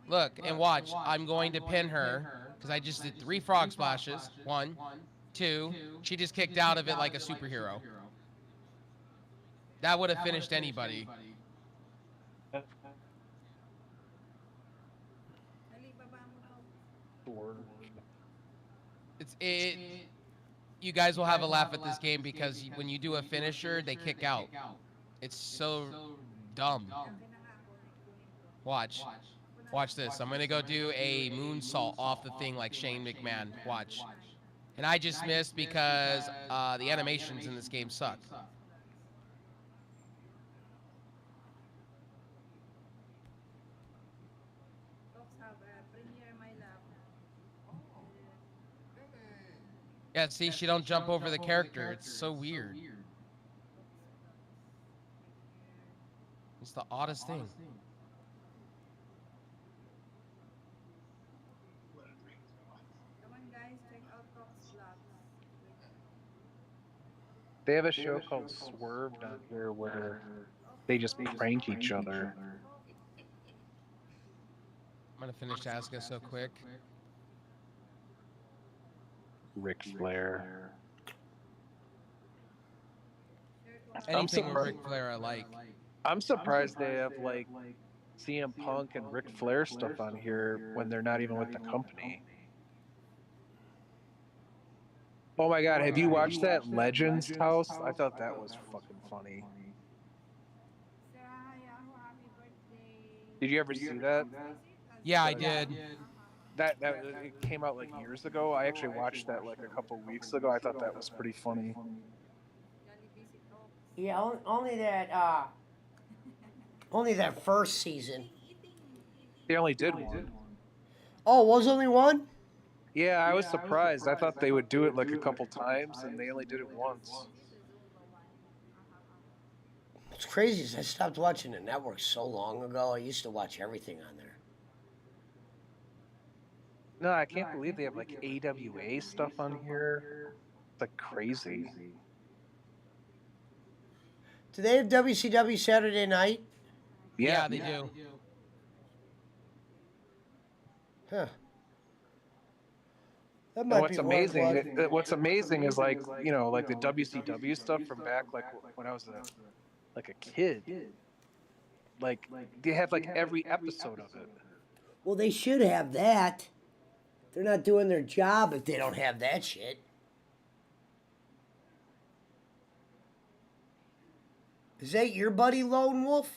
Look, and watch. I'm going to pin her, because I just did 3 frog splashes. 1, 2. She just kicked out of it like a superhero. That would have finished anybody. You guys will have a laugh at this game because when you do a finisher, they kick out. It's so dumb. Watch. Watch this. I'm going to go do a moonsault off the thing like Shane McMahon. Watch. And I just missed because the animations in this game suck. Yeah, see, she don't jump over the character. It's so weird. It's the oddest thing. Come on, guys, check out Talks vlogs. They have a show called Swerved on here where they just prank each other. I'm gonna finish asking so quick. Ric Flair. Anything with Ric Flair I like. I'm surprised they have like CM Punk and Ric Flair stuff on here when they're not even with the company. Oh my god, have you watched that Legends House? I thought that was fucking funny. Did you ever see that? Yeah, I did. That it came out like years ago. I actually watched that like a couple weeks ago. I thought that was pretty funny. Yeah, only that first season. They only did one. Oh, was only one? Yeah, I was surprised. I thought they would do it like a couple times, and they only did it once. What's crazy is I stopped watching the network so long ago. I used to watch everything on there. No, I can't believe they have like AWA stuff on here. It's like crazy. Do they have WCW Saturday night? Yeah, they do. Huh. That And might what's be worth amazing, watching. what's amazing is like like the WCW stuff from back like when I was a kid. Like they have like every episode of it. Well, they should have that. They're not doing their job if they don't have that shit. Is that your buddy Lone Wolf?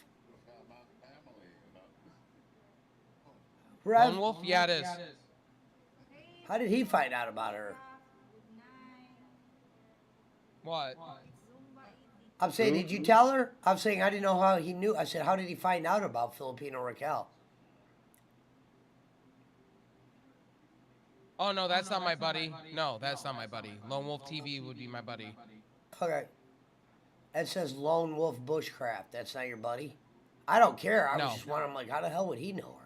Lone Wolf? Yeah, it is. How did he find out about her? What? I'm saying, did you tell her? I'm saying I didn't know how he knew. I said, how did he find out about Filipino Raquel? Oh, no, that's not my buddy. No, that's not my buddy. Lone Wolf TV would be my buddy. Okay. That says Lone Wolf Bushcraft. That's not your buddy? I don't care. I was just wondering, like, how the hell would he know her?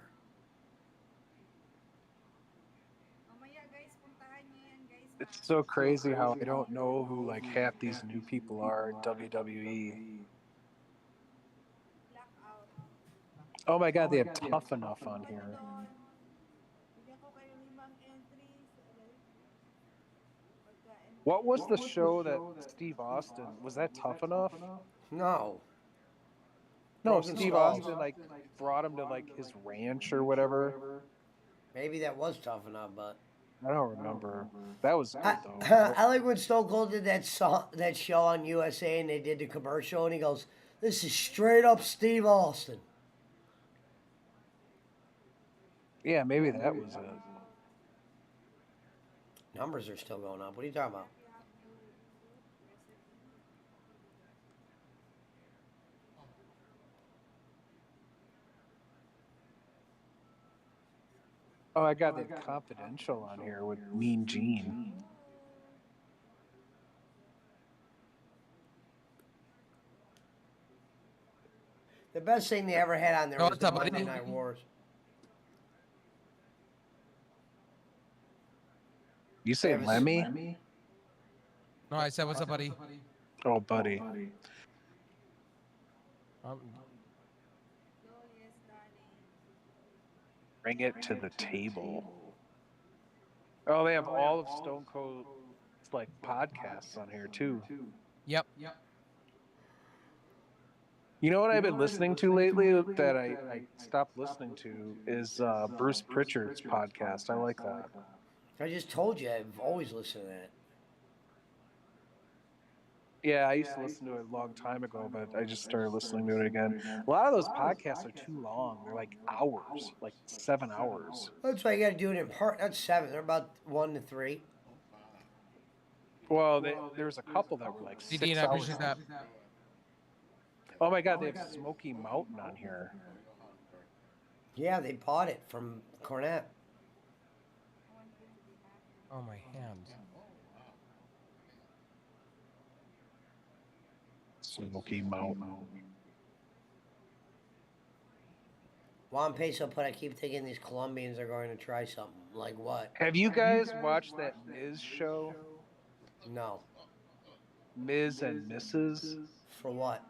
It's so crazy how I don't know who like half these new people are in WWE. Oh my god, they have Tough Enough on here. What was the show that Steve Austin, was that Tough Enough? No. No, Broken Steve Skulls. Austin like brought him to like his ranch or whatever. Maybe that was Tough Enough, but I don't remember. That was good though. I like when Stone Cold did that show on USA and they did the commercial and he goes, "This is straight up Steve Austin." Yeah, maybe that was it. Numbers are still going up. What are you talking about? Oh, I got that Confidential on here with Mean Gene. The best thing they ever had on there was the Monday Night Wars. You say Lemmy? No, I said, what's up, buddy? Oh, buddy. Bring it to the table. Oh, they have all of Stone Cold's like podcasts on here too. Yep. You know what I've been listening to lately that I stopped listening to is Bruce Pritchard's podcast. I like that. I just told you, I've always listened to that. Yeah, I used to listen to it a long time ago, but I just started listening to it again. A lot of those podcasts are too long. They're like hours, like 7 hours. That's why you got to do it in part. That's 7. They're about 1 to 3. Well, there's a couple that were like 6 I hours. appreciate that. Oh my God, they have Smoky Mountain on here. Yeah, they bought it from Cornette. Oh, my hand. Smoky Mountain. Juan Peso put, I keep thinking these Colombians are going to try something. Like what? Have you guys watched that Miz show? No. Miz and Mrs.? For what?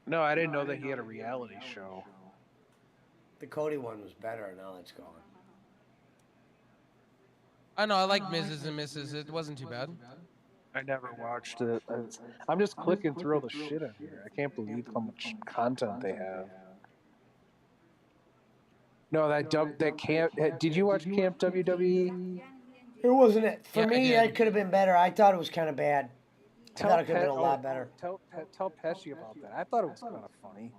No, I didn't know that he had a reality show. The Cody one was better. Now it's gone. I know, I like Mrs. and Mrs. It wasn't too bad. I never watched it. I'm just clicking through all the shit on here. I can't believe how much content they have. No, that camp. Did you watch Camp WWE? It wasn't it. For Yeah, I me, did. that could have been better. I thought it was kind of bad. I thought it could have been a lot better. Tell Pesci about that. I thought it was kind of funny.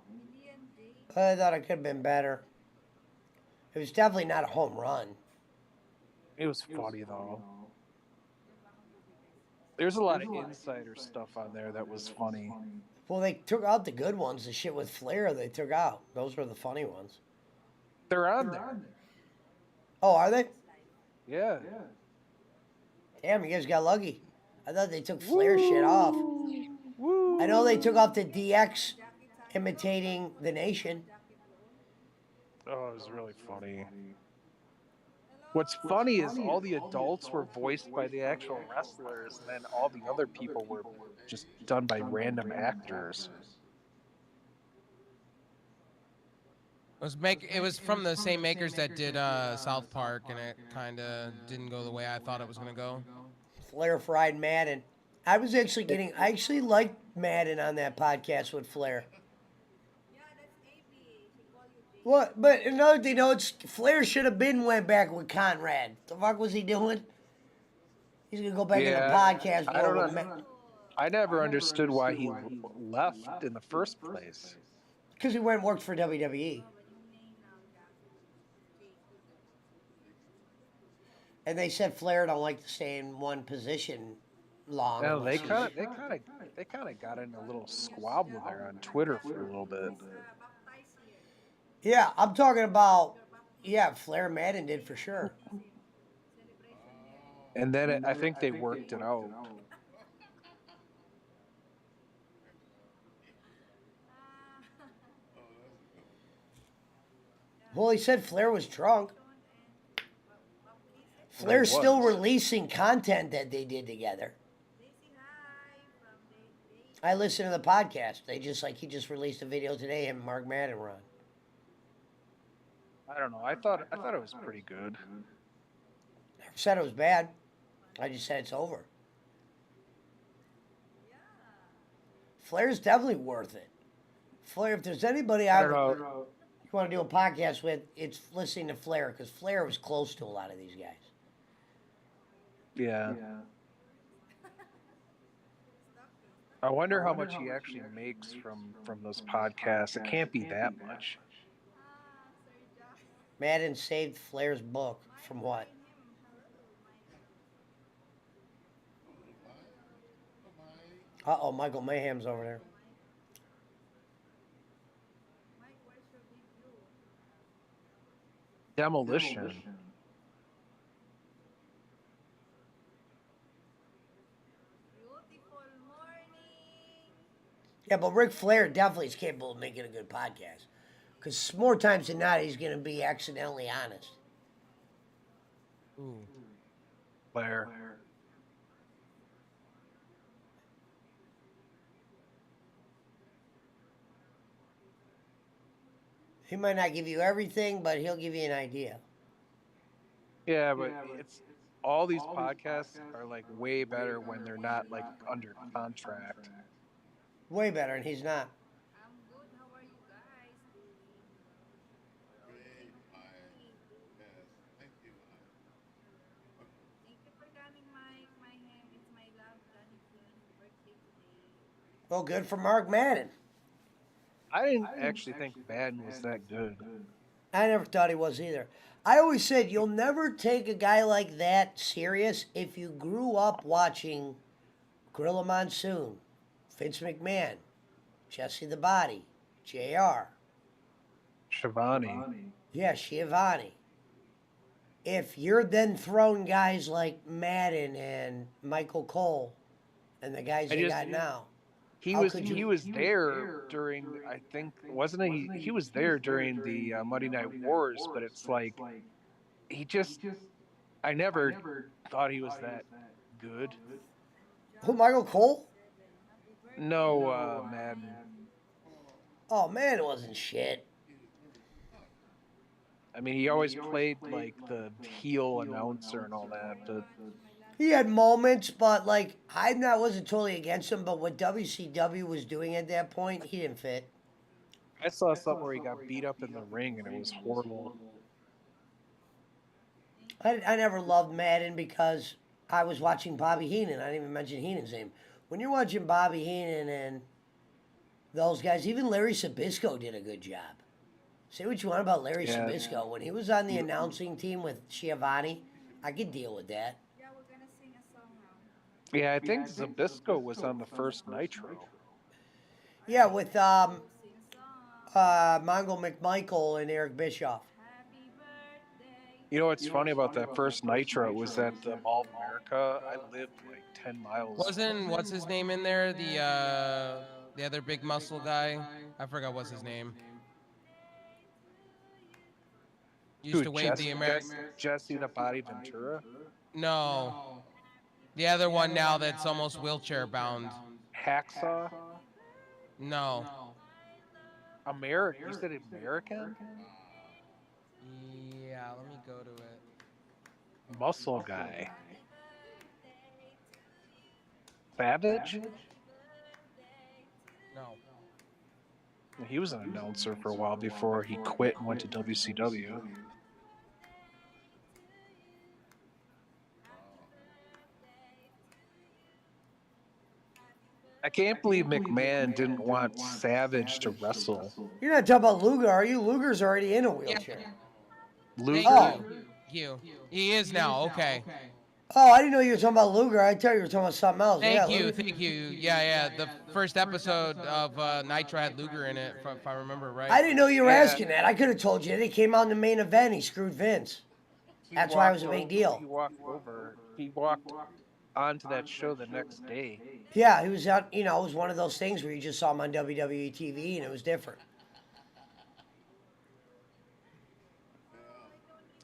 I thought it could have been better. It was definitely not a home run. It was funny though. There's a lot of insider stuff on there that was funny. Well, they took out the good ones. The shit with Flair, they took out. Those were the funny ones. They're on there. Oh, are they? Yeah. Damn, you guys got lucky. I thought they took Flair shit off. I know they took off the DX imitating the Nation. Oh, it was really funny. What's funny is all the adults were voiced by the actual wrestlers, and then all the other people were just done by random actors. It was from the same makers that did South Park, and it kind of didn't go the way I thought it was gonna go. Flair fried Madden. I actually liked Madden on that podcast with Flair. What? But another thing, Flair should have went back with Conrad. The fuck was he doing? He's gonna go back in the podcast. I don't know. I never understood why he left in the first place. Because he went and worked for WWE. And they said Flair don't like to stay in one position long. No, they kind of got in a little squabble there on Twitter for a little bit. Yeah, I'm talking about Flair and Madden did for sure. And then I think they worked it out. Well, he said Flair was drunk. Flair's still releasing content that they did together. I listened to the podcast. He just released a video today, him and Mark Madden were on. I don't know. I thought it was pretty good. Never said it was bad. I just said it's over. Flair's definitely worth it. Flair, if there's anybody you want to do a podcast with, it's listening to Flair, because Flair was close to a lot of these guys. Yeah. I wonder how much he actually makes from those podcasts. It can't be that much. Madden saved Flair's book from what? Uh-oh, Michael Mayhem's over there. Demolition. Yeah, but Ric Flair definitely is capable of making a good podcast. Because more times than not, he's going to be accidentally honest. Ooh. Flair. He might not give you everything, but he'll give you an idea. Yeah, but it's all these podcasts are like way better when they're not like under contract. Way better, and he's not. Well, good for Mark Madden. I didn't actually think Madden was that good. I never thought he was either. I always said you'll never take a guy like that serious if you grew up watching Gorilla Monsoon, Vince McMahon, Jesse the Body, JR. Shivani. Yeah, Schiavone. If you're then throwing guys like Madden and Michael Cole and the guys they got now. He was there during, I think, wasn't he? He was there during the Monday Night Wars, but it's like, I never thought he was that good. Who, Michael Cole? No, Madden. Oh, man, it wasn't shit. I mean, he always played like the heel announcer and all that, but he had moments, but like wasn't totally against him. But what WCW was doing at that point, he didn't fit. I saw something where he got beat up in the ring, and it was horrible. I never loved Madden because I was watching Bobby Heenan. I didn't even mention Heenan's name. When you're watching Bobby Heenan and those guys, even Larry Sabisco did a good job. Say what you want about Larry Sabisco. When he was on the announcing team with Schiavone, I could deal with that. Yeah, I think Zabisco was on the first Nitro. Yeah, with Mongo McMichael and Eric Bischoff. You know what's funny about that first Nitro was at the Mall of America. I lived like 10 miles. Wasn't what's his name in there? The other big muscle guy. I forgot what's his name. Used to wave the American. Jesse the Body Ventura? No. The other one now that's almost wheelchair bound. Hacksaw? No. American? You said American? Yeah, let me go to it. Muscle guy. Savage? No. He was an announcer for a while before he quit and went to WCW. I can't believe McMahon didn't want Savage to wrestle. You're not talking about Luger, are you? Luger's already in a wheelchair. Luger? Oh. He is now, okay. Oh, I didn't know you were talking about Luger. I thought you were talking about something else. Thank you. Yeah. The first episode of Nitro had Luger in it, if I remember right. I didn't know you were asking that. I could have told you. They came out in the main event. He screwed Vince. That's why it was a big deal. He walked over. He walked onto that show the next day. Yeah, he was out. You know, it was one of those things where you just saw him on WWE TV, and it was different.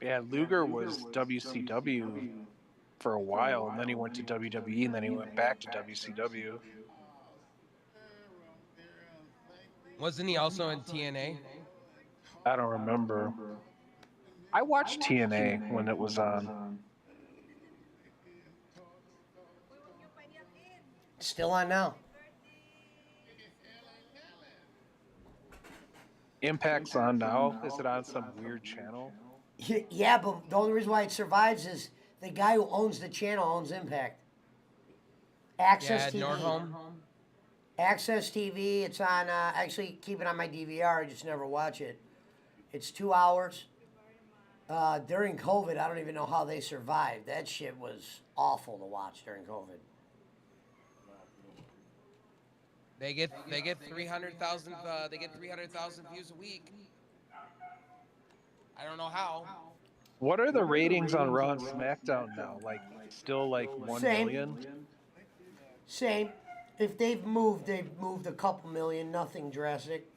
Yeah, Luger was WCW for a while, and then he went to WWE, and then he went back to WCW. Wasn't he also in TNA? I don't remember. I watched TNA when it was on. Still on now. Impact's on now? Is it on some weird channel? Yeah, but the only reason why it survives is the guy who owns the channel owns Impact. Access TV. Nordholm. Access TV. It's on. Actually, keep it on my DVR. I just never watch it. It's 2 hours. During COVID, I don't even know how they survived. That shit was awful to watch during COVID. They get 300,000. They get 300,000 views a week. I don't know how. What are the ratings on Raw and SmackDown now? Like, still like 1 million? Same. If they've moved a couple million. Nothing drastic.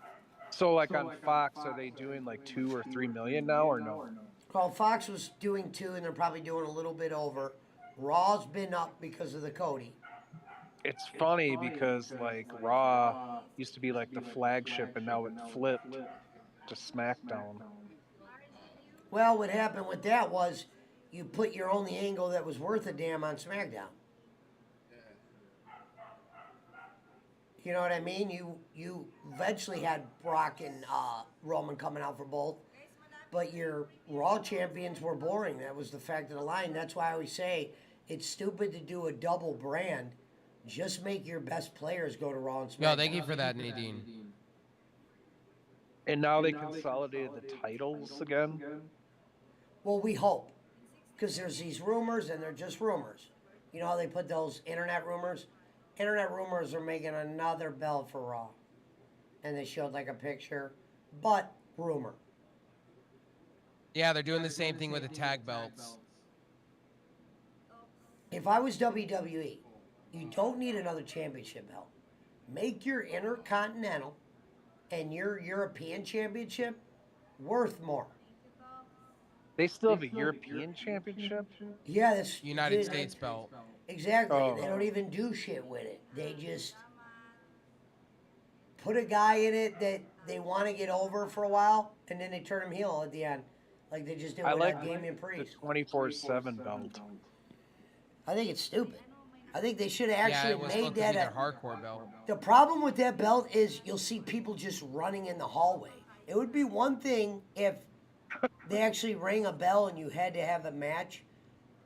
So, like on Fox, are they doing like 2 or 3 million now, or no? Well, Fox was doing 2, and they're probably doing a little bit over. Raw's been up because of the Cody. It's funny because like Raw used to be like the flagship, and now it flipped to SmackDown. Well, what happened with that was you put your only angle that was worth a damn on SmackDown. You know what I mean? You eventually had Brock and Roman coming out for both, but your Raw champions were boring. That was the fact of the line. That's why I always say it's stupid to do a double brand. Just make your best players go to Raw and SmackDown. No, thank you for that, Nadine. And now they consolidated the titles again? Well, we hope. Because there's these rumors, and they're just rumors. You know how they put those internet rumors? Internet rumors are making another belt for Raw. And they showed like a picture. But, rumor. Yeah, they're doing the same thing with the tag belts. If I was WWE, you don't need another championship belt. Make your Intercontinental and your European Championship worth more. They still have a European Championship? Yeah, that's United States belt. Exactly. Oh. They don't even do shit with it. They just put a guy in it that they want to get over for a while, and then they turn him heel at the end, like they just did with Damian Priest. The 24/7 belt. I think it's stupid. I think they should have actually made supposed to that be a their hardcore belt. The problem with that belt is you'll see people just running in the hallway. It would be one thing if they actually rang a bell and you had to have a match.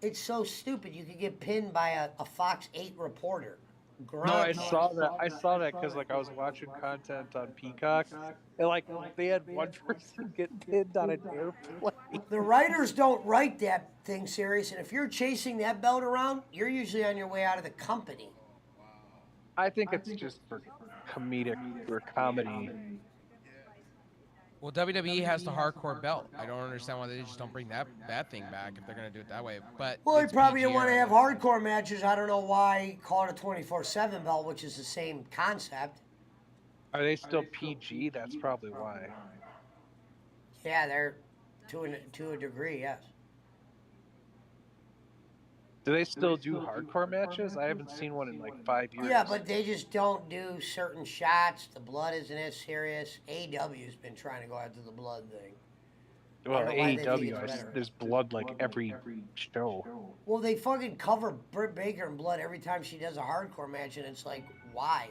It's so stupid. You could get pinned by a Fox 8 reporter. No, I saw that. I saw that because like I was watching content on Peacock, and like they had one person get pinned on an airplane. The writers don't write that thing serious, and if you're chasing that belt around, you're usually on your way out of the company. I think it's just for comedic or comedy. Well, WWE has the hardcore belt. I don't understand why they just don't bring that thing back if they're gonna do it that way. But Well, they it's probably PG didn't want to era. have hardcore matches. I don't know why call it a 24/7 belt, which is the same concept. Are they still PG? That's probably why. Yeah, they're to a degree, yes. Do they still do hardcore matches? I haven't seen one in like 5 years. Yeah, but they just don't do certain shots. The blood isn't as serious. AEW's been trying to go after the blood thing. Well, I don't know why they think AEW, it's better. there's blood like every show. Well, they fucking cover Britt Baker in blood every time she does a hardcore match, and it's like, why?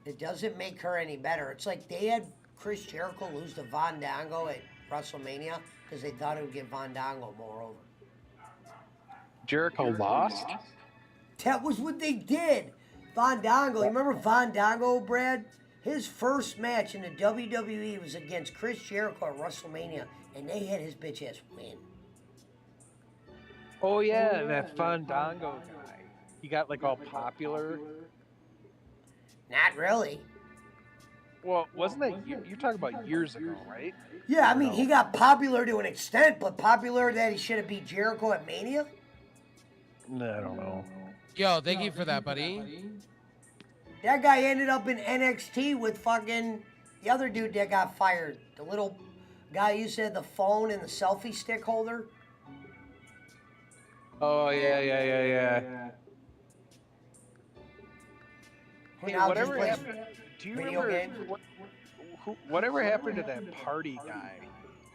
It doesn't make her any better. It's like they had Chris Jericho lose to Fandango at WrestleMania because they thought it would give Fandango more over. Jericho lost? That was what they did. Fandango, you remember Fandango, Brad? His first match in the WWE was against Chris Jericho at WrestleMania, and they had his bitch ass win. Oh yeah, that Fandango guy. He got like all popular. Not really. Well, wasn't that you're talking about years ago, right? Yeah, I mean, he got popular to an extent, but popular that he should have beat Jericho at Mania? No, I don't know. Yo, thank you for that, buddy. That guy ended up in NXT with fucking the other dude that got fired. The little guy who said the phone and the selfie stick holder. Oh yeah. Hey, now whatever just plays happened? Do you video remember games? whatever happened to that party guy?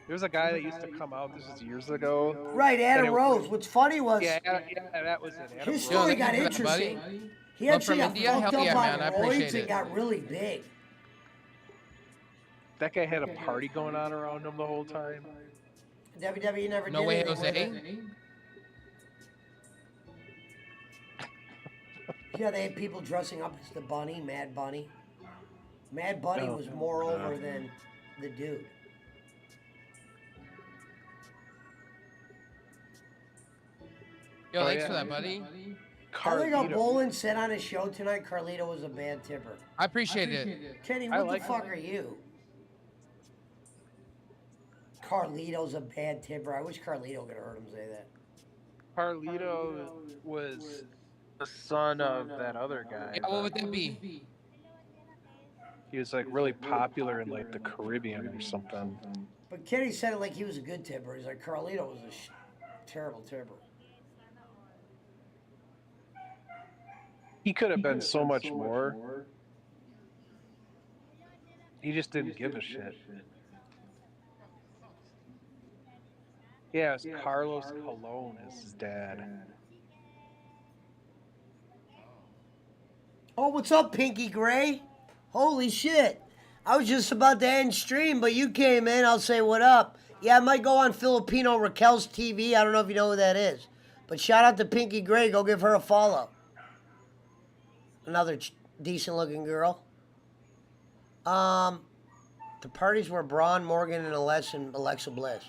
There was a guy that used to come out. This was years ago. Right, Adam Rose. What's funny was that was it. Adam his Rose. story got interesting. He actually got fucked up man, I on appreciate roids it. and got really big. That guy had a party going on around him the whole time. WWE never No did way, anything with Jose. it. Yeah, they had people dressing up as the bunny, Mad Bunny. Mad Bunny was more over than the dude. Yo, thanks for that, buddy. I think how Bolin said on his show tonight, Carlito was a bad tipper. I appreciate it. Kenny, what the fuck are you? Carlito's a bad tipper. I wish Carlito could have heard him say that. Carlito was the son of that other guy. Yeah, what would that be? He was like really popular in like the Caribbean or something. But Kenny said it like he was a good tipper. He's like, Carlito was a terrible tipper. He could have been so much more. He just didn't give a shit. Yeah, it was Carlos Colon as his dad. Oh, what's up, Pinky Gray? Holy shit. I was just about to end stream, but you came in. I'll say what up. Yeah, I might go on Filipino Raquel's TV. I don't know if you know who that is. But shout out to Pinky Gray. Go give her a follow. Another decent looking girl. The parties were Braun, Morgan, and Alexa Bliss.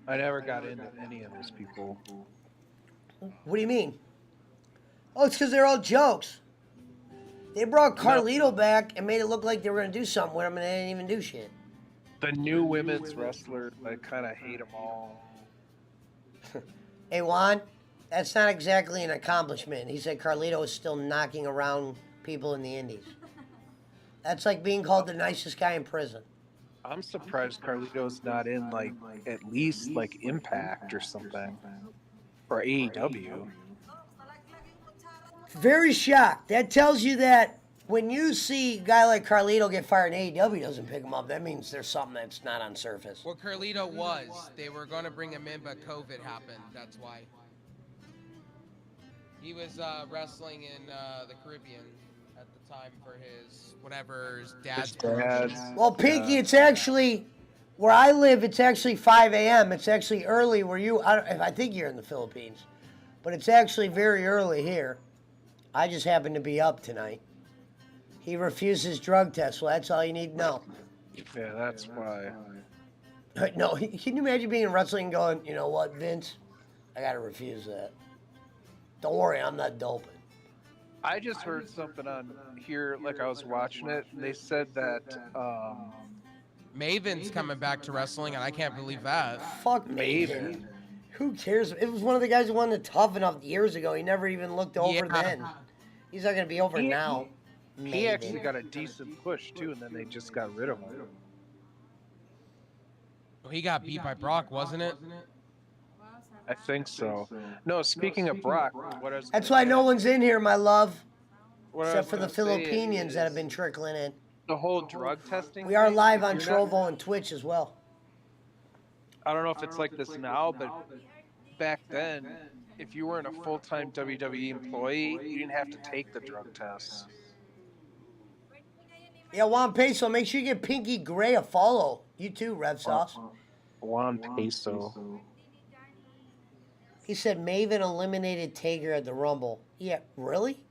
I never got into any of those people. What do you mean? Oh, it's because they're all jokes. They brought Carlito back and made it look like they were going to do something with him, and they didn't even do shit. The new women's wrestlers, I kind of hate them all. Hey, Juan, that's not exactly an accomplishment. He said Carlito is still knocking around people in the indies. That's like being called the nicest guy in prison. I'm surprised Carlito's not in like at least like Impact or something. Or AEW. Very shocked. That tells you that when you see a guy like Carlito get fired and AEW doesn't pick him up, that means there's something that's not on surface. Well, Carlito was. They were going to bring him in, but COVID happened. That's why. He was wrestling in the Caribbean at the time for his whatever his dad's promotion. Well, Pinky, it's actually where I live. It's actually 5 a.m. It's actually early where you. I think you're in the Philippines, but it's actually very early here. I just happen to be up tonight. He refuses drug tests. Well, that's all you need to know. Yeah, that's why. No, can you imagine being in wrestling and going, you know what, Vince? I gotta refuse that. Don't worry, I'm not doping. I just heard something on here, like I was watching it, and they said that Maven's coming back to wrestling, and I can't believe that. Fuck Maven. Who cares? It was one of the guys who won the Tough Enough years ago. He never even looked over then. He's not gonna be over now. He actually got a decent push too, and then they just got rid of him. He got beat by Brock, wasn't it? I think so. No, speaking of Brock, what I was That's why no one's in here, my love. What I Except was for the gonna say Philippines that have is been trickling in. the whole drug testing. We are thing, live on you're not- Trovo and Twitch as well. I don't know if it's like this now, but back then, if you weren't a full-time WWE employee, you didn't have to take the drug tests. Yeah, Juan Peso, make sure you give Pinky Gray a follow. You too, Rev Sauce. Juan Peso. He said Maven eliminated Taker at the Rumble. Yeah, really?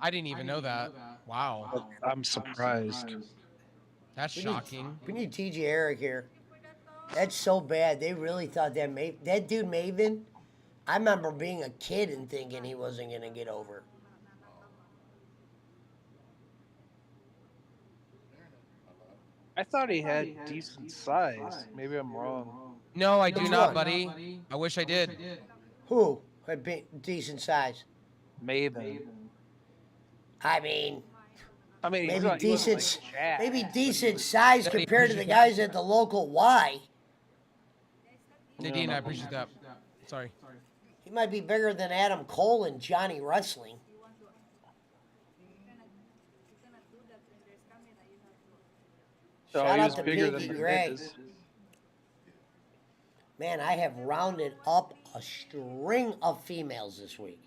I didn't even know that. Wow. I'm surprised. That's shocking. We need TJ Eric here. That's so bad. They really thought that that dude Maven. I remember being a kid and thinking he wasn't gonna get over. I thought he had decent size. Maybe I'm wrong. No, I do not, buddy. I wish I did. Who had decent size? Maven. I mean, he's maybe not, he wasn't, decent, like, jacked. maybe decent size compared to the guys at the local Y. Nadine, I appreciate that. Sorry. He might be bigger than Adam Cole and Johnny Wrestling. So Shout he out was to bigger Pinky than the Gray. Miz. Man, I have rounded up a string of females this week.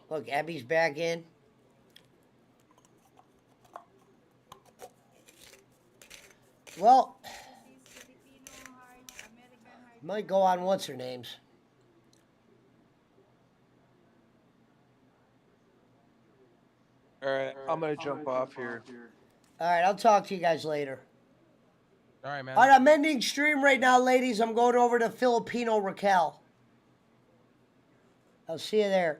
Look, Abby's back in. Well, might go on what's her name's. All right, I'm gonna jump off here. All right, I'll talk to you guys later. All right, man. All right, I'm ending stream right now, ladies. I'm going over to Filipino Raquel. I'll see you there.